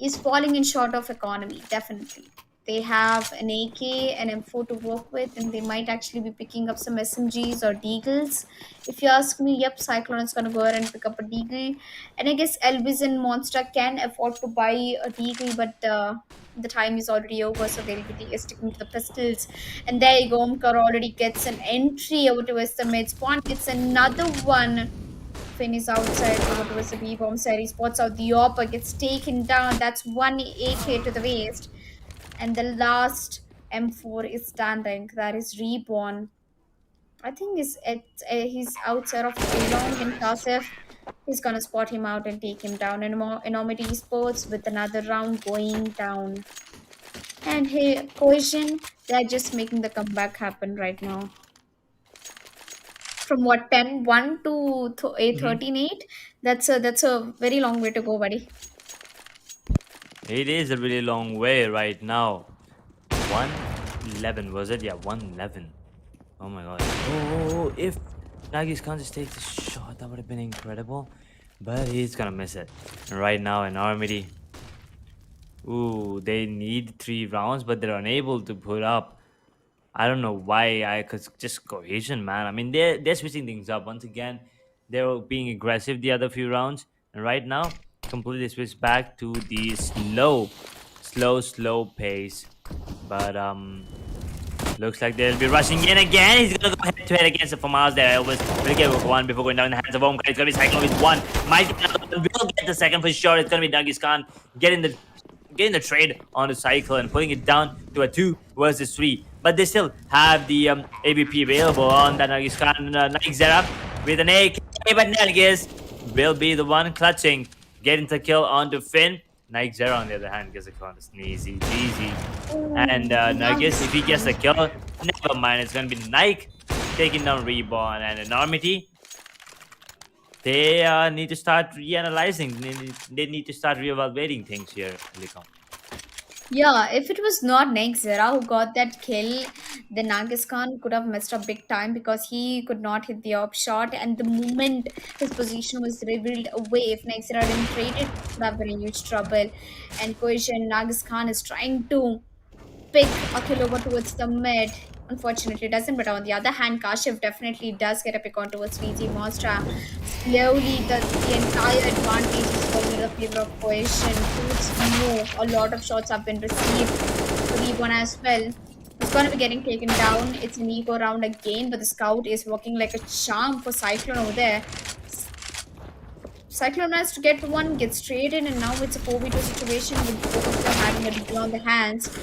is falling in short of economy, definitely. They have an AK and M4 to work with, and they might actually be picking up some SMGs or Deagles. If you ask me, yep, Cyclone is gonna go ahead and pick up a Deagle. And I guess Elvis and Monster can afford to buy a Deagle, but the time is already over, so they'll be sticking to the pistols. And there you go, Omkar already gets an entry over towards the mid spawn. It's another one. Finn is outside over towards the B bomb side. He spots out the Oppa, gets taken down. That's one AK to the waist. And the last M4 is standing. That is Reborn. I think he's outside of Elong and Kasef. He's gonna spot him out and take him down. And Enormity Esports with another round going down. And hey, Cohesion, they're just making the comeback happen right now. From what 10-1 to 13-8, that's a very long way to go, buddy. It is a really long way right now. 111 was it? Yeah, 111. Oh my god. Oh, if Nagis can't just take the shot, that would have been incredible. But he's gonna miss it. And right now, Enormity. Ooh, they need 3 rounds, but they're unable to put up. I don't know why. Cause just Cohesion, man. I mean, they're switching things up once again. They were being aggressive the other few rounds, and right now, completely switched back to the slow pace. But looks like they'll be rushing in again. He's gonna go head to head against the Famas there. Elvis will get one before going down in the hands of Omkar. It's gonna be Cyclone with one. Might get another one. Will get the second for sure. It's gonna be Nagis Khan getting the trade on the cycle and putting it down to a 2 versus 3. But they still have the ABP available on that Nagis Khan. Nagis with an AK, but Nagis will be the one clutching, getting the kill onto Finn. Nike on the other hand gets a kill on the Sneezy, easy. And Nugget, if he gets the kill, never mind. It's gonna be Nike taking down Reborn and Enormity. They need to start reanalyzing. They need to start reevaluating things here, Likom. Yeah, if it was not Nexera who got that kill, then Nagis Khan could have messed up big time because he could not hit the op shot. And the moment his position was revealed away, if Nexera didn't trade it, he would have been in huge trouble. And Cohesion, Nagis Khan is trying to pick a kill over towards the mid. Unfortunately, it doesn't. But on the other hand, Kashif definitely does get a pick on towards VG Monstra. Slowly, the entire advantage is going in the favor of Cohesion. A lot of shots have been received. Reborn as well. It's going to be getting taken down. It's an ego round again, but the scout is working like a charm for Cyclone over there. Cyclone has to get one, gets traded, and now it's a 4v2 situation with both of them having a deal on the hands.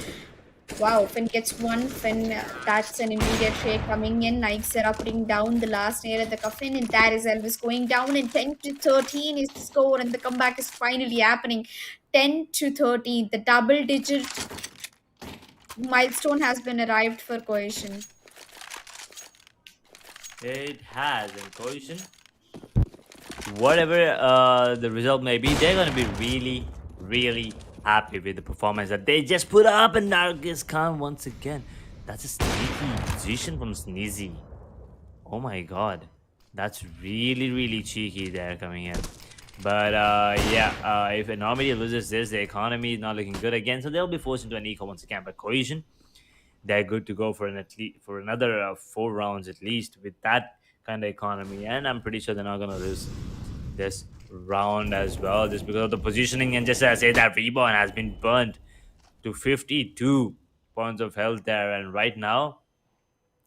Wow, Finn gets one. Finn, that's an immediate trade coming in. Nixera putting down the last nail at the coffin, and that is Elvis going down. And 10 to 13 is the score, and the comeback is finally happening. 10 to 13, the double digit milestone has been arrived for Cohesion. It has, and Cohesion, whatever the result may be, they're going to be really happy with the performance that they just put up, and Nargis Khan once again. That's a sneaky position from Sneezy. Oh my god. That's really, really cheeky there coming in. But yeah, if Enormity loses this, the economy is not looking good again, so they'll be forced into an eco once again. But Cohesion, they're good to go for for another 4 rounds at least with that kind of economy, and I'm pretty sure they're not gonna lose this round as well, just because of the positioning. And just as I say, that Reborn has been burnt to 52 points of health there, and right now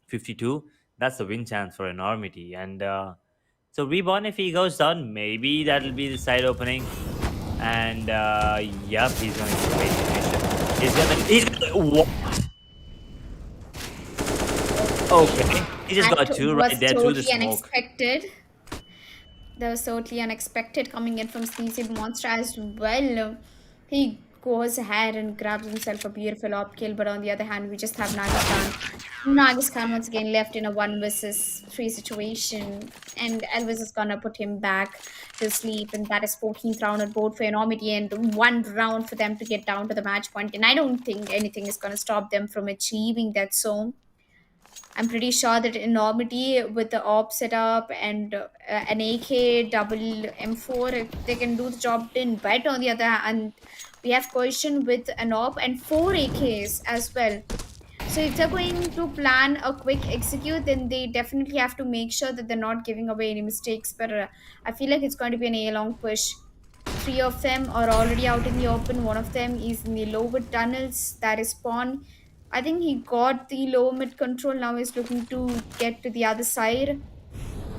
52. That's the win chance for Enormity, and so Reborn, if he goes down, maybe that'll be the side opening. And yep, he's going to wait mission. What? Okay, he just got two right there through the totally smoke. unexpected. That was totally unexpected coming in from Sneezy Monster as well. He goes ahead and grabs himself a beautiful op kill, but on the other hand, we just have Nagistan. Nagistan once again left in a 1 versus 3 situation, and Elvis is gonna put him back to sleep, and that is 14th round on board for Enormity, and 1 round for them to get down to the match point, and I don't think anything is gonna stop them from achieving that. So I'm pretty sure that Enormity with the op setup and an AK double M4, if they can do the job done. But on the other hand, we have Cohesion with an op and 4 AKs as well. So if they're going to plan a quick execute, then they definitely have to make sure that they're not giving away any mistakes. But I feel like it's going to be an A-long push. 3 of them are already out in the open. 1 of them is in the lower tunnels. That is Spawn. I think he got the low mid control. Now he's looking to get to the other side.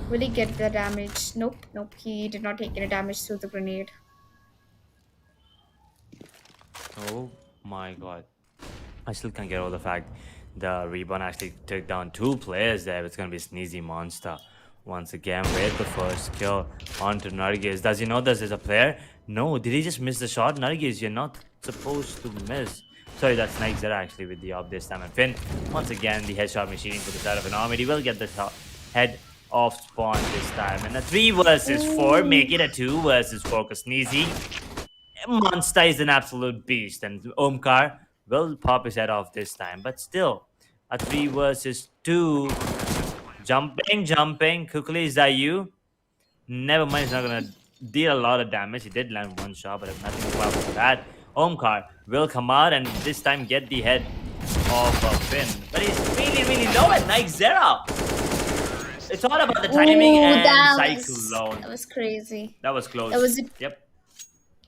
Will he get the damage? Nope, nope. He did not take any damage through the grenade. Oh my god. I still can't get over the fact the Reborn actually took down 2 players there. It's gonna be Sneezy Monster once again with the first kill onto Nargis. Does he know this is a player? No, did he just miss the shot? Nargis, you're not supposed to miss. Sorry, that's Nike actually with the op this time. And Finn, once again, the headshot machine for the side of Enormity will get the head off spawn this time. And a 3 versus 4, make it a 2 versus 4 because Sneezy Monster is an absolute beast, and Omkar will pop his head off this time. But still, a 3 versus 2. Jumping. Quickly, is that you? Never mind, he's not gonna deal a lot of damage. He did land 1 shot, but nothing to about for that. Omkar will come out and this time get the head of Finn. But he's really, really low at Nike Zera. It's all about the timing and Cyclone. That was crazy. That was close. That was it. Yep.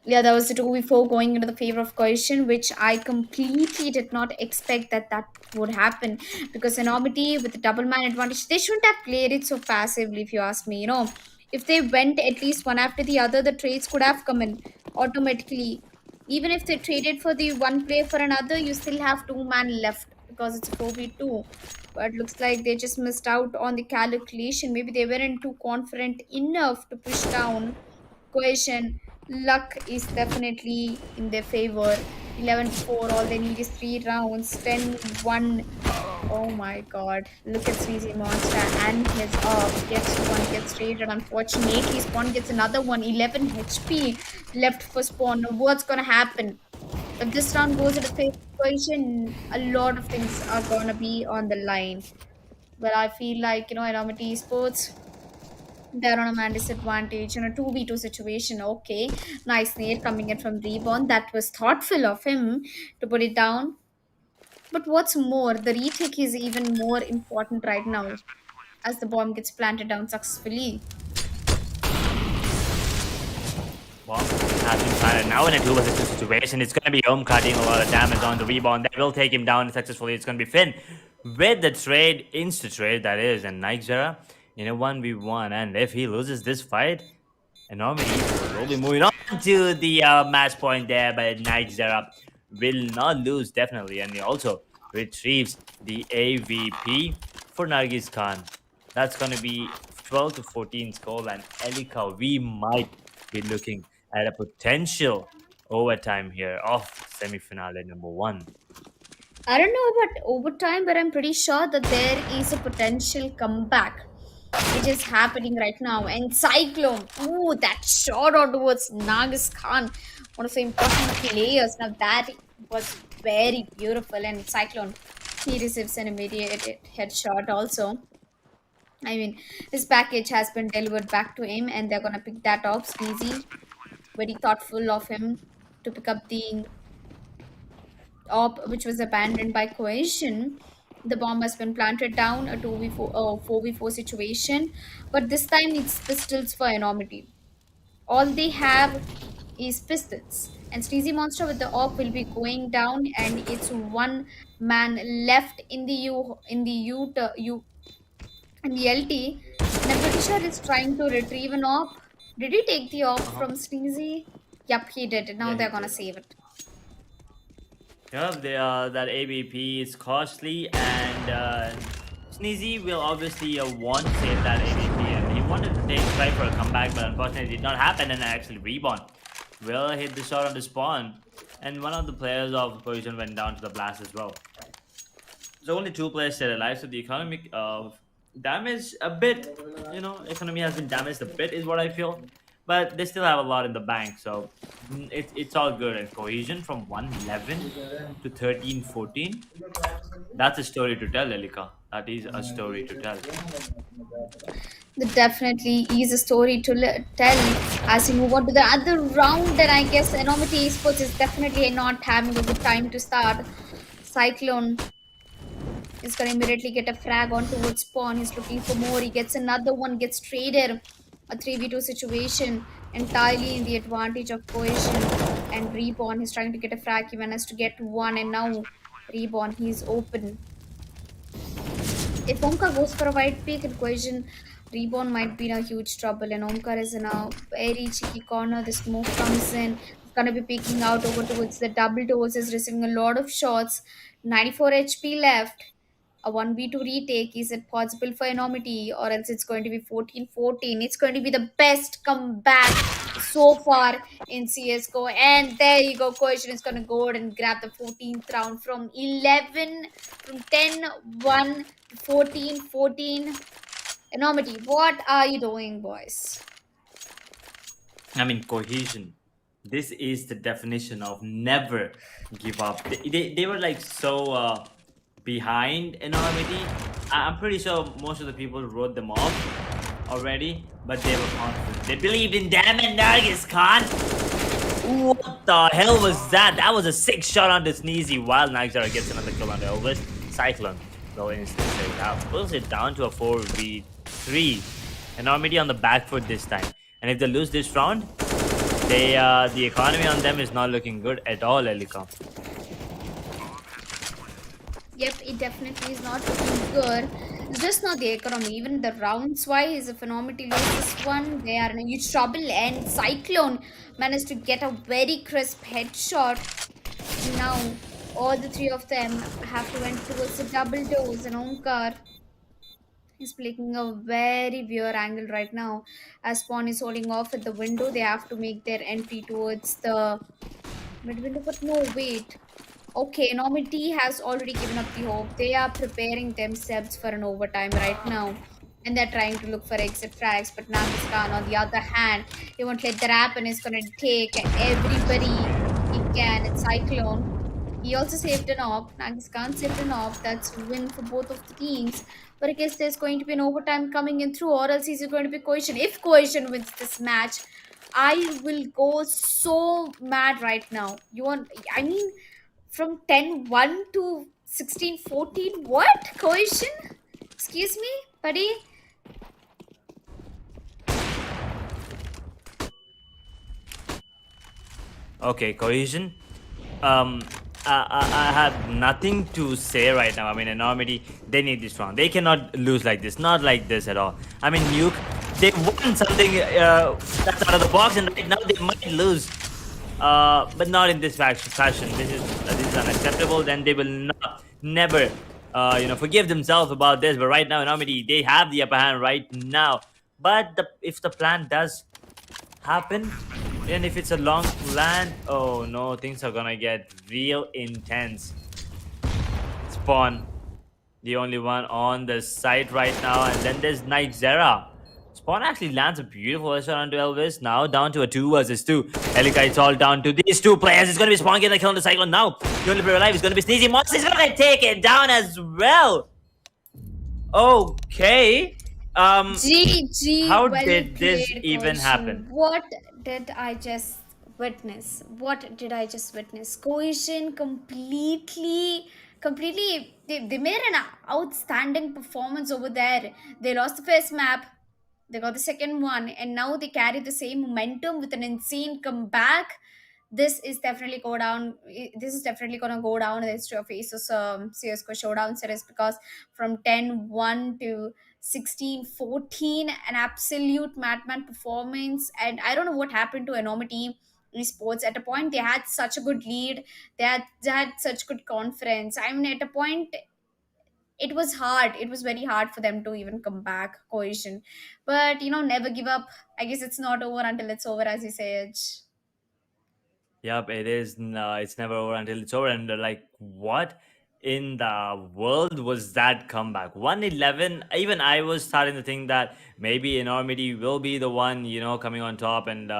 Yeah, that was the 2v4 going into the favor of Cohesion, which I completely did not expect that would happen. Because Enormity with the double man advantage, they shouldn't have played it so passively, if you ask me. You know, if they went at least one after the other, the trades could have come in automatically. Even if they traded for the one player for another, you still have 2 man left because it's a 4v2. But looks like they just missed out on the calculation. Maybe they weren't too confident enough to push down Cohesion. Luck is definitely in their favor. 11-4, all they need is 3 rounds. 10-1. Oh my god. Look at Sneezy Monster and his off. Gets one, gets traded. Unfortunately, Spawn gets another one. 11 HP left for Spawn. Now, what's gonna happen? If this round goes into favor Cohesion, a lot of things are gonna be on the line. But I feel like, Enormity Esports, they're on a man disadvantage in a 2v2 situation. Okay, nice nade coming in from Reborn. That was thoughtful of him to put it down. But what's more, the retake is even more important right now as the bomb gets planted down successfully. Bomb has been planted now in a 2 versus 2 situation. It's going to be Omkar doing a lot of damage on the Rebound. That will take him down successfully. It's going to be Finn with the trade, insta-trade that is, and Nike Zera in a 1v1. And if he loses this fight, Enormity will be moving on to the match point there. But Nike Zera will not lose, definitely. And he also retrieves the AVP for Nargis Khan. That's going to be 12 to 14 score. And Elika, we might be looking at a potential overtime here of semi-finale number 1. I don't know about overtime, but I'm pretty sure that there is a potential comeback. which is happening right now. And Cyclone, ooh, that shot on towards Nagas Khan, one of the important players. Now that was very beautiful. And Cyclone, he receives an immediate headshot also. I mean, his package has been delivered back to him, and they're gonna pick that up. Sneezy, very thoughtful of him to pick up the op which was abandoned by Cohesion. The bomb has been planted down, a 2v4, 4v4 situation, but this time it's pistols for Enormity. All they have is pistols. And Sneezy Monster with the op will be going down, and it's one man left in the in the LT. And I'm pretty sure he's trying to retrieve an op. Did he take the op Uh-huh. from Sneezy? Yep, he did. Now Yeah, he they're gonna did. save it. Yeah, that ABP is costly, and Sneezy will obviously want to save that ABP, and he wanted to try for a comeback, but unfortunately it did not happen, and actually Reborn will hit the shot on the spawn, and one of the players of Cohesion went down to the blast as well. So only two players stayed alive, so the economic damage a bit, economy has been damaged a bit, is what I feel. But they still have a lot in the bank, so it's all good. And Cohesion from 111 to 13-14, that's a story to tell, Elika. That is a story to tell. There definitely is a story to tell as you move on to the other round. And I guess Enormity Esports is definitely not having a good time to start. Cyclone is going to immediately get a frag on towards spawn. He's looking for more. He gets another one, gets traded. A 3v2 situation entirely in the advantage of Cohesion. And Reborn, he's trying to get a frag. He managed to get one, and now Reborn, he's open. If Omkar goes for a wide pick and Cohesion, Reborn might be in a huge trouble. And Omkar is in a very cheeky corner. The smoke comes in. He's gonna be peeking out over towards the double doors. Is receiving a lot of shots. 94 HP left. A 1v2 retake. Is it possible for Enormity, or else it's going to be 14-14? It's going to be the best comeback so far in CSGO. And there you go. Cohesion is going to go ahead and grab the 14th round from 11, from 10-1 to 14-14. Enormity, what are you doing, boys? I mean, Cohesion. This is the definition of never give up. They were like so behind Enormity. I'm pretty sure most of the people wrote them off already, but they were confident. They believed in them and Nargis Khan. What the hell was that? That was a 6 shot on the Sneezy while Nagzara gets another kill on the Elvis. Cyclone will instantly save that. Pulls it down to a 4v3. Enormity on the back foot this time. And if they lose this round, the economy on them is not looking good at all, Elika. Yep, it definitely is not looking good. It's just not the economy. Even the rounds wise, if Enormity loses one, they are in a huge trouble. And Cyclone managed to get a very crisp headshot. Now, all the three of them have to enter towards the double doors. And Omkar is playing a very weird angle right now. As Spawn is holding off at the window, they have to make their entry towards the mid window. But no, wait. Okay, Enormity has already given up the hope. They are preparing themselves for an overtime right now. And they're trying to look for exit frags. But Nagas Khan, on the other hand, he won't let that happen. He's going to take everybody he can. It's Cyclone. He also saved an op. Nagas Khan saved an op. That's a win for both of the teams. But I guess there's going to be an overtime coming in through, or else he's going to be Cohesion. If Cohesion wins this match, I will go so mad right now. I mean, from 10-1 to 16-14. What? Cohesion? Excuse me, buddy? Okay, Cohesion. I have nothing to say right now. I mean, Enormity, they need this round. They cannot lose like this. Not like this at all. I mean, Nuke, they won something that's out of the box, and right now they might lose. But not in this fashion. This is unacceptable. Then they will never forgive themselves about this. But right now, Enormity, they have the upper hand right now. But if the plan does happen, and if it's a long plan, oh no, things are gonna get real intense. Spawn, the only one on the site right now. And then there's Night Zera. Spawn actually lands a beautiful headshot onto Elvis. Now down to a 2 versus 2. Elika, it's all down to these two players. It's going to be Spawn getting a kill on the Cyclone now. The only player alive is going to be Sneezy Monster. He's going to take it down as well. Okay. GG, How well did this played, even Cohesion. happen? What did I just witness? What did I just witness? Cohesion completely, they made an outstanding performance over there. They lost the first map, they got the second one, and now they carry the same momentum with an insane comeback. This is definitely go down. This is definitely gonna go down in the history of Asus CSGO Showdown series, because from 10-1 to 16-14, an absolute madman performance. And I don't know what happened to Enormity Esports. At a point, they had such a good lead. They had such good confidence. I mean, at a point, it was hard. It was very hard for them to even come back. Cohesion, but never give up. I guess it's not over until it's over, as you say. Yep, it is. It's never over until it's over. And like, what in the world was that comeback? 111. Even I was starting to think that maybe Enormity will be the one, coming on top and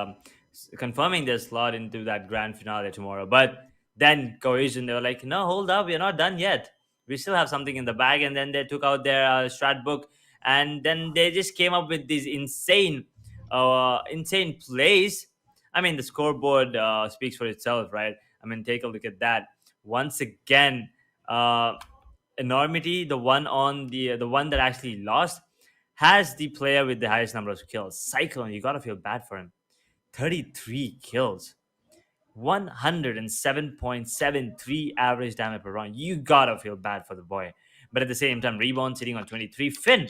confirming their slot into that grand finale tomorrow. But then Cohesion, they were like, no, hold up, we're not done yet. We still have something in the bag. And then they took out their strat book, and then they just came up with these insane plays. I mean, the scoreboard speaks for itself, right? I mean, take a look at that. Once again, uh, Enormity, the one that actually lost, has the player with the highest number of kills. Cyclone, you gotta feel bad for him. 33 kills, 107.73 average damage per round. You gotta feel bad for the boy. But at the same time, Rebound sitting on 23. Finn,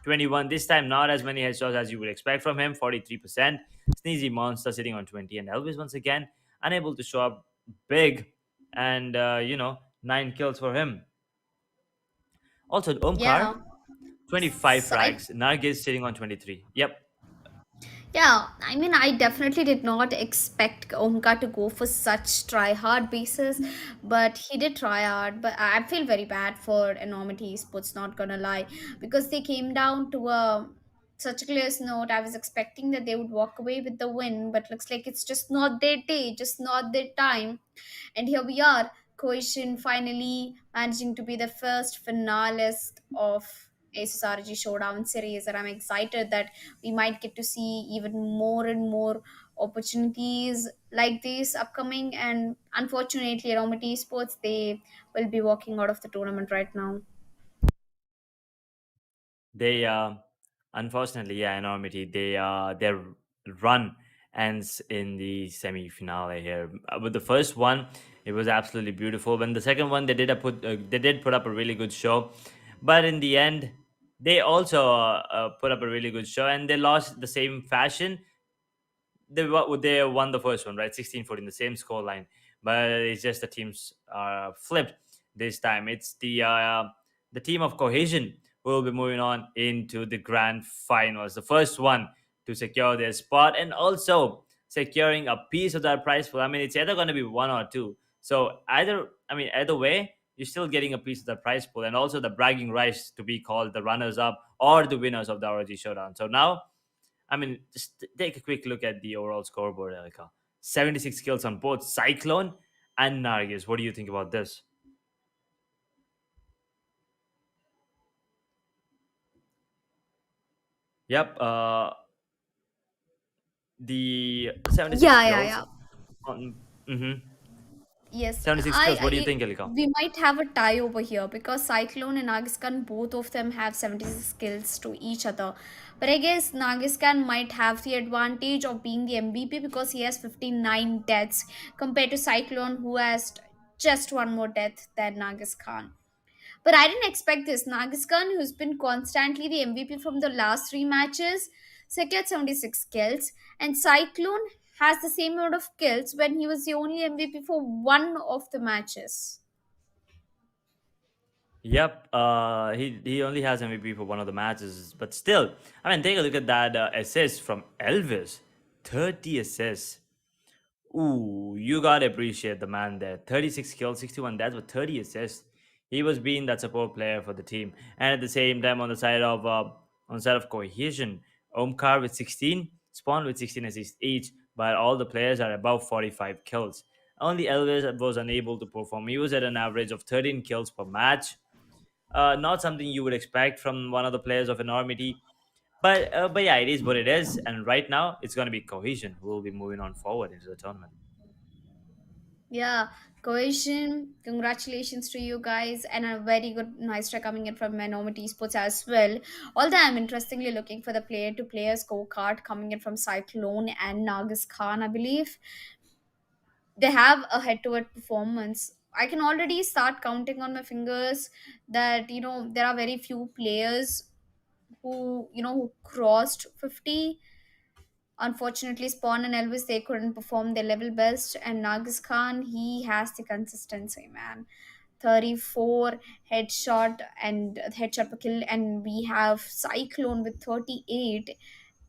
21. This time, not as many headshots as you would expect from him, 43%. Sneezy Monster sitting on 20. And Elvis, once again, unable to show up big. And, 9 kills for him. Also, Yeah. Omkar, 25 So frags. Nargis sitting on 23. Yep. yeah, I mean, I definitely did not expect Omka to go for such try hard basis, but he did try hard. But I feel very bad for Enormity Esports, not gonna lie, because they came down to such a clear note. I was expecting that they would walk away with the win, but looks like it's just not their day, just not their time. And here we are, Cohesion finally managing to be the first finalist of Asus RG Showdown series. And I'm excited that we might get to see even more and more opportunities like this upcoming. And unfortunately, Aeromity Sports, they will be walking out of the tournament right now. They unfortunately, yeah, Enormity, their run ends in the semi-finale here. With the first one, it was absolutely beautiful. When the second one, they did put up a really good show, but in the end, they also put up a really good show, and they lost the same fashion. They won the first one, right? 16-14, the same score line, but it's just the teams are flipped this time. It's the team of Cohesion who will be moving on into the grand finals, the first one to secure their spot, and also securing a piece of that prize pool. I mean, it's either going to be one or two. So either way, you're still getting a piece of the prize pool, and also the bragging rights to be called the runners up or the winners of the ROG Showdown. So now, I mean, just take a quick look at the overall scoreboard, Elika. 76 kills on both Cyclone and Nargis. What do you think about this? Yep. The 76 Yeah, yeah, kills yeah. on. Mm-hmm. Yes, 76 kills. What do you think, Elika? we might have a tie over here, because Cyclone and Nagiskan, both of them have 76 skills to each other. But I guess Nagiskan might have the advantage of being the MVP, because he has 59 deaths compared to Cyclone, who has just one more death than Nagiskan. But I didn't expect this. Nagiskan, who's been constantly the MVP from the last three matches, secured 76 kills, and Cyclone has the same amount of kills when he was the only MVP for one of the matches. Yep. He only has MVP for one of the matches, but still, I mean, take a look at that assist from Elvis. 30 assists. Ooh, you gotta appreciate the man there. 36 kills, 61 deaths with 30 assists. He was being that support player for the team. And at the same time, on the side of Cohesion, Omkar with 16, Spawn with 16 assists each, but all the players are above 45 kills. Only Elvis was unable to perform. He was at an average of 13 kills per match. Not something you would expect from one of the players of Enormity. But yeah, it is what it is. And right now, it's going to be Cohesion who will be moving on forward into the tournament. Yeah, Cohesion, congratulations to you guys, and a very good nice try coming in from Enormity Esports as well. Although I'm interestingly looking for the player to player scorecard coming in from Cyclone and Nagas Khan, I believe. They have a head to head performance. I can already start counting on my fingers that, there are very few players who crossed 50. Unfortunately, Spawn and Elvis, they couldn't perform their level best, and Nagis Khan, he has the consistency, man. 34 headshot per kill, and we have Cyclone with 38,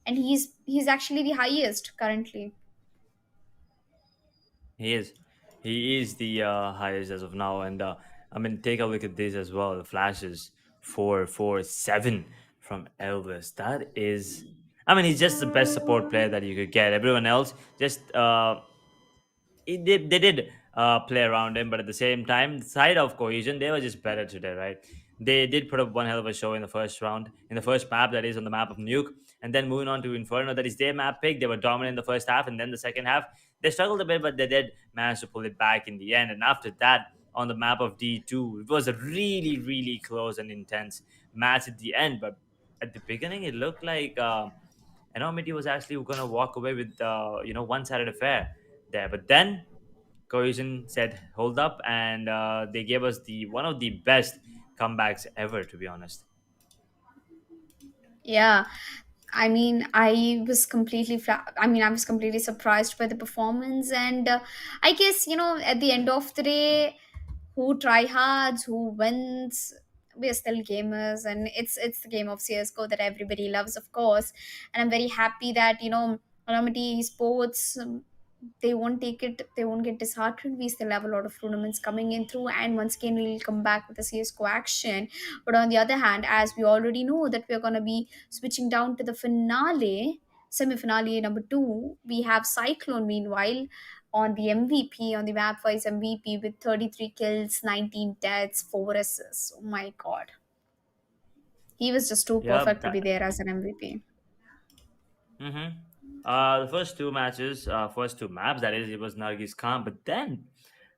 and he's actually the highest currently. He is. He is the highest as of now. And I mean, take a look at this as well. The flashes 447 from Elvis. That is. I mean, he's just the best support player that you could get. Everyone else just they did play around him, but at the same time, the side of Cohesion, they were just better today, right? They did put up one hell of a show in the first round, in the first map, that is on the map of Nuke, and then moving on to Inferno, that is their map pick. They were dominant in the first half, and then the second half, they struggled a bit, but they did manage to pull it back in the end. And after that, on the map of D2, it was a really, really close and intense match at the end. But at the beginning, it looked like Enormity was actually going to walk away with one-sided affair there. But then Cohesion said, "Hold up," and they gave us the one of the best comebacks ever, to be honest. Yeah, I mean, I was completely surprised by the performance, and I guess, at the end of the day, who try hards, who wins. We're still gamers, and it's the game of CSGO that everybody loves, of course. And I'm very happy that, Anonymity Sports, they won't get disheartened. We still have a lot of tournaments coming in through, and once again we'll come back with the CSGO action. But on the other hand, as we already know that we're gonna be switching down to the finale, semi-finale number two, we have Cyclone meanwhile on the MVP, on the map wise MVP with 33 kills, 19 deaths, 4 assists. Oh my god. He was just too Yeah, perfect to be there as an MVP. mm-hmm. The first two matches, first two maps, that is, it was Nargis Khan. But then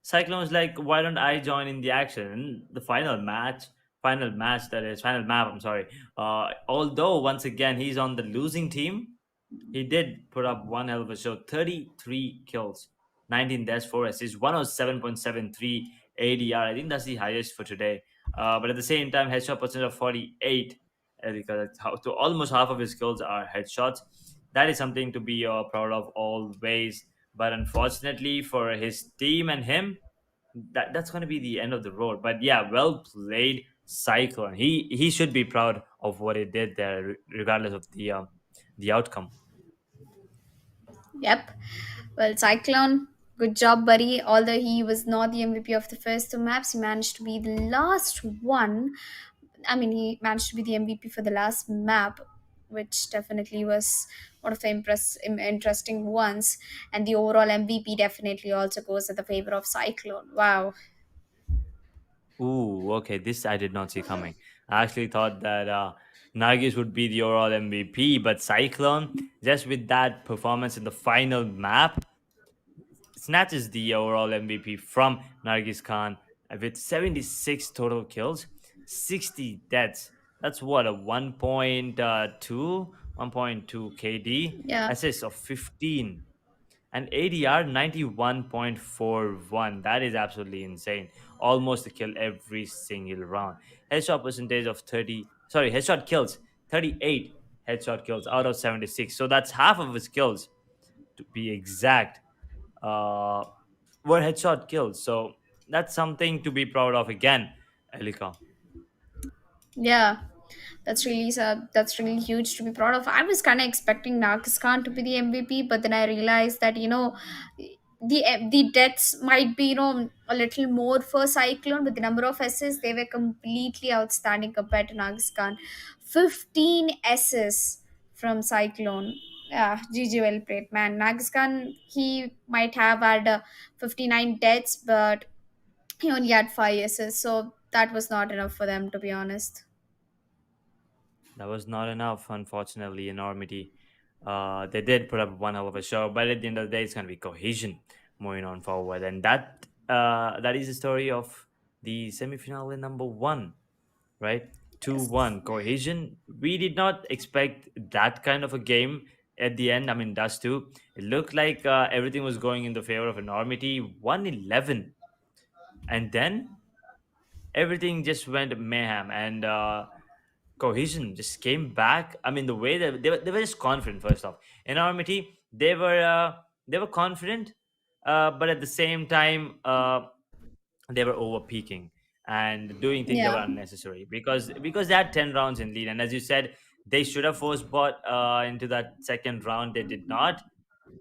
Cyclone was like, "Why don't I join in the action?" And the final match, that is, final map. I'm sorry. Although once again he's on the losing team, he did put up one hell of a show. 33 kills, 19 deaths, 4 assists, 107.73 ADR. I think that's the highest for today. But at the same time, headshot percentage of 48, because to almost half of his kills are headshots. That is something to be proud of always. But unfortunately for his team and him, that's going to be the end of the road. But yeah, well played, Cyclone. He should be proud of what he did there, regardless of the outcome. Yep. Well, Cyclone, good job, buddy. Although he was not the MVP of the first two maps, he managed to be the last one. I mean, he managed to be the MVP for the last map, which definitely was one of the interesting ones. And the overall MVP definitely also goes in the favor of Cyclone. Wow. Ooh, okay. This I did not see coming. I actually thought that Nargis would be the overall MVP, but Cyclone, just with that performance in the final map, snatches the overall MVP from Nargis Khan with 76 total kills, 60 deaths. That's what, a 1.2 KD, Yeah. assists of 15, and ADR 91.41. That is absolutely insane. Almost a kill every single round. Headshot percentage of 30, sorry, headshot kills, 38 headshot kills out of 76. So that's half of his kills, to be exact, uh, were headshot kills. So that's something to be proud of again, Elika. Yeah. That's really huge to be proud of. I was kind of expecting Nargis Khan to be the MVP, but then I realized that, the deaths might be, a little more for Cyclone, but the number of assists, they were completely outstanding compared to Nagaskan. 15 assists from Cyclone. Yeah, GG, well played, man. Nagaskan, he might have had 59 deaths, but he only had 5 assists, so that was not enough for them, to be honest. That was not enough, unfortunately. Enormity, they did put up one hell of a show, but at the end of the day, it's going to be Cohesion moving on forward, and that is the story of the semifinal in number one, right? 2-1 Yes. Cohesion. We did not expect that kind of a game at the end. I mean, Dust too. It looked like everything was going in the favor of Enormity. 111, and then everything just went mayhem, and Cohesion just came back. I mean, the way that they were just confident. First off, Enormity, they were confident, but at the same time, they were over peaking and doing things that Yeah. were unnecessary because they had 10 rounds in lead, and as you said, they should have forced bot into that second round. They did not.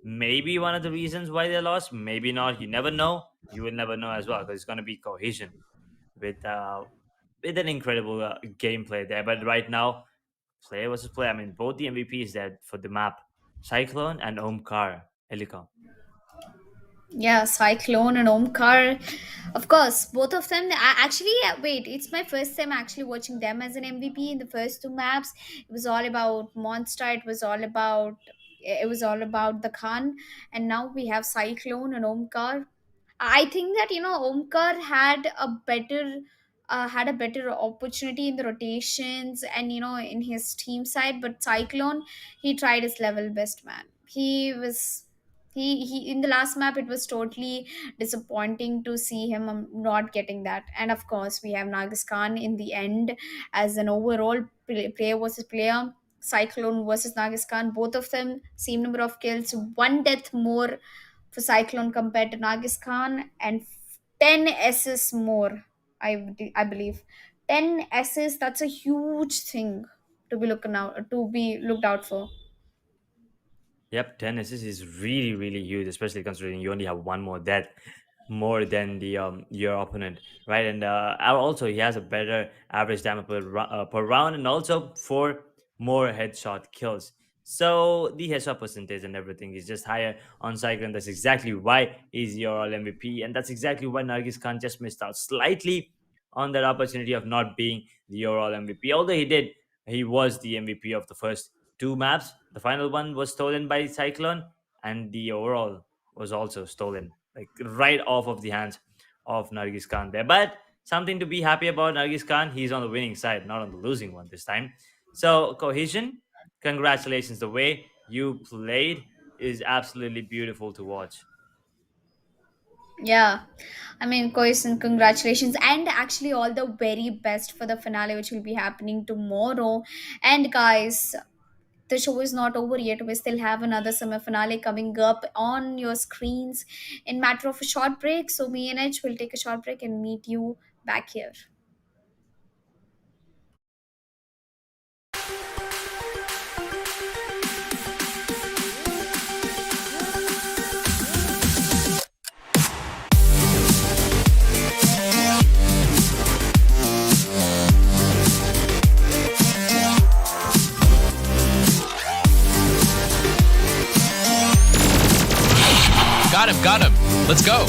Maybe one of the reasons why they lost, maybe not. You never know. You will never know as well, because it's going to be Cohesion with uh with an incredible gameplay there. But right now, player versus player, I mean, both the MVPs there for the map, Cyclone and Omkar Helicom. Yeah, Cyclone and Omkar. Of course, both of them. Actually, wait, it's my first time actually watching them as an MVP in the first two maps. It was all about Monster. It was all about the Khan, and now we have Cyclone and Omkar. I think that Omkar had a better opportunity in the rotations and in his team side, but Cyclone, he tried his level best, man. He in the last map, it was totally disappointing to see him not getting that. And of course, we have Nagas Khan in the end as an overall player versus player. Cyclone versus Nagas Khan, both of them same number of kills, one death more for Cyclone compared to Nagis Khan, and 10 assists more. I believe 10 assists. That's a huge thing to be looked out for. Yep, 10 assists is really, really huge, especially considering you only have one more death more than the your opponent, right? And also he has a better average damage per round, and also 4 more headshot kills. So the headshot percentage and everything is just higher on Cyclone. That's exactly why he's your all MVP, and that's exactly why Nargis Khan just missed out slightly on that opportunity of not being the overall MVP. Although he was the MVP of the first two maps. The final one was stolen by Cyclone, and the overall was also stolen, like right off of the hands of Nargis Khan there. But something to be happy about Nargis Khan, he's on the winning side, not on the losing one this time. So, Cohesion, congratulations. The way you played is absolutely beautiful to watch. Yeah, I mean, Koisan, congratulations, and actually all the very best for the finale, which will be happening tomorrow. And guys, the show is not over yet. We still have another summer finale coming up on your screens in matter of a short break. So me and H will take a short break and meet you back here. Got him, got him. Let's go.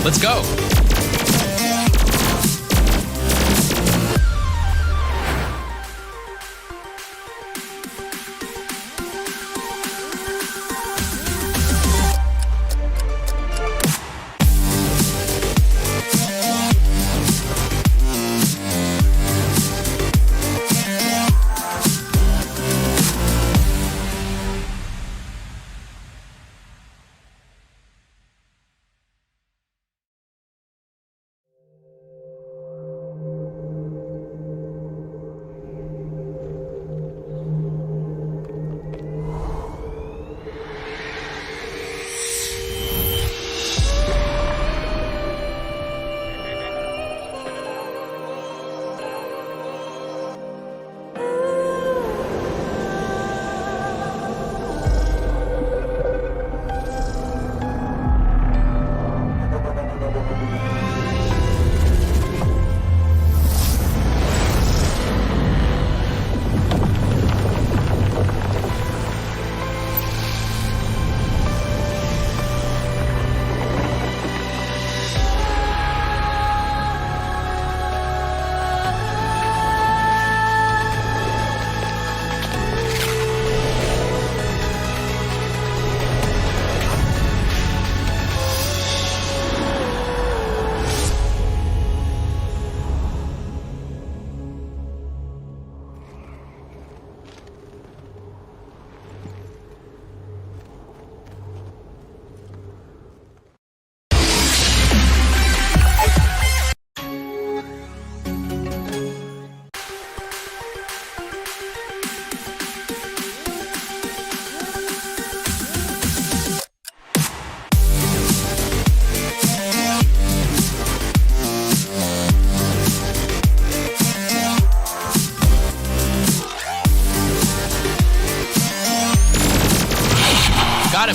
Let's go.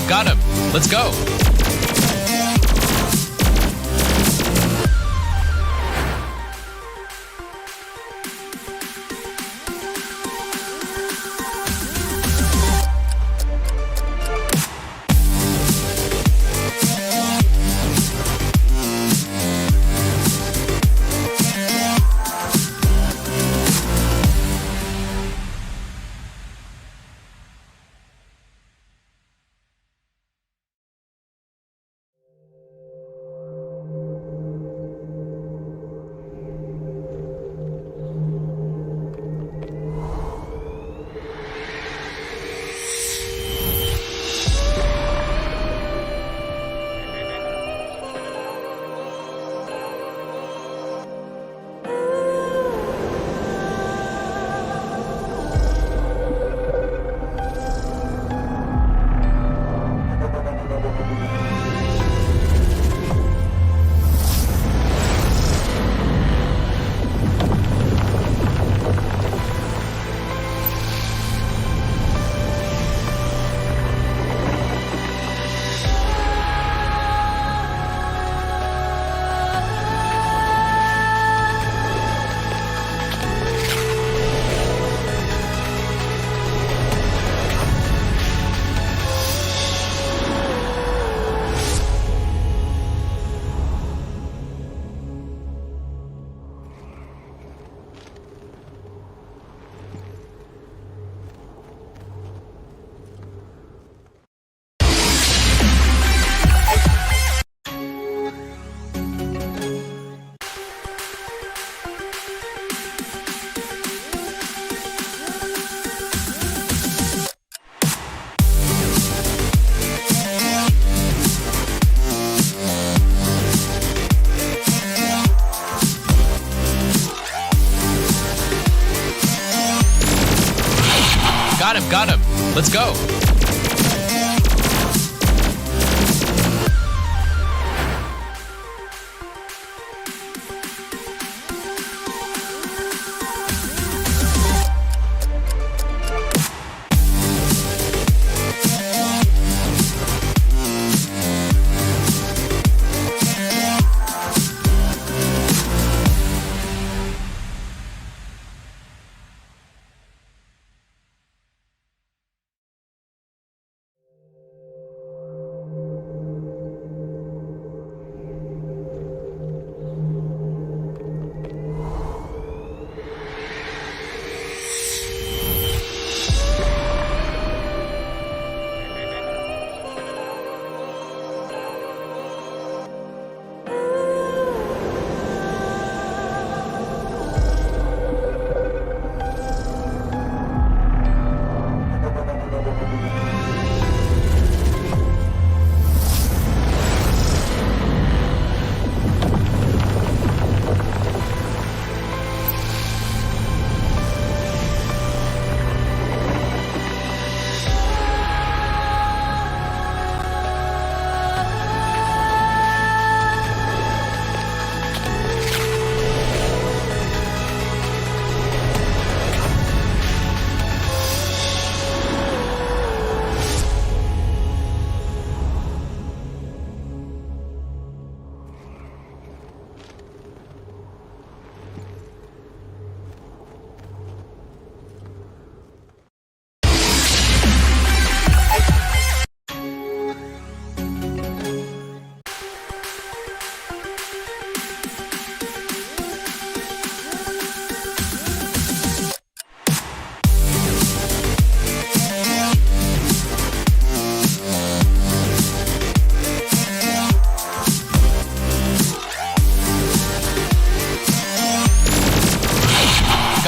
Got him. Let's go. Got him. Let's go.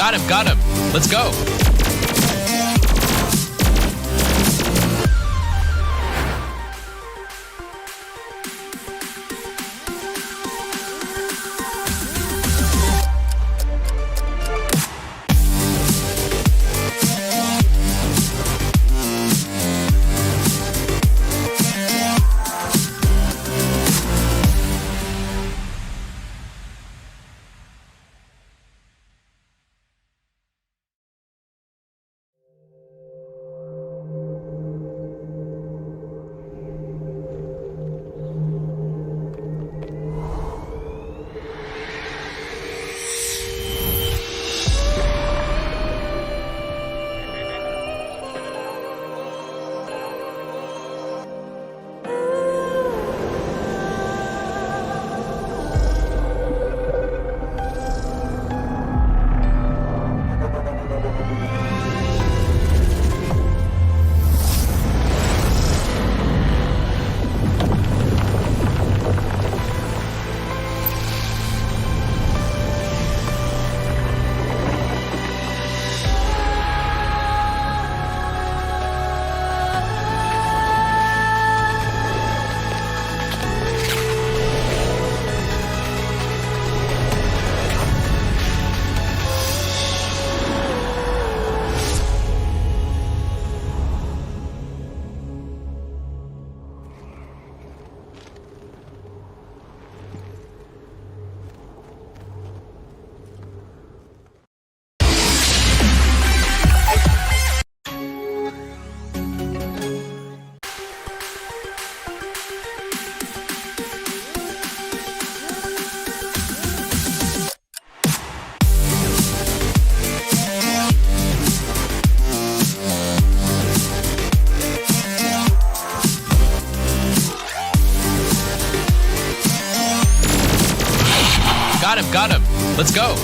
Got him, got him. Let's go. Got him, got him. Let's go.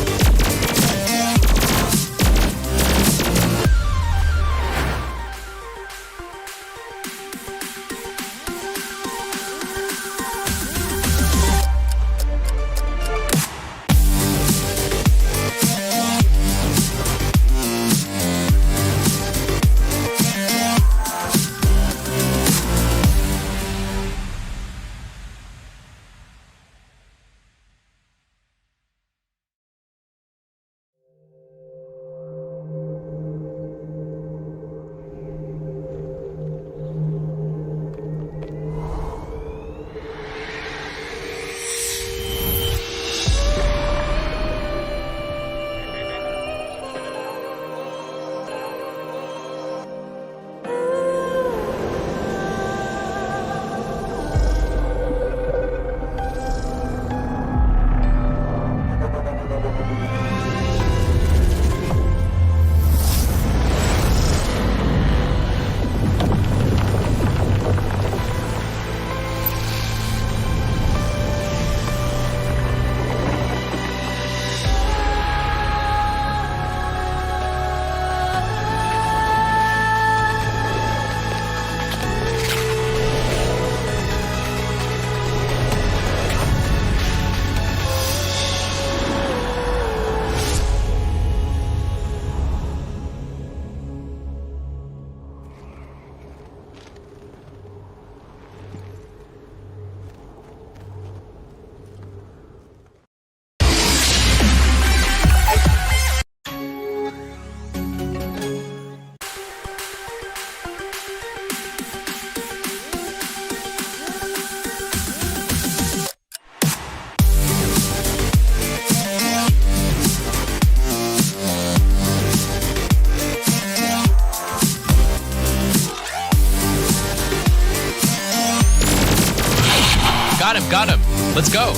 Got him, got him. Let's go.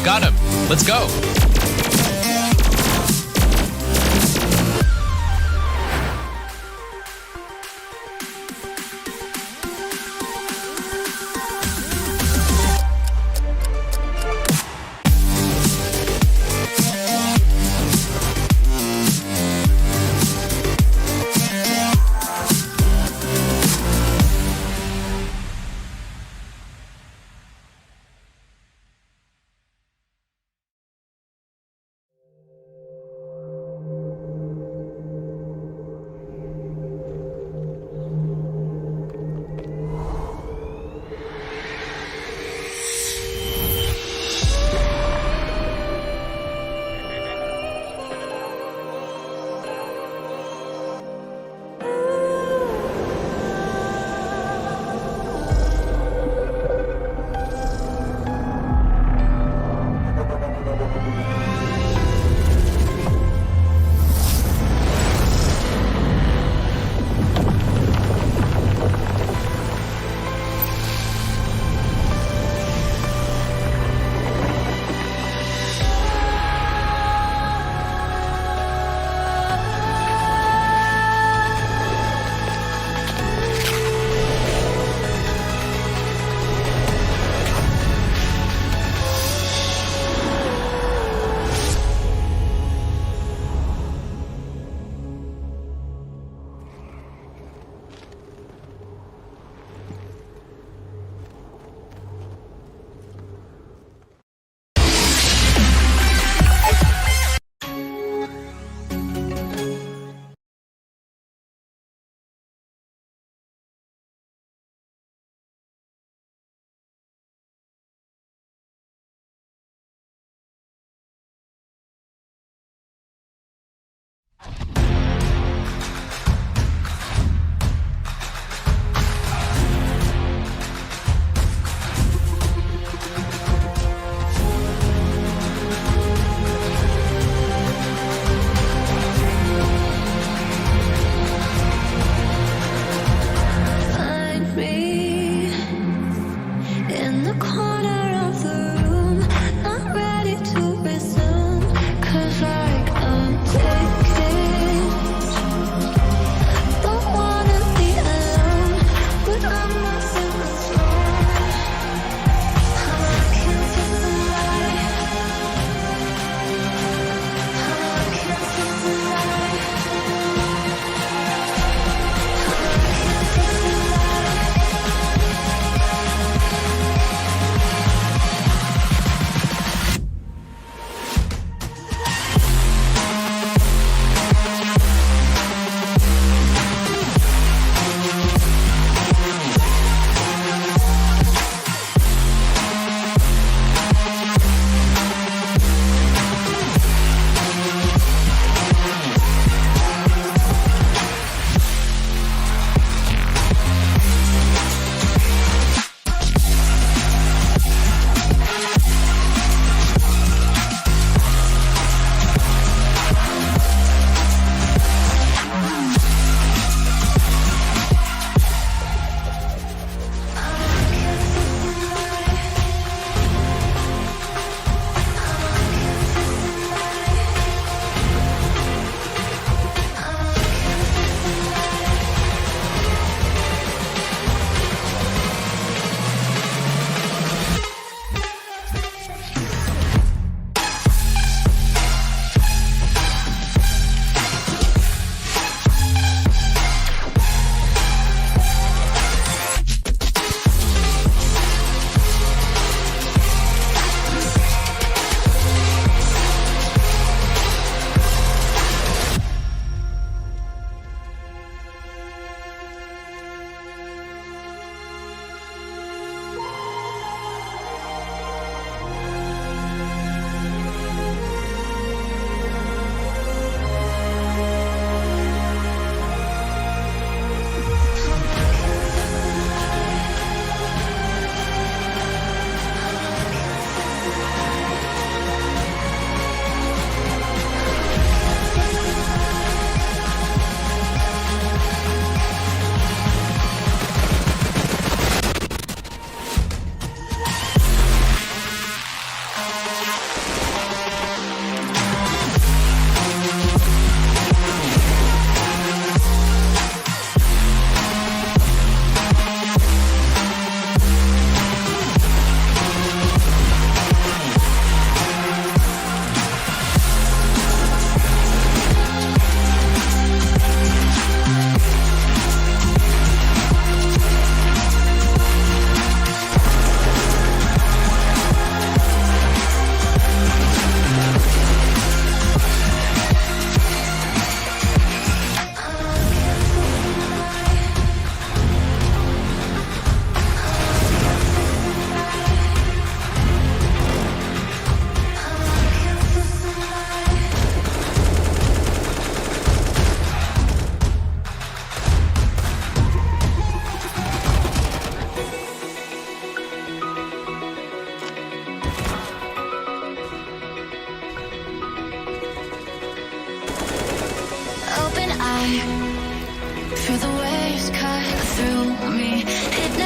got him. Let's go.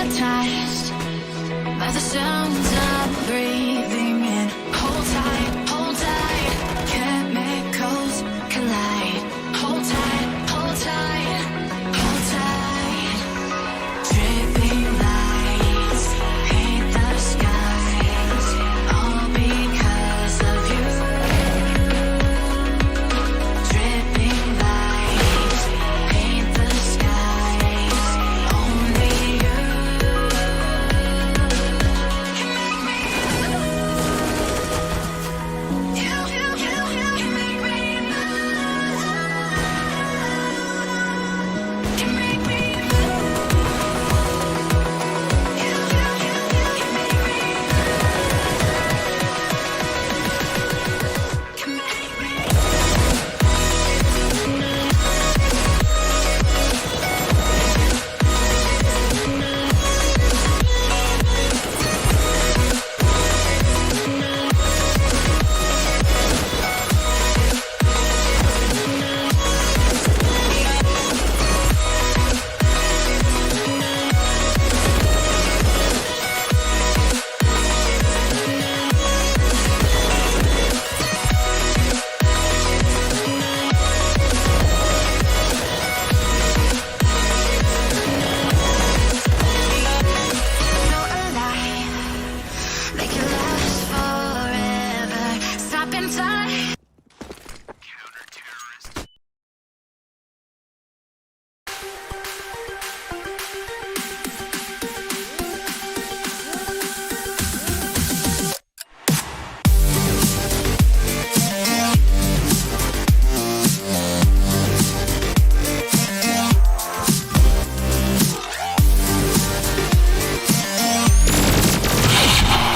hypnotized by the sounds I'm breathing in. Hold tight, chemicals collide. Hold tight, hold tight, hold tight. Dripping lights paint the skies, all because of you. Dripping lights paint the skies, only you can make me. You make me move. Can make me move. You make me. Can make me. So alive, make it last forever. Stop in time.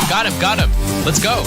Got him, got him. Let's go.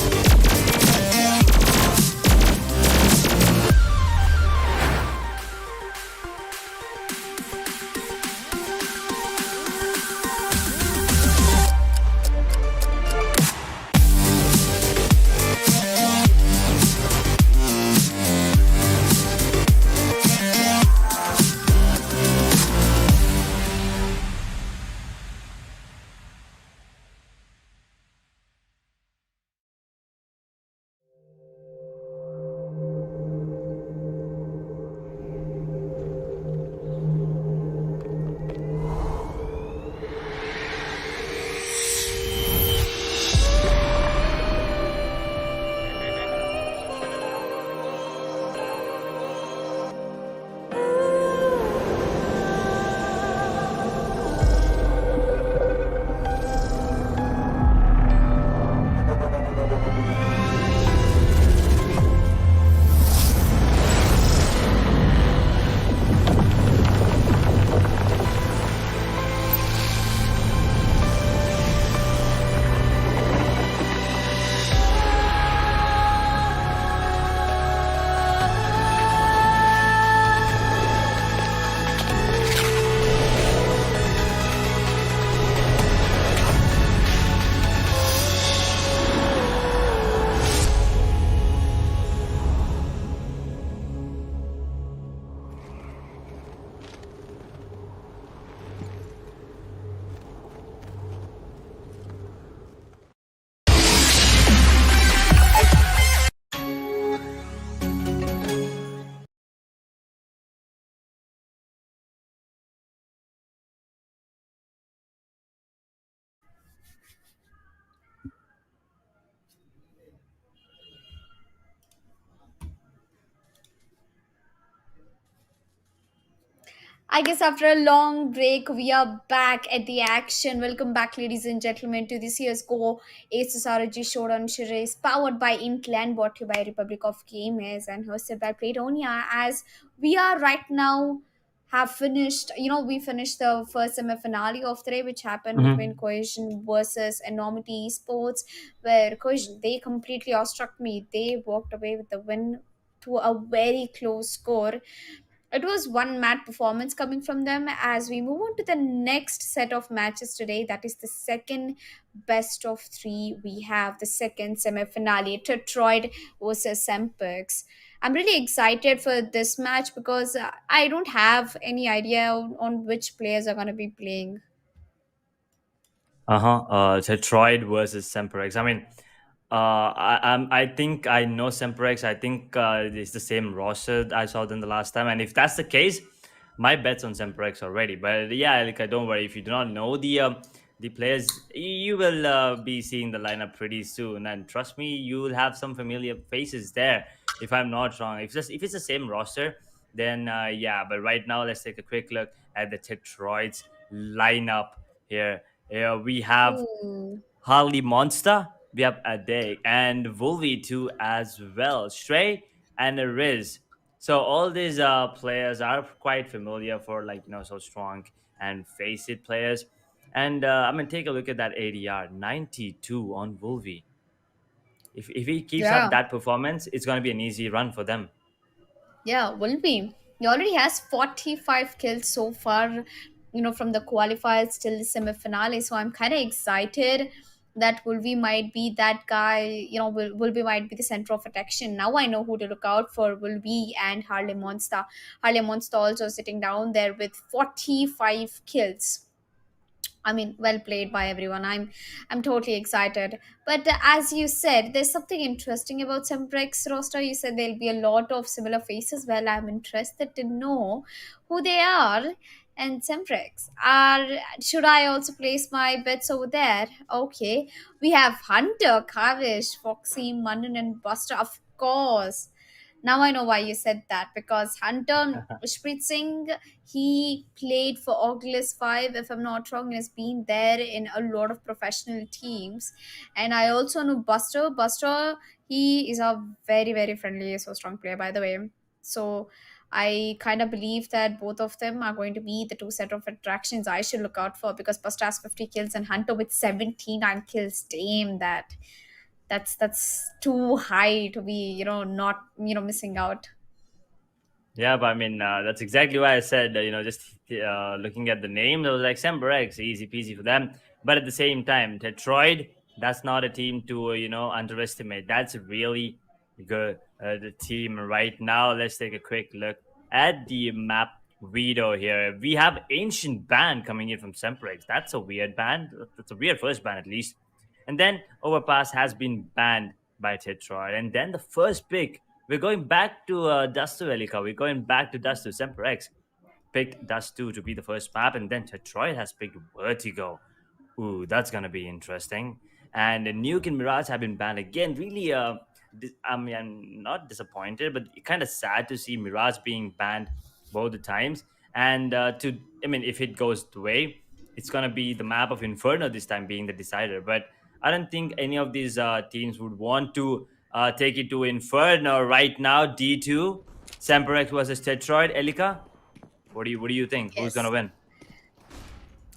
I guess after a long break, we are back at the action. Welcome back, ladies and gentlemen, to the CSGO Asus ROG Showdown series powered by Intel and brought to you by Republic of Gamers and hosted by Platonia. As we are right now have finished, we finished the first semi-finale of the day, which happened between Cohesion versus Enormity Esports, where Cohesion, they completely outstruck me. They walked away with the win to a very close score. It was one mad performance coming from them. As we move on to the next set of matches today, that is the second best of three. We have the second semi-finale, Tetroyd versus SemperX. I'm really excited for this match because I don't have any idea on which players are going to be playing. Tetroyd versus SemperX. I mean, I think I know SemperX. I think it's the same roster I saw them the last time. And if that's the case, my bet's on SemperX already. But yeah, like don't worry. If you do not know the players, you will be seeing the lineup pretty soon. And trust me, you will have some familiar faces there. If I'm not wrong, if it's the same roster, then yeah. But right now, let's take a quick look at the Tetroids lineup here. Yeah, we have Ooh. Harley Monster, we have Adek, and Volvi too as well. Stray and Riz. So all these players are quite familiar for so strong and face it players. And I mean, take a look at that ADR 92 on Volvi. If he keeps up Yeah. that performance, it's going to be an easy run for them. Yeah, will be. He already has 45 kills so far, from the qualifiers till the semi-finale. So I'm kind of excited that Wolvie might be that guy, Wolvie might be the center of attraction. Now I know who to look out for, Wolvie and Harley Monster. Harley Monster also sitting down there with 45 kills. I mean, well played by everyone. I'm totally excited. But as you said, there's something interesting about SemperX roster. You said there'll be a lot of similar faces. Well, I'm interested to know who they are. And SemperX, are should I also place my bets over there? Okay, we have Hunter, Kavish, Foxy, Manan, and Buster. Of course, now I know why you said that, because Hunter Spritzing, he played for Oculus 5, if I'm not wrong, and has been there in a lot of professional teams. And I also know Buster. Buster, he is a very, very friendly, so strong player, by the way. So I kind of believe that both of them are going to be the two set of attractions I should look out for, because Buster has 50 kills and Hunter with 79 kills. Damn, that's too high to be not missing out. Yeah, but I mean, that's exactly why I said, just looking at the name, it was like SemperX, easy peasy for them. But at the same time, Tetroyd, that's not a team to, underestimate. That's a really good the team right now. Let's take a quick look at the map video here. We have Ancient Band coming in from SemperX. That's a weird band. That's a weird first band, at least. And then Overpass has been banned by Tetroid. And then the first pick, we're going back to Duster Elika. We're going back to Duster. SemperX picked Dust 2 to be the first map, and then Tetroid has picked Vertigo. Ooh, that's gonna be interesting. And Nuke and Mirage have been banned again. Really, I mean, I'm not disappointed, but kind of sad to see Mirage being banned both the times. And I mean, if it goes the way, it's gonna be the map of Inferno this time being the decider. But I don't think any of these teams would want to take it to Inferno right now. D2, SemperX versus Tetroid. Elika, what do you think? Who's gonna Yes. win?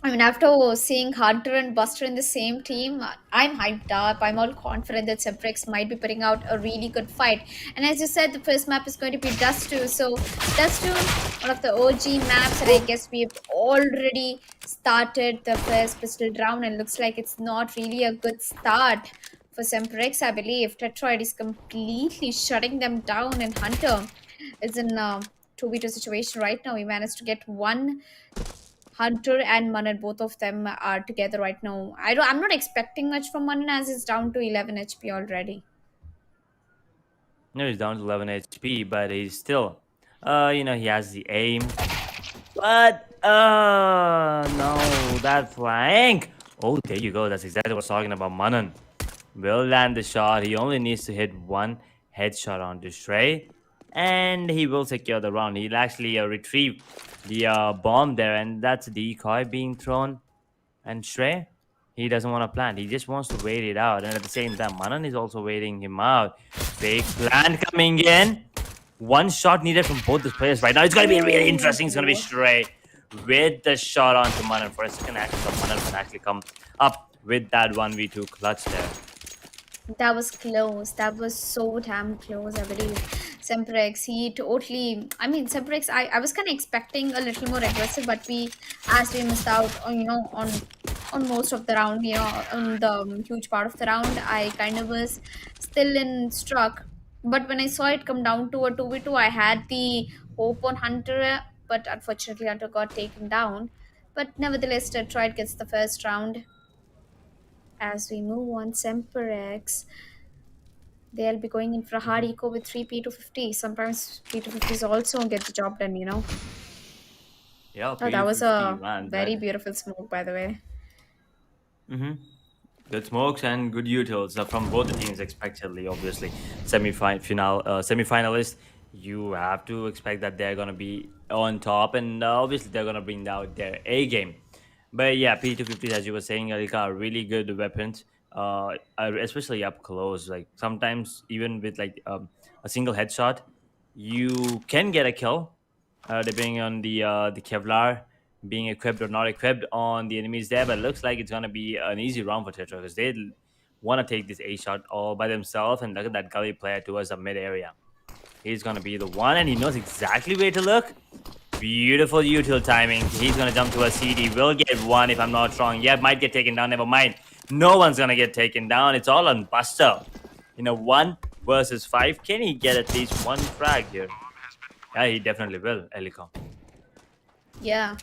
I mean, after seeing Hunter and Buster in the same team, I'm hyped up. I'm all confident that SemperX might be putting out a really good fight. And as you said, the first map is going to be Dust 2. So, Dust 2, one of the OG maps, and I guess we've already started the first pistol round, and looks like it's not really a good start for SemperX, I believe. Tetroid is completely shutting them down, and Hunter is in a 2v2 situation right now. He managed to get one. Hunter and Manan, both of them are together right now. I'm not expecting much from Manan, as he's down to 11 HP already. No, he's down to 11 HP, but he's still, he has the aim. But, no, that flank. Oh, there you go. That's exactly what I was talking about. Manan will land the shot. He only needs to hit one headshot onto Stray, and he will secure the round. He'll actually retrieve the bomb there, and that's a decoy being thrown. And Shrey, he doesn't want to plant. He just wants to wait it out. And at the same time, Manan is also waiting him out. Fake plant coming in. One shot needed from both the players right now. It's going to be really interesting. It's going to be Shrey with the shot onto Manan for a second. Actually, Manan can actually come up with that 1v2 clutch there. That was close. That was so damn close, I believe. SemperX, he totally. I mean, SemperX, I was kind of expecting a little more aggressive, but as we missed out on, on most of the round, on the huge part of the round, I kind of was still in struck. But when I saw it come down to a 2v2, I had the hope on Hunter, but unfortunately, Hunter got taken down. But nevertheless, Detroit gets the first round. As we move on, SemperX, they'll be going in for a hard eco with 3 P250. Sometimes P250s also get the job done, you know. Yeah, Oh, that was P250, a man. very beautiful smoke, by the way. Mm-hmm. Good smokes and good utils from both the teams, expectedly. Obviously, semi-finalists. You have to expect that they're gonna be on top, and obviously they're gonna bring out their A game. But yeah, P250s, as you were saying, Alika, are really good weapons. Especially up close. Like sometimes even with like a single headshot, you can get a kill, depending on the Kevlar being equipped or not equipped on the enemies there. But it looks like it's gonna be an easy round for Tetroyd because they want to take this A shot all by themselves. And look at that gully player towards the mid area. He's gonna be the one, and he knows exactly where to look. Beautiful util timing. He's gonna jump to a CD. Will get one if I'm not wrong. Yeah, might get taken down. Never mind. No one's gonna get taken down. It's all on Buster. In a 1 versus 5, can he get at least one frag here? Yeah, he definitely will, Eliko. Yeah,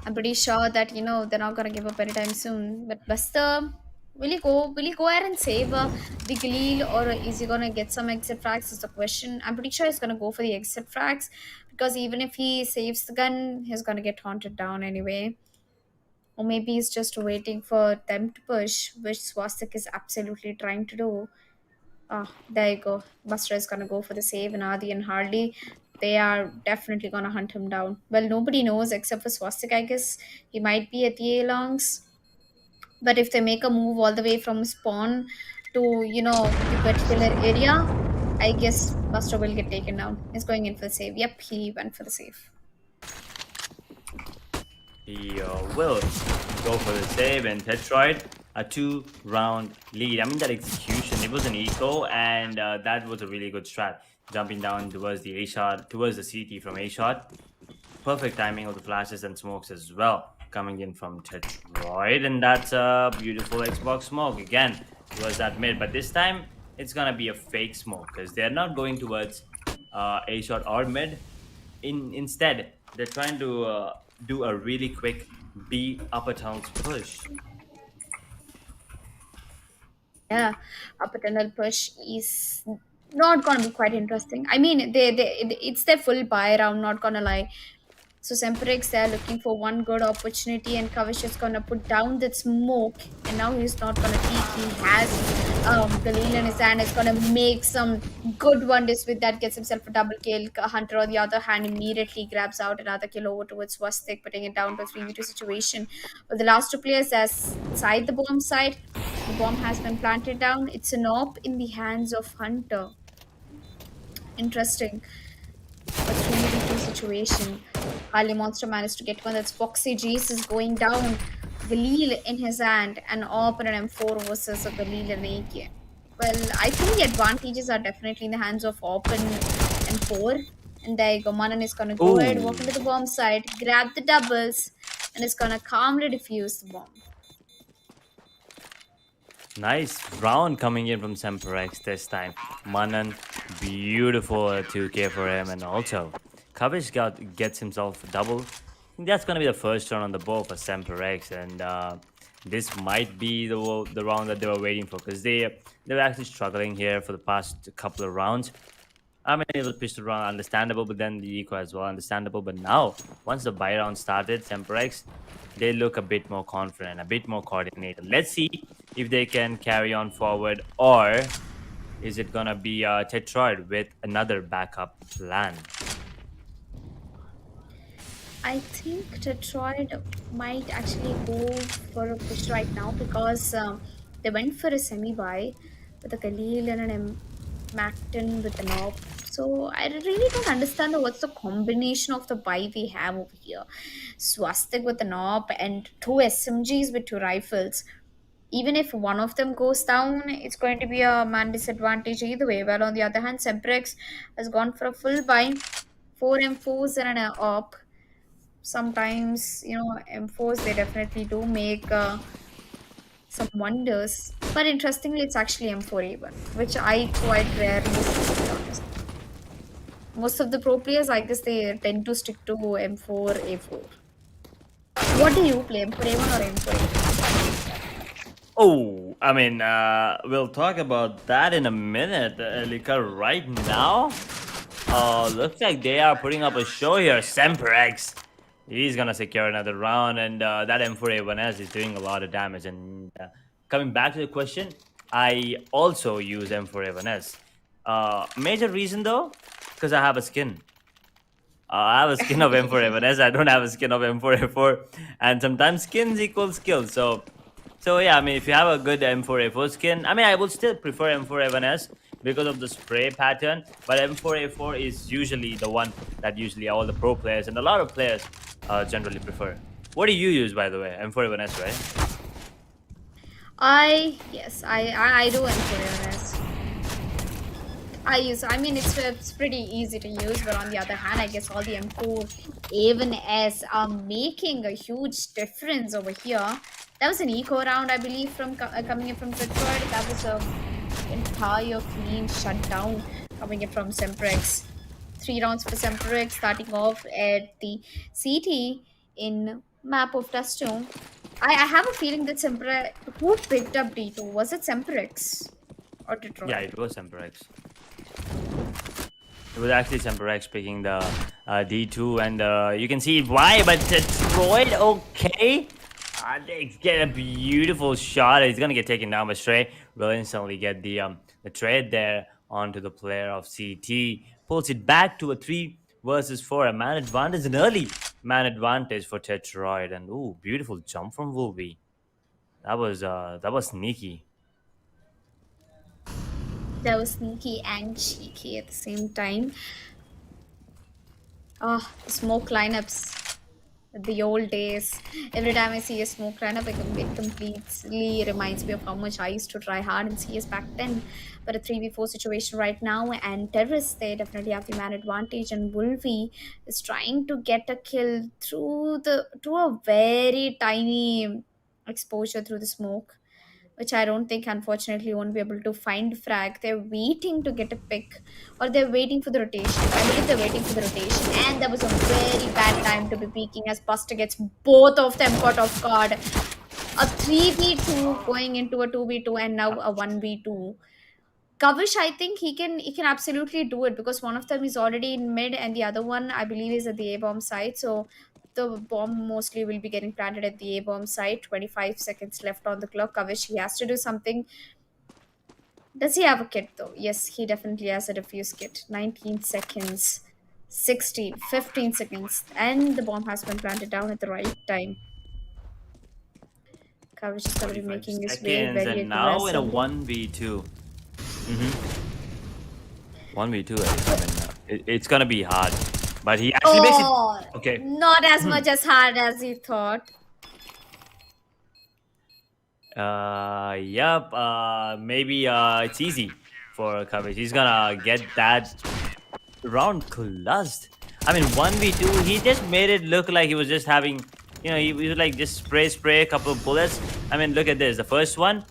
I'm pretty sure that they're not gonna give up anytime soon. But Buster, will he go? Will he go ahead and save the Galil, or is he gonna get some exit frags? Is the question. I'm pretty sure he's gonna go for the exit frags because even if he saves the gun, he's gonna get haunted down anyway. Or maybe he's just waiting for them to push, which Swastik is absolutely trying to do. Ah, there you go. Buster is gonna go for the save, and Adi and Harley, they are definitely gonna hunt him down. Well, nobody knows except for Swastik, I guess. He might be at the A-longs. But if they make a move all the way from spawn to, the particular area, I guess Buster will get taken down. He's going in for the save. Yep, he went for the save. He will go for the save, and Tetroyd, a 2-round lead. I mean, that execution, it was an eco, and that was a really good strat. Jumping down towards the A shot, towards the CT from A shot. Perfect timing of the flashes and smokes as well, coming in from Tetroyd, and that's a beautiful Xbox smoke again towards that mid. But this time, it's gonna be a fake smoke because they're not going towards A shot or mid. Instead, they're trying to do a really quick B upper tunnels push. Yeah, a paternal push is not gonna be quite interesting. I mean, it's their full buy round, not gonna lie. So SemperX, they're looking for one good opportunity, and Kavish is gonna put down that smoke, and now he's not gonna peek. He has Galil in his hand. Is gonna make some good wonders with that. Gets himself a double kill. Hunter, on the other hand, immediately grabs out another kill over towards Swastik, putting it down to a 3v2 situation. But the last two players are side the bomb side. The bomb has been planted down. It's an op in the hands of Hunter. Interesting. A 3v2 situation. Harley Monster managed to get one. That's Foxy Jace is going down. Galil in his hand. And op and an M4 versus a Galil and AK. Well, I think the advantages are definitely in the hands of op and M4. And there you go. Manan is going to go ahead, walk into the bomb side, grab the doubles, and is going to calmly defuse the bomb. Nice round coming in from SemperX this time. Manan, beautiful 2K for him, and also Kavish gets himself a double. That's gonna be the first round on the board for SemperX, and this might be the round that they were waiting for because they were actually struggling here for the past couple of rounds. I mean, it was pitched around, understandable, but then the eco as well, understandable. But now, once the buy round started, SemperX, they look a bit more confident, a bit more coordinated. Let's see if they can carry on forward, or is it gonna be Tetroyd with another backup plan? I think Tetroyd might actually go for a push right now because they went for a semi-buy with a Khalil and an Macton with an op. So I really don't understand what's the combination of the buy we have over here. Swastik with an op and two SMGs with two rifles. Even if one of them goes down, it's going to be a man disadvantage either way. Well, on the other hand, Semprex has gone for a full buy, 4 M4s and an op. Sometimes M4s, they definitely do make some wonders, but interestingly it's actually M4A1, which I quite rarely see, to be honest. Most of the pro players, I guess, they tend to stick to M4A4. What do you play, M4A1 or M4A2? Oh, I mean, we'll talk about that in a minute, Elika. Right now, looks like they are putting up a show here. SemperX, he's gonna secure another round, and that M4A1S is doing a lot of damage. And coming back to the question, I also use M4A1S. Major reason though, because I have a skin. I have a skin of M4A1S. I don't have a skin of M4A4, and sometimes skins equal skills. So yeah, I mean, if you have a good M4A4 skin, I mean, I would still prefer M4A1S because of the spray pattern. But M4A4 is usually the one that usually all the pro players and a lot of players generally prefer. What do you use, by the way? M4A1S, right? I do M4S. I mean, it's pretty easy to use, but on the other hand, I guess all the M4 even S are making a huge difference over here. That was an eco round, I believe, from coming in from Tetroyd. That was a entire clean shutdown coming in from SemperX. 3 rounds for SemperX, starting off at the CT in map of Dustone. I have a feeling that SemperX, who picked up D2? Was it SemperX or Yeah, Detroit? it was SemperX. It was actually SemperX picking the D2, and you can see why. But Tetroyd, okay. They get a beautiful shot. He's gonna get taken down by Stray. Will instantly get the trade there onto the player of CT. Pulls it back to a 3 versus 4. A man advantage, an early man advantage for Tetroid. And ooh, beautiful jump from Wolby. That was sneaky. That was sneaky and cheeky at the same time. Oh, smoke lineups. The old days. Every time I see a smoke lineup, it completely reminds me of how much I used to try hard in CS back then. But a 3v4 situation right now, and Terrorists, they definitely have the man advantage, and Wolvie is trying to get a kill through a very tiny exposure through the smoke, which I don't think, unfortunately, won't be able to find frag. They're waiting to get a pick, or they're waiting for the rotation. I believe they're waiting for the rotation, and that was a very bad time to be peeking as Buster gets both of them caught off guard. A 3v2 going into a 2v2, and now a 1v2. Kavish, I think he can absolutely do it because one of them is already in mid and the other one I believe is at the A bomb site. So the bomb mostly will be getting planted at the A bomb site. 25 seconds left on the clock. Kavish, he has to do something. Does he have a kit though? Yes, he definitely has a defuse kit. 19 seconds, 16, 15 seconds, and the bomb has been planted down at the right time. Kavish is going to be 45 making his way seconds, very and now in a aggressively. 1v2. 1v2, I mean, it's gonna be hard. But he actually makes it. Oh, Okay. not as much as hard as he thought. Yep. Maybe it's easy for coverage. He's gonna get that round clutched. I mean, 1v2, he just made it look like he was just having, he was like just spray a couple of bullets. I mean, look at this. The first one,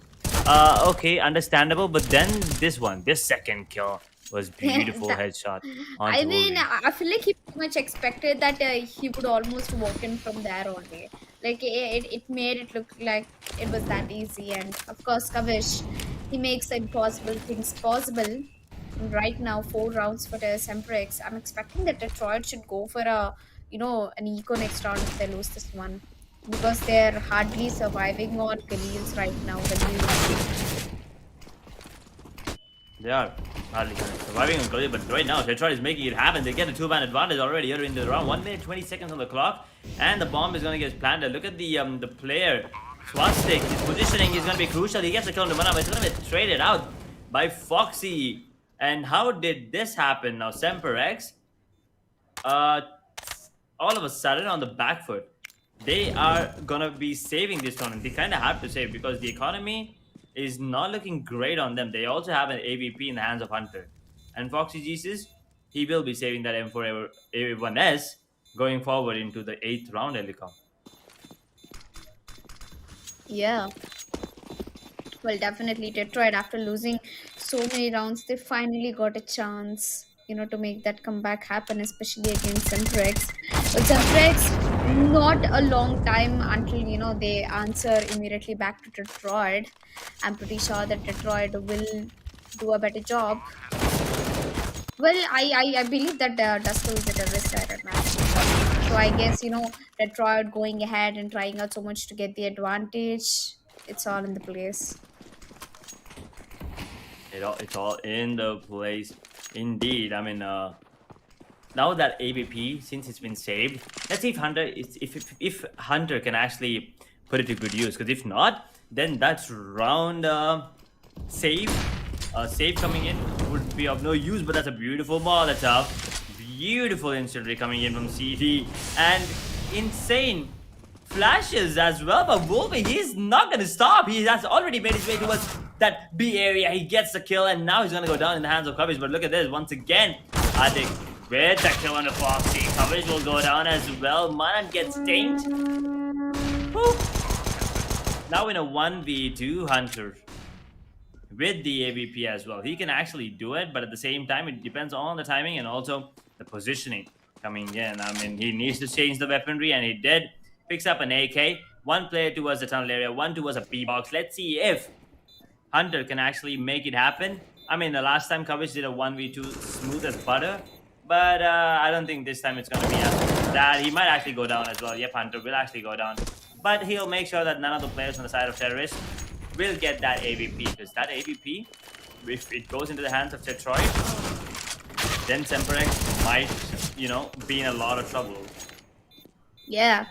okay, understandable. But then this second kill was beautiful headshot I onto mean, Wolverine. I feel like he pretty much expected that he would almost walk in from there only. Like it made it look like it was that easy. And of course, Kavish, he makes the impossible things possible. And right now, 4 rounds for the SemperX. I'm expecting that Detroit should go for an eco next round if they lose this one. Because they're hardly surviving on Galil's right now. Galil. They are hardly surviving on Korea, but right now Tetroyd is making it happen. They get a 2-man advantage already here in the round. 1 minute 20 seconds on the clock, and the bomb is gonna get planted. Look at the player. Swastik, his positioning is gonna be crucial. He gets a kill on the one, but it's gonna be traded out by Foxy. And how did this happen now? SemperX, all of a sudden on the back foot, they are gonna be saving this tournament. They kind of have to save because the economy is not looking great on them. They also have an AVP in the hands of Hunter. And Foxy Jesus, he will be saving that M4 A1S going forward into the 8th round, Helicom. Yeah. Well, definitely Detroit, after losing so many rounds, they finally got a chance, to make that comeback happen, especially against SemperX. But SemperX not a long time until they answer immediately back to Tetroyd. I'm pretty sure that Tetroyd will do a better job. Well, I believe that Dusko is a terrorist right now. So I guess Tetroyd going ahead and trying out so much to get the advantage. It's all in the place. It's all in the place, indeed. I mean, now that ABP, since it's been saved, let's see if Hunter if Hunter can actually put it to good use. Because if not, then that's round save save coming in would be of no use. But that's a beautiful ball. That's a beautiful instantly coming in from CD and insane flashes as well. But Wolverine, he's not gonna stop. He has already made his way towards that B area. He gets the kill, and now he's gonna go down in the hands of Coverage. But look at this once again. I think with the kill on the Foxy, Coverage will go down as well. Manan gets tanked. Woo. Now in a 1v2 Hunter with the AVP as well. He can actually do it, but at the same time, it depends on the timing and also the positioning coming in. I mean, he needs to change the weaponry, and he did. Picks up an AK. One player towards the tunnel area, one towards a B box. Let's see if Hunter can actually make it happen. I mean, the last time Coverage did a 1v2 smooth as butter, but I don't think this time it's going to be that. He might actually go down as well. Yep, Hunter will actually go down, but he'll make sure that none of the players on the side of Terrorist will get that AVP, because that AVP, if it goes into the hands of Tetroyd, then SemperX might, be in a lot of trouble. Yeah,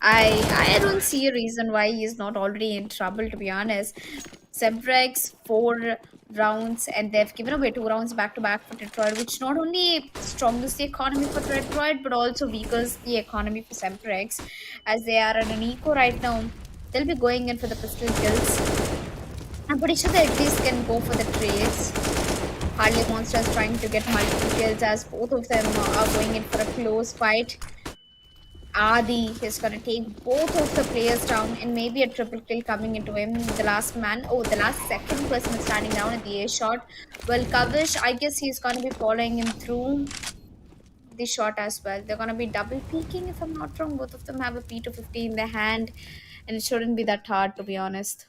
I don't see a reason why he's not already in trouble, to be honest. SemperX 4 rounds, and they've given away 2 rounds back to back for Tetroyd, which not only strongest the economy for Tetroyd but also weakens the economy for SemperX, as they are at an eco right now. They'll be going in for the pistol kills. I'm pretty sure the XDs can go for the trades. Harley Monster is trying to get multiple kills, as both of them are going in for a close fight. Adi is going to take both of the players down, and maybe a triple kill coming into him. The last second person is standing down at the A shot. Well, Kavish, I guess he's going to be following him through the shot as well. They're going to be double peeking, if I'm not wrong. Both of them have a P250 in their hand, and it shouldn't be that hard, to be honest.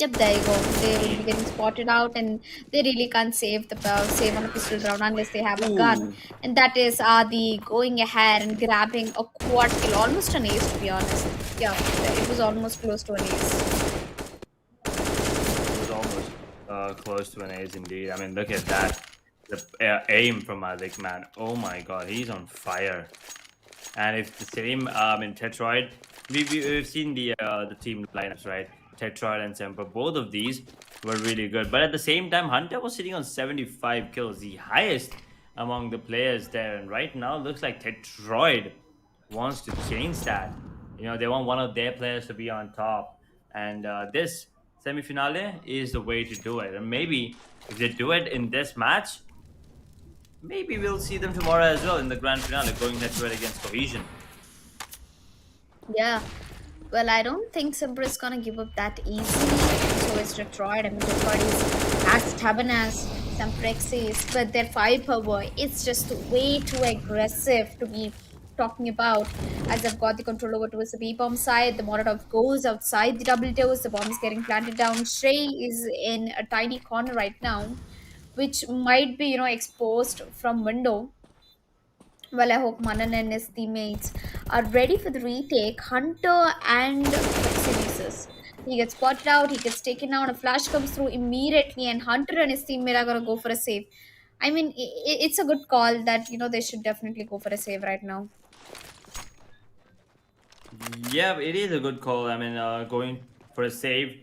Yep, there you go. They will be getting spotted out, and they really can't save on a pistol round unless they have a gun. And that is Adi going ahead and grabbing a quad kill, almost an ace, to be honest. Yeah, it was almost close to an ace. It was almost close to an ace indeed. I mean, look at that. The aim from Adik, man. Oh my god, he's on fire. And it's the same in Tetroyd. We've seen the team lineups, right? Tetroyd and Semper, both of these were really good. But at the same time, Hunter was sitting on 75 kills, the highest among the players there. And right now, looks like Tetroyd wants to change that. They want one of their players to be on top. And this semi-finale is the way to do it. And maybe if they do it in this match, maybe we'll see them tomorrow as well in the grand finale, going head-to-head against Cohesion. Yeah. Well, I don't think Semper is gonna give up that easily. So is Tetroyd. I mean, Tetroyd is as stubborn as SemperX is, but their firepower is just way too aggressive to be talking about. As I've got the control over towards the B-bomb side, the Molotov goes outside the double doors, the bomb is getting planted down. Shrey is in a tiny corner right now, which might be, exposed from window. Well, I hope Manan and his teammates are ready for the retake. Hunter and Series. He gets spotted out, he gets taken out, a flash comes through immediately, and Hunter and his teammate are going to go for a save. I mean, it's a good call that, they should definitely go for a save right now. Yeah, it is a good call. I mean, going for a save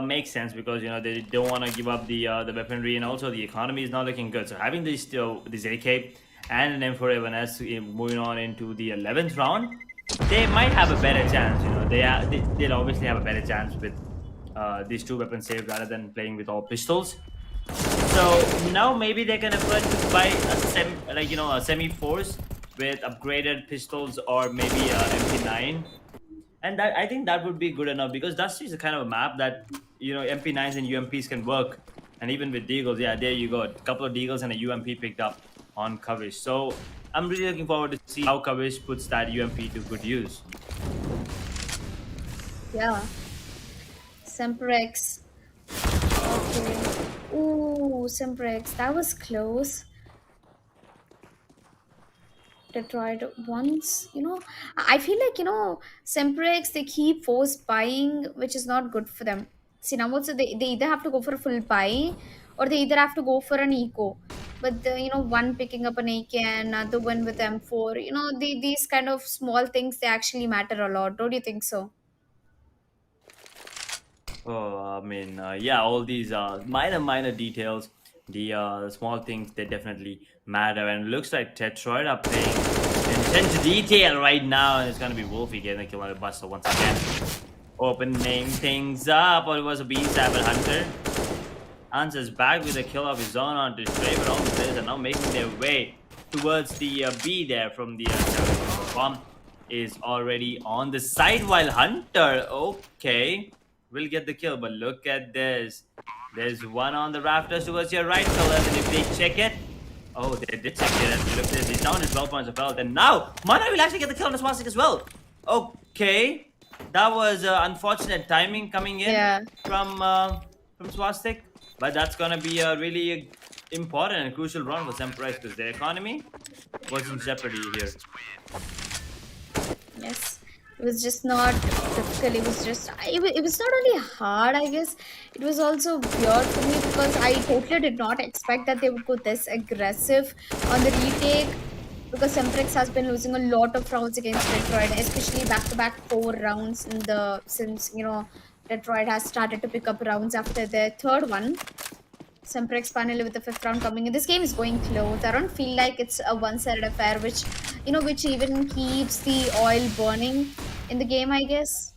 makes sense, because they don't want to give up the weaponry, and also the economy is not looking good. So having this AK and an M4A1S moving on into the 11th round, they might have a better chance. They'll obviously have a better chance with these two weapons saved rather than playing with all pistols. So now maybe they can afford to buy a semi-force with upgraded pistols, or maybe MP9, and I think that would be good enough, because Dusty is a kind of a map that MP9s and UMPs can work, and even with Deagles, yeah, there you go, a couple of Deagles and a UMP picked up on coverage. So I'm really looking forward to see how Kavish puts that UMP to good use. Yeah, SemperX. Okay. Ooh, SemperX. That was close. Tetroyd once, I feel like, SemperX, they keep force buying, which is not good for them. See, now also they either have to go for a full buy or they either have to go for an eco. But, one picking up an AK and another one with M4, these kind of small things, they actually matter a lot. Don't you think so? Oh, I mean, yeah, all these minor details, the small things, they definitely matter. And it looks like Tetroyd are playing attention to detail right now, and it's gonna be Wolfie getting the kill on the Buster once again, opening things up. Or it was a B7 Hunter. Answers back with a kill of his own on Stray, but all the players are now making their way towards the B there from the bomb is already on the side while Hunter, okay, will get the kill. But look at this. There's one on the rafters towards your right, fellas, and if they check it, oh, they did check it. And look at this, he's down to 12 points of health. And now, Mana will actually get the kill on the Swastik as well. Okay, that was unfortunate timing coming in Yeah. from Swastik. But that's gonna be a really important and crucial round for SemperX because their economy was in jeopardy here. Yes, it was just not difficult. It was just, it was not only hard, I guess, it was also weird for me because I totally did not expect that they would go this aggressive on the retake because SemperX has been losing a lot of rounds against Tetroyd, especially back-to-back 4 rounds since, Tetroyd has started to pick up rounds after the third one. SemperX finally with the 5th round coming in. This game is going close. I don't feel like it's a one-sided affair, which even keeps the oil burning in the game, I guess.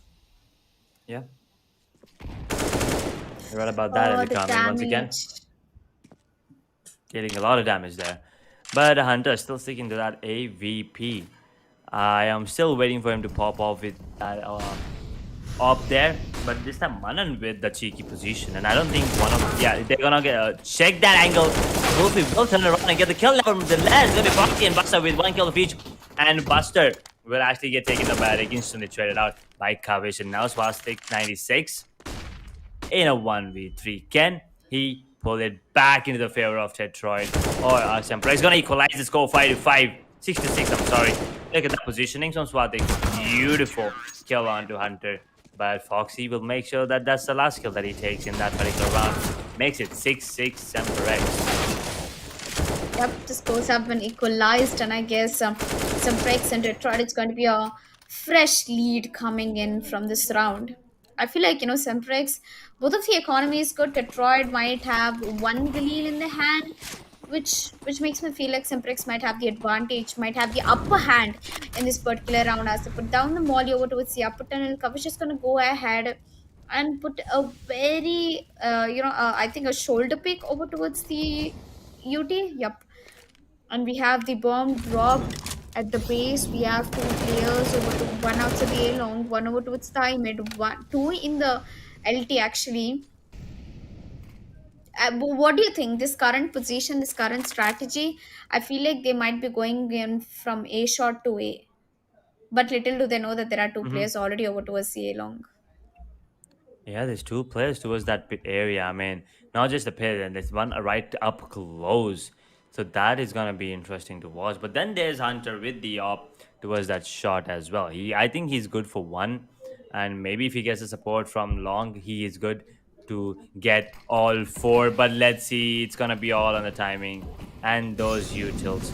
Yeah, you're right about that, Oh, the Economy. Once again, damage. getting a lot of damage there. But Hunter still sticking to that AVP. I am still waiting for him to pop off with that up there, but this time Manan with the cheeky position, and I don't think they're gonna get check that angle. Wolfie will turn around and get the kill from the last. It's gonna be Foxy and Buster with 1 kill of each, and Buster will actually get taken the bad, instantly traded out by Cohesion. Now Swastik 96 in a 1v3. Can he pull it back into the favor of Tetroyd or Semper? He's gonna equalize the score 5-5, 6-6. I'm sorry. Look at that positioning from Swastik. Beautiful kill onto Hunter. But Foxy will make sure that that's the last kill that he takes in that particular round. Makes it 6-6 SemperX. Yep, the scores have been equalized, and I guess SemperX and Tetroyd, it's going to be a fresh lead coming in from this round. I feel like, SemperX, both of the economies good. Tetroyd might have one Galil in the hand, which makes me feel like SemperX might have the advantage, might have the upper hand in this particular round as they put down the molly over towards the upper tunnel. Kavish is going to go ahead and put a very, I think a shoulder pick over towards the UT. Yep. And we have the bomb dropped at the base. We have 2 players over to one outside the A long, one over towards the mid, two in the LT actually. What do you think? This current position, this current strategy, I feel like they might be going in from A short to A. But little do they know that there are two Mhm. players already over towards the A long. Yeah, there's 2 players towards that pit area. I mean, not just the pit, and there's one right up close. So that is gonna be interesting to watch. But then there's Hunter with the op towards that shot as well. I think he's good for one, and maybe if he gets the support from long, he is good to get all 4. But let's see, it's gonna be all on the timing and those utils.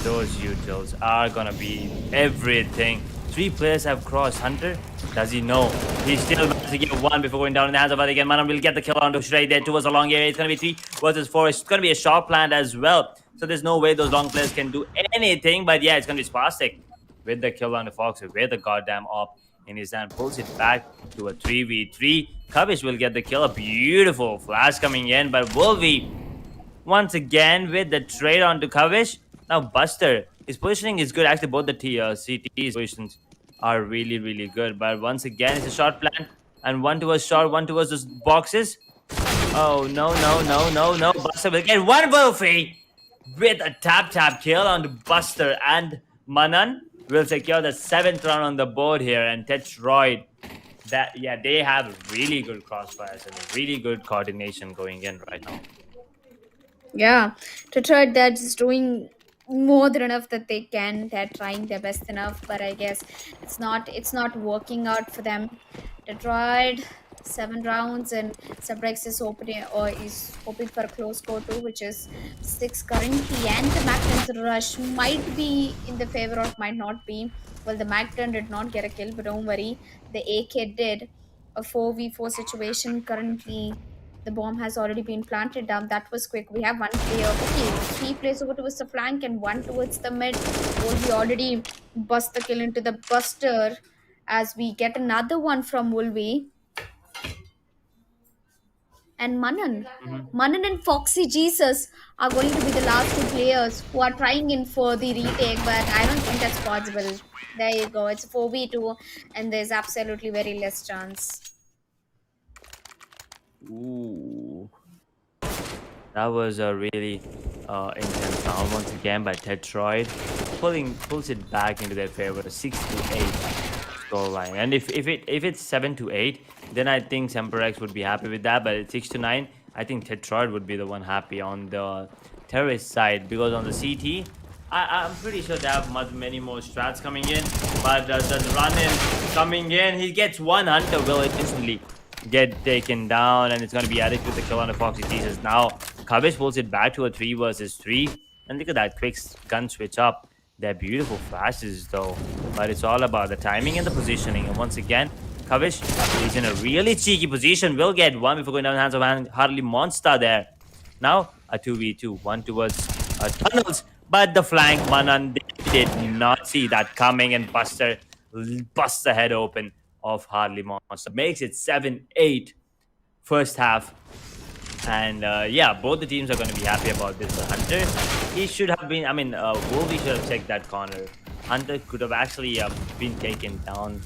Those utils are gonna be everything. 3 players have crossed. Hunter, does he know? He's still managed to get 1 before going down in the hands of again. Manan will get the kill onto Shrey there towards a long area. It's gonna be 3 versus 4. It's gonna be a short plant as well. So there's no way those long players can do anything. But yeah, it's gonna be Spastic with the kill on the Fox with the goddamn op in his hand. Pulls it back to a 3v3. Kavish will get the kill. A beautiful flash coming in, but Wolvie once again with the trade onto Kavish. Now Buster, his positioning is good. Actually, both the CT's positions are really good. But once again, it's a short plan, and one towards short, one towards those boxes. Oh no! Buster will get 1 Wolfie. with a tap kill on the Buster, and Manan will secure the 7th round on the board here. And Tetroyd, they have really good crossfires and really good coordination going in right now. Yeah, Tetroyd, they're just doing more than enough that they can. They're trying their best enough, but I guess it's not working out for them. Detroit 7 rounds, and SemperX is hoping for a close score too, which is 6 currently. And the Macton's rush might be in the favor or might not be. Well, the Macton did not get a kill, but don't worry, the AK did. A 4v4 situation currently. The bomb has already been planted down. That was quick. We have one player. Okay, 3 plays over towards the flank and one towards the mid. Wolvie already bust the kill into the Buster as we get another one from Wolvie. And Manan. Manan and Foxy Jesus are going to be the last 2 players who are trying in for the retake, but I don't think that's possible. There you go. It's 4v2 and there's absolutely very less chance. Ooh. That was a really intense round once again by Tetroyd, pulls it back into their favor, 6-8 scoreline. And if it's 7-8, then I think SemperX would be happy with that. But at 6-9, I think Tetroyd would be the one happy on the terrorist side, because on the CT, I'm pretty sure they have many more strats coming in. But the run-in coming in, he gets one hunter, will instantly get taken down, and it's going to be added with the kill on the Foxy Jesus. Now Kavish pulls it back to a 3 versus 3, and look at that quick gun switch up. They're beautiful flashes though, but it's all about the timing and the positioning. And once again, Kavish is in a really cheeky position, will get one before going down the hands of Harley Monster there. Now a 2v2, one towards tunnels, but the flank, Manan did not see that coming, and Buster busts the head open of Harley Monster. Makes it 7-8 first half. And yeah, both the teams are going to be happy about this. Hunter, he should have been, Wolvie should have checked that corner. Hunter could have actually been taken down.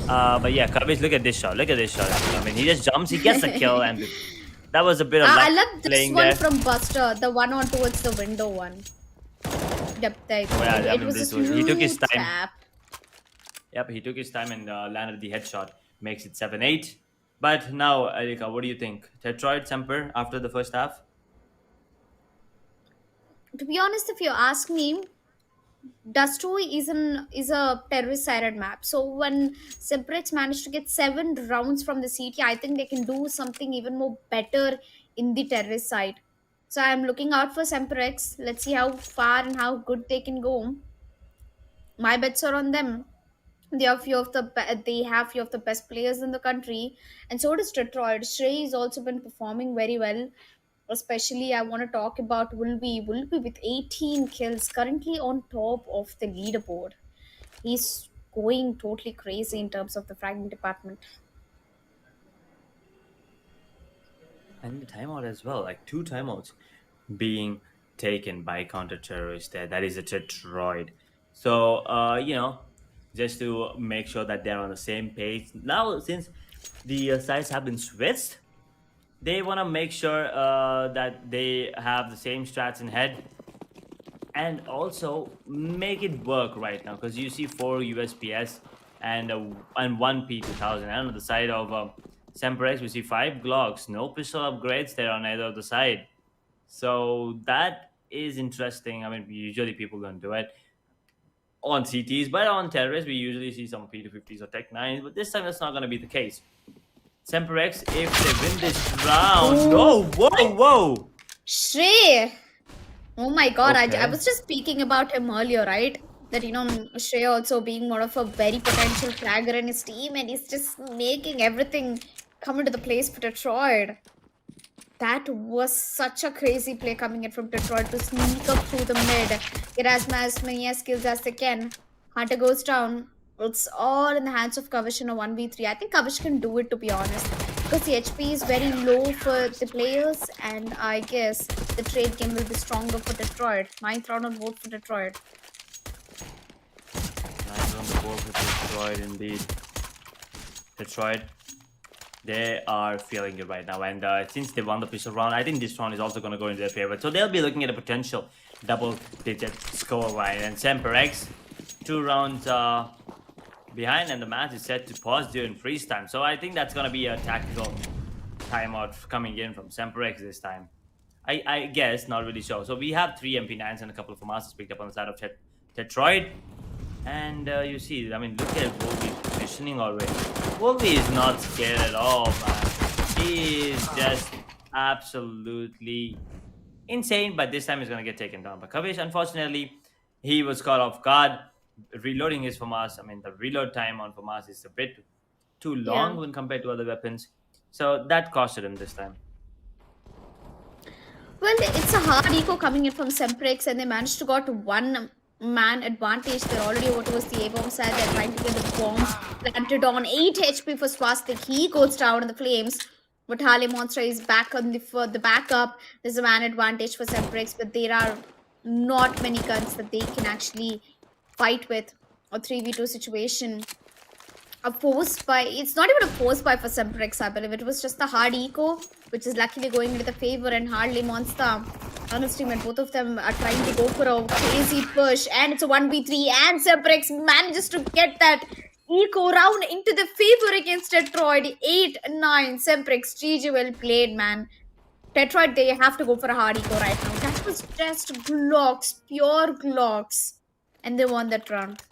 But yeah, Kavish, look at this shot. Look at this shot. I mean, he just jumps, he gets the kill, and that was a bit of luck. I love this one there from Buster, the one on towards the window one. Yep, there you go. It was a smooth he took his time. tap. Yep, he took his time and landed the headshot. Makes it 7-8. But now, Erika, what do you think? Tetroyd, Semper, after the first half? To be honest, if you ask me, Dustoy is a terrorist-sided map. So when SemperX managed to get 7 rounds from the CT, I think they can do something even more better in the terrorist side. So I'm looking out for SemperX. Let's see how far and how good they can go. My bets are on them. They have few of the best players in the country, and so does Tetroyd. Shrey has also been performing very well. Especially, I want to talk about Wolvie. Wolvie with 18 kills, currently on top of the leaderboard. He's going totally crazy in terms of the fragging department. And the timeout as well, like 2 timeouts being taken by counter-terrorists there. That is a Tetroyd. So, just to make sure that they're on the same page. Now, since the sides have been switched, they want to make sure that they have the same strats in head, and also make it work right now, because you see 4 USPS and 1 P2000. And on the side of SemperX, we see 5 Glocks, no pistol upgrades there on either of the side. So that is interesting. I mean, usually people don't do it on CTs, but on terrorists, we usually see some P250s or Tech 9s, but this time that's not going to be the case. SemperX, if they win this round... Oh, whoa! Shrey! Oh my god, Okay. I was just speaking about him earlier, right? That, Shrey also being one of a very potential fragger in his team, and he's just making everything come into the place for Tetroyd. That was such a crazy play coming in from Tetroyd to sneak up through the mid, get as many skills as they can. Hunter goes down. It's all in the hands of Kavish in a 1v3. I think Kavish can do it, to be honest, because the HP is very low for the players, and I guess the trade game will be stronger for Tetroyd. 9th round on board for Tetroyd. 9th round on board for Tetroyd, indeed. Tetroyd They are feeling it right now. And since they won the pistol round, I think this round is also going to go in their favor. So they'll be looking at a potential double-digit score line. And SemperX, 2 rounds behind, and the match is set to pause during freeze time. So I think that's going to be a tactical timeout coming in from SemperX this time. I guess, not really sure. So we have 3 MP9s and a couple of FAMASs picked up on the side of Tetroyd. And you see, I mean, look at Wolvie's positioning already. Wolvie is not scared at all, man. He is just absolutely insane, but this time he's going to get taken down by Cohesion. Unfortunately, he was caught off guard. Reloading his FAMAS, I mean, the reload time on FAMAS is a bit too long when compared to other weapons. So that costed him this time. Well, it's a hard eco coming in from SemperX, and they managed to got 1 man advantage. They're already over towards the A-bomb side. They're trying to get the bombs planted on. 8 HP for Swastik. He goes down in the flames. But Harley Monster is back on the backup. There's a man advantage for SemperX, but there are not many guns that they can actually fight with. A 3v2 situation. A force buy. It's not even a force buy for SemperX, I believe. It was just a hard eco, which is luckily going into the favor, and Harley Monster on his team, and both of them are trying to go for a crazy push, and it's a 1v3, and SemperX manages to get that eco round into the favor against Tetroyd. 8-9. SemperX, GG, well played, man. Tetroyd, they have to go for a hard eco right now. That was just Glocks, pure Glocks, and they won that round.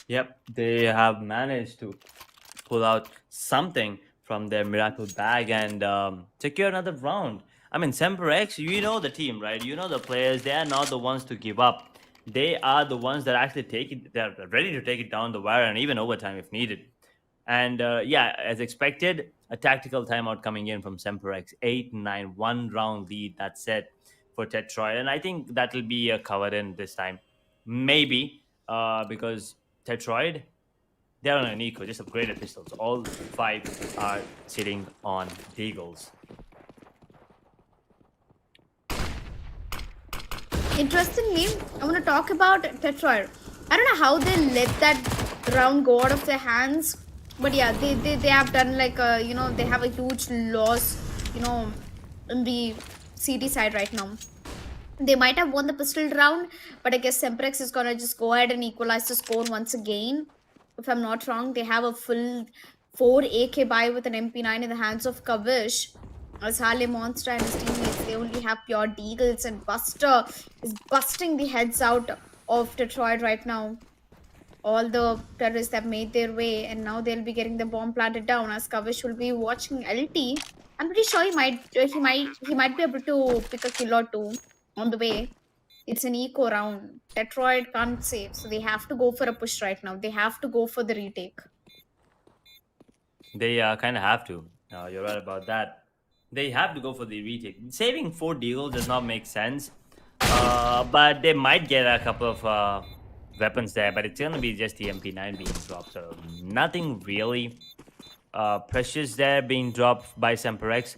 Yep, they have managed to pull out something from their miracle bag and secure another round. I mean, SemperX, you know the team, right? You know the players. They are not the ones to give up. They are the ones that actually take it. They're ready to take it down the wire and even overtime if needed. And yeah, as expected, a tactical timeout coming in from SemperX. 8-9, 1 round lead. That's it for Tetroyd. And I think that will be covered in this time. Maybe because Tetroyd, they're on an eco, just upgraded pistols. All 5 are sitting on deagles. Interestingly, I want to talk about Tetroyd. I don't know how they let that round go out of their hands, but yeah, they have done like a, you know, they have a huge loss, you know, in the CT side right now. They might have won the pistol round, but I guess SemperX is gonna just go ahead and equalize the score once again. If I'm not wrong, they have a full 4 AK buy with an MP9 in the hands of Kavish. As Harley Monster and his teammates, they only have pure deagles, and Buster is busting the heads out of Tetroyd right now. All the terrorists have made their way, and now they'll be getting the bomb planted down. As Kavish will be watching LT, I'm pretty sure he might be able to pick a kill or 2 on the way. It's an eco round. Tetroyd can't save, so they have to go for a push right now. They have to go for the retake. They kind of have to. You're right about that. They have to go for the retake. Saving 4 deagles does not make sense. But they might get a couple of weapons there, but it's going to be just the MP9 being dropped. So nothing really precious there being dropped by SemperX.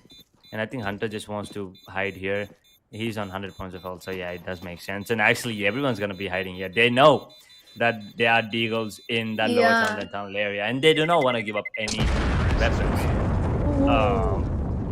And I think Hunter just wants to hide here. He's on 100 points of health, so yeah, it does make sense. And actually, everyone's going to be hiding here. They know that there are deagles in that lower town and tunnel area, and they do not want to give up any weapons.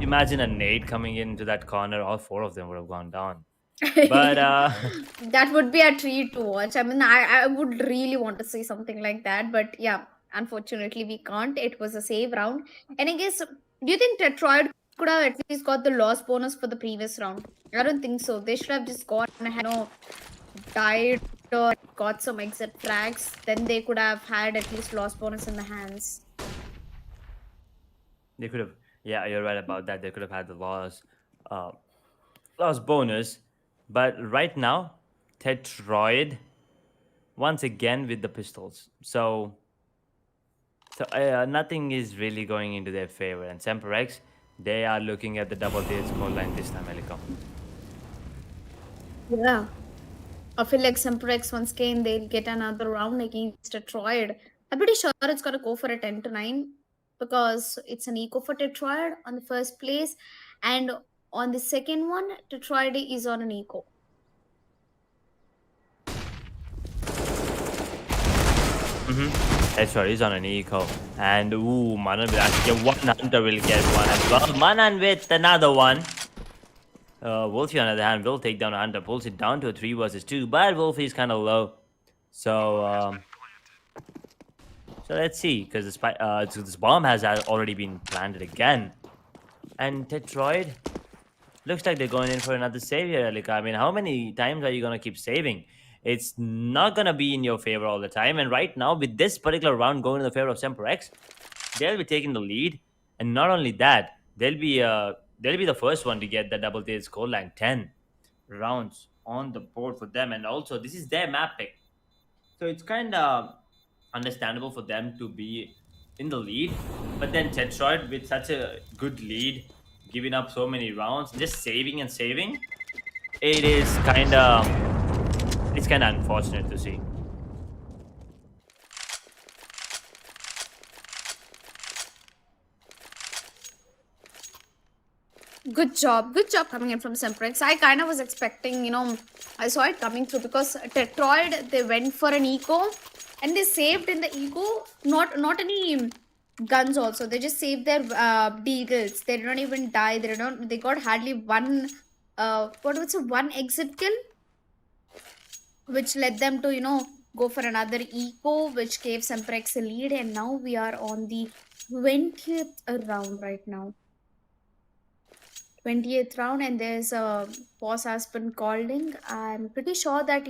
Imagine a nade coming into that corner. All 4 of them would have gone down. But that would be a treat to watch. I mean, I would really want to see something like that, but yeah, unfortunately we can't. It was a save round. And I guess, do you think Tetroyd could have at least got the loss bonus for the previous round? I don't think so. They should have just gone ahead, you know, died or got some exit frags. Then they could have had at least loss bonus in the hands. They could have. Yeah, you're right about that. They could have had the loss bonus. But right now, Tetroyd once again with the pistols. So nothing is really going into their favor. And SemperX, they are looking at the double-digit scoreline this time, Elika. Yeah. I feel like SemperX once again, they'll get another round against Tetroyd. I'm pretty sure it's going to go for a 10-9 because it's an eco for Tetroyd on the first place. And on the second one, Tetroyd is on an eco. Tetroyd is on an eco. And ooh, Manan will actually get one. Hunter will get one as well. Manan with another one. Wolfie, on the other hand, will take down Hunter, pulls it down to a 3 versus 2, but Wolfie is kind of low. So let's see, because this bomb has already been planted again. And Tetroyd, looks like they're going in for another save here. Like, I mean, how many times are you going to keep saving? It's not going to be in your favor all the time. And right now, with this particular round going in the favor of SemperX, they'll be taking the lead. And not only that, they'll be the first one to get the double digit scoreline. 10 rounds on the board for them. And also, this is their map pick. So it's kind of understandable for them to be in the lead. But then Tetroyd, with such a good lead, giving up so many rounds, just saving and saving, it's kind of unfortunate to see. Good job coming in from SemperX. I kind of was expecting, I saw it coming through because Tetroyd, they went for an eco and they saved in the eco, not any guns also. They just saved their deagles. They didn't even die. They got hardly one, one exit kill, which led them to, go for another eco, which gave SemperX a lead. And now we are on the 20th round right now. 20th round, and there's a pause has been called in. I'm pretty sure that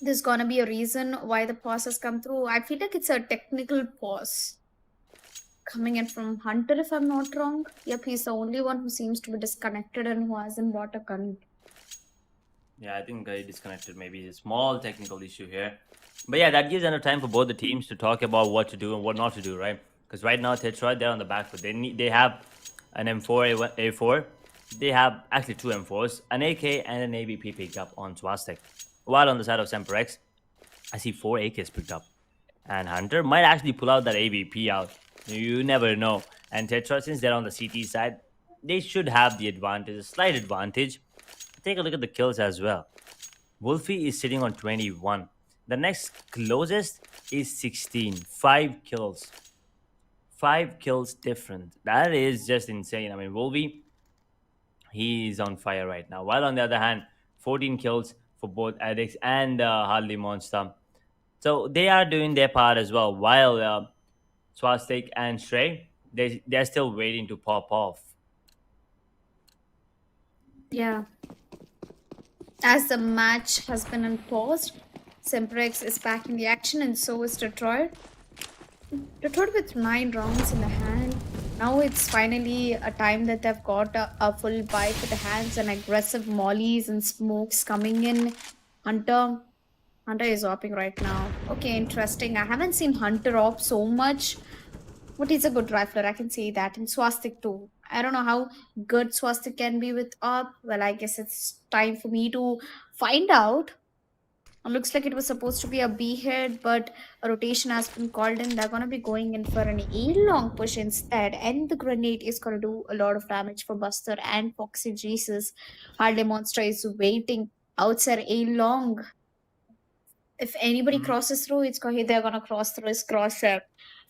there's gonna be a reason why the pause has come through. I feel like it's a technical pause coming in from Hunter, if I'm not wrong. Yep, he's the only one who seems to be disconnected and who hasn't bought a gun. Yeah, I think I disconnected. Maybe a small technical issue here, but yeah, that gives enough time for both the teams to talk about what to do and what not to do, right? Because right now, Tetroyd, they're on the back foot. They have an M4, A4. They have actually 2 M4s, an AK and an ABP picked up on Swastik. While on the side of SemperX, I see 4 AKs picked up. And Hunter might actually pull out that ABP out. You never know. And Tetroyd, since they're on the CT side, they should have the advantage, a slight advantage. Take a look at the kills as well. Wolfie is sitting on 21. The next closest is 16. 5 kills. 5 kills different. That is just insane. I mean, Wolfie, he's on fire right now. While on the other hand, 14 kills for both Addicts and Harley Monster. So they are doing their part as well. While Swastik and Stray, they're still waiting to pop off. Yeah. As the match has been unpaused, SemperX is back in the action, and so is Tetroyd. Tetroyd with 9 rounds in the hand. Now it's finally a time that they've got a full buy for the hands and aggressive mollies and smokes coming in. Hunter is opping right now. Okay, interesting. I haven't seen Hunter op so much, but he's a good rifler. I can say that. And Swastik too. I don't know how good Swastik can be with op. Well, I guess it's time for me to find out. Looks like it was supposed to be a B head, but a rotation has been called in. They're going to be going in for an A-long push instead, and the grenade is going to do a lot of damage for Buster and Foxy Jesus. Harley Monster is waiting outside A-long. If anybody crosses through, they're going to cross through his crosshair.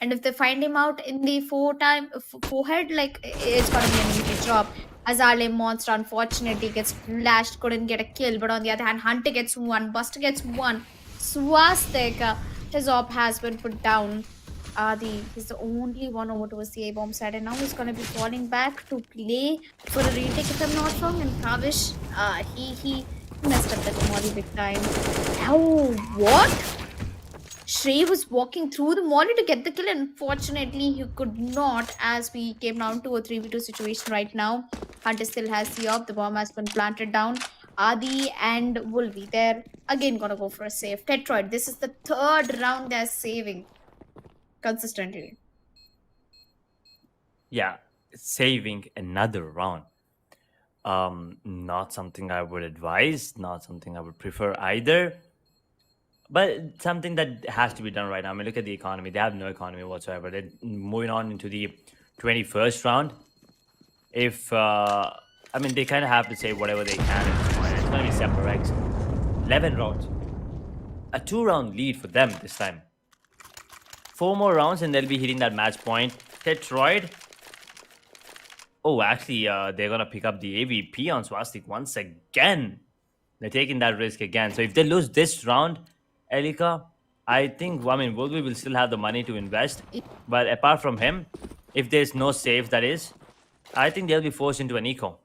And if they find him out in the forehead, like, it's going to be an easy job. As Harley Monster unfortunately gets flashed, couldn't get a kill. But on the other hand, Hunter gets 1, Buster gets 1. Swastik, his op has been put down. He's the only one over towards the A-bomb side. And now he's going to be falling back to play for a retake, if I'm not wrong. And Kavish, he messed up that molly big time. Oh, what? Shrey was walking through the molly to get the kill. Unfortunately, he could not, as we came down to a 3v2 situation right now. Hunter still has the op. The bomb has been planted down. Adi and Wolfie, they're again gonna go for a save. Tetroyd, this is the 3rd round they're saving consistently. Yeah, saving another round. Not something I would advise, not something I would prefer either. But something that has to be done right now. I mean, look at the economy. They have no economy whatsoever. They're moving on into the 21st round. They kind of have to say whatever they can at this point. It's going to be SemperX. 11 rounds. a 2-round lead for them this time. 4 more rounds and they'll be hitting that match point. Tetroyd. Oh, actually, they're going to pick up the AVP on Swastik once again. They're taking that risk again. So if they lose this round, Elika, I think, Wolby will still have the money to invest. But apart from him, if there's no save, that is, I think they'll be forced into an eco.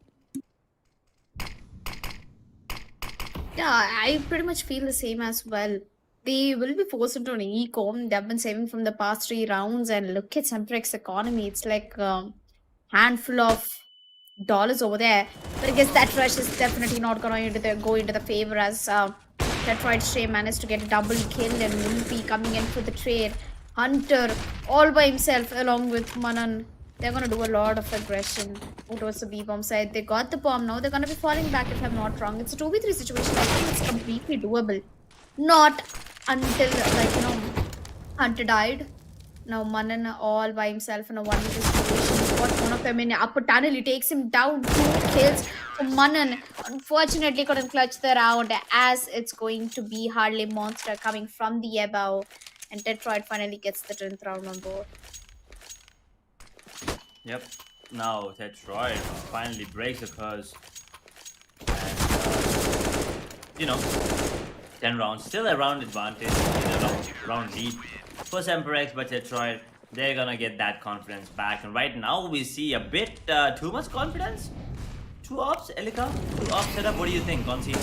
Yeah, I pretty much feel the same as well. They will be forced into an ecom. They've been saving from the past 3 rounds, and look at SemperX economy. It's like a handful of dollars over there. But I guess that rush is definitely not going to go into the favor as Tetroyd Stray managed to get a double kill and Lumpy coming in for the trade. Hunter all by himself along with Manan. They're going to do a lot of aggression towards the B-bomb side. They got the bomb now. They're going to be falling back if I'm not wrong. It's a 2v3 situation. I think it's completely doable. Not until, Hunter died. Now Manan all by himself in a 1v2 situation. He's got one of them in upper tunnel. He takes him down. 2 kills for Manan. Unfortunately couldn't clutch the round as it's going to be Harley Monster coming from the above. And Tetroyd finally gets the 10th round on board. Yep. Now Tetroyd finally breaks the curse. And, 10 rounds. Still a round advantage. A round lead for SemperX, but Tetroyd, they're gonna get that confidence back. And right now we see a bit too much confidence. 2 ops, Elika? 2 ops setup. What do you think on CT?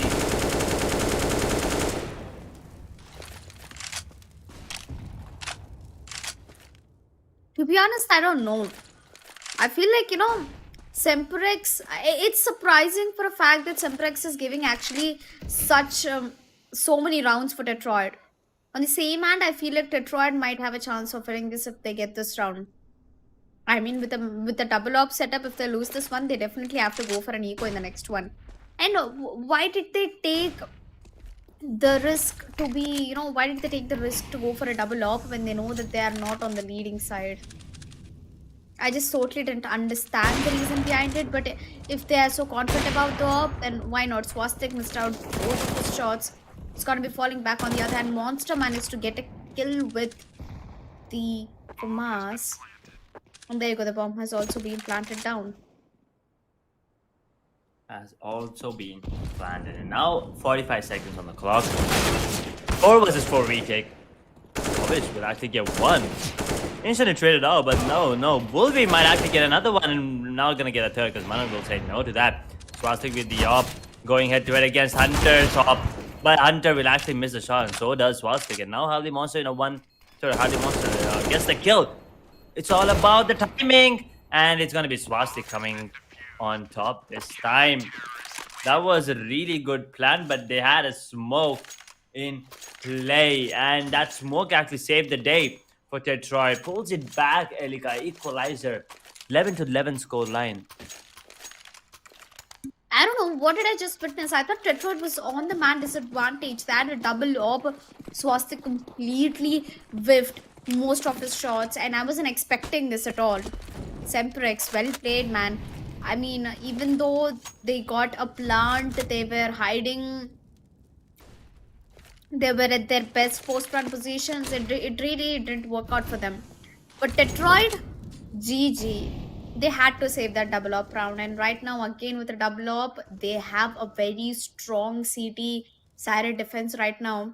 To be honest, I don't know. I feel like, SemperX, it's surprising for a fact that SemperX is giving actually such so many rounds for Tetroyd. On the same hand, I feel like Tetroyd might have a chance of winning this if they get this round. I mean, with the double op setup, if they lose this one, they definitely have to go for an eco in the next one. And why did they take the risk to be, why did they take the risk to go for a double op when they know that they are not on the leading side? I just totally didn't understand the reason behind it, but if they are so confident about the op, then why not? Swastik missed out both of his shots. It's gonna be falling back on the other hand. Monster managed to get a kill with the FAMAS. And there you go, the bomb has also been planted down. Has also been planted. And now 45 seconds on the clock. 4 versus 4 retake. Which will actually get 1. Instantly traded out, but no. Wolby might actually get another one and now gonna get a third because Manan will say no to that. Swastik with the op, going head to head against Hunter's op. But Hunter will actually miss the shot and so does Swastik. And now Harley Monster in a Harley Monster gets the kill. It's all about the timing. And it's gonna be Swastik coming on top this time. That was a really good plan, but they had a smoke in play. And that smoke actually saved the day for Tetroyd. Pulls it back, Elika. Equalizer. 11-11 score line. I don't know, what did I just witness? I thought Tetroyd was on the man disadvantage. They had a double op. Swastik completely whiffed most of his shots, and I wasn't expecting this at all. SemperX, well played, man. I mean, even though they got a plant, they were hiding. They were at their best post-plant positions. It really didn't work out for them. But Tetroyd, GG. They had to save that double op round. And right now, again with a double op, they have a very strong CT side defense right now.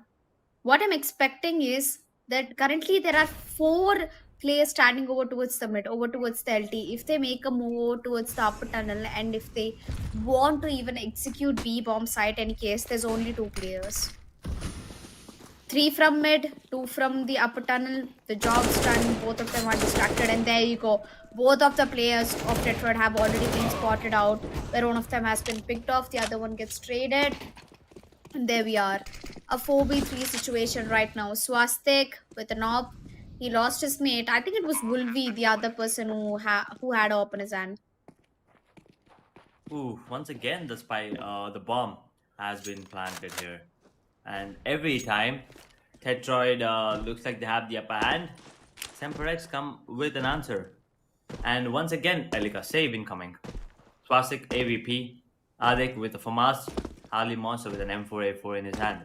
What I'm expecting is that currently there are 4 players standing over towards the mid, over towards the LT. If they make a move over towards the upper tunnel and if they want to even execute B-bomb site any case, there's only 2 players. 3 from mid, 2 from the upper tunnel. The job's done. Both of them are distracted. And there you go. Both of the players of Tetroyd have already been spotted out. Where one of them has been picked off. The other one gets traded. And there we are. A 4v3 situation right now. Swastik with an op. He lost his mate. I think it was Wolvie, the other person who had op in his hand. Ooh, once again the bomb has been planted here. And every time Tetroyd looks like they have the upper hand, SemperX come with an answer. And once again, Elika save incoming. Swastik AVP, Adik with the FAMAS, Harley Monster with an M4A4 in his hand.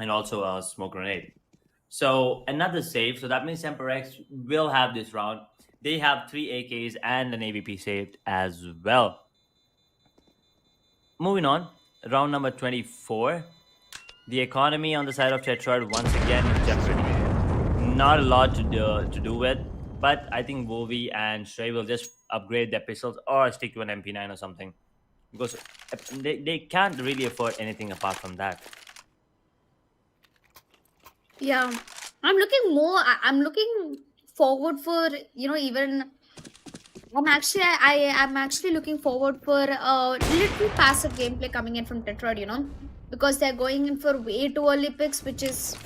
and also a smoke grenade. So another save. So that means SemperX will have this round. They have 3 AKs and an AVP saved as well. Moving on, round number 24. The economy on the side of Tetroyd once again in jeopardy. Not a lot to do with, but I think Wolvie and Stray will just upgrade their pistols or stick to an MP9 or something because they can't really afford anything apart from that. Yeah, I'm looking more. I'm looking forward for even. I'm actually looking forward for a little passive gameplay coming in from Tetrod. Because they're going in for way too early picks, which is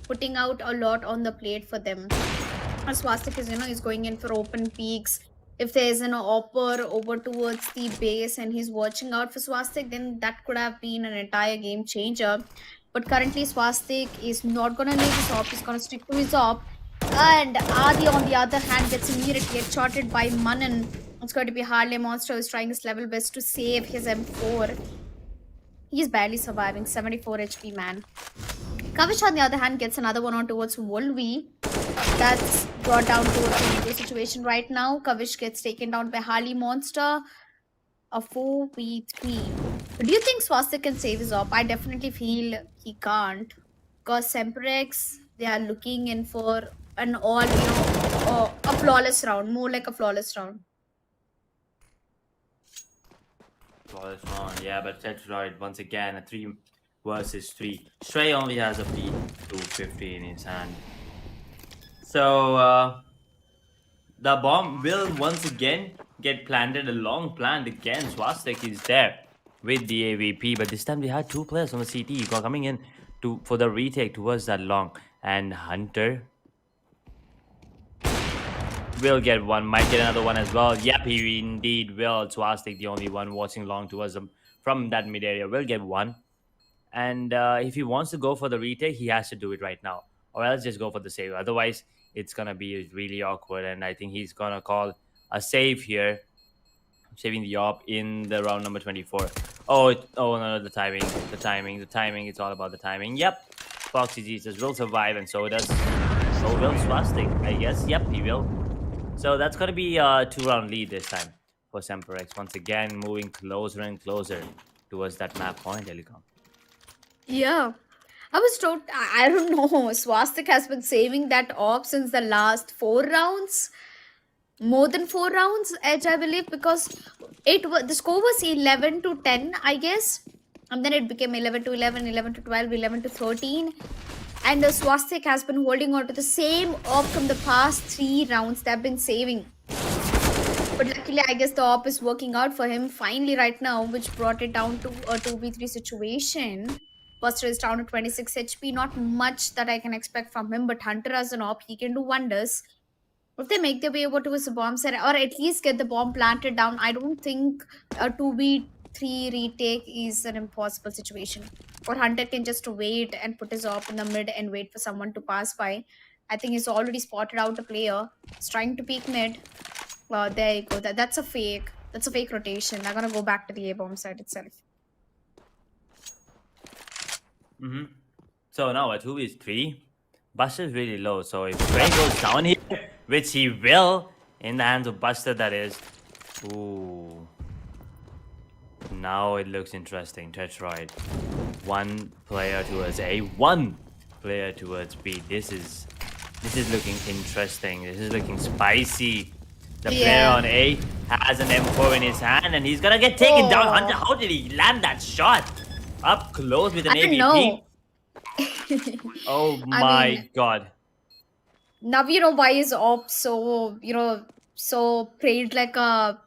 putting out a lot on the plate for them. Swastik is going in for open peaks. If there's an opper over towards the base and he's watching out for Swastik, then that could have been an entire game changer. But currently, Swastik is not gonna leave his op. He's gonna stick to his op. And Adi, on the other hand, gets immediately headshotted by Manan. It's going to be Harley Monster who's trying his level best to save his M4. He's barely surviving, 74 HP, man. Kavish, on the other hand, gets another one on towards Wolvie. That's brought down to a 2 situation right now. Kavish gets taken down by Harley Monster. A 4v3. Do you think Swastik can save his op? I definitely feel he can't. Because SemperX, they are looking in for an all, a flawless round. More like a flawless round. Flawless round, yeah, but Tetroid once again a 3 versus 3. Stray only has a P250 in his hand. So the bomb will once again get planted, a long plant again. Swastik is there with the AVP, but this time we had 2 players on the CT coming in for the retake towards that long. And Hunter will get one, might get another one as well. Yep, he indeed will. Swastik, the only one watching long towards him from that mid area, will get one. And if he wants to go for the retake, he has to do it right now, or else just go for the save. Otherwise, it's gonna be really awkward. And I think he's gonna call a save here, saving the op in the round number 24. Oh no, the timing. It's all about the timing. Yep, Foxy Jesus will survive, and so will Swastik, I guess. Yep, he will. So that's gonna be a 2-round lead this time for SemperX. Once again, moving closer and closer towards that map point, Helicom. Yeah. I was told, I don't know, Swastik has been saving that op since the last 4 rounds. More than 4 rounds, Edge, I believe, because the score was 11-10, I guess. And then it became 11-11, 11-12, 11-13. And the Swastik has been holding on to the same op from the past 3 rounds they've been saving. But luckily, I guess the op is working out for him finally right now, which brought it down to a 2v3 situation. Buster is down to 26 HP. Not much that I can expect from him, but Hunter as an op, he can do wonders. If they make their way over to his bomb set, or at least get the bomb planted down, I don't think a 2v3 retake is an impossible situation. Or Hunter can just wait and put his op in the mid and wait for someone to pass by. I think he's already spotted out a player. He's trying to peek mid. Well, there you go. That's a fake. That's a fake rotation. They're gonna go back to the A bomb side itself. So now at 2v3, Buster is really low. So if Stray goes down here, which he will, in the hands of Buster, that is. Ooh. Now it looks interesting. Tetroyd. 1 player towards A, 1 player towards B. This is looking interesting. This is looking spicy. The player on A has an M4 in his hand, and he's gonna get taken down. Hunter, how did he land that shot? Up close with an AVP. Know. Oh my god. Now you know why is op so prayed like a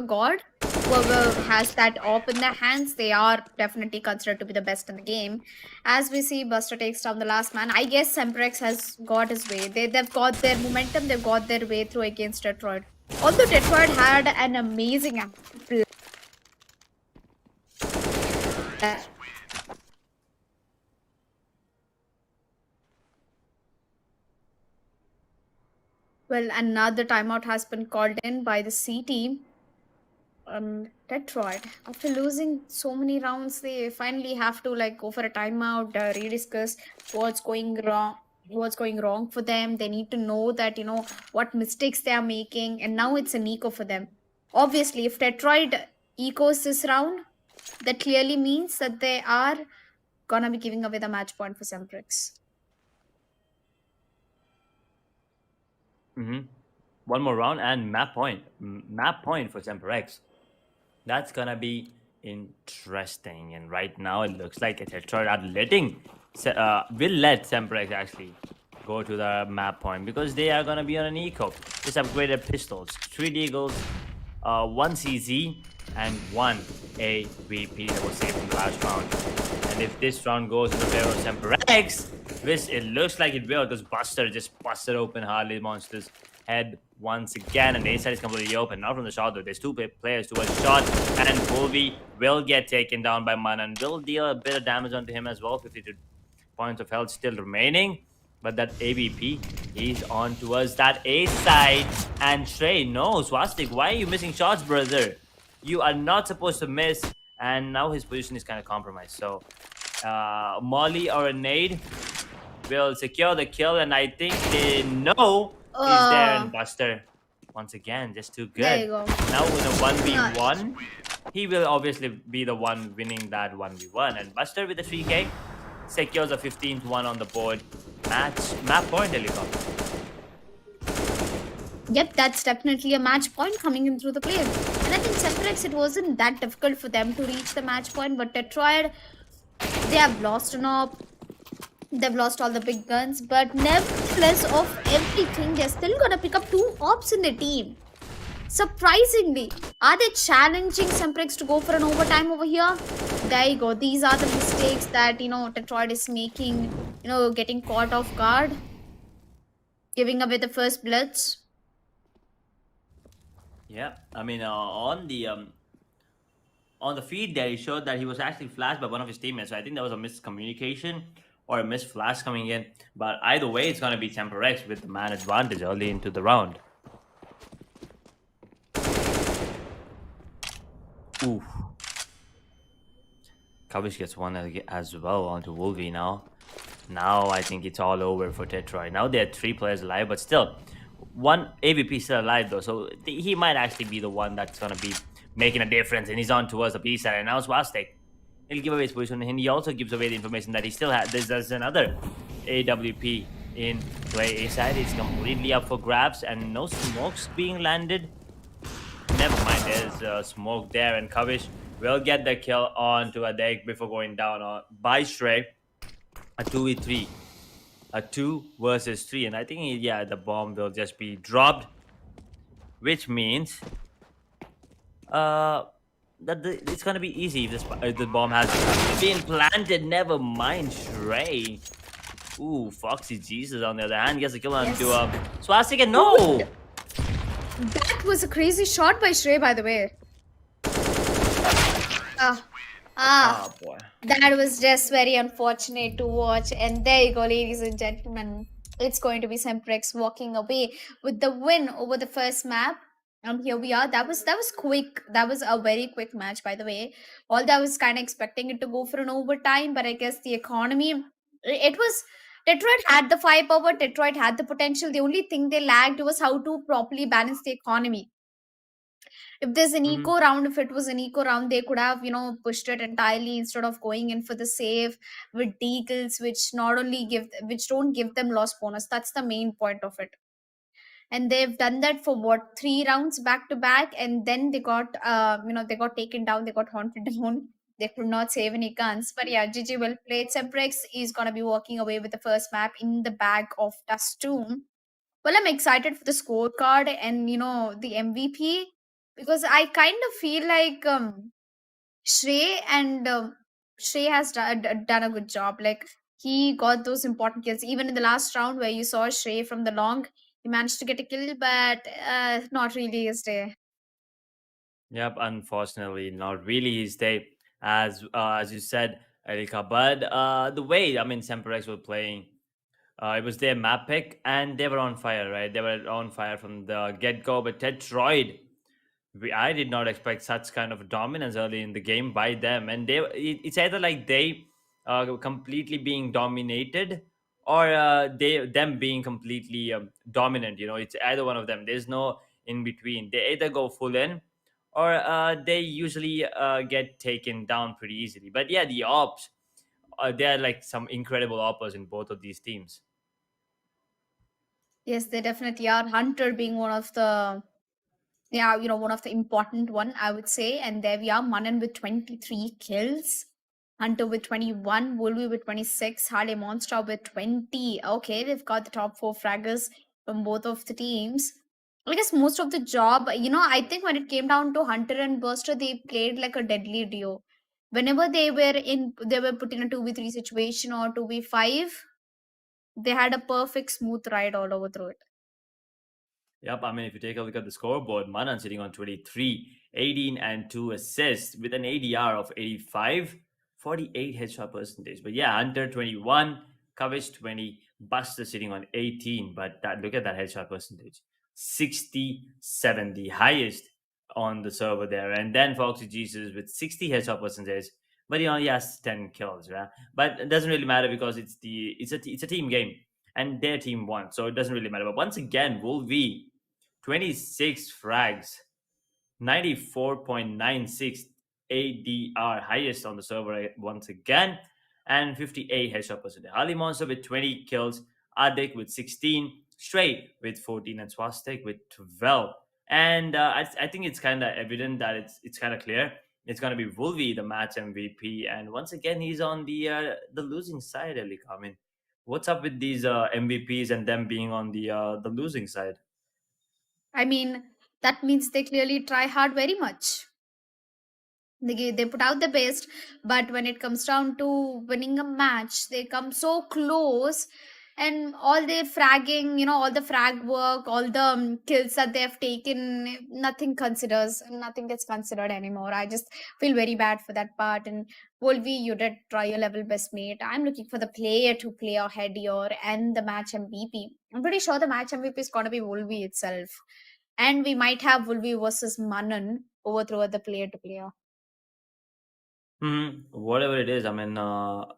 god. Whoever has that op in their hands, they are definitely considered to be the best in the game. As we see, Buster takes down the last man. I guess SemperX has got his way. They've got their momentum. They've got their way through against Tetroyd. Although Tetroyd had an amazing well, another timeout has been called in by the C team. Tetroyd, after losing so many rounds, they finally have to like go for a timeout, rediscuss what's going wrong, what's going wrong for them. They need to know that what mistakes they are making, and now it's an eco for them. Obviously, if Tetroyd ecos this round, that clearly means that they are gonna be giving away the match point for SemperX. Hmm. One more round and map point. Map point for SemperX. That's gonna be interesting. And right now, it looks like Tetroid are will let SemperX actually go to the map point because they are gonna be on an eco. Just upgraded pistols, 3 deagles, one CZ, and one AVP that was saved from the last round. And if this round goes in the favor of SemperX, which it looks like it will, because Buster just busted open Harley Monster's head once again, and the inside is completely open. Not from the shot though. There's two players to a shot, and Wolvie will get taken down by Manan. Will deal a bit of damage onto him as well. 52 points of health still remaining. But that AVP, he's on towards that A side. And Trey, no, Swastik, why are you missing shots, brother? You are not supposed to miss. And now his position is kind of compromised. So, Molly or a nade will secure the kill. And I think they know he's there. And Buster, once again, just too There you good. go. Now with a Nice. 1v1, he will obviously be the one winning that 1v1. And Buster with the 3k secures a 15th one on the board. Map point, helicopter. Yep, that's definitely a match point coming in through the play. And I think SemperX, it wasn't that difficult for them to reach the match point, but Tetroid, they have lost an op. They've lost all the big guns, but nevertheless, of everything, they're still gonna pick up 2 ops in the team. Surprisingly, are they challenging SemperX to go for an overtime over here? There you go. These are the mistakes that Tetroid is making. Getting caught off guard, giving away the first bloods. Yeah, I mean, on the feed there, he showed that he was actually flashed by one of his teammates. So I think there was a miscommunication or a missed flash coming in. But either way, it's gonna be SemperX with the man advantage early into the round. Ooh. Kavish gets one as well onto Wolvie now. Now I think it's all over for Tetroid. Now there are 3 players alive, but still, one AVP still alive though, so he might actually be the one that's gonna be making a difference, and he's on towards the B side. And now Swastik, he'll give away his position, and he also gives away the information that he still has. There's another AWP in play. A side is completely up for grabs, and no smokes being landed. Never mind, there's smoke there, and Kavish will get the kill onto a deck before going down by Shrey. A 2v3, a 2 versus 3, and I think yeah, the bomb will just be dropped, which means it's gonna be easy if the bomb has been planted. Never mind, Shrey. Ooh, Foxy Jesus on the other hand gets a kill onto Swastik, and no. That was a crazy shot by Shrey, by the way. Oh boy. That was just very unfortunate to watch. And there you go, ladies and gentlemen. It's going to be SemperX walking away with the win over the first map. And here we are. That was quick. That was a very quick match, by the way. Although I was kind of expecting it to go for an overtime, but I guess the economy, it was. Detroit had the firepower. Detroit had the potential. The only thing they lacked was how to properly balance the economy. If there's an Mhm. eco round, if it was an eco round, they could have pushed it entirely instead of going in for the save with deagles, which not only which don't give them loss bonus. That's the main point of it. And they've done that for what, 3 rounds back to back, and then they got they got taken down, they got haunted down. They could not save any guns. But yeah, GG, well played. Semprex is gonna be walking away with the first map in the bag of Dust 2. Well, I'm excited for the scorecard and the MVP, because I kind of feel like Shrey and Shrey has done a good job. Like, he got those important kills even in the last round where you saw Shrey from the long. He managed to get a kill, but not really his day. Yep, unfortunately, not really his day, as you said, Erika. But the way I mean, SemperX were playing, it was their map pick, and they were on fire, right? They were on fire from the get go. But Tetroyd I did not expect such kind of dominance early in the game by them, and it's either like they completely being dominated, or they them being completely dominant. It's either one of them. There's no in between. They either go full in, or they usually get taken down pretty easily. But yeah, the ops, they're like some incredible oppers in both of these teams. Yes, they definitely are. Hunter being one of the, yeah, one of the important one, I would say. And there we are, Manan with 23 kills, Hunter with 21, Wolvie with 26, Harley Monster with 20. Okay, they've got the top four fraggers from both of the teams. I guess most of the job, I think when it came down to Hunter and Burster, they played like a deadly duo. Whenever they were put in a 2v3 situation or 2v5, they had a perfect smooth ride all over through it. Yep, I mean, if you take a look at the scoreboard, Manan sitting on 23, 18, and 2 assists with an ADR of 85, 48 headshot percentage. But yeah, Hunter 21, Kavish 20, Buster sitting on 18. But look at that headshot percentage, 67, the highest on the server there. And then Foxy Jesus with 60 headshot percentage, but he only has 10 kills, right? But it doesn't really matter because it's a team game and their team won, so it doesn't really matter. But once again, Wolvie 26 frags, 94.96 ADR, highest on the server once again, and 58 headshot percentage. Ali Monster with 20 kills, Adik with 16, Stray with 14, and Swastik with 12. And I think it's kind of evident that it's kind of clear. It's going to be Wolvie, the match MVP, and once again he's on the losing side. Elik, I mean, what's up with these MVPs and them being on the losing side? I mean, that means they clearly try hard very much. They put out the best, but when it comes down to winning a match, they come so close. And all their fragging, all the frag work, all the kills that they have taken, nothing gets considered anymore. I just feel very bad for that part. And Wolvie, you did try your level best, mate. I'm looking for the player to play ahead here and the match MVP. I'm pretty sure the match MVP is gonna be Wolvie itself, and we might have Wolvie versus Manan overthrow at the player to player. Whatever it is, I mean,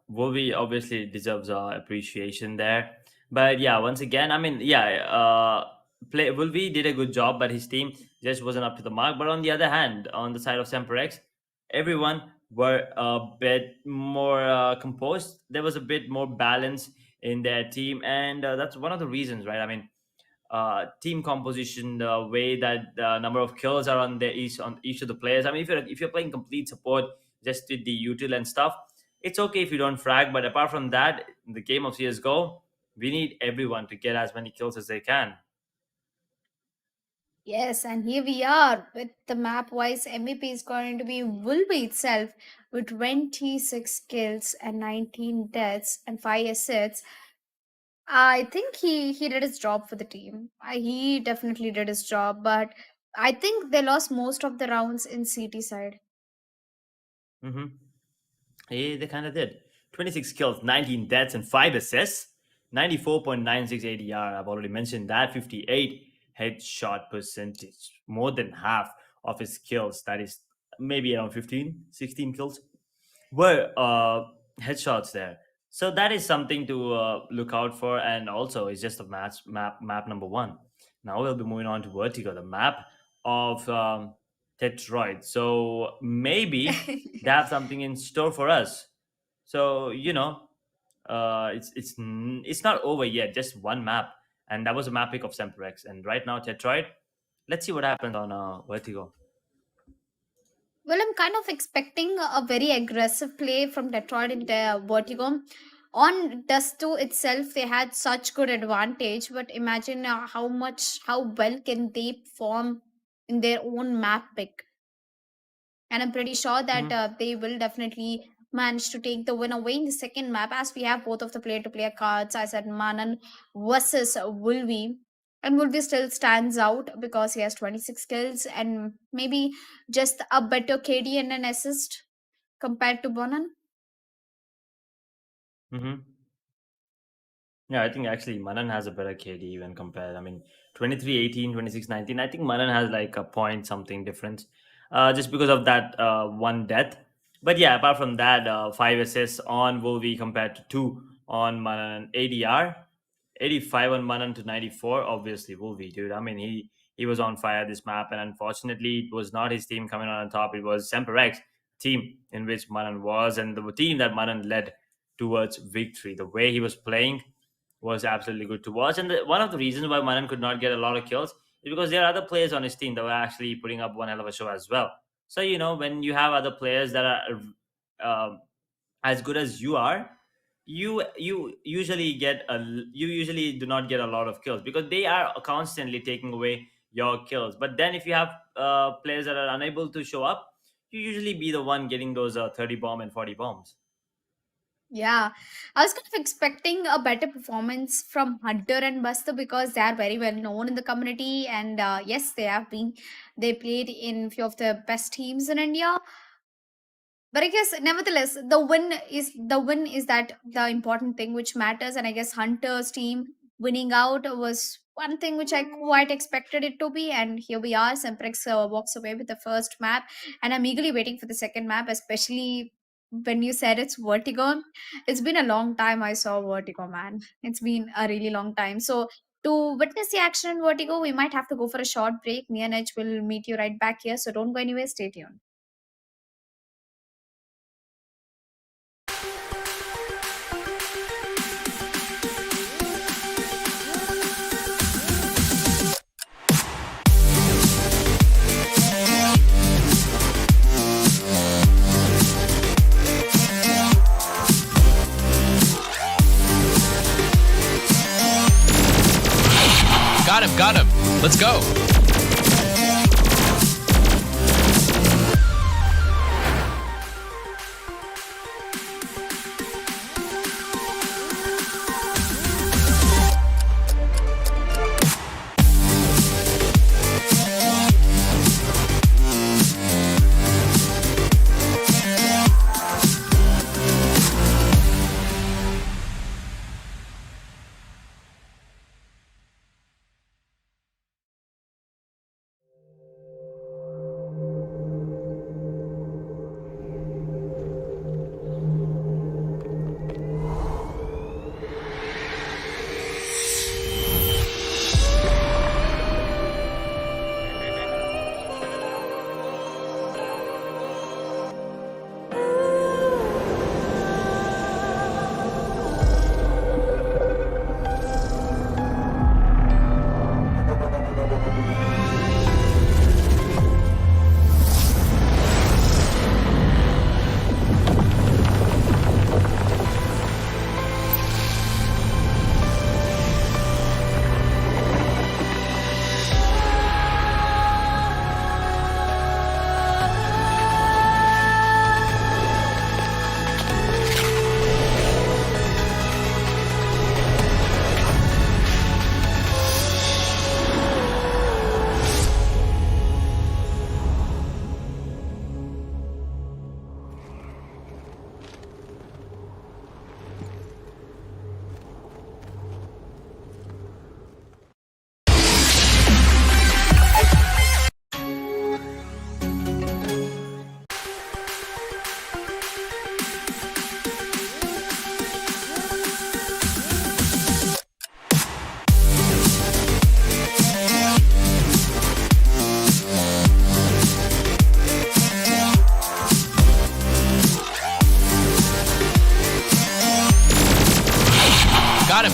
Wolvie obviously deserves appreciation there. But yeah, once again, I mean, yeah, Wolvie did a good job, but his team just wasn't up to the mark. But on the other hand, on the side of SemperX, everyone were a bit more composed. There was a bit more balance in their team, and that's one of the reasons, right? I mean, team composition, the way that the number of kills are on each of the players. I mean, if you're playing complete support just with the util and stuff, it's okay if you don't frag. But apart from that, in the game of CS:GO, we need everyone to get as many kills as they can. Yes, and here we are with the map wise MVP is going to be Wolby itself with 26 kills and 19 deaths and 5 assists. I think he did his job for the team. He definitely did his job, but I think they lost most of the rounds in CT side. hmm Yeah, they kind of did. 26 kills, 19 deaths, and 5 assists. 94.96 ADR. I've already mentioned that. 58 headshot percentage. More than half of his kills. That is maybe around 15, 16 kills were headshots there. So that is something to look out for. And also, it's just a map number one. Now we'll be moving on to Vertigo, the map of Tetroyd. So maybe they have something in store for us. So it's not over yet. Just one map, and that was a map pick of SemperX. And right now, Tetroid. Let's see what happens on Vertigo. Well, I'm kind of expecting a very aggressive play from Detroit in the Vertigo. On Dust 2 itself, they had such good advantage, but imagine how well can they perform in their own map pick. And I'm pretty sure that hmm they will definitely manage to take the win away in the second map, as we have both of the player to player cards. I said Manan versus Wolvie. And Wolvie still stands out because he has 26 kills and maybe just a better KD and an assist compared to Bonan. hmm Yeah, I think actually Manan has a better KD when compared. I mean, 23-18, 26-19. I think Manan has like a point something difference, just because of that one death. But yeah, apart from that, 5 assists on Wolvie compared to 2 on Manan. ADR 85 on Manan to 94. Obviously, Wolvie, dude. I mean, he was on fire this map, and unfortunately, it was not his team coming on top. It was SemperX team in which Manan was, and the team that Manan led towards victory. The way he was playing was absolutely good to watch. And one of the reasons why Manan could not get a lot of kills is because there are other players on his team that were actually putting up one hell of a show as well. So, when you have other players that are as good as you are, you usually do not get a lot of kills because they are constantly taking away your kills. But then if you have players that are unable to show up, you usually be the one getting those 30 bomb and 40 bombs. Yeah, I was kind of expecting a better performance from Hunter and Buster because they are very well known in the community, and yes, they played in few of the best teams in India. But I guess nevertheless, the win is that the important thing which matters, and I guess Hunter's team winning out was one thing which I quite expected it to be, and here we are. SemperX walks away with the first map, and I'm eagerly waiting for the second map, especially when you said it's Vertigo. It's been a long time I saw Vertigo, man. It's been a really long time. So to witness the action in Vertigo, we might have to go for a short break. Me and Edge will meet you right back here, so don't go anywhere. Stay tuned. Got him. Let's go.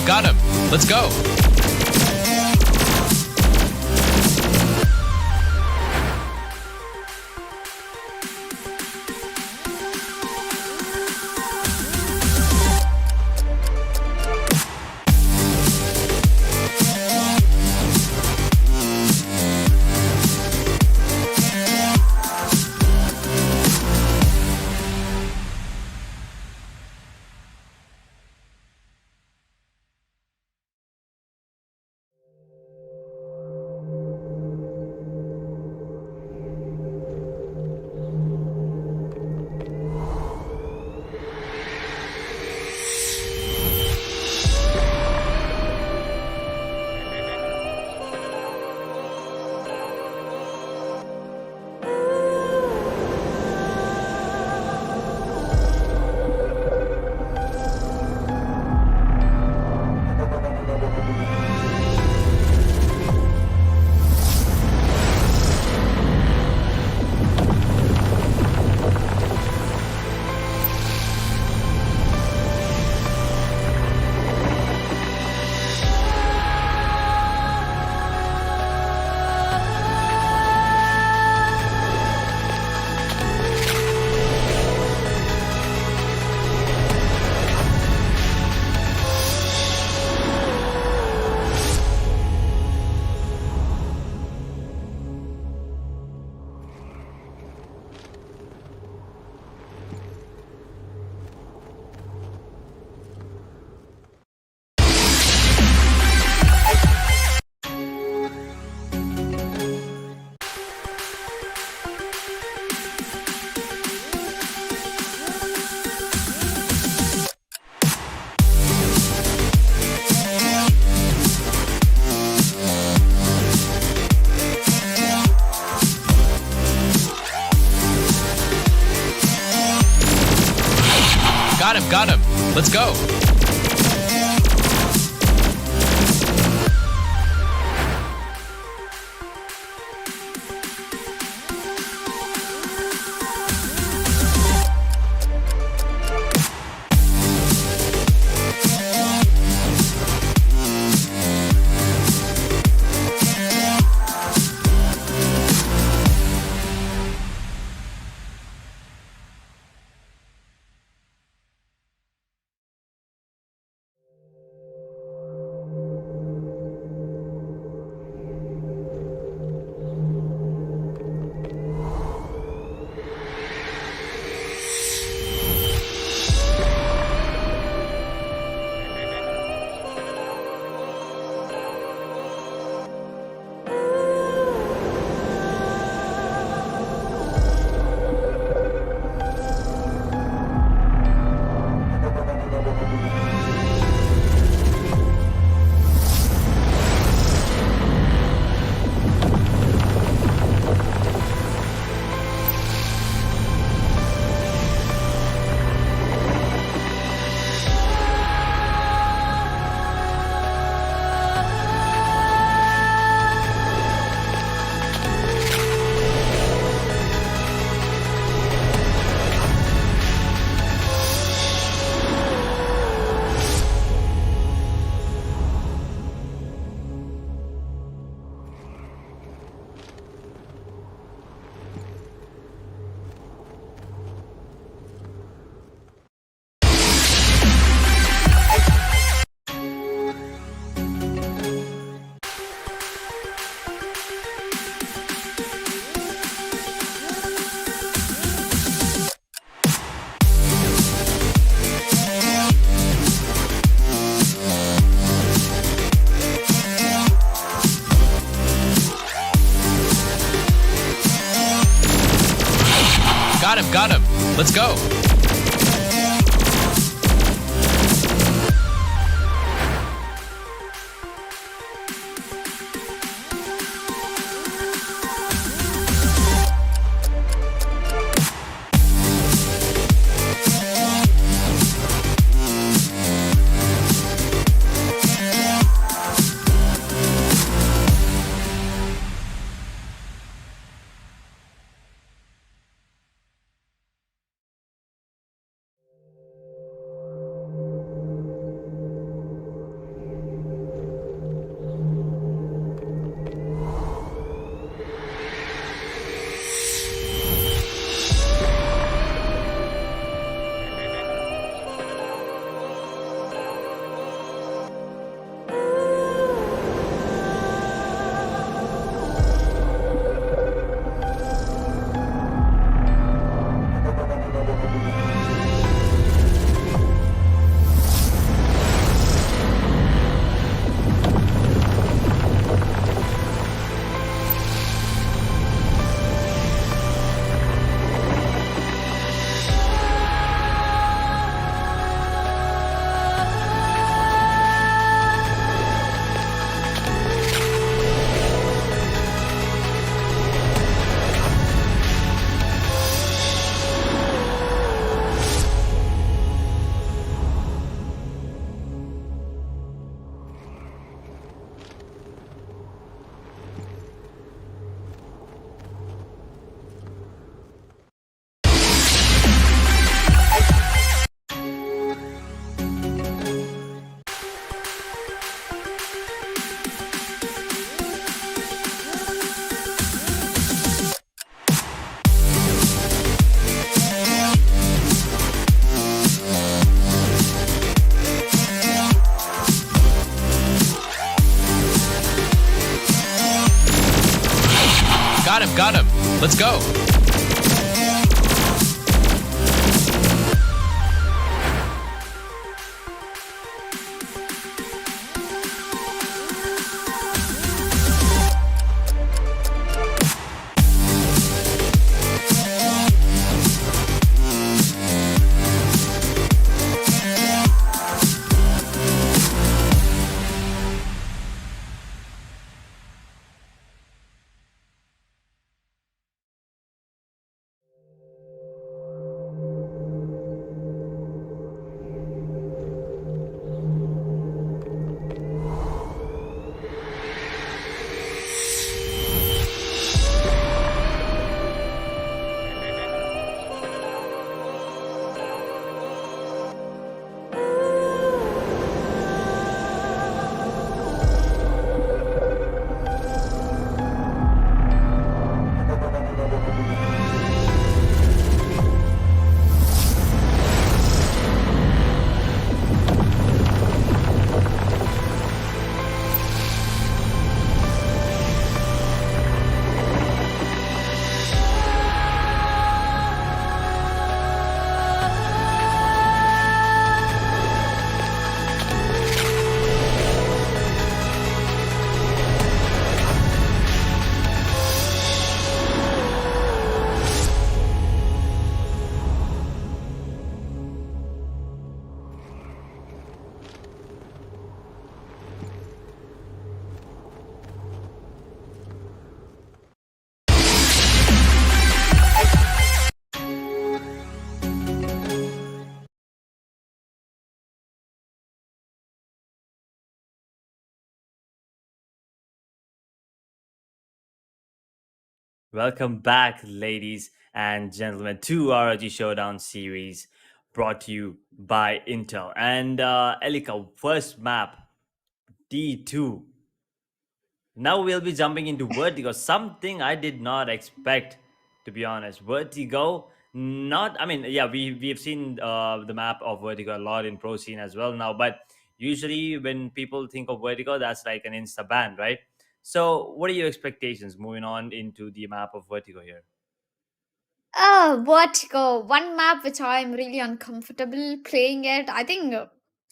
Got him. Let's go. Got him, got him. Let's go. Got him. Let's go. Got him. Let's go. Welcome back, ladies and gentlemen, to ROG Showdown series brought to you by Intel. And Elika, first map, D2. Now we'll be jumping into Vertigo, something I did not expect, to be honest. Vertigo, not, I mean, yeah, we've seen the map of Vertigo a lot in Pro Scene as well now, but usually when people think of Vertigo, that's like an insta ban, right? So, what are your expectations moving on into the map of Vertigo here? Vertigo. One map which I'm really uncomfortable playing it. I think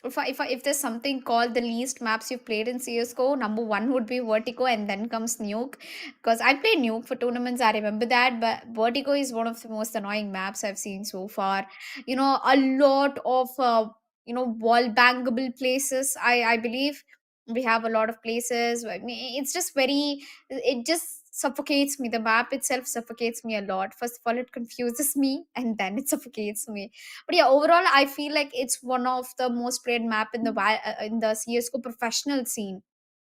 if there's something called the least maps you've played in CSGO, number one would be Vertigo, and then comes Nuke. Because I played Nuke for tournaments, I remember that. But Vertigo is one of the most annoying maps I've seen so far. A lot of wall bangable places. I believe we have a lot of places. I mean, it's just very, it just suffocates me. The map itself suffocates me a lot. First of all, it confuses me, and then it suffocates me. But yeah, overall I feel like it's one of the most played map in the in the CSGO professional scene.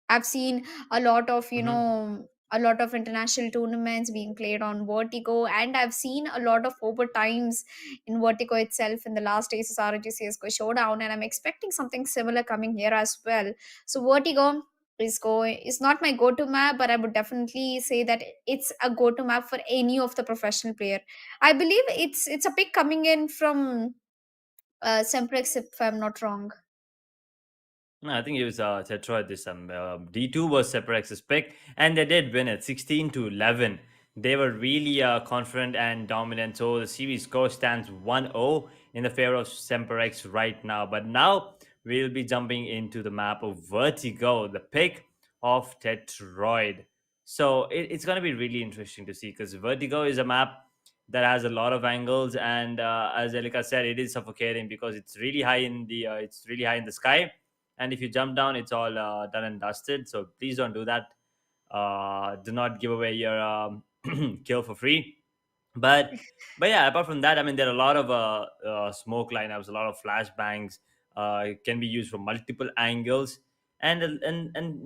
I've seen a lot of, a lot of international tournaments being played on Vertigo, and I've seen a lot of overtimes in Vertigo itself in the last Asus ROG CSGO showdown, and I'm expecting something similar coming here as well. So Vertigo is not my go-to map, but I would definitely say that it's a go-to map for any of the professional player. I believe it's a pick coming in from SemperX, if I'm not wrong. No, I think it was Tetroyd this time. D2 was SemperX's pick, and they did win it 16-11. They were really confident and dominant, so the series score stands 1-0 in the favor of SemperX right now. But now we'll be jumping into the map of Vertigo, the pick of Tetroyd. So it's going to be really interesting to see because Vertigo is a map that has a lot of angles, and as Elika said, it is suffocating because it's really high in the sky, and if you jump down it's all done and dusted, so please don't do that. Do not give away your kill for free. But yeah, apart from that, I mean, there are a lot of smoke lineups, a lot of flashbangs. It can be used from multiple angles, and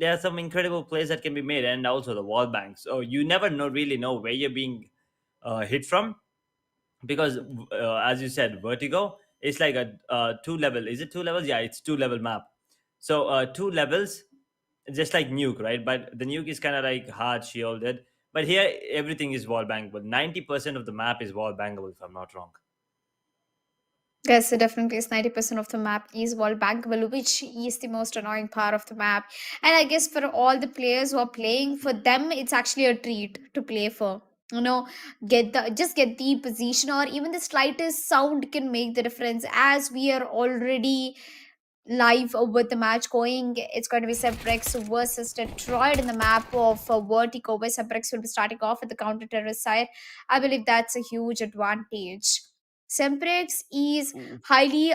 there are some incredible plays that can be made, and also the wall banks, so you never really know where you're being hit from, because as you said, Vertigo is like a two level, is it two levels? Yeah, it's two level map. So two levels, just like Nuke, right? But the Nuke is kind of like hard shielded, but here everything is wall bangable. 90% of the map is wall bangable, if I'm not wrong. Yes, it definitely is. 90% of the map is wall bankable, which is the most annoying part of the map. And I guess for all the players who are playing, for them, it's actually a treat to play for. Get the position, or even the slightest sound can make the difference. As we are already live with the match going, it's going to be SemperX versus Tetroyd in the map of Vertigo, where SemperX will be starting off at the counter terrorist side. I believe that's a huge advantage. SemperX is highly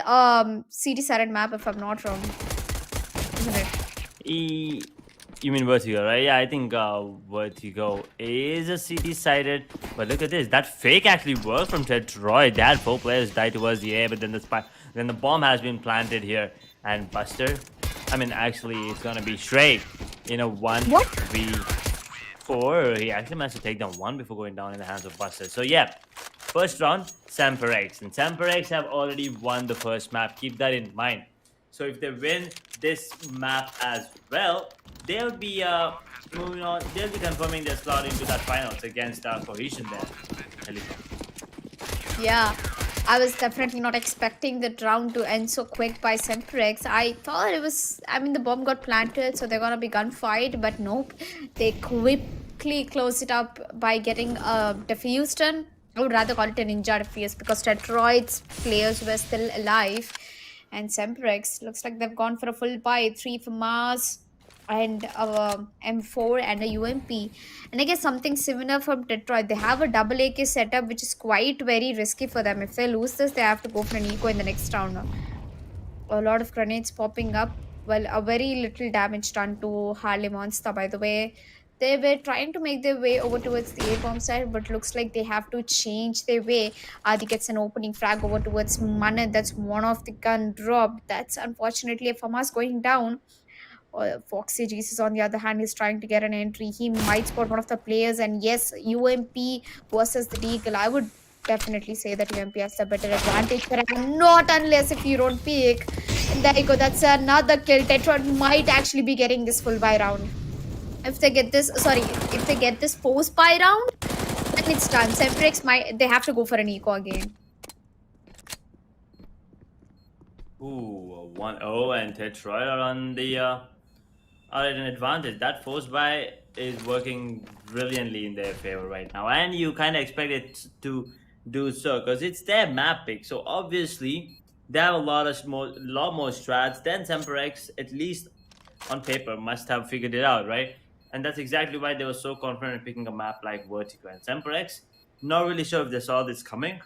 city sided map, if I'm not wrong, isn't it? E- you mean Vertigo, right? Yeah, I think Vertigo is a city sided. But look at this. That fake actually worked from Tetroyd. They had four players die towards the air, but then then the bomb has been planted here. And Buster, I mean, actually, it's gonna be Shrey in a What? 1v4. He actually managed to take down one before going down in the hands of Buster. So yeah, first round, SemperX. And SemperX have already won the first map. Keep that in mind. So if they win this map as well, they'll be moving on. They'll be confirming their slot into that finals against Cohesion there. Yeah, I was definitely not expecting that round to end so quick by SemperX. I thought it was, I mean, the bomb got planted, so they're gonna be gunfight, but nope. They quickly closed it up by getting a defuse done. I would rather call it a ninja defuse, because Tetroid's players were still alive. And SemperX looks like they've gone for a full buy. 3 for Mars and M4 and a UMP. And I guess something similar from Tetroid. They have a double AK setup, which is quite very risky for them. If they lose this, they have to go for an eco in the next round. A lot of grenades popping up. Well, a very little damage done to Harley Monster, by the way. They were trying to make their way over towards the A-bomb side, but looks like they have to change their way. Adi gets an opening frag over towards Manat. That's one of the gun dropped. That's unfortunately a FAMAS going down. Foxy Jesus, on the other hand, is trying to get an entry. He might spot one of the players, and yes, UMP versus the Deagle. I would definitely say that UMP has the better advantage, but not unless if you don't pick. And there you go. That's another kill. Tetroyd might actually be getting this full buy round. If they get this, sorry, if they get this post buy round, then it's done. SemperX might, they have to go for an eco again. Ooh, 1-0 and Tetroyd are on the are at an advantage. That force buy is working brilliantly in their favor right now, and you kind of expect it to do so because it's their map pick. So obviously they have a lot more strats than SemperX, at least on paper, must have figured it out, right? And that's exactly why they were so confident in picking a map like Vertigo and SemperX. Not really sure if they saw this coming,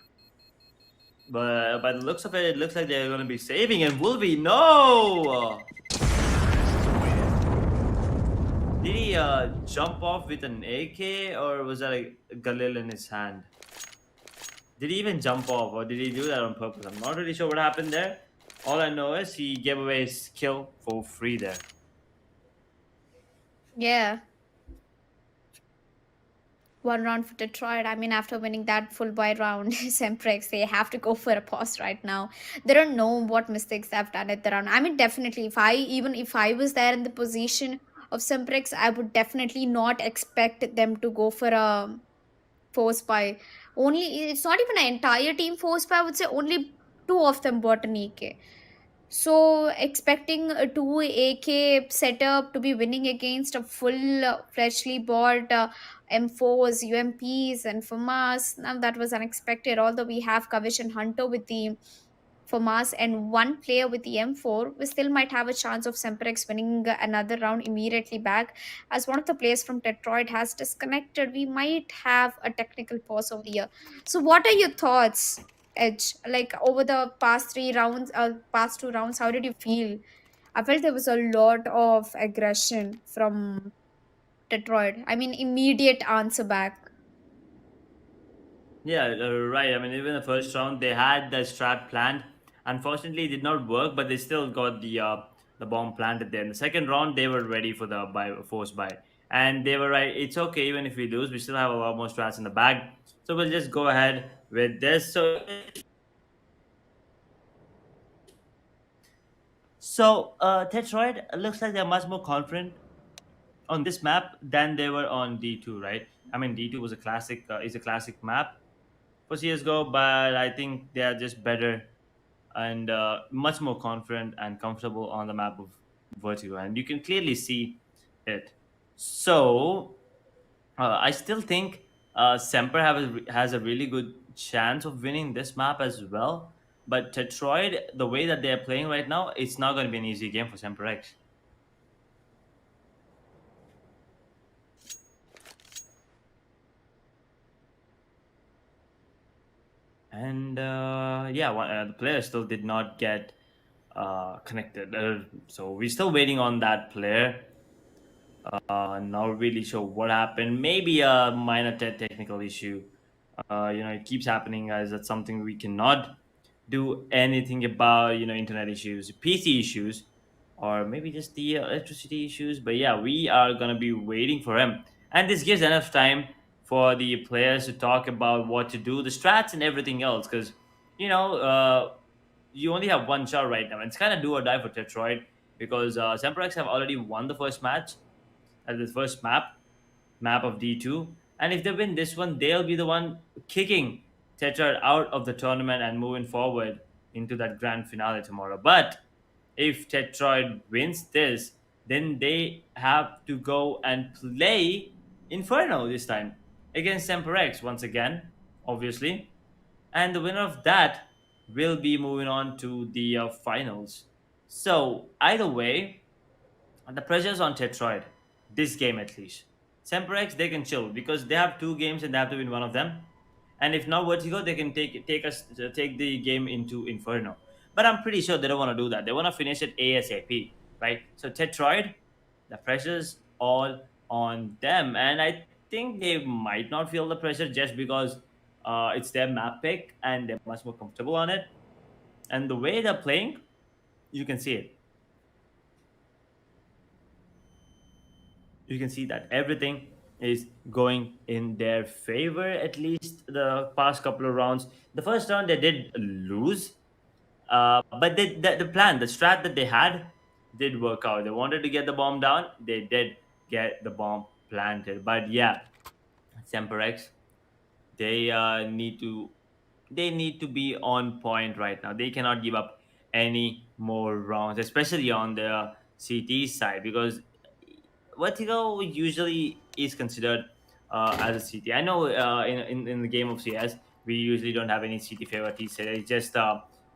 but by the looks of it, it looks like they're going to be saving. And will we? No! Did he jump off with an AK, or was that a Galil in his hand? Did he even jump off, or did he do that on purpose? I'm not really sure what happened there. All I know is he gave away his kill for free there. Yeah. One round for Detroit. I mean, after winning that full buy round, SemperX, they have to go for a pause right now. They don't know what mistakes they've done at the round. I mean, definitely, if I was there in the position of SemperX, I would definitely not expect them to go for a force buy. Only, it's not even an entire team force buy. I would say only two of them bought an EK. So expecting a 2 AK setup to be winning against a full freshly bought M4s, UMPs, and FAMAS, now that was unexpected. Although we have Cohesion Hunter with the FAMAS and one player with the M4, we still might have a chance of SemperX winning another round immediately back. As one of the players from Tetroyd has disconnected, we might have a technical pause over here. So, what are your thoughts, Edge? Like over the past three rounds, past two rounds, how did you feel? I felt there was a lot of aggression from Tetroyd. I mean, immediate answer back. Yeah, right. I mean, even the first round, they had the strat planned. Unfortunately, it did not work, but they still got the bomb planted there. In the second round, they were ready for the force buy, and they were right. It's okay, even if we lose, we still have a lot more strats in the bag. So we'll just go ahead with this. So Tetroid looks like they're much more confident on this map than they were on D2, right? I mean, D2 was a classic, is a classic map for CS:GO, but I think they are just better and much more confident and comfortable on the map of Vertigo, and you can clearly see it. So I still think Semper has a really good chance of winning this map as well. But Tetroid, the way that they're playing right now, it's not going to be an easy game for SemperX. And the player still did not get connected. So we're still waiting on that player. Not really sure what happened. Maybe a minor technical issue. It keeps happening, guys. That's something we cannot do anything about. Internet issues, PC issues, or maybe just the electricity issues. But yeah, we are gonna be waiting for him, and this gives enough time for the players to talk about what to do, the strats, and everything else. Because you know, you only have one shot right now. And it's kind of do or die for Tetroid because SemperX have already won the first match at the first map of D2. And if they win this one, they'll be the one kicking Tetra out of the tournament and moving forward into that grand finale tomorrow. But if Tetroid wins this, then they have to go and play Inferno this time against SemperX once again, obviously. And the winner of that will be moving on to the finals. So, either way, and the pressure's on Tetroid, this game at least. SemperX, they can chill because they have two games and they have to win one of them. And if not Vertigo, they can take the game into Inferno. But I'm pretty sure they don't want to do that. They want to finish it ASAP, right? So Tetroid, the pressure's all on them, and I think they might not feel the pressure just because it's their map pick and they're much more comfortable on it. And the way they're playing, you can see it. you can see that everything is going in their favor, at least the past couple of rounds. The first round they did lose, but the plan, the strat that they had did work out. They wanted to get the bomb down, they did get the bomb planted. But yeah, SemperX, they need to be on point right now. They cannot give up any more rounds, especially on the CT side, because Vertigo usually is considered as a CT. I know in the game of CS we usually don't have any CT favorites.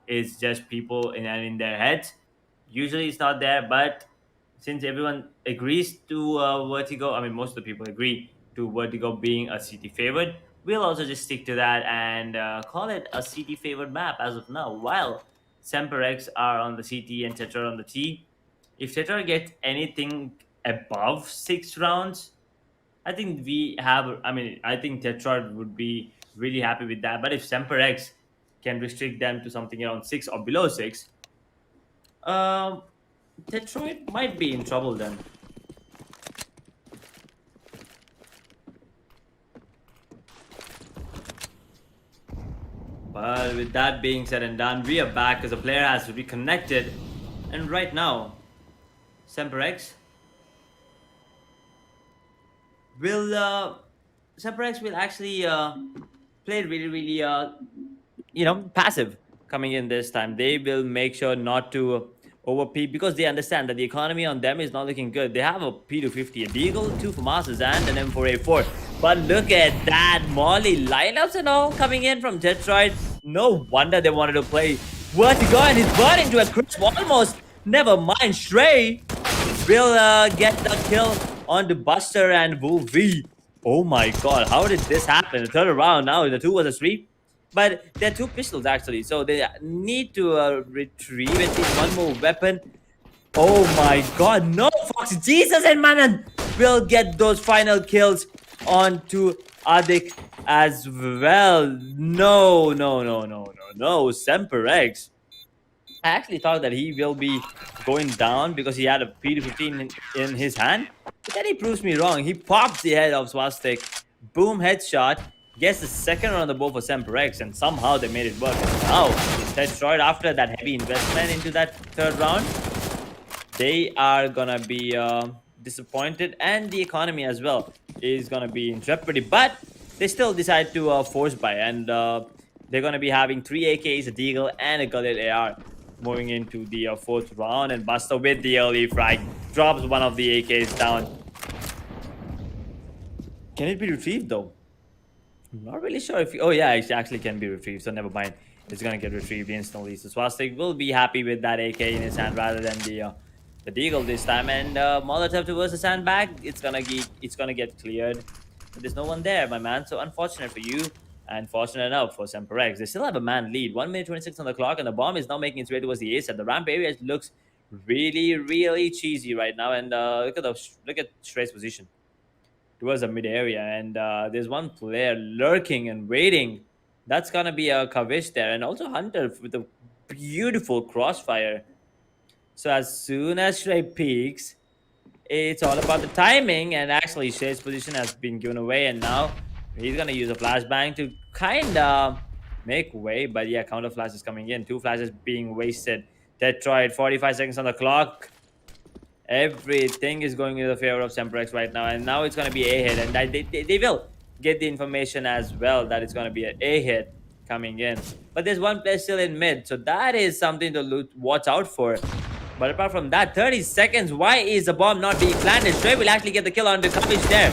It's just people in their heads. Usually it's not there, but since everyone agrees to Vertigo, I mean most of the people agree to Vertigo being a CT favorite, we'll also just stick to that and call it a CT favored map as of now. While SemperX are on the CT and Tetroyd on the T. If Tetroyd gets anything above 6 rounds, I think we have. I mean, I think Tetroid would be really happy with that. But if SemperX can restrict them to something around 6 or below 6, um, Tetroid might be in trouble then. But with that being said and done, we are back as the player has reconnected, and right now, SemperX will SemperX will actually play really passive coming in this time. They will make sure not to overpeak because they understand that the economy on them is not looking good. They have a P250, a Deagle, 2 FAMASas, and an M4A4. But look at that Molly lineups and all coming in from Tetroyd. No wonder they wanted to play Vertigo, and he's burning to a crisp almost. Never mind, Stray will get the kill onto Buster and V. Oh my god, how did this happen? The third round now, the 2 versus 3. But they're 2 pistols actually, so they need to retrieve at least one more weapon. Oh my god, no, Fox, Jesus and Manan will get those final kills onto Adik as well. No, SemperX. I actually thought that he will be going down because he had a P215 in his hand. But then he proves me wrong. He pops the head of Swastik. Boom, headshot. Gets the second round on the board for SemperX, and somehow they made it work. And now, Tetroyd, after that heavy investment into that third round, they are gonna be disappointed, and the economy as well is gonna be in jeopardy. But they still decide to force buy, and they're gonna be having 3 AKs, a Deagle, and a Gullet AR moving into the 4th round. And Buster with the early frag drops one of the AKs down. Can it be retrieved though? I'm not really sure if... Oh yeah, it actually can be retrieved, so never mind. It's gonna get retrieved instantly. So Swastik will be happy with that AK in his hand rather than the Deagle this time. And Molotov towards the sandbag, it's gonna get cleared. But there's no one there, my man. So unfortunate for you, and fortunate enough for SemperX. They still have a man lead. 1 minute 26 on the clock, and the bomb is now making its way towards the A set. The ramp area looks really cheesy right now. And look at Stray's position towards the mid area, and there's one player lurking and waiting. That's gonna be a Kavish there, and also Hunter with a beautiful crossfire. So as soon as Stray peaks, it's all about the timing, and actually Shay's position has been given away, and now he's gonna use a flashbang to kinda make way. But yeah, counter flash is coming in. 2 flashes being wasted. Tetroyd, 45 seconds on the clock. Everything is going in the favor of SemperX right now, and now it's going to be a hit, and they will get the information as well that it's going to be an A hit coming in. But there's one player still in mid, so that is something to watch out for. But apart from that, 30 seconds, why is the bomb not being planted? Stray will actually get the kill on the coverage there.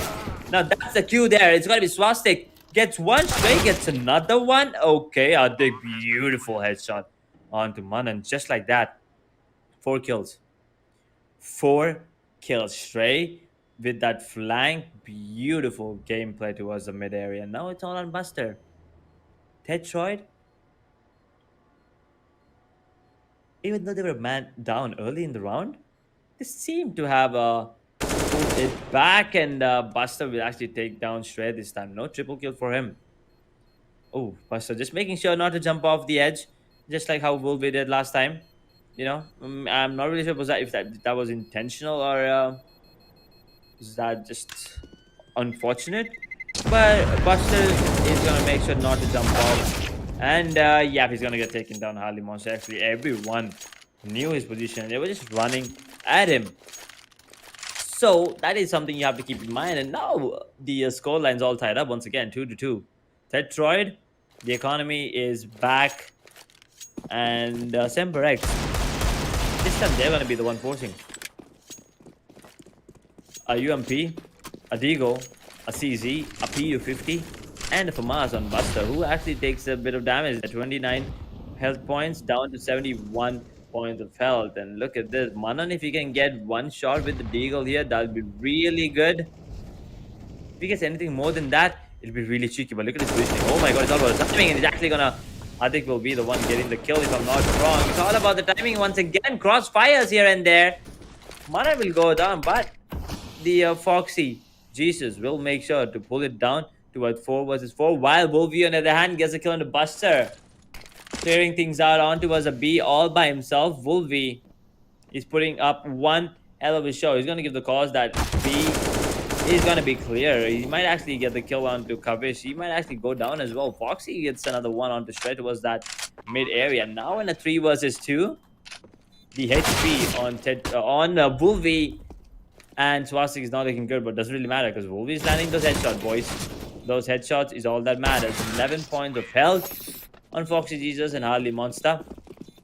Now that's the cue there. It's going to be Swastik. Gets one, Stray gets another one. Okay, a big beautiful headshot onto Manan, just like that. 4 kills. 4 kills. Stray with that flank. Beautiful gameplay towards the mid area. Now it's all on Buster. Tetroyd, even though they were man down early in the round, they seem to have pulled it back, and Buster will actually take down Stray this time. No triple kill for him. Oh, Buster just making sure not to jump off the edge, just like how Wolverine did last time. You know, I'm not really sure if that was intentional or Is that just unfortunate? But Buster is gonna make sure not to jump off. And yeah, he's gonna get taken down. Harley Monster. Actually, everyone knew his position. They were just running at him. So that is something you have to keep in mind. And now the score line's all tied up once again, 2-2. Tetroyd, the economy is back, and SemperX. This time they're gonna be the one forcing. A UMP, a Deagle, a CZ, a PU50, and a FAMAS on Buster, who actually takes a bit of damage at 29 health points down to 71 points of health. And look at this. Manan, if you can get one shot with the Deagle here, that'll be really good. If he gets anything more than that, it'll be really cheeky. But look at his positioning. Oh my god, it's all about the timing. And he's actually gonna, I think, will be the one getting the kill if I'm not wrong. It's all about the timing once again. Crossfires here and there. Mana will go down, but the Foxy Jesus will make sure to pull it down to a 4 versus 4. While Wolvie, on the other hand, gets a kill on the Buster. Clearing things out onto us a B all by himself. Wolvie is putting up one hell of a show. He's going to give the cause that B is going to be clear. He might actually get the kill onto Kavish. He might actually go down as well. Foxy gets another one onto Shred towards that mid area. Now in a 3 versus 2. The HP on Wolvie and Swastik is not looking good, but doesn't really matter because Wolvie is landing those headshots, boys. Those headshots is all that matters. 11 points of health on Foxy Jesus, and Harley Monster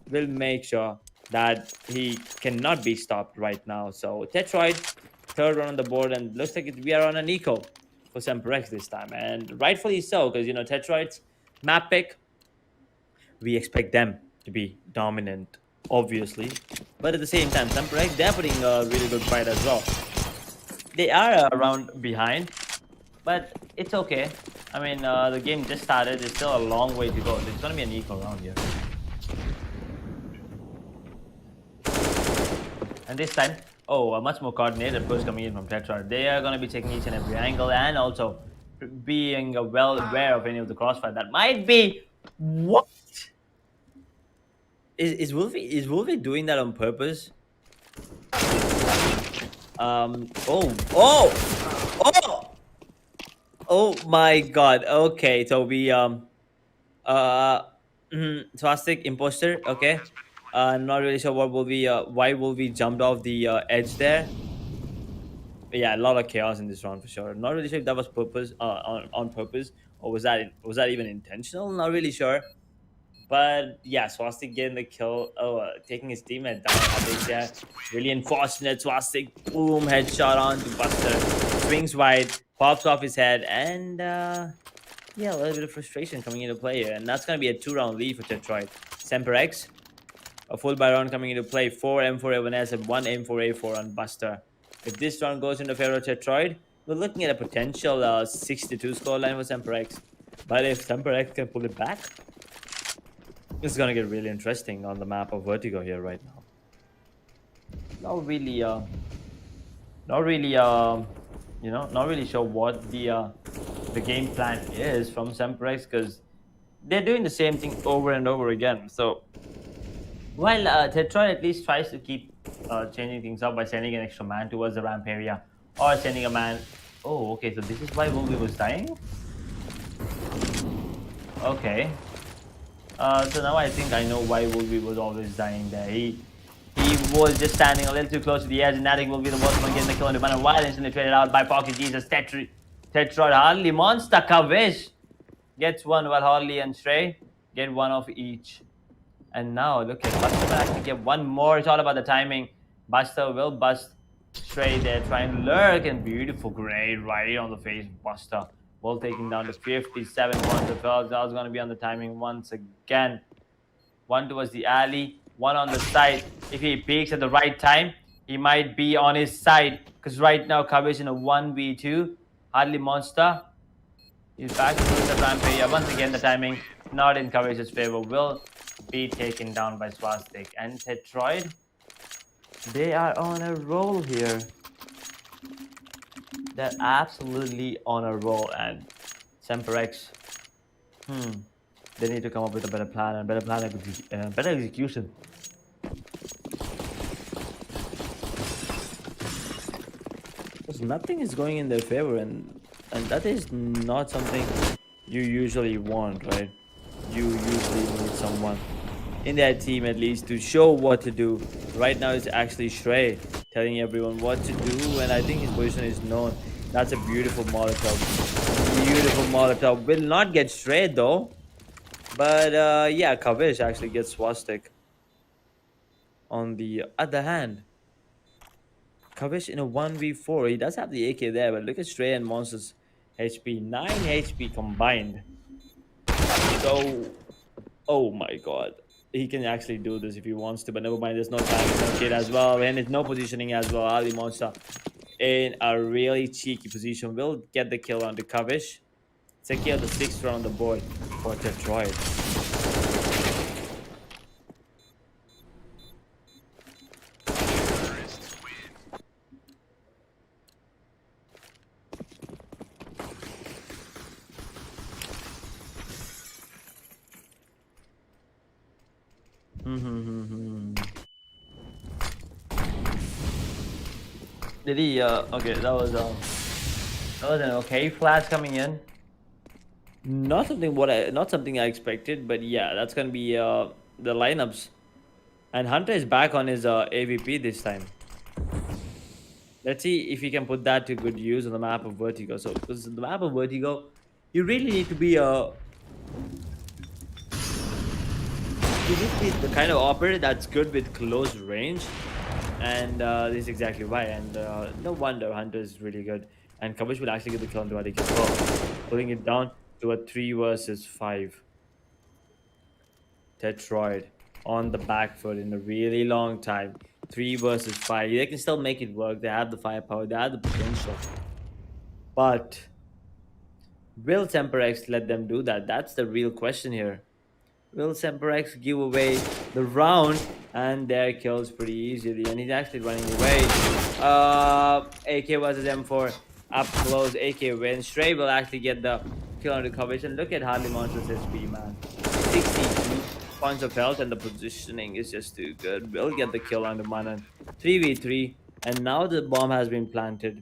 will make sure that he cannot be stopped right now. So Tetroyd, third one on the board, and looks like we are on an eco for SemperX this time, and rightfully so, because Tetroyd's map pick, we expect them to be dominant, obviously, but at the same time, SemperX, they're putting a really good fight as well. They are a round behind, but it's okay. I mean, the game just started. There's still a long way to go. It's going to be an equal round here. And this time, a much more coordinated push coming in from Tetra. They are going to be taking each and every angle and also being well aware of any of the crossfire that might be. What? Is Wolvie doing that on purpose? Oh my god. Okay, so we Swastik imposter. Okay, I'm not really sure what why Wolvie jumped off the edge there. But yeah, a lot of chaos in this round for sure. Not really sure if that was purpose on purpose, or was that even intentional? Not really sure. But yeah, Swastik getting the kill, taking his teammate down. I think yeah, really unfortunate. Swastik, boom, headshot onto Buster, swings wide, pops off his head, and yeah, a little bit of frustration coming into play here. And that's going to be a 2-round lead for Tetroyd. SemperX, a full buy round coming into play, 4 M4A1S and 1 M4A4 on Buster. If this round goes into favor of Tetroyd, we're looking at a potential 6-2 scoreline for SemperX. But if SemperX can pull it back, it's gonna get really interesting on the map of Vertigo here right now. Not really sure what the game plan is from SemperX, because they're doing the same thing over and over again. So while Tetroyd at least tries to keep changing things up by sending an extra man towards the ramp area or sending a man. Oh, okay, so this is why Wolvie was dying. Okay. So now I think I know why Wolvie was always dying there. He was just standing a little too close to the edge, and Natic will be the worst one getting the kill on the banner while instantly traded out by Foxy Jesus. Tetroyd, Harley, Monster, Kavish gets one, while Harley and Stray get one of each. And now look at Buster will actually get one more. It's all about the timing. Buster will bust Stray there, trying to lurk, and beautiful grade right on the face. Buster will taking down to 57 points of health. That's going to be on the timing once again. One towards the alley, one on the side. If he peeks at the right time, he might be on his side, because right now Kavish in a 1v2. Harley Monster is back to the ramp area. Once again, the timing not in Kavish's favor, will be taken down by Swastik. And Tetroyd, they are on a roll here. They're absolutely on a roll, and SemperX, they need to come up with a better plan and better execution. because nothing is going in their favor, and that is not something you usually want, right? You usually need someone in their team at least to show what to do. Right now it's actually Shrey telling everyone what to do, and I think his position is known. That's a beautiful Molotov. Beautiful Molotov. Will not get Shrey though. But yeah, Kavish actually gets Swastik. On the other hand, Kavish in a 1v4. He does have the AK there, but look at Stray and Monster's HP. 9 HP combined. So, oh my god. He can actually do this if he wants to, but never mind. There's no time, no kid as well. And it's no positioning as well. Ali Monster in a really cheeky position. Will get the kill on the Kavish. Secure the 6th round on the board for Tetroyd. Did he? Okay, that was an okay flash coming in. Not something I expected, but yeah, that's gonna be the lineups. And Hunter is back on his AVP this time. Let's see if he can put that to good use on the map of Vertigo. So, because the map of Vertigo, you really need to be the kind of operator that's good with close range, and this is exactly why. And no wonder Hunter is really good, and Kavish will actually get the kill on Duadik as well, pulling it down to a 3 versus 5. Tetroyd on the back foot in a really long time. 3 versus 5. They can still make it work. They have the firepower. They have the potential. But will SemperX let them do that? That's the real question here. Will SemperX give away the round? And their kills pretty easily. And he's actually running away. AK versus M4 up close. AK wins. Stray will actually get the kill on the coverage. And look at Harley Monster's SP, man. 62 points of health, and the positioning is just too good. Will get the kill on the Manan. 3v3. And now the bomb has been planted.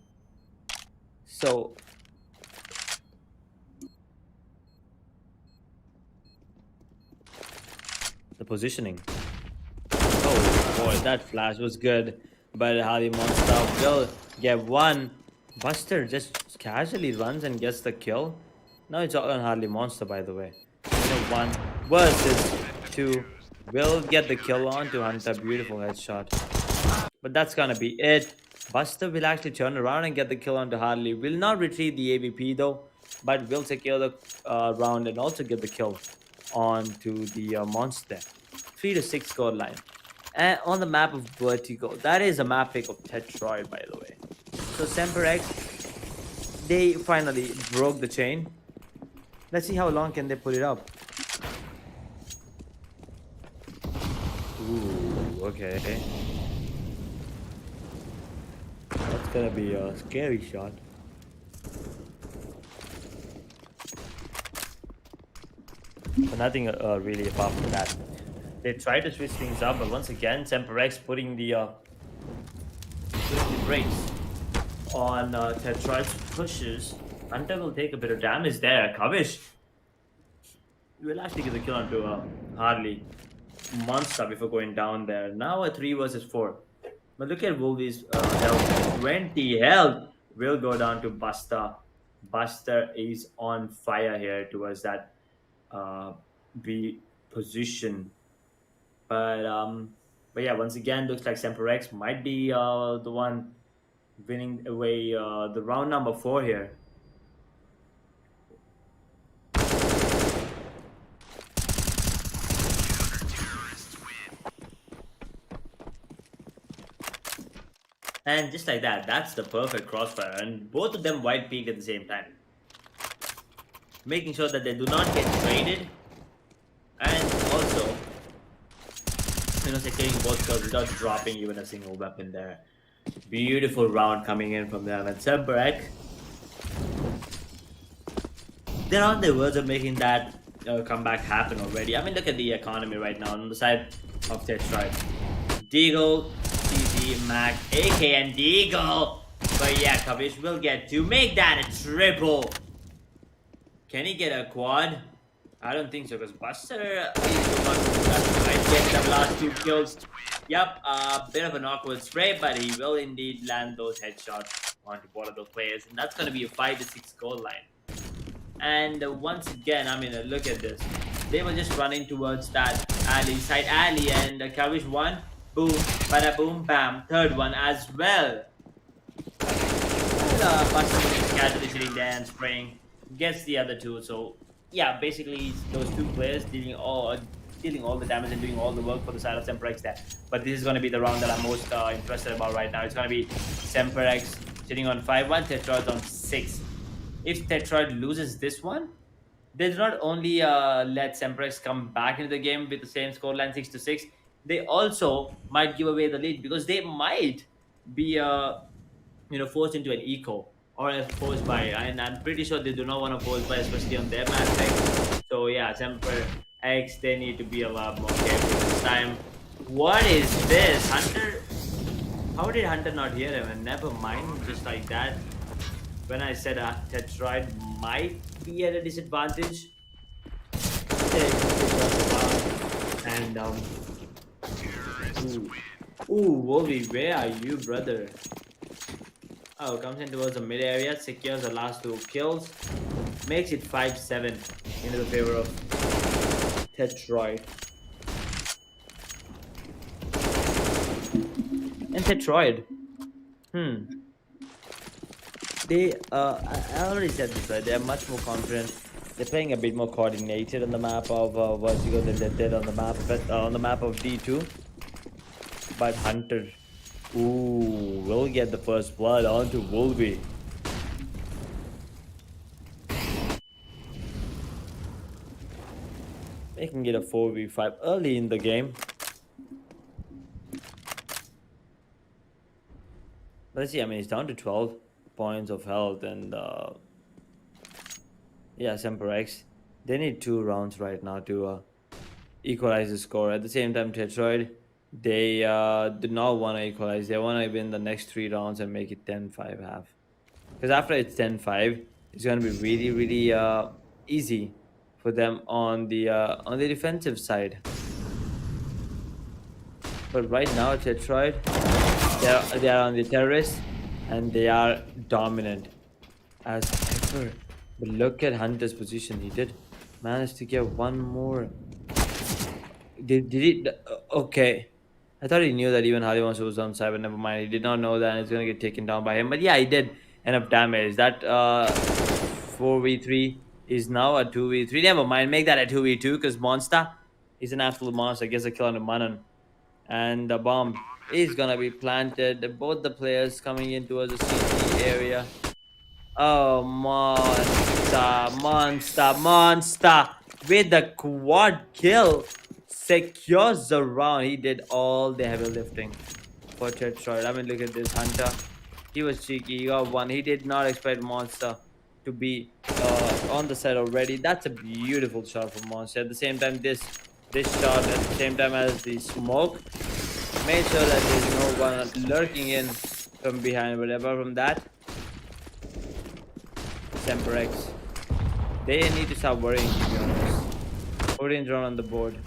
So the positioning. Oh boy, that flash was good. But Harley Monster will get one. Buster just casually runs and gets the kill. Now it's all on Harley Monster, by the way. 1 versus 2. Will get the kill on to Hunter. Beautiful headshot. But that's gonna be it. Buster will actually turn around and get the kill on to Harley. Will not retrieve the AVP though, but will secure the round and also get the kill onto the Monster. 3 to 6 score line. And on the map of Vertigo, that is a map pick of Tetroyd, by the way. So SemperX, they finally broke the chain. Let's see how long can they put it up. Ooh, okay. That's gonna be a scary shot. But nothing really apart from that. They tried to switch things up, but once again, SemperX putting the brakes on Tetroyd's pushes. Hunter will take a bit of damage there. Kavish will actually get the kill onto Harley Monster before going down there. Now a 3 versus 4. But look at Wolvie's health. 20 health will go down to Buster. Buster is on fire here towards that B position. But yeah, once again, looks like SemperX might be the one winning away the round number 4 here. And just like that, that's the perfect crossfire. And both of them white peaked at the same time. Making sure that they do not get traded. And also, securing both kills without dropping even a single weapon there. Beautiful round coming in from them. And SemperX, they're on the verge of making that comeback happen already. I mean, look at the economy right now on the side of Tetroyd. Deagle, CZ, Mac, AK, and Deagle But yeah, Kavish will get to make that a triple. Can he get a quad? I don't think so, because Buster is the one who might get the last 2 kills. Yep, a bit of an awkward spray, but he will indeed land those headshots onto both of the players, and that's going to be a 5-6 goal line. And once again, I mean, look at this. They were just running towards that alley, side alley, and Kavish one, boom, bada boom, bam. Third one as well. Buster is casually sitting there and spraying, gets the other 2. So yeah, basically those 2 players dealing all the damage and doing all the work for the side of SemperX there. But this is going to be the round that I'm most interested about right now. It's going to be SemperX sitting on 5-1, Tetroyd on 6. If Tetroyd loses this one, they do not only let SemperX come back into the game with the same scoreline 6-6, they also might give away the lead, because they might be forced into an eco or a forced buy, and I'm pretty sure they do not want to force buy, especially on their match pick. So yeah, SemperX, they need to be a lot more careful this time. What is this? Hunter? How did Hunter not hear him? And never mind, just like that. When I said Tetroyd might be at a disadvantage. And ooh, Wolvie, where are you, brother? Oh, comes in towards the mid area, secures the last 2 kills, makes it 5-7 into the favor of Tetroyd. And Tetroyd, they I already said this, right? They're much more confident. They're playing a bit more coordinated on the map of Vertigo than they did on the map of D2. But Hunter, ooh, will get the first blood onto Wolvie. Making it a 4v5 early in the game. Let's see, I mean, he's down to 12 points of health, and yeah, SemperX, they need 2 rounds right now to equalize the score. At the same time, Tetroyd, they do not want to equalize. They want to win the next 3 rounds and make it 10-5 half. Because after it's 10-5, it's going to be really, really easy for them on the defensive side. But right now, Tetroyd, they are on the terrorists, and they are dominant as ever. But look at Hunter's position. He did manage to get 1 more. Did he? Okay. I thought he knew that even Halimas was on side, but never mind. He did not know that, and it's going to get taken down by him. But yeah, he did enough damage. That 4v3 is now a 2v3. Never mind. Make that a 2v2, because Monster is an absolute monster. Gets a kill on the Manon. And the bomb is going to be planted. Both the players coming in towards the CT area. Oh, Monster with the quad kill. Secures the round. He did all the heavy lifting for Tetroyd. I mean, look at this Hunter. He was cheeky. He got 1. He did not expect Monster to be on the side already. That's a beautiful shot from Monster. At the same time, this shot at the same time as the smoke made sure that there's no one lurking in from behind. But apart from that, SemperX, they need to start worrying, to be honest. 14th round on the board.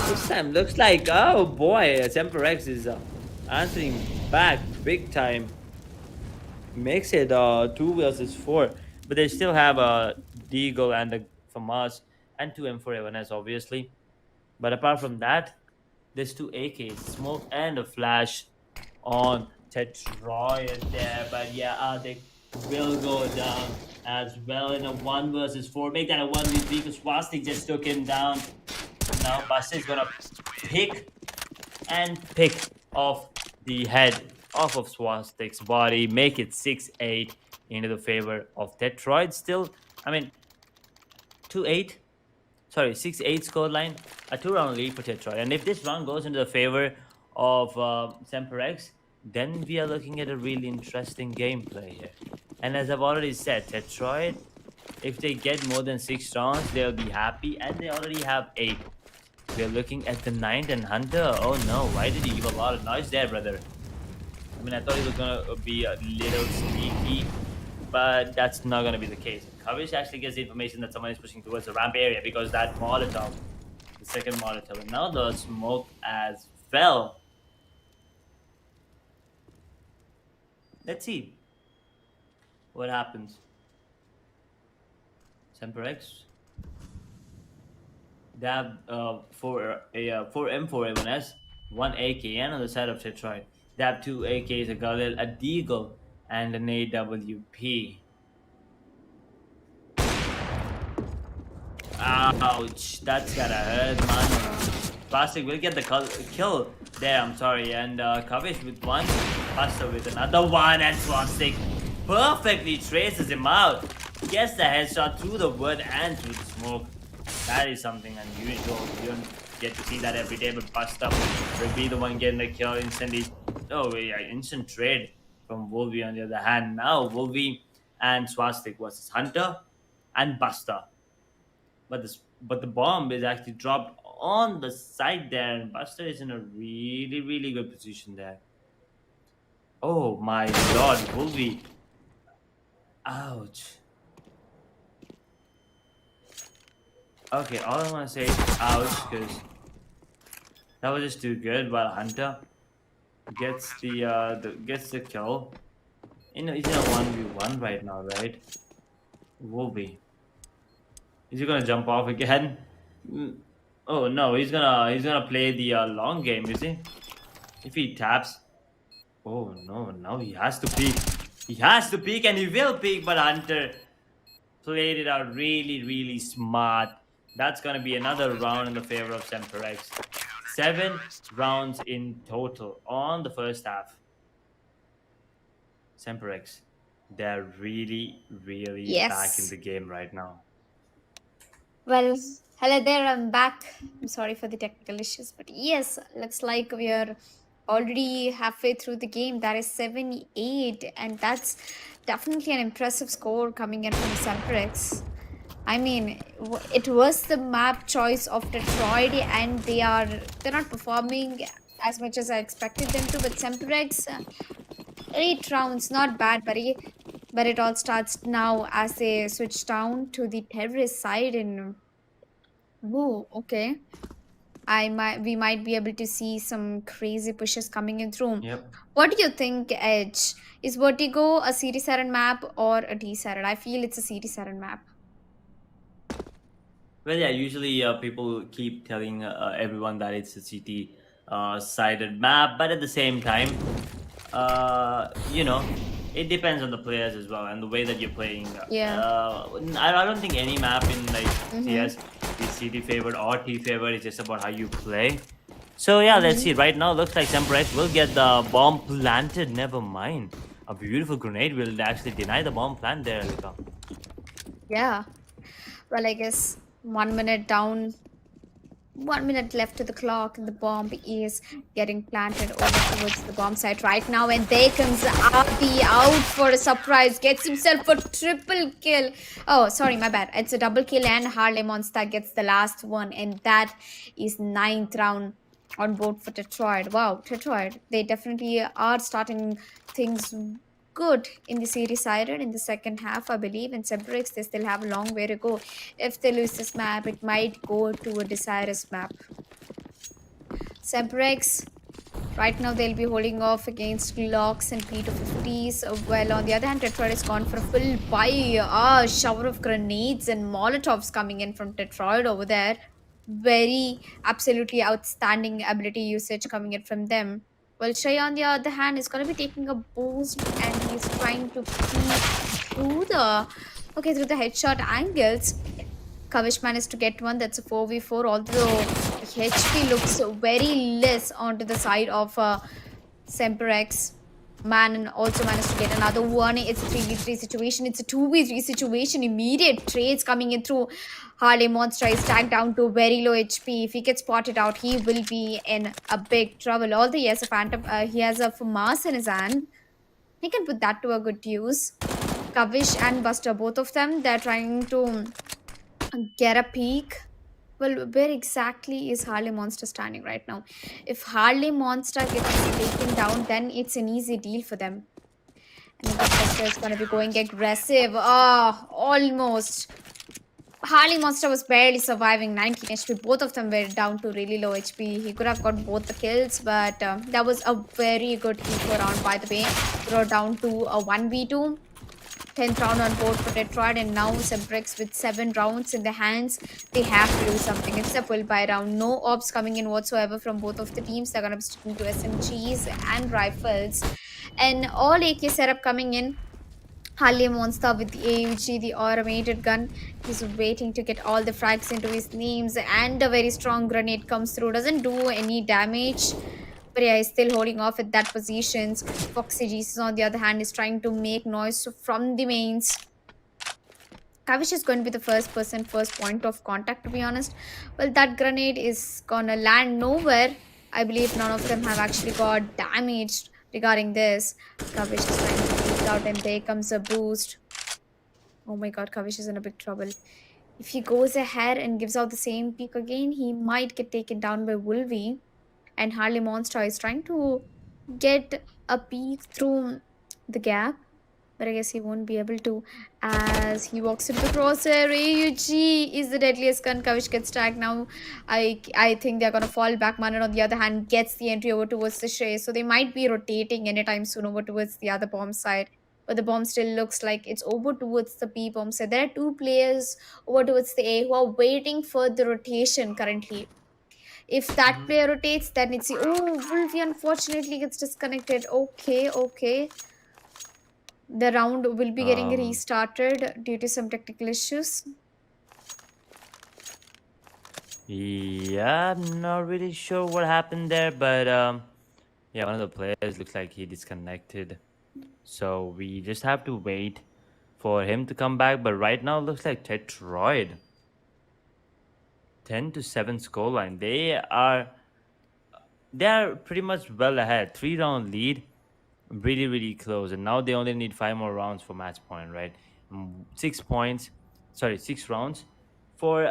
This time looks like, oh boy, SemperX is answering back big time. Makes it 2 versus 4, but they still have a Deagle and a FAMAS and 2 M4 Evanes, obviously. But apart from that, there's 2 AKs, smoke and a flash on Tetroyd there. But yeah, they will go down as well in a 1 versus 4. Make that a 1v3 because Swastik just took him down. Now Buster is gonna pick off the head off of Swastik's body, make it 6-8 into the favor of Tetroyd. Still, I mean, 6-8 scoreline, a 2-round lead for Tetroyd. And if this round goes into the favor of SemperX, then we are looking at a really interesting gameplay here. And as I've already said, Tetroyd, if they get more than 6 rounds, they'll be happy, and they already have 8. We are looking at the 9th and Hunter. Oh no, why did he give a lot of noise there, brother? I mean, I thought he was gonna be a little sneaky, but that's not gonna be the case. Coverage actually gets the information that someone is pushing towards the ramp area because that Molotov, the second Molotov, and now the smoke as well. Let's see what happens. SemperX. They have four M4A1S, one AKN on the side of Tetroyd. They have two AKs, a Galil, a Deagle, and an AWP. Ouch, that's gotta hurt, man. Plastic will get the kill there, I'm sorry. And Kavish with one, Buster with another one, and Swastik perfectly traces him out. Gets the headshot through the wood and through the smoke. That is something unusual. You don't get to see that every day, but Buster will be the one getting the kill instantly. Oh, yeah, instant trade from Wolvie on the other hand. Now, Wolvie and Swastik versus Hunter and Buster. But the bomb is actually dropped on the side there, and Buster is in a really, really good position there. Oh my god, Wolvie. Ouch. Okay, all I want to say is ouch, because that was just too good. While Hunter gets the kill. You know, he's in a 1v1 right now, right? Wolvie. Is he gonna jump off again? Oh no, he's gonna play the long game, is he? If he taps. Oh no, now he has to peek. He has to peek, and he will peek, but Hunter played it out really, really smart. That's gonna be another round in the favor of SemperX. 7 rounds in total on the first half. SemperX, they're really, really back in the game right now. Well, hello there, I'm back. I'm sorry for the technical issues, but yes, looks like we are already halfway through the game. That is 7-8, and that's definitely an impressive score coming in from SemperX. I mean, it was the map choice of Tetroyd, and they're not performing as much as I expected them to. But SemperX, 8 rounds, not bad, buddy. But it all starts now as they switch down to the terrorist side. And oh, okay, we might be able to see some crazy pushes coming in through. Yep. What do you think, Edge? Is Vertigo a Series 7 map or a D7? I feel it's a Series 7 map. Well, yeah, usually people keep telling everyone that it's a CT sided map, but at the same time, you know, it depends on the players as well and the way that you're playing. I don't think any map in like CS is CT favored or T favored. It's just about how you play. So yeah, let's see. Right now, looks like SemperX will get the bomb planted. Never mind. A beautiful grenade will actually deny the bomb plant there, Lika. Yeah. Well, I guess 1 minute down, 1 minute left to the clock, and the bomb is getting planted over towards the bomb site right now. And there comes RB out for a surprise, gets himself a triple kill. Oh, sorry, my bad. It's a double kill, and Harley Monster gets the last one, and that is 9th round on board for Tetroyd. Wow, Tetroyd, they definitely are starting things good in the series side in the second half, I believe. And SemperX, they still have a long way to go. If they lose this map, it might go to a desirous map. SemperX, right now they'll be holding off against Glocks and P250s. Well, on the other hand, Tetroyd has gone for a full buy. Shower of grenades and Molotovs coming in from Tetroyd over there. Very absolutely outstanding ability usage coming in from them. Well, Shay, on the other hand, is going to be taking a boost, and he's trying to peek through the headshot angles. Kavish managed to get one. That's a 4v4, although HP looks very less onto the side of SemperX. Man also managed to get another one. It's a 3v3 situation. It's a 2v3 situation. Immediate trades coming in through. Harley Monster is tagged down to very low HP. If he gets spotted out, he will be in a big trouble. Although he has a phantom, he has a FAMAS in his hand. He can put that to a good use. Kavish and Buster, both of them, they're trying to get a peek. Well, where exactly is Harley Monster standing right now? If Harley Monster gets taken down, then it's an easy deal for them. And it looks like it's gonna be going aggressive. Ah, almost. Harley Monster was barely surviving 19 HP. Both of them were down to really low HP. He could have got both the kills, but that was a very good eco round, by the way. We're down to a 1v2. 10th round on board for Tetroyd, and now SemperX with 7 rounds in their hands. They have to do something. It's a pull by round. No ops coming in whatsoever from both of the teams. They're going to be sticking to SMGs and rifles. And all AK setup coming in. Harley Monster with the AUG, the automated gun. He's waiting to get all the frags into his names, and a very strong grenade comes through. Doesn't do any damage, but yeah, he's still holding off at that positions. Foxy Jesus, on the other hand, is trying to make noise from the mains. Kavish is going to be the first point of contact, to be honest. Well, that grenade is gonna land nowhere. I believe none of them have actually got damaged regarding this. Kavish is trying to peek out, and there comes a boost. Oh my god, Kavish is in a big trouble. If he goes ahead and gives out the same peak again, he might get taken down by Wolvie. And Harley Monster is trying to get a peek through the gap, but I guess he won't be able to as he walks into the crosshair. AUG is the deadliest gun. Kavish gets tagged now. I think they're gonna fall back. Manan, on the other hand, gets the entry over towards the Shay, so they might be rotating anytime soon over towards the other bomb side. But the bomb still looks like it's over towards the B bomb side. There are two players over towards the A who are waiting for the rotation currently. If that Mhm. player rotates, then it's Wolfie unfortunately gets disconnected. Okay, okay. The round will be getting Um, restarted due to some technical issues. yeah, I'm not really sure what happened there, but yeah, one of the players looks like he disconnected. So we just have to wait for him to come back. But right now, it looks like Tetroyd 10-7 scoreline. They are pretty much well ahead. 3 round lead, really really close, and now they only need 5 more rounds for match point, right? 6 points, sorry, 6 rounds for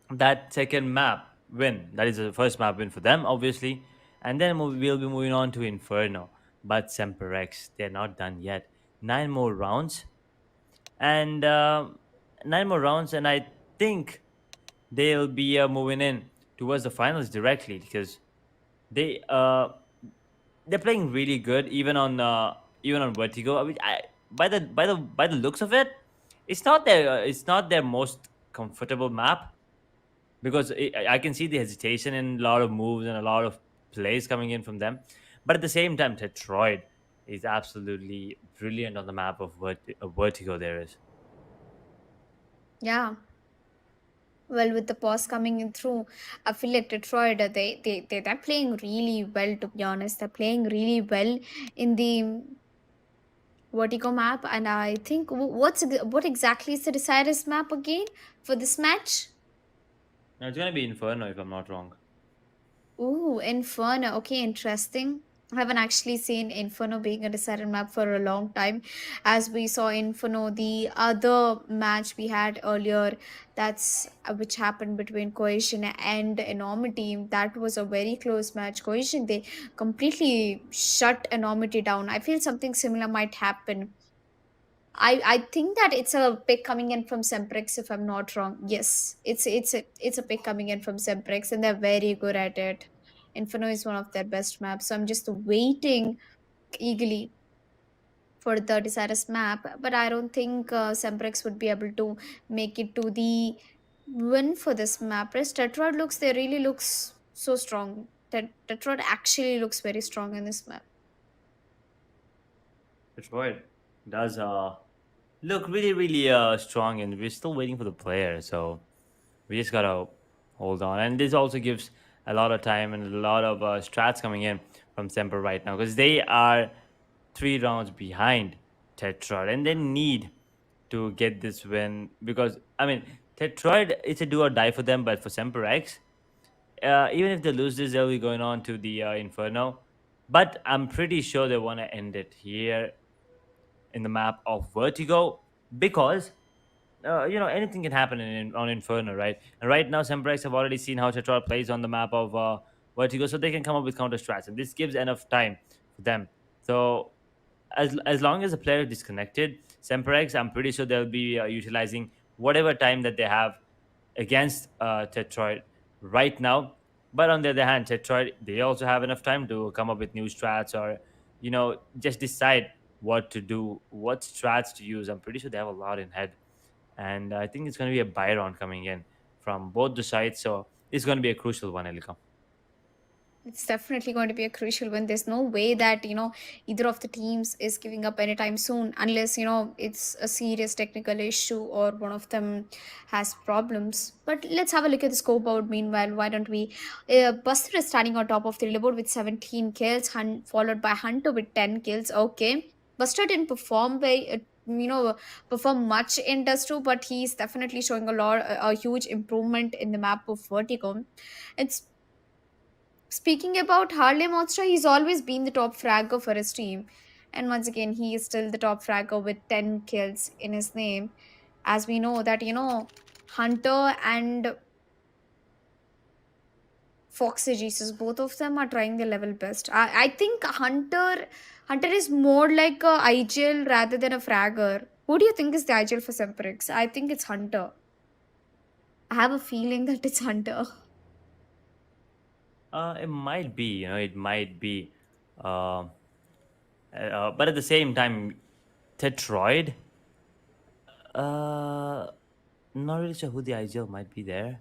that second map win. That is the first map win for them, obviously. And then we'll be moving on to Inferno. But SemperX, they're not done yet. 9 more rounds. And 9 more rounds. And I think they'll be moving in towards the finals directly because they they're playing really good even on Vertigo. I mean, by the looks of it, it's not their most comfortable map because I can see the hesitation in a lot of moves and a lot of plays coming in from them. But at the same time, Tetroyd is absolutely brilliant on the map of Vertigo. There is. Yeah. Well, with the pause coming in through, I feel like Detroit, they're playing really well, to be honest. They're playing really well in the Vertigo map. And I think, what exactly is the Desirous map again for this match? Now, it's gonna be Inferno if I'm not wrong. Ooh, Inferno. Okay, interesting. I haven't actually seen Inferno being a decided map for a long time. As we saw Inferno, the other match we had earlier, that's which happened between Cohesion and Enormity. That was a very close match. Cohesion, they completely shut Enormity down. I feel something similar might happen. I think that it's a pick coming in from SemperX, if I'm not wrong. Yes, it's a pick coming in from SemperX, and they're very good at it. Inferno is one of their best maps, so I'm just waiting eagerly for the Desirous map. But I don't think SemperX would be able to make it to the win for this map. Rest Tetrod looks, they really looks so strong. Tetrod actually looks very strong in this map. Detroit does look really really strong, and we're still waiting for the player. So we just gotta hold on, and this also gives a lot of time and a lot of strats coming in from Semper right now because they are 3 rounds behind Tetroid, and they need to get this win because I mean Tetroid, it's a do or die for them, but for Semper X, even if they lose this, they'll be going on to the Inferno. But I'm pretty sure they want to end it here in the map of Vertigo because anything can happen on Inferno, right? And right now, SemperX have already seen how Tetroyd plays on the map of Vertigo, so they can come up with counter strats, and this gives enough time for them. So as long as the player is disconnected, SemperX, I'm pretty sure they'll be utilizing whatever time that they have against Tetroid right now. But on the other hand, Tetroid, they also have enough time to come up with new strats, or just decide what to do, what strats to use. I'm pretty sure they have a lot in head, and I think it's going to be a buy round coming in from both the sides. So it's going to be a crucial one, Elika. It's definitely going to be a crucial one. There's no way that, either of the teams is giving up anytime soon, unless, it's a serious technical issue or one of them has problems. But let's have a look at the scoreboard meanwhile. Why don't we? Buster is standing on top of the leaderboard with 17 kills, followed by Hunter with 10 kills. Okay. Buster didn't perform much in Dust 2, but he's definitely showing a huge improvement in the map of Vertigo. It's Speaking about Harley Monster, he's always been the top fragger for his team. And once again, he is still the top fragger with 10 kills in his name. As we know that, Hunter and Foxy Jesus, both of them are trying their level best. I think Hunter is more like a IGL rather than a fragger. Who do you think is the IGL for SemperX? I think it's Hunter. I have a feeling that it's Hunter. It might be, it might be. But at the same time, Tetroid, not really sure who the IGL might be there.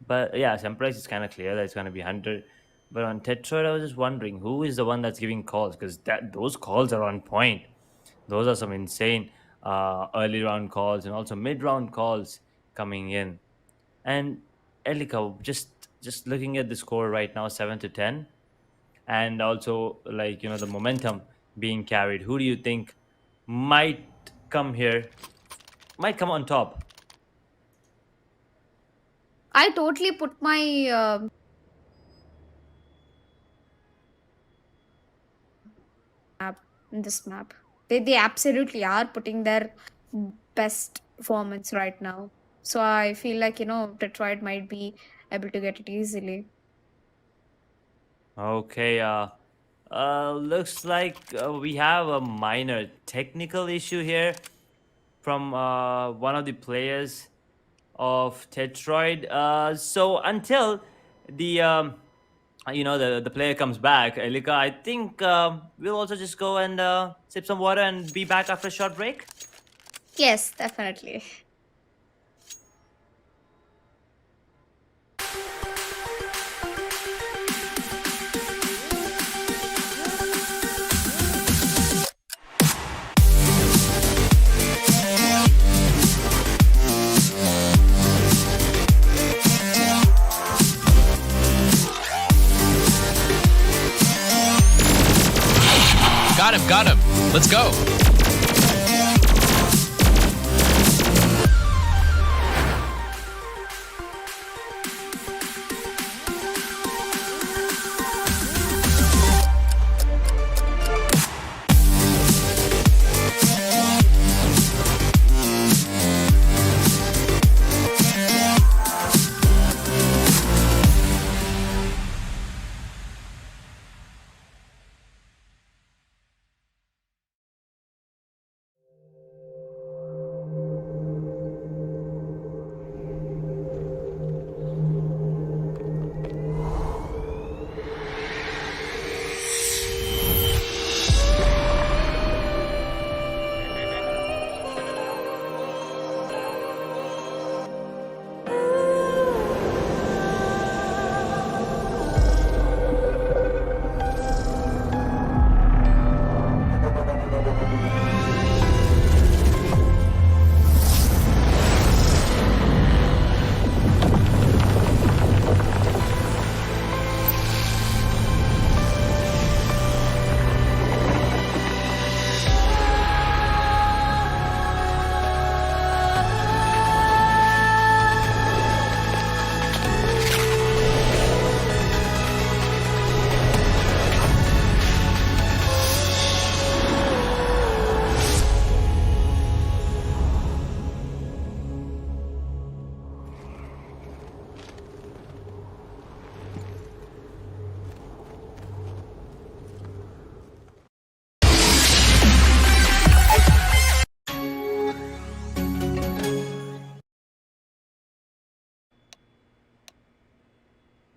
But yeah, SemperX is kind of clear that it's going to be Hunter. But on Tetroid, I was just wondering who is the one that's giving calls, because those calls are on point. Those are some insane early round calls and also mid round calls coming in. And Elika, just looking at the score right now, 7-10, and also the momentum being carried. Who do you think might come here? Might come on top? I totally put my map in this map. They absolutely are putting their best performance right now. So I feel like, Detroit might be able to get it easily. Okay. Looks like we have a minor technical issue here from one of the players of Tetroid. So until the player comes back, Elika, I think we'll also just go and sip some water and be back after a short break. Yes, definitely. Got him. Let's go.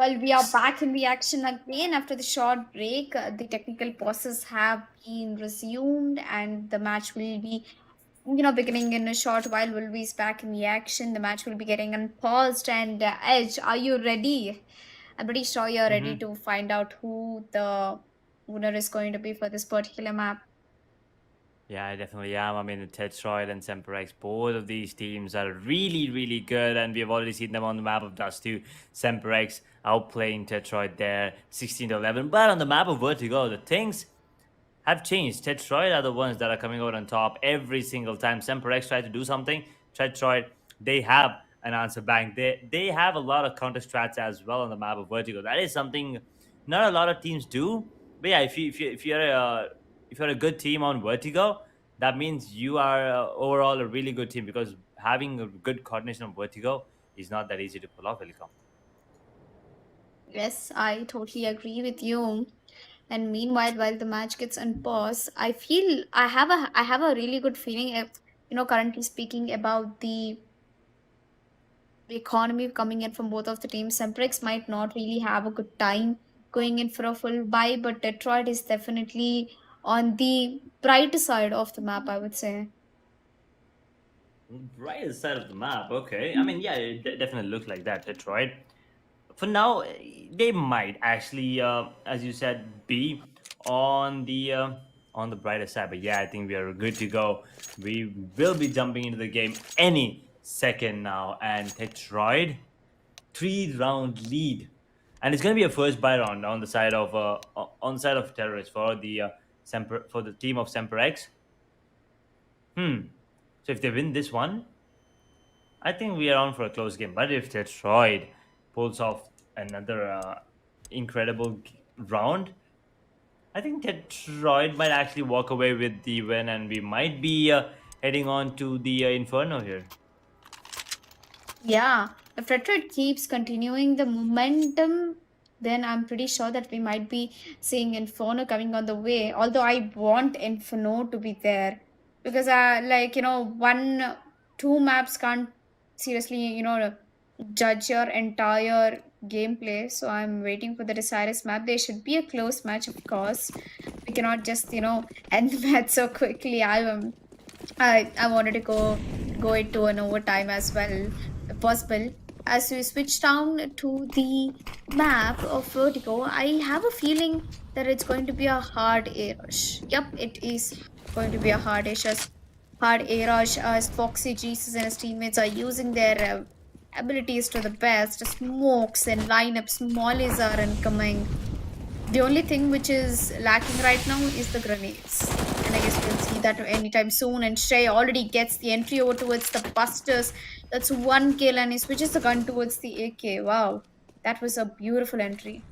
Well, we are back in the action again after the short break. The technical pauses have been resumed, and the match will be, beginning in a short while. Will be back in the action. The match will be getting unpaused. And Edge, are you ready? I'm pretty sure you're ready Hmm. to find out who the winner is going to be for this particular map. Yeah, I definitely am. I mean, Tetroyd and SemperX, both of these teams are really, really good, and we've already seen them on the map of Dust 2. SemperX outplaying Tetroyd there, 16 to 11. But on the map of Vertigo, the things have changed. Tetroid are the ones that are coming out on top every single time. SemperX try to do something. Tetroid, they have an answer back. They have a lot of counter strats as well on the map of Vertigo. That is something not a lot of teams do. But yeah, if you're a good team on Vertigo, that means you are overall a really good team because having a good coordination on Vertigo is not that easy to pull off, Helicom. Yes, I totally agree with you. And meanwhile, while the match gets unpaused, I feel I have a really good feeling. Currently speaking about the economy coming in from both of the teams, Semprex might not really have a good time going in for a full buy, but Detroit is definitely on the brighter side of the map, I would say. Right side of the map, okay. I mean, yeah, it definitely looks like that, Detroit. For now, they might actually, as you said, be on the brighter side. But yeah, I think we are good to go. We will be jumping into the game any second now, and Tetroid 3-round lead, and it's gonna be a first buy round on the side of terrorists for the for the team of SemperX. So if they win this one, I think we are on for a close game. But if Tetroid pulls off another incredible round, I think Tetroid might actually walk away with the win, and we might be heading on to the Inferno here. Yeah, if Detroit keeps continuing the momentum, then I'm pretty sure that we might be seeing Inferno coming on the way. Although I want Inferno to be there because, one, two maps can't seriously, judge your entire gameplay. So I'm waiting for the Desirous map. There should be a close match, of course. We cannot just, end the match so quickly. I wanted to go into an overtime as well, if possible. As we switch down to the map of Vertigo, I have a feeling that it's going to be a hard air rush. Yep, it is going to be a hard air rush as Foxy Jesus and his teammates are using their abilities to the best. Smokes and lineups, mollies are incoming. The only thing which is lacking right now is the grenades. And I guess we'll see that anytime soon. And Shay already gets the entry over towards the busters. That's one kill, and he switches the gun towards the AK. Wow. That was a beautiful entry.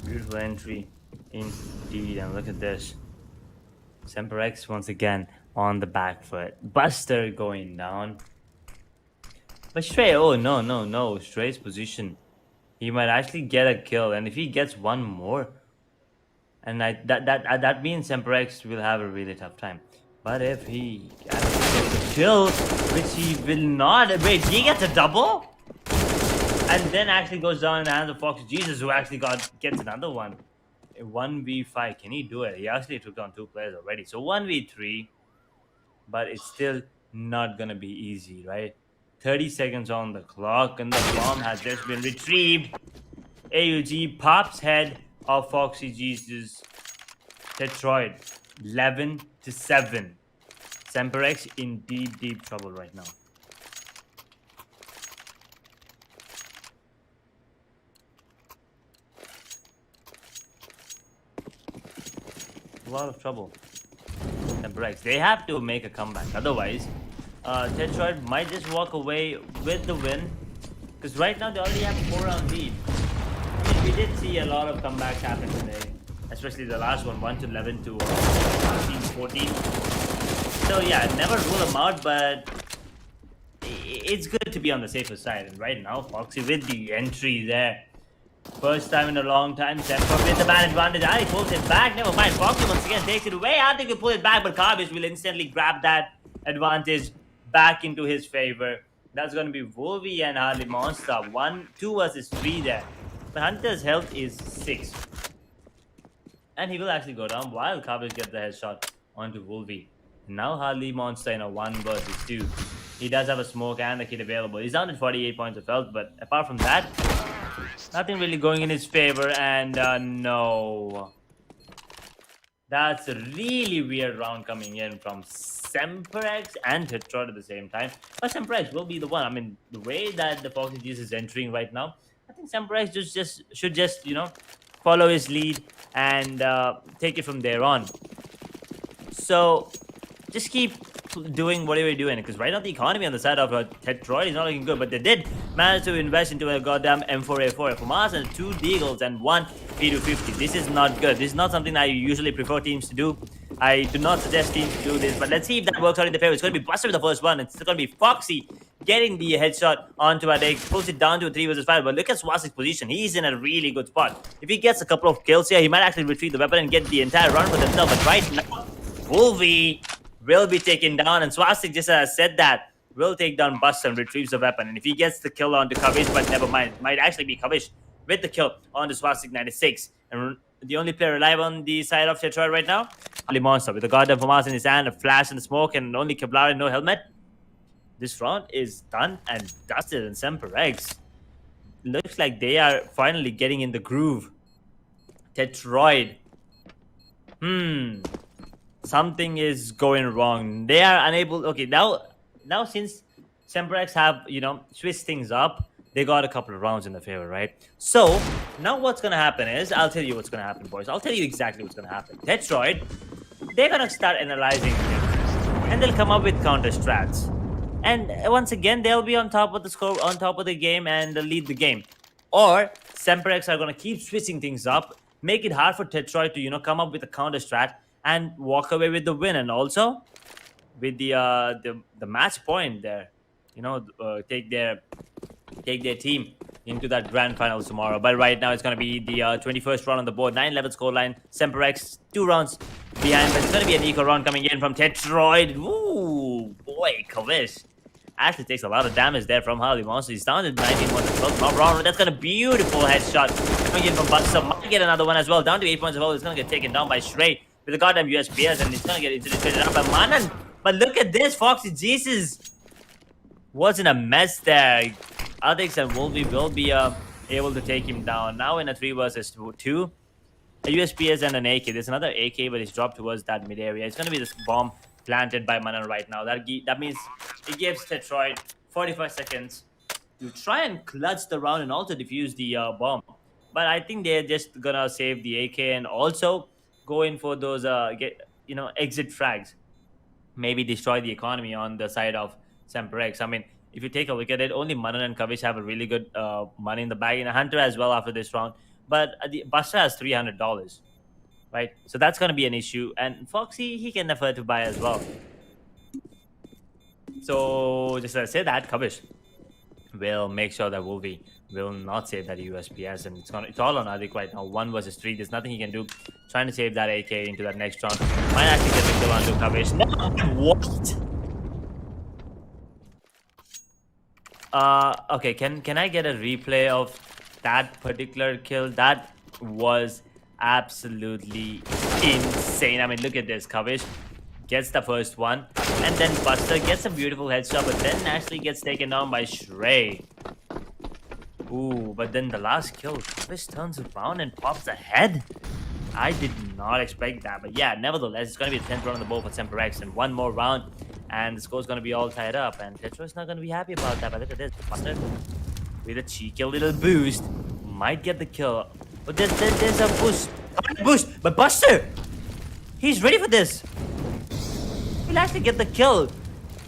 Beautiful entry indeed, and look at this. SemperX once again on the back foot. Buster going down. But Stray, oh no, no, no. Stray's position. He might actually get a kill, and if he gets one more, and that means SemperX will have a really tough time. But if he actually gets a kill, which he will not, wait, he gets a double, and then actually goes down in the hands of Fox Jesus, who actually gets another one. 1v5, can he do it? He actually took down 2 players already, so 1v3, but it's still not gonna be easy, right? 30 seconds on the clock, and the bomb has just been retrieved. AUG pops head of Foxy Jesus. Tetroid 11 to 7. SemperX in deep, deep trouble right now. A lot of trouble. SemperX, they have to make a comeback. Otherwise, Tetroid might just walk away with the win. Because right now they already have a 4-round lead. I mean, we did see a lot of comebacks happen today. Especially the last one, 1 to 11 to 13 14. So yeah, never rule them out, but it's good to be on the safer side. And right now, Foxy with the entry there. First time in a long time, Semper with the man advantage. And he pulls it back. Never mind, Foxy once again takes it away. I think he pull it back, but Carbish will instantly grab that advantage back into his favor. That's going to be Wolvie and Harley Monster. 2 versus 3 there. But Hunter's health is 6. And he will actually go down while Kavish gets the headshot onto Wolvie. Now Harley Monster in a 1 versus 2. He does have a smoke and the kit available. He's down at 48 points of health, but apart from that, nothing really going in his favor. And no. That's a really weird round coming in from SemperX and Tetroyd at the same time. But SemperX will be the one. I mean, the way that the Foxy G's is entering right now, I think SemperX should just, follow his lead and take it from there on. So, just keep doing whatever you're doing, because right now the economy on the side of Tetroyd is not looking good, but they did manage to invest into a goddamn M4A4 FMRs and 2 Deagles and 1 P250. This is not good. This is not something I usually prefer teams to do. I do not suggest teams to do this, but let's see if that works out in the favor. It's going to be Buster with the first one. It's going to be Foxy getting the headshot onto a deck, pulls it down to a 3 versus 5. But look at Swastik's position. He's in a really good spot. If he gets a couple of kills here, he might actually retrieve the weapon and get the entire run for himself. But right now, Wolvie will be taken down, and Swastik, just as I said that, will take down Buster and retrieves the weapon. And if he gets the kill onto Kavish, but never mind, it might actually be Kavish with the kill onto Swastik 96. And the only player alive on the side of Tetroyd right now, Ali Monster, with the goddamn FAMAS in his hand, a flash and smoke, and only Kevlar and no helmet. This round is done and dusted, and SemperX looks like they are finally getting in the groove. Tetroyd. Something is going wrong. They are unable. Okay, now since SemperX have switched things up, they got a couple of rounds in the favor, right? So now what's gonna happen is, I'll tell you what's gonna happen, boys. I'll tell you exactly what's gonna happen. Tetroyd, they're gonna start analyzing things, and they'll come up with counter strats. And once again, they'll be on top of the score, on top of the game, and they'll lead the game. Or SemperX are gonna keep switching things up, make it hard for Tetroyd to come up with a counter strat and walk away with the win, and also with the match point there, take their team into that grand finals tomorrow. But right now it's going to be the 21st round on the board, 9-11 scoreline. SemperX 2 rounds behind, but it's going to be an eco round coming in from Tetroyd. Ooh, boy, Kavish actually takes a lot of damage there from Harley Monster. He's down to 19 points of health. Not wrong. That's got a beautiful headshot coming in from Buster. Might get another one as well. Down to 8 points of health. It's going to get taken down by Shrey with the goddamn USPS, and it's going to get infiltrated up by Manan. But look at this, Foxy Jesus was in a mess there. Alex and Wolvie will be able to take him down. Now in a 3 versus 2. A USPS and an AK. There's another AK, but it's dropped towards that mid area. It's going to be this bomb planted by Manan right now. That means it gives Tetroyd 45 seconds to try and clutch the round and also defuse the bomb. But I think they're just going to save the AK and also go in for those exit frags. Maybe destroy the economy on the side of SemperX. I mean, if you take a look at it, only Manan and Kavish have a really good money in the bag, and a Hunter as well after this round. But the Buster has $300, right? So that's going to be an issue. And Foxy, he can afford to buy as well. So just as I say that, Kavish will make sure that Wolvie will not save that USPS, and it's all on Adik right now. 1 versus 3. There's nothing he can do. Trying to save that AK into that next round. Might actually get the kill onto Kavish. No, what? Okay, can I get a replay of that particular kill? That was absolutely insane. I mean, look at this. Kavish gets the first one, and then Buster gets a beautiful headshot, but then actually gets taken down by Shrey. Ooh, but then the last kill, Kavish turns around and pops ahead. I did not expect that, but yeah, nevertheless, it's going to be the 10th round on the board for SemperX, and one more round, and the score's going to be all tied up, and Tetroyd's not going to be happy about that. But look at this, Buster with a cheeky little boost might get the kill, but there's a boost, but Buster, he's ready for this. He'll actually get the kill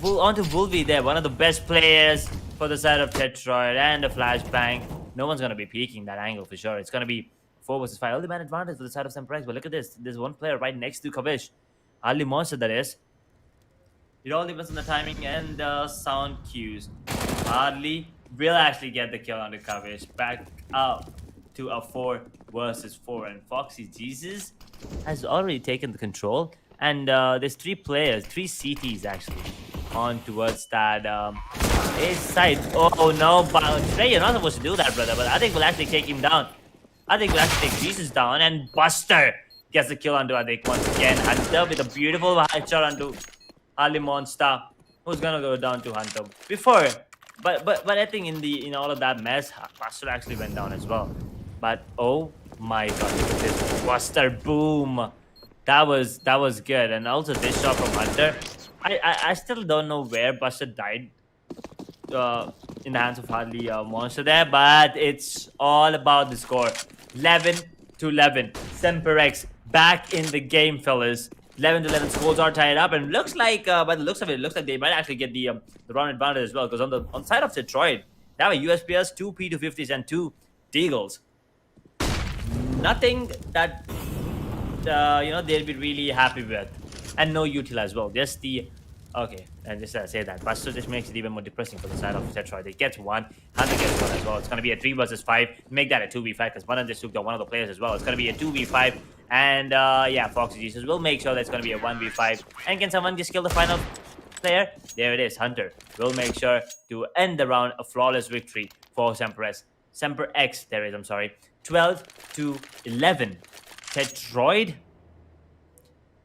onto Wolvie there, one of the best players for the side of Tetroyd, and a flashbang. No one's going to be peeking that angle for sure. It's going to be 4 versus 5. Early man advantage for the side of SemperX, but look at this. There's one player right next to Kavish. Ali Monster, that is. It all depends on the timing and the sound cues. Hardly will actually get the kill on the Kavish. Back up to a 4 versus 4. And Foxy Jesus has already taken the control. And there's 3 players, 3 CTs actually, on towards that his side. Oh no, but Trey, you're not supposed to do that, brother. But I think we'll actually take him down. I think we'll actually take Jesus down, and Buster gets the kill onto Adik once again. Hunter with a beautiful headshot onto Ali Monster, who's gonna go down to Hunter before. But I think in all of that mess, Buster actually went down as well. But oh my god, look at this Buster boom! That was good, and also this shot from Hunter. I still don't know where Buster died in the hands of Harley Monster there, but it's all about the score. 11-11. SemperX back in the game, fellas. 11-11 scores are tied up, and looks like by the looks of it, looks like they might actually get the round advantage as well. Because on the side of Tetroyd, they have a USPS, 2 P250s, and 2 Deagles. Nothing that they'll be really happy with, and no util as well. Just the okay, and just say that Buster just makes it even more depressing for the side of Tetroyd. They get one, Hunter gets one as well. It's gonna be a 3 versus 5. Make that a 2v5 because one just took down one of the players as well. It's gonna be a 2v5, and yeah, Foxy Jesus will make sure that's gonna be a 1v5. And can someone just kill the final player? There it is. Hunter will make sure to end the round a flawless victory for SemperX. There it is. I'm sorry. 12-11. Tetroyd,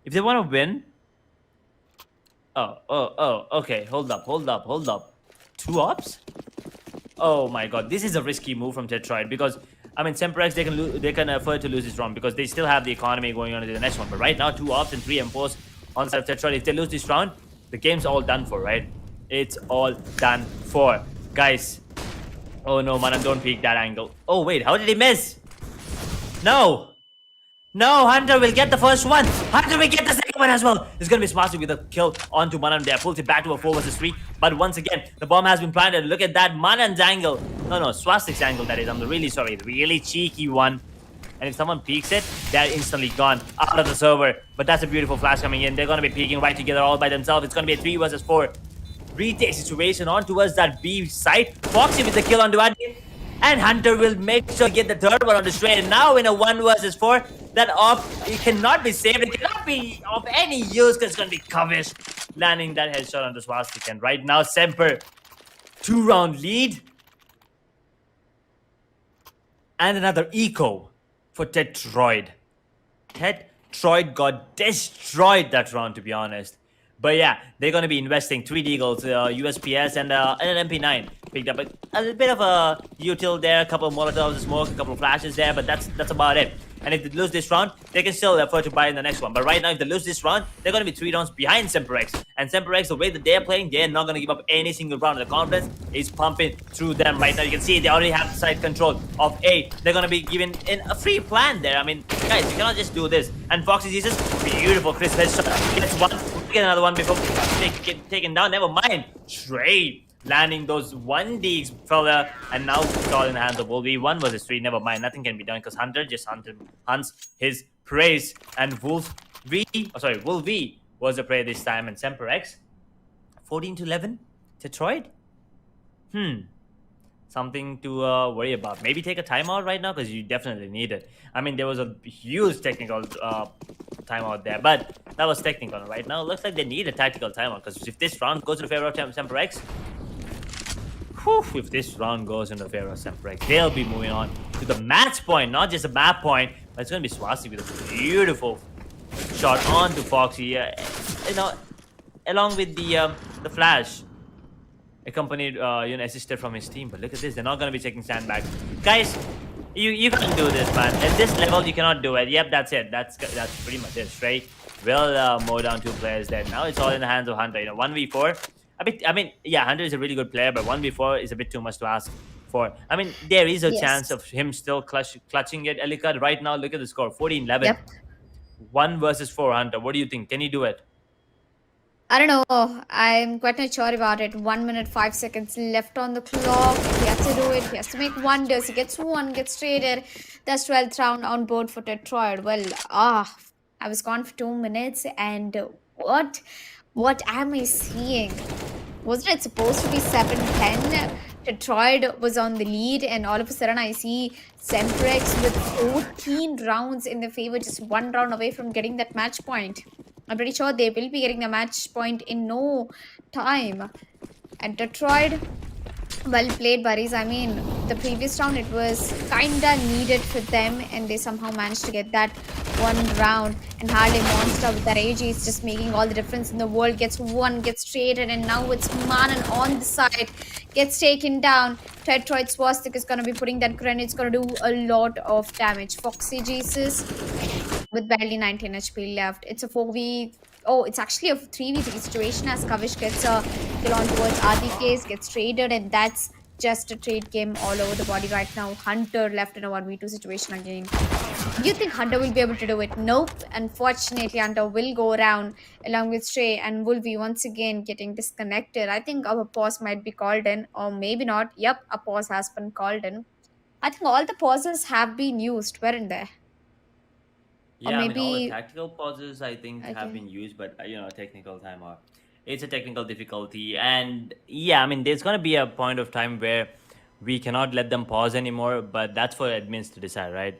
if they want to win. Oh, okay. Hold up. 2 ops? Oh my god, this is a risky move from Tetroyd because I mean SemperX they can afford to lose this round because they still have the economy going on into the next one. But right now 2 ops and 3 M4s on side of Tetroyd. If they lose this round, the game's all done for, right? It's all done for, guys. Oh no, man, don't peek that angle. Oh wait, how did he miss? No, Hunter will get the first one. Hunter will get the second one as well. It's going to be Smarty with a kill onto Manan there. Pulls it back to a 4 versus 3. But once again, the bomb has been planted. Look at that. Manan's angle. No, Swastik's angle, that is. I'm really sorry. Really cheeky one. And if someone peeks it, they're instantly gone out of the server. But that's a beautiful flash coming in. They're going to be peeking right together all by themselves. It's going to be a 3 versus 4 retake situation on towards that B side. Foxy with the kill onto Adi. And Hunter will make sure to get the third one on the straight. And now in a 1 versus 4, that op, it cannot be saved. It cannot be of any use because it's going to be Covish landing that headshot on the Swastik. And right now, Semper, 2-round lead. And another eco for Tetroyd. Tetroyd got destroyed that round, to be honest. But yeah, they're going to be investing 3 Deagles, USPS, and an MP9. Picked up a little bit of a util there, a couple of Molotovs of smoke, a couple of flashes there, but that's about it. And if they lose this round, they can still afford to buy in the next one. But right now, if they lose this round, they're going to be 3 rounds behind SemperX. And SemperX, the way that they're playing, they're not going to give up any single round. The confidence is pumping through them right now. You can see they already have the side control of A. They're going to be given in a free plan there. I mean, guys, you cannot just do this. And Foxy Jesus, beautiful crisp headshot. Gets one, get another one before get taken down. Never mind. Trade. Landing those 1Ds, fella, and now it's all in the hands of Wolf V. 1 versus 3, never mind, nothing can be done because Hunter just hunts his praise. And Wolf V was the prey this time, and SemperX 14-11. Tetroyd? Something to worry about. Maybe take a timeout right now because you definitely need it. I mean, there was a huge technical timeout there, but that was technical. Right now, it looks like they need a tactical timeout because if this round goes to the favor of SemperX, if this round goes in the favor of SemperX, they'll be moving on to the match point, not just a map point. But it's going to be Swastik with a beautiful shot onto Foxy, along with the flash, accompanied, assisted from his team. But look at this, they're not going to be taking sandbags, guys. You can't do this, man. At this level, you cannot do it. Yep, that's it. That's pretty much it. Straight will mow down 2 players there. Now it's all in the hands of Hunter. 1v4. Hunter is a really good player, but 1v4 is a bit too much to ask for. I mean, there is a chance of him still clutching it. Elika, right now, look at the score. 14-11. Yep. 1 versus 4, Hunter. What do you think? Can he do it? I don't know. I'm quite not sure about it. 1 minute, 5 seconds left on the clock. He has to do it. He has to make wonders. He gets 1, gets traded. That's 12th round on board for Tetroyd. Well, I was gone for 2 minutes, and what am I seeing? Wasn't it supposed to be 7-10? Tetroyd was on the lead, and all of a sudden I see SemperX with 14 rounds in their favor, just 1 round away from getting that match point. I'm pretty sure they will be getting the match point in no time. And Tetroyd, well played, buddies. I mean, the previous round it was kinda needed for them, and they somehow managed to get that one round. And Harley Monster with that AG is just making all the difference in the world. Gets one, gets traded, and now it's Manan on the side, gets taken down. Tetroid Swastik is gonna be putting that grenade. It's gonna do a lot of damage. Foxy Jesus with barely 19 HP left. It's a 4v. Oh, it's actually a 3v3 situation as Kavish gets a kill on towards RDKs, gets traded, and that's just a trade game all over the body right now. Hunter left in a 1v2 situation again. Do you think Hunter will be able to do it? Nope. Unfortunately, Hunter will go around along with Stray and Wolvie once again getting disconnected. I think our pause might be called in, or maybe not. Yep, a pause has been called in. I think all the pauses have been used, weren't they? Or Yeah, I mean, all the maybe. tactical pauses I think have Okay. been used, but technical timeout. It's a technical difficulty, and yeah, I mean, there's gonna be a point of time where we cannot let them pause anymore, but that's for admins to decide, right?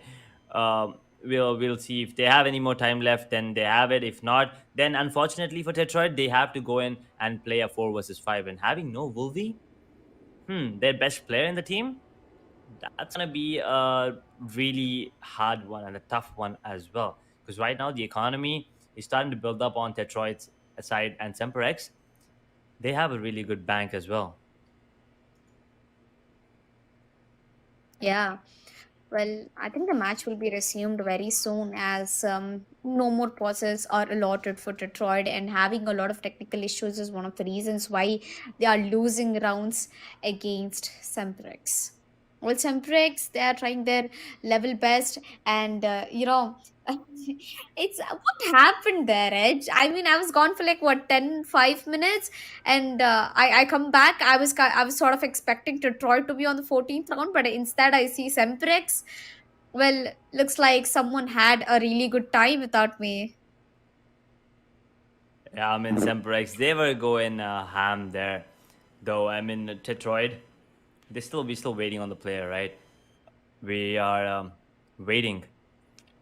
We'll see if they have any more time left, then they have it. If not, then unfortunately for Tetroid, they have to go in and play a 4 versus 5, and having no Wolvie, their best player in the team, that's gonna be a really hard one and a tough one as well. Because right now the economy is starting to build up on Tetroid's side and SemperX. They have a really good bank as well. Yeah. Well, I think the match will be resumed very soon as no more pauses are allotted for Detroit, and having a lot of technical issues is one of the reasons why they are losing rounds against Semprex. Well, Semprex, they are trying their level best, and it's what happened there, Edge. I mean, I was gone for like what 5 minutes, and I come back. I was sort of expecting Detroit to be on the 14th round, but instead I see Semprex. Well, looks like someone had a really good time without me. Yeah, I mean SemperX, they were going ham there, though. I mean Tetroid, we still waiting on the player, right? We are waiting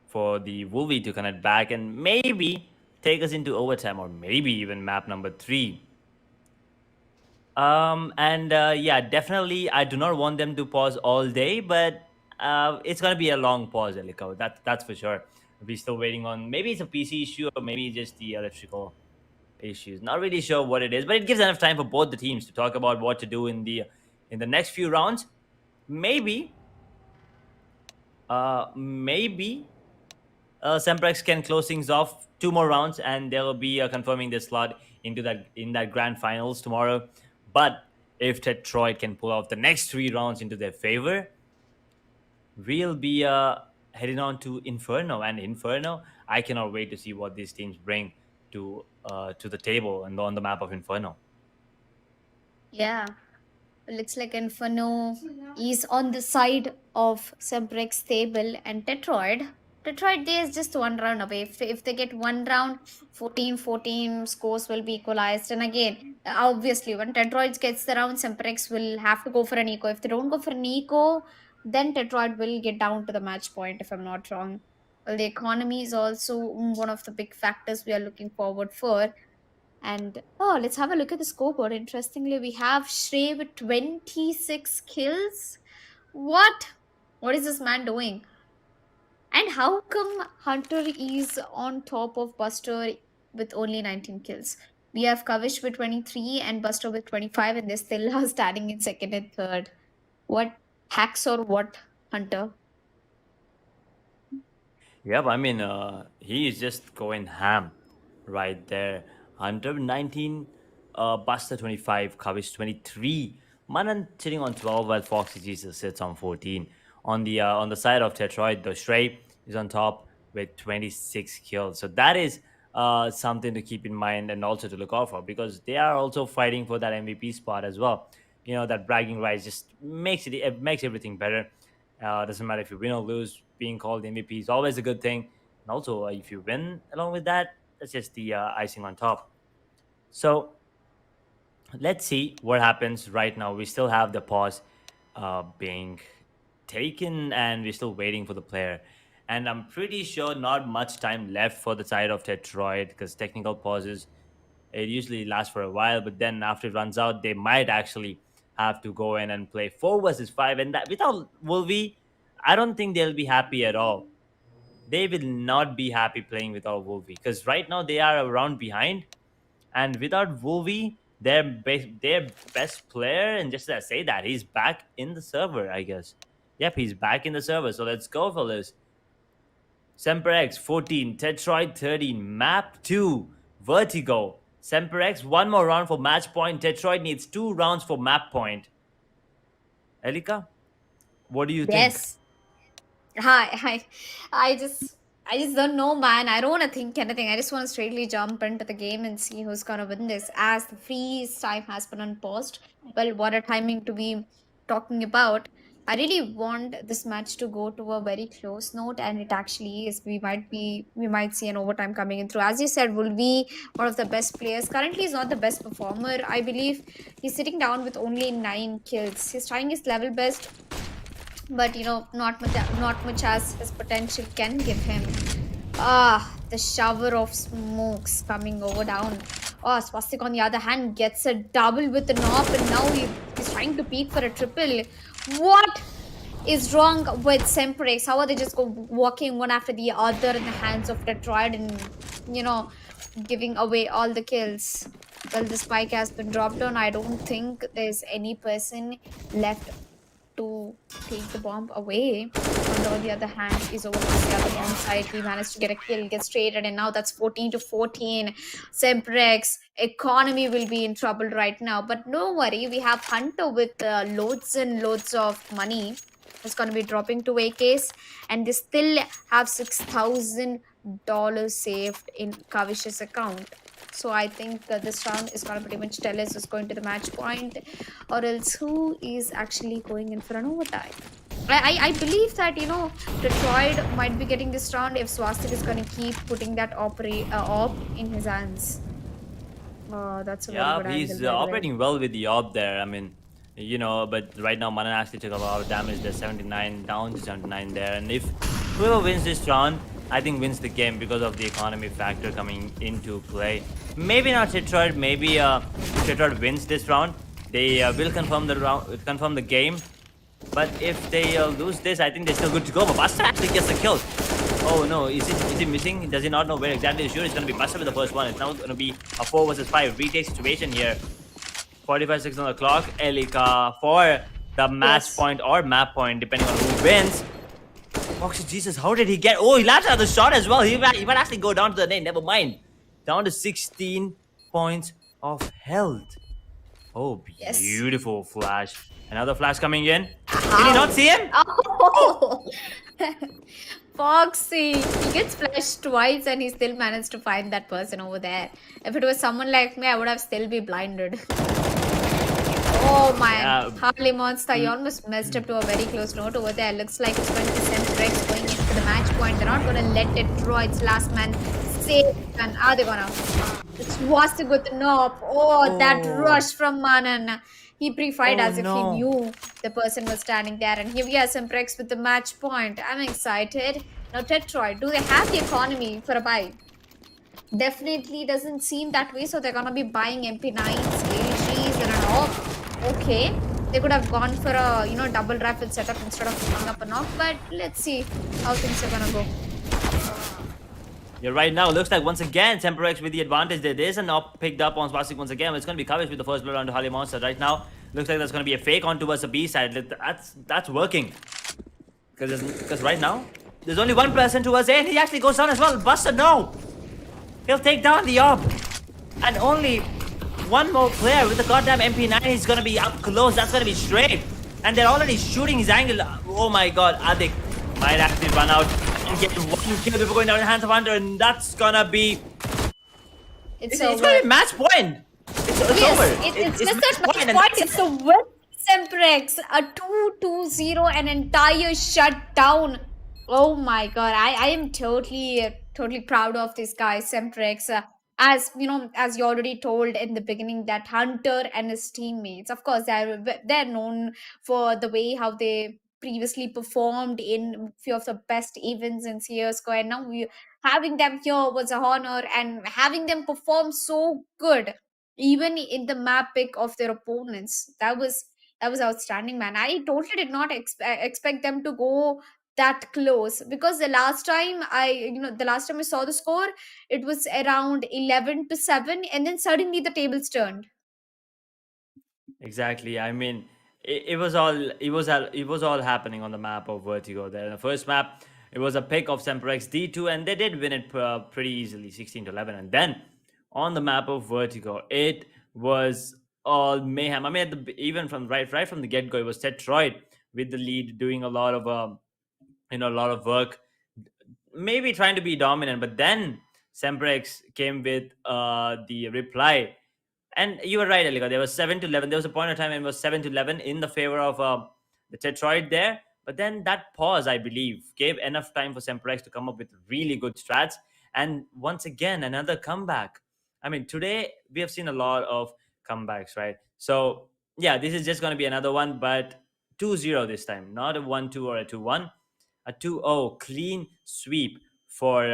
for the Wolvie to connect back and maybe take us into overtime or maybe even map number 3. And yeah, definitely, I do not want them to pause all day, but it's gonna be a long pause, Eliko. That's for sure. We're still waiting on maybe it's a PC issue or maybe just the electrical issues. Not really sure what it is, but it gives enough time for both the teams to talk about what to do in the next few rounds. Maybe, maybe Semprex can close things off 2 more rounds, and they'll be confirming their slot into that grand finals tomorrow. But if Tetroid can pull off the next 3 rounds into their favor, we'll be heading on to Inferno. And Inferno, I cannot wait to see what these teams bring to the table and on the map of Inferno. Yeah. Looks like Inferno is on the side of Semprex table, and Detroit, they is just one round away. If they get one round, 14-14 scores will be equalized. And again, obviously, when Detroit gets the round, Semprex will have to go for an eco. If they don't go for an eco, then Detroit will get down to the match point, if I'm not wrong. Well, the economy is also one of the big factors we are looking forward for. And oh, let's have a look at the scoreboard. Interestingly, we have Shrey with 26 kills. What? What is this man doing? And how come Hunter is on top of Buster with only 19 kills? We have Kavish with 23 and Buster with 25, and they still are standing in second and third. What hacks or what, Hunter? Yep, I mean, he is just going ham right there. Hunter 19, Buster 25, Kavish 23, Manan sitting on 12 while Foxy Jesus sits on 14. On the side of Tetroid, the Stray is on top with 26 kills. So that is something to keep in mind and also to look out for because they are also fighting for that MVP spot as well. That bragging rights just it makes everything better. Doesn't matter if you win or lose. Being called MVP is always a good thing. And also, if you win along with that, that's just the icing on top. So let's see what happens right now. We still have the pause being taken, and we're still waiting for the player. And I'm pretty sure not much time left for the side of Tetroid because technical pauses It usually lasts for a while, but then after it runs out, they might actually have to go in and play 4 versus 5. And that without Wolvie, I don't think they'll be happy at all. They will not be happy playing without Wolvie because right now they are a round behind, and without Wolvie, their best player, and just to say that he's back in the server, I guess. Yep, he's back in the server. So let's go for this. SemperX 14, Tetroyd 13, Map 2, Vertigo. SemperX, one more round for match point. Tetroyd needs 2 rounds for map point. Elika, what do you think? Yes. Hi. I just I just don't know, man. I don't want to think anything. I just want to straightly jump into the game and see who's gonna win this. As the freeze time has been unpaused. Well, what a timing to be talking about. I really want this match to go to a very close note, and it actually is. We might see an overtime coming in through. As you said, will be one of the best players. Currently, he's not the best performer. I believe he's sitting down with only 9 kills. He's trying his level best, but not much as his potential can give him. The shower of smokes coming over down. Swastik on the other hand gets a double with an op, and now he's trying to peek for a triple. What is wrong with SemperX? How are they just walking one after the other in the hands of Tetroyd and giving away all the kills? Well, the spike has been dropped on. I don't think there's any person left to take the bomb away. On the other hand, is over on the other bomb side. He managed to get a kill, gets traded, and now that's 14-14. SemperX economy will be in trouble right now. But no worry, we have Hunter with loads and loads of money. It's going to be dropping to AKs, and they still have $6,000 saved in Kavish's account. So I think this round is going to pretty much tell us who's going to the match point, or else who is actually going in for an overtime. I believe that Tetroyd might be getting this round if Swastik is going to keep putting that op in his hands. That's a very Yeah, good angle, he's by the way. operating well with the op there. I mean, but right now Manan actually took a lot of damage. There's 79 down to 79 there, and if whoever wins this round, I think wins the game because of the economy factor coming into play. Maybe not Tetroyd. Maybe Tetroyd wins this round. They will confirm the game. But if they lose this, I think they're still good to go. But Buster actually gets a kill. Oh no, is he missing? Does he not know where exactly he's shooting? It's going to be Buster with the first one. It's now going to be a 4 versus 5 retake situation here. 45 seconds on the clock. Elika for the match point or map point, depending on who wins. Foxy Jesus, how did he get? Oh, he landed the shot as well. He might actually go down to the net. Never mind. Down to 16 points of health. Oh, Yes. beautiful flash. Another flash coming in. Did he not see him? Oh! Foxy, he gets flashed twice and he still managed to find that person over there. If it was someone like me, I would have still be blinded. Oh my, Yeah. Harley Monster, you almost messed up to a very close note over there. Looks like it's going to be SemperX going into the match point. They're not going to let it draw its last man safe. And are they gonna? It's Wastik with the knob. Oh, that rush from Manan. He pre-fired as if he knew the person was standing there. And here we are, SemperX with the match point. I'm excited. Now, Tetroyd, do they have the economy for a buy? Definitely doesn't seem that way. So they're gonna be buying MP9s, AGs, and an AWP. Okay. They could have gone for a double rifle setup instead of picking up a knock. But let's see how things are gonna go. Yeah, right now, looks like once again, SemperX with the advantage. There is an op picked up on Spastic once again. It's going to be Kavish with the first blood onto Harley Monster. Right now, looks like there's going to be a fake on towards the B side. That's working. Because right now, there's only one person towards A, and he actually goes down as well. Buster, no! He'll take down the op. And only one more player with the goddamn MP9 is going to be up close. That's going to be straight. And they're already shooting his angle. Oh my god, Adik might actually run out and get one kill before going down in the hands of Hunter, and that's gonna be... It's gonna be match point! It's over. It's just not match point. It's the win SemperX. A 2-2-0, an entire shutdown. Oh my god, I am totally proud of this guy, SemperX. As as you already told in the beginning, that Hunter and his teammates, of course, they're known for the way how they previously performed in few of the best events in CSGO, and now Having them here was a honor, and having them perform so good, even in the map pick of their opponents, that was outstanding, man. I totally did not expect them to go that close, because the last time I saw the score, it was around 11-7, and then suddenly the tables turned. Exactly. I mean, it was all happening on the map of Vertigo. There, in the first map, it was a pick of SemperX D2, and they did win it pretty easily, 16-11. And then on the map of Vertigo, it was all mayhem. I mean, even from right from the get go, it was Tetroyd with the lead, doing a lot of work, maybe trying to be dominant. But then SemperX came with the reply, and you were right, Elika. There was 7-11. There was a point of time when it was 7-11 in the favor of the Tetroid there. But then that pause, I believe, gave enough time for SemperX to come up with really good strats. And once again, another comeback. I mean, today we have seen a lot of comebacks, right? So, yeah, this is just going to be another one, but 2-0 this time, not a 1-2 or a 2-1. A 2-0 clean sweep for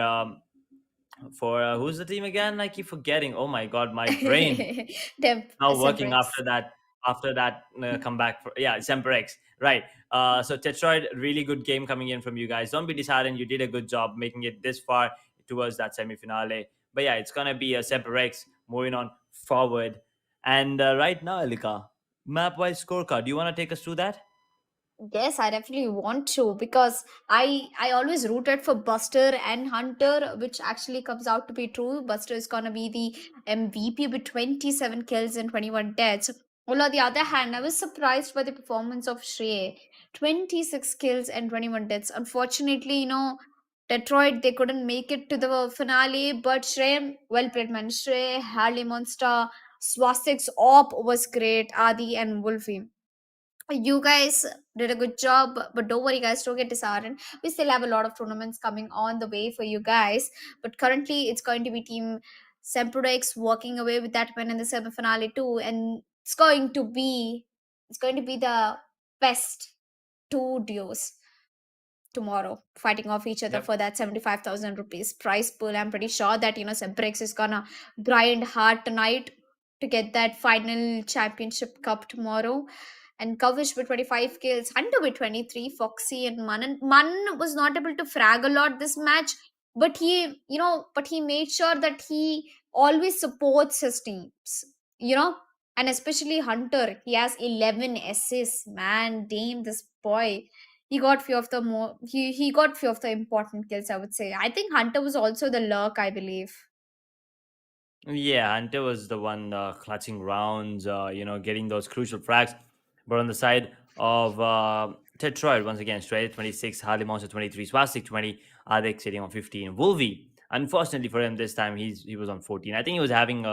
who's the team again? I keep forgetting. Oh my god, my brain Temp now working Semprex. after that comeback. Yeah, SemperX, right? So Tetroid, really good game coming in from you guys. Don't be disheartened. You did a good job making it this far towards that semi-finale. But yeah, it's gonna be a SemperX moving on forward. And right now, Elika, map-wise scorecard. Do you want to take us through that? Yes, I definitely want to, because I always rooted for Buster and Hunter, which actually comes out to be true. Buster is gonna be the MVP with 27 kills and 21 deaths. Well, on the other hand, I was surprised by the performance of Shrey. 26 kills and 21 deaths. Unfortunately, Detroit, they couldn't make it to the finale, but Shrey, well played, man. Shrey, Harley Monster, Swastik's op was great, Adi and Wolfie. You guys did a good job, but don't worry, guys, don't get disheartened. We still have a lot of tournaments coming on the way for you guys, but currently it's going to be Team SemperX walking away with that win in the semi-finale too, and it's going to be the best two duos tomorrow, fighting off each other Yep. for that 75,000 rupees prize pool. I'm pretty sure that Semprex is gonna grind hard tonight to get that final championship cup tomorrow. And Kavish with 25 kills, Hunter with 23, Foxy and Man was not able to frag a lot this match, but he made sure that he always supports his teams, you know, and especially Hunter. He has 11 assists, man. Damn, this boy, he got few of the important kills, I would say. I think Hunter was also the lurk, I believe. Yeah, Hunter was the one clutching rounds, getting those crucial frags. But on the side of Tetroid, once again, straight 26, Harley Monster 23, Swastik 20, Adek sitting on 15. Wolvie, unfortunately for him this time, he was on 14. I think he was having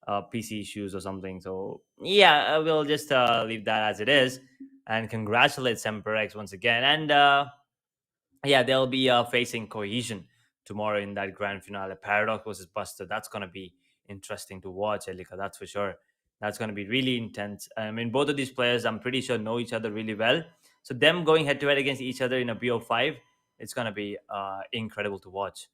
PC issues or something. So, yeah, we'll just leave that as it is. And congratulate SemperX once again. And yeah, they'll be facing Cohesion tomorrow in that grand finale. Paradox versus Buster. That's gonna be interesting to watch, Elika. That's for sure. That's gonna be really intense. I mean, both of these players, I'm pretty sure, know each other really well. So them going head to head against each other in a BO5, it's gonna be incredible to watch.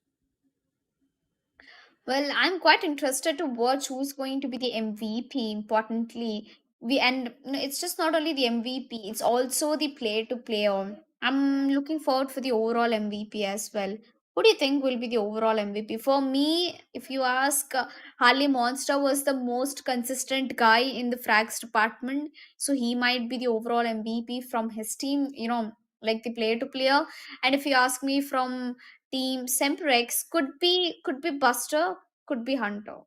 Well, I'm quite interested to watch who's going to be the MVP. Importantly, it's just not only the MVP; it's also the player to player. I'm looking forward for the overall MVP as well. Who do you think will be the overall MVP? For me, if you ask, Harley Monster was the most consistent guy in the frags department, so he might be the overall MVP from his team. Like the player to player. And if you ask me from Team Semprex, could be Buster, could be Hunter,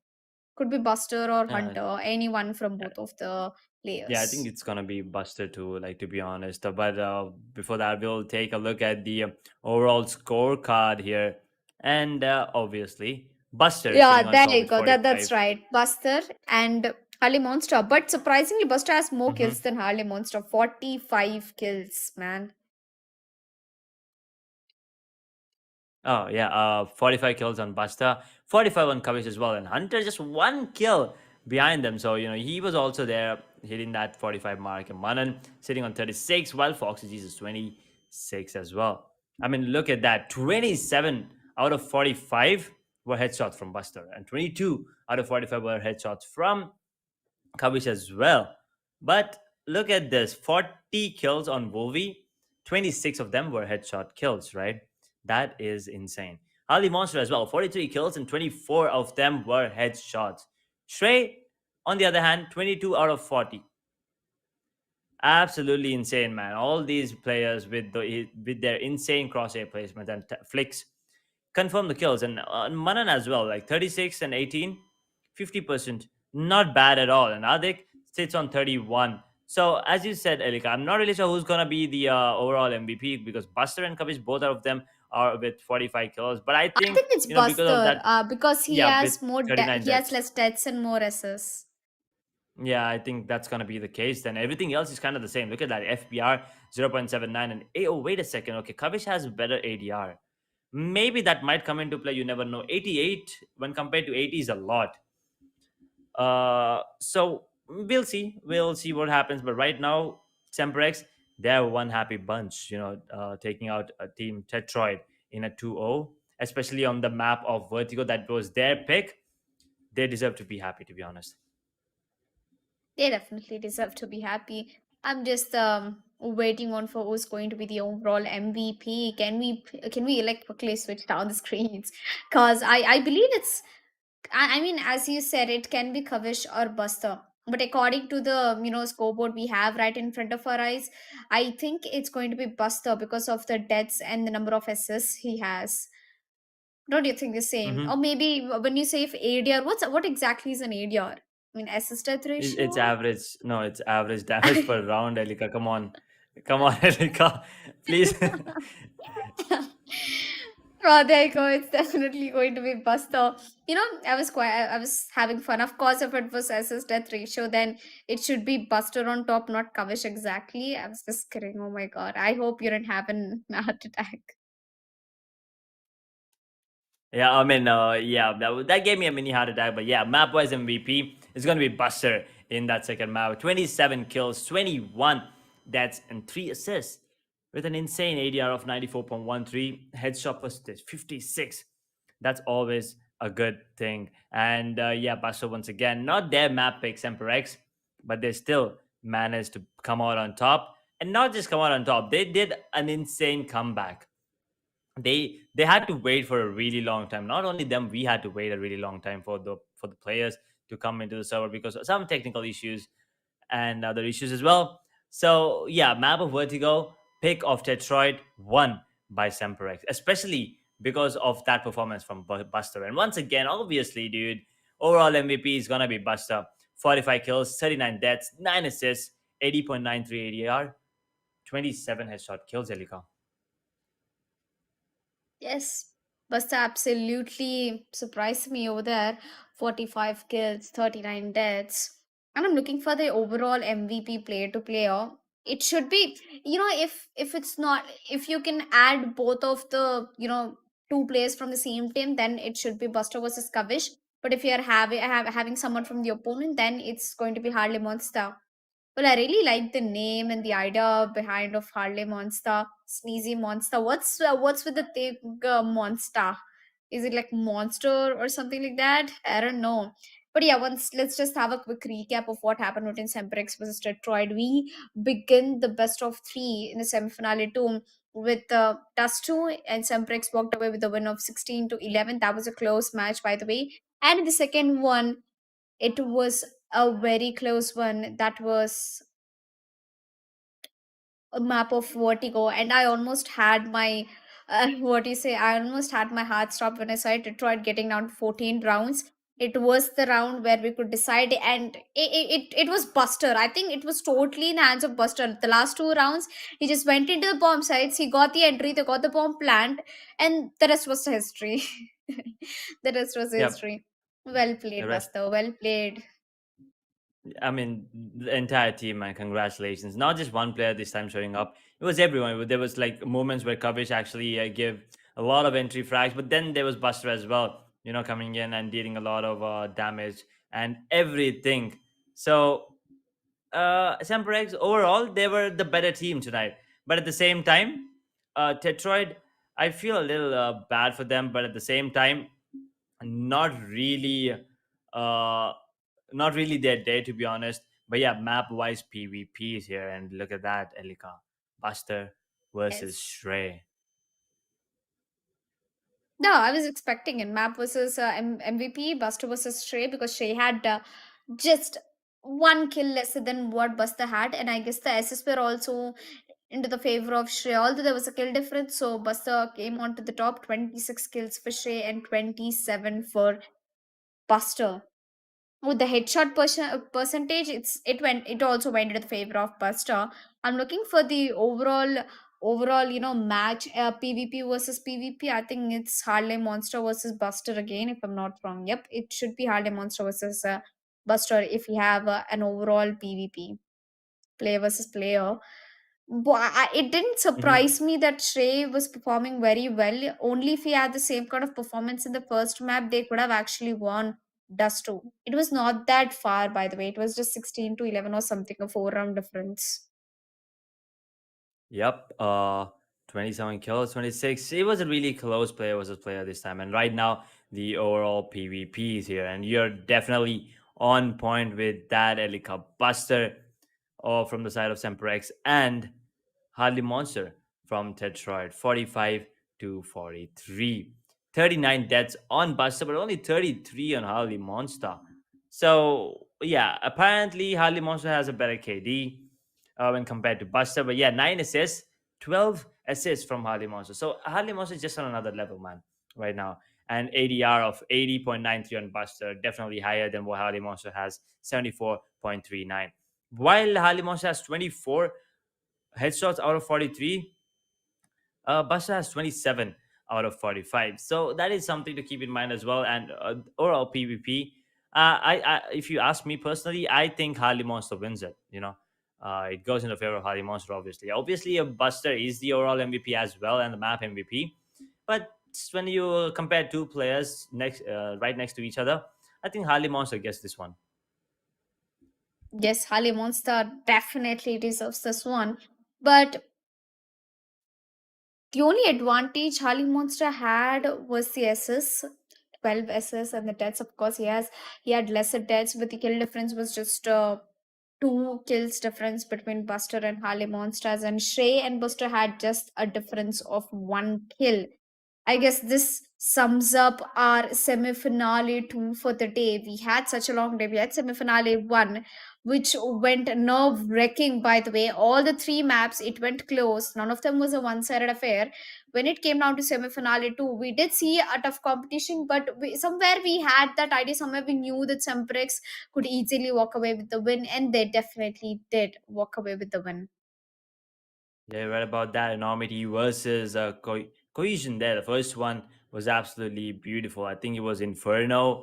could be Buster or Uh, Hunter, anyone from both of the yeah, I think players. it's gonna be Buster too, like to be honest. But before that, we'll take a look at the overall scorecard here, and obviously Buster is Yeah, sitting on there top you with go. That's 45. right. Buster and Harley Monster. But surprisingly, Buster has more Mm-hmm. kills than Harley Monster. 45 kills, man. Oh yeah, 45 kills on Buster, 45 on Kavish as well, and Hunter just one kill behind them. So he was also there hitting that 45 mark, and Manan sitting on 36, while Foxy Jesus 26 as well. I mean, look at that, 27 out of 45 were headshots from Buster, and 22 out of 45 were headshots from Kavish as well. But look at this, 40 kills on Wolvie, 26 of them were headshot kills, right? That is insane. Harley Monster as well, 43 kills, and 24 of them were headshots. Shrey, on the other hand, 22 out of 40. Absolutely insane, man. All these players with their insane crosshair placement and flicks confirm the kills. And Manan as well, like 36 and 18, 50%. Not bad at all. And Adik sits on 31. So, as you said, Elika, I'm not really sure who's going to be the overall MVP because Buster and Kavish, both of them are with 45 kills. But I I think, think it's because of Buster, that, because he yeah, with has more, 39 he has deaths. less deaths and more assists. Yeah, I think that's gonna be the case. Then everything else is kind of the same. Look at that FPR 0.79 and oh wait a second. Okay, Kavish has better ADR. Maybe that might come into play. You never know. 88 when compared to 80 is a lot. So we'll see. We'll see what happens. But right now, SemperX, they're one happy bunch. Taking out a team Tetroyd in a 2-0, especially on the map of Vertigo. That was their pick. They deserve to be happy, to be honest. They definitely deserve to be happy. I'm just waiting on for who's going to be the overall MVP. Can we like quickly switch down the screens? Cause I believe it's, I mean, as you said, it can be Kavish or Buster. But according to the scoreboard we have right in front of our eyes, I think it's going to be Buster because of the deaths and the number of assists he has. Don't you think the same? Or Mm-hmm. maybe when you say if ADR, what exactly is an ADR? I mean, assist death It's ratio. average. No, it's average damage per round, Elika. Come on, Elika. Please. Oh, there you go. It's definitely going to be Buster. I was having fun. Of course, if it was assist death ratio, then it should be Buster on top, not Kavish exactly. I was just kidding. Oh my god. I hope you didn't have an heart attack. Yeah, I mean, yeah, that gave me a mini heart attack. But yeah, map wise MVP is going to be Buster in that second map. 27 kills, 21 deaths, and 3 assists with an insane ADR of 94.13. Headshot percentage 56. That's always a good thing. And yeah, Buster once again, not their map pick, SemperX, but they still managed to come out on top. And not just come out on top, they did an insane comeback. They had to wait for a really long time. Not only them, we had to wait a really long time for the players to come into the server because of some technical issues and other issues as well. So yeah, map of Vertigo, pick of Tetroyd, won by SemperX, especially because of that performance from Buster. And once again, obviously, dude, overall MVP is gonna be Buster. 45 kills, 39 deaths, 9 assists, 80.93 ADR, 27 headshot kills, Elika. Yes, Buster absolutely surprised me over there. 45 kills, 39 deaths. And I'm looking for the overall MVP player to player. It should be, if it's not, if you can add both of the, two players from the same team, then it should be Buster versus Kavish. But if you're having someone from the opponent, then it's going to be Harley Monster. Well, I really like the name and the idea behind of Harley Monster, Sneezy Monster. What's with the thing Monster? Is it like monster or something like that? I don't know. But yeah, once let's just have a quick recap of what happened within SemperX versus Tetroyd. We begin the best of three in the semifinale too with Dust 2 and SemperX walked away with a win of 16-11. That was a close match, by the way. And in the second one, it was a very close one. That was a map of Vertigo, and I almost had my what do you say? I almost had my heart stop when I saw it. Detroit getting down to 14 rounds. It was the round where we could decide, and it was Buster. I think it was totally in the hands of Buster. The last two rounds, he just went into the bomb sites. He got the entry. They got the bomb plant, and the rest was history. The rest was Yep. history. Well The played, rest, Buster. Well played. I mean, the entire team, man. Congratulations! Not just one player this time showing up. It was everyone. There was like moments where Kavish actually gave a lot of entry frags, but then there was Buster as well. Coming in and dealing a lot of damage and everything. So, SemperX overall, they were the better team tonight. But at the same time, Tetroid, I feel a little bad for them, but at the same time, not really, uh, not really their day to be honest. But yeah, map wise PvP is here, and look at that, Elika, Buster versus Yes. Shrey. No, I was expecting it. Map versus MVP, Buster versus Shrey, because Shrey had just one kill lesser than what Buster had, and I guess the SS were also into the favor of Shrey. Although there was a kill difference, so Buster came onto the top, 26 kills for Shrey and 27 for Buster. With the headshot percentage, it also went in the favor of Buster. I'm looking for the overall match, PvP versus PvP. I think it's Harley Monster versus Buster again, if I'm not wrong. Yep, it should be Harley Monster versus Buster if we have an overall PvP, player versus player. It didn't Mhm. surprise me that Shrey was performing very well. Only if he had the same kind of performance in the first map, they could have actually won Dust 2. It was not that far, by the way. It was just 16 to 11 or something, a 4 round difference. Yep. 27 kills, 26. It was a really close player versus player this time. And right now, the overall PvP is here. And you're definitely on point with that, Elika. Buster from the side of SemperX and Harley Monster from Tetroyd. 45 to 43. 39 deaths on Buster, but only 33 on Harley Monster. So, yeah, apparently Harley Monster has a better KD when compared to Buster. But yeah, 9 assists, 12 assists from Harley Monster. So Harley Monster is just on another level, man, right now. And ADR of 80.93 on Buster, definitely higher than what Harley Monster has, 74.39. While Harley Monster has 24 headshots out of 43, Buster has 27 out of 45. So that is something to keep in mind as well. And overall PvP, if you ask me personally, I think Harley Monster wins it. It goes in the favor of Harley Monster, obviously. Obviously, Buster is the overall MVP as well and the map MVP. But just when you compare two players right next to each other, I think Harley Monster gets this one. Yes, Harley Monster definitely deserves this one. But the only advantage Harley Monster had was the SS, 12 SS, and the deaths. Of course, he had lesser deaths, but the kill difference was just two kills difference between Buster and Harley Monsters, and Shrey and Buster had just a difference of one kill. I guess this sums up our semi-finale two for the day. We had such a long day. We had semi-finale one, which went nerve-wracking. By the way, all the three maps it went close. None of them was a one-sided affair. When it came down to semi-finale two, we did see a tough competition, but somewhere we had that idea. Somewhere we knew that SemperX could easily walk away with the win, and they definitely did walk away with the win. Yeah, right about that. Enormity versus Cohesion there. The first one was absolutely beautiful. I think it was Inferno,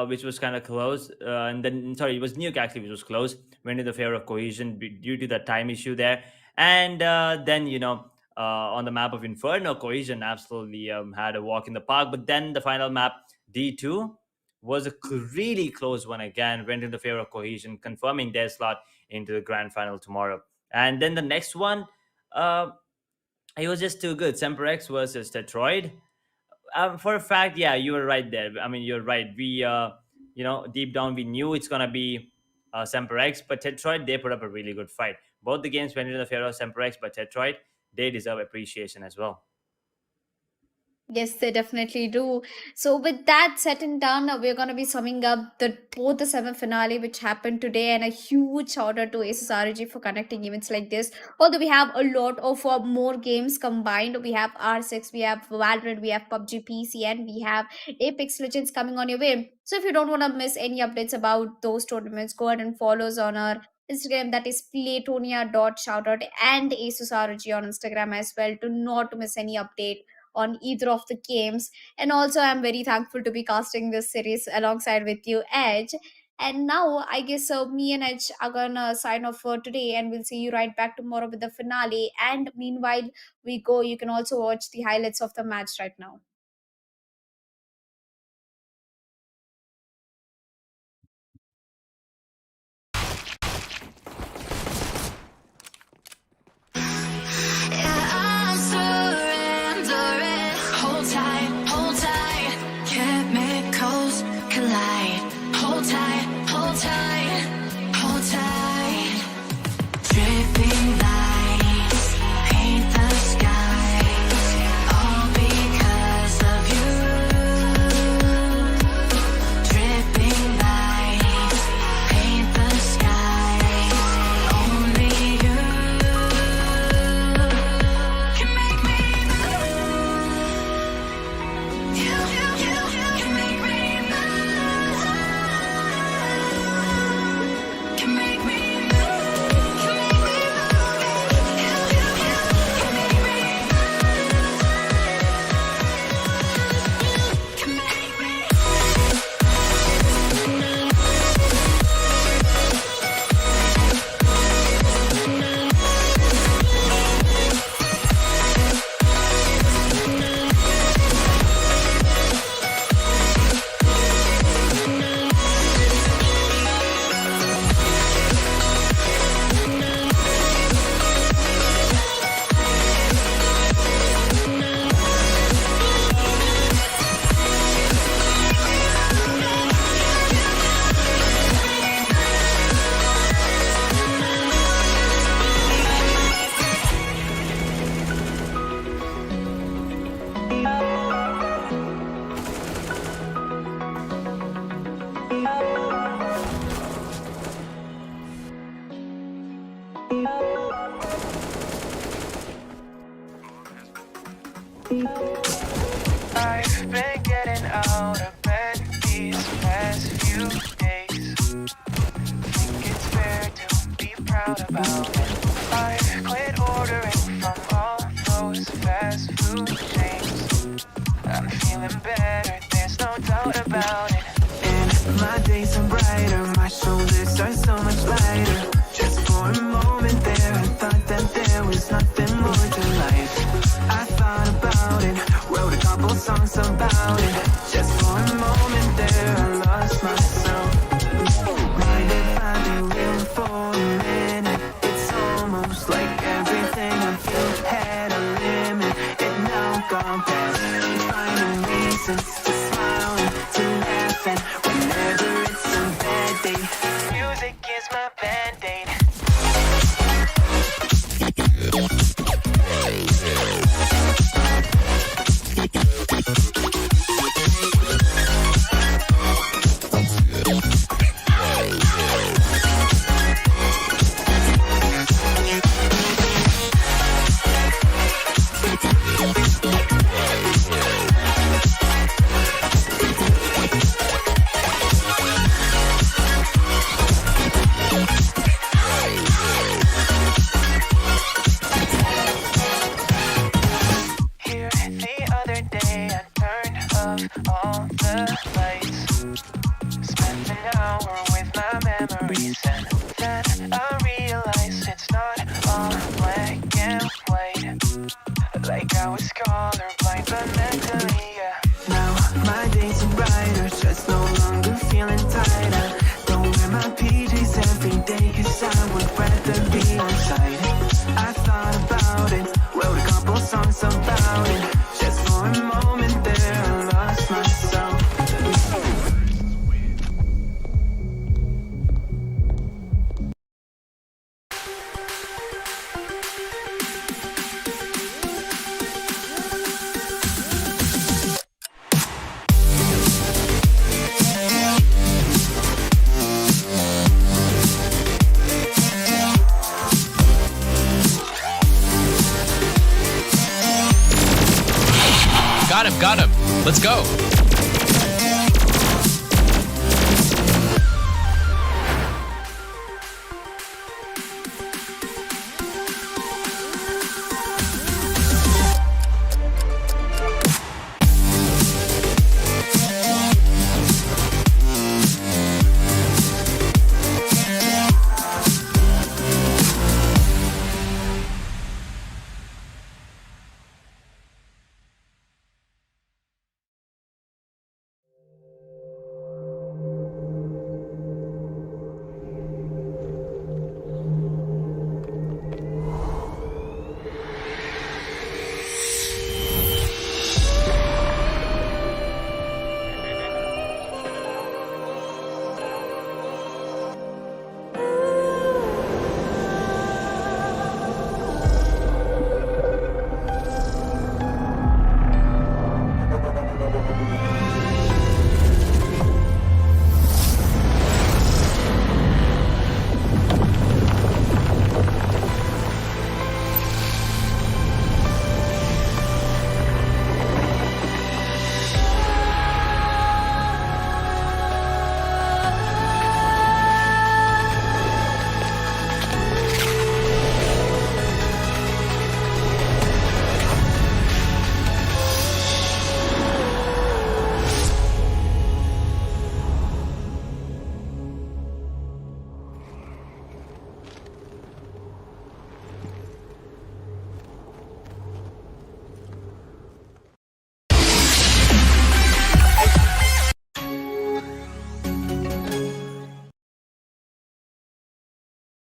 which was kind of close. And then, sorry, it was Nuke actually, which was close. Went in the favor of Cohesion due to the time issue there. And then, on the map of Inferno, Cohesion absolutely had a walk in the park. But then the final map, D2, was a really close one again. Went in the favor of Cohesion, confirming their slot into the grand final tomorrow. And then the next one, uh, it was just too good. SemperX versus Tetroyd. For a fact, yeah, you were right there. I mean, you're right. We, deep down, we knew it's gonna be SemperX, but Tetroyd, they put up a really good fight. Both the games went into the favor of SemperX, but Tetroyd, they deserve appreciation as well. Yes, they definitely do. So, with that said and done, we're going to be summing up both the semi finale which happened today, and a huge shout out to Asus ROG for connecting events like this. Although we have a lot of more games combined, we have R6, we have Valorant, we have PUBG PC, and we have Apex Legends coming on your way. So, if you don't want to miss any updates about those tournaments, go ahead and follow us on our Instagram, that is platonia.shoutout, and Asus ROG on Instagram as well, to not miss any update on either of the games. And also, I'm very thankful to be casting this series alongside with you, Edge. And now, I guess me and Edge are gonna sign off for today, and we'll see you right back tomorrow with the finale. And meanwhile, we go. You can also watch the highlights of the match right now. Yeah, I'm surrender. about it. And my days are brighter, my shoulders are so much lighter. Just for a moment there, I thought that there was nothing more to life. I thought about it, wrote a couple songs about it. Just for a moment there, I lost myself. Mind if I be real for a minute? It's almost like everything I feel had a limit. It now gone past. Finding reasons to smile and to laugh, and whenever it's a bad day, music is my band-aid. Here the other day, I turned off all the lights. Spent an hour with my memories, and then I realized it's not all black and white. Like I was colorblind, but mentally, yeah. Now my days are brighter, just no longer feeling tired. I don't wear my PJs every day, 'cause I would rather be on site. I thought about it, wrote a couple songs about it. Just for a moment there, I lost myself. Got him. Let's go.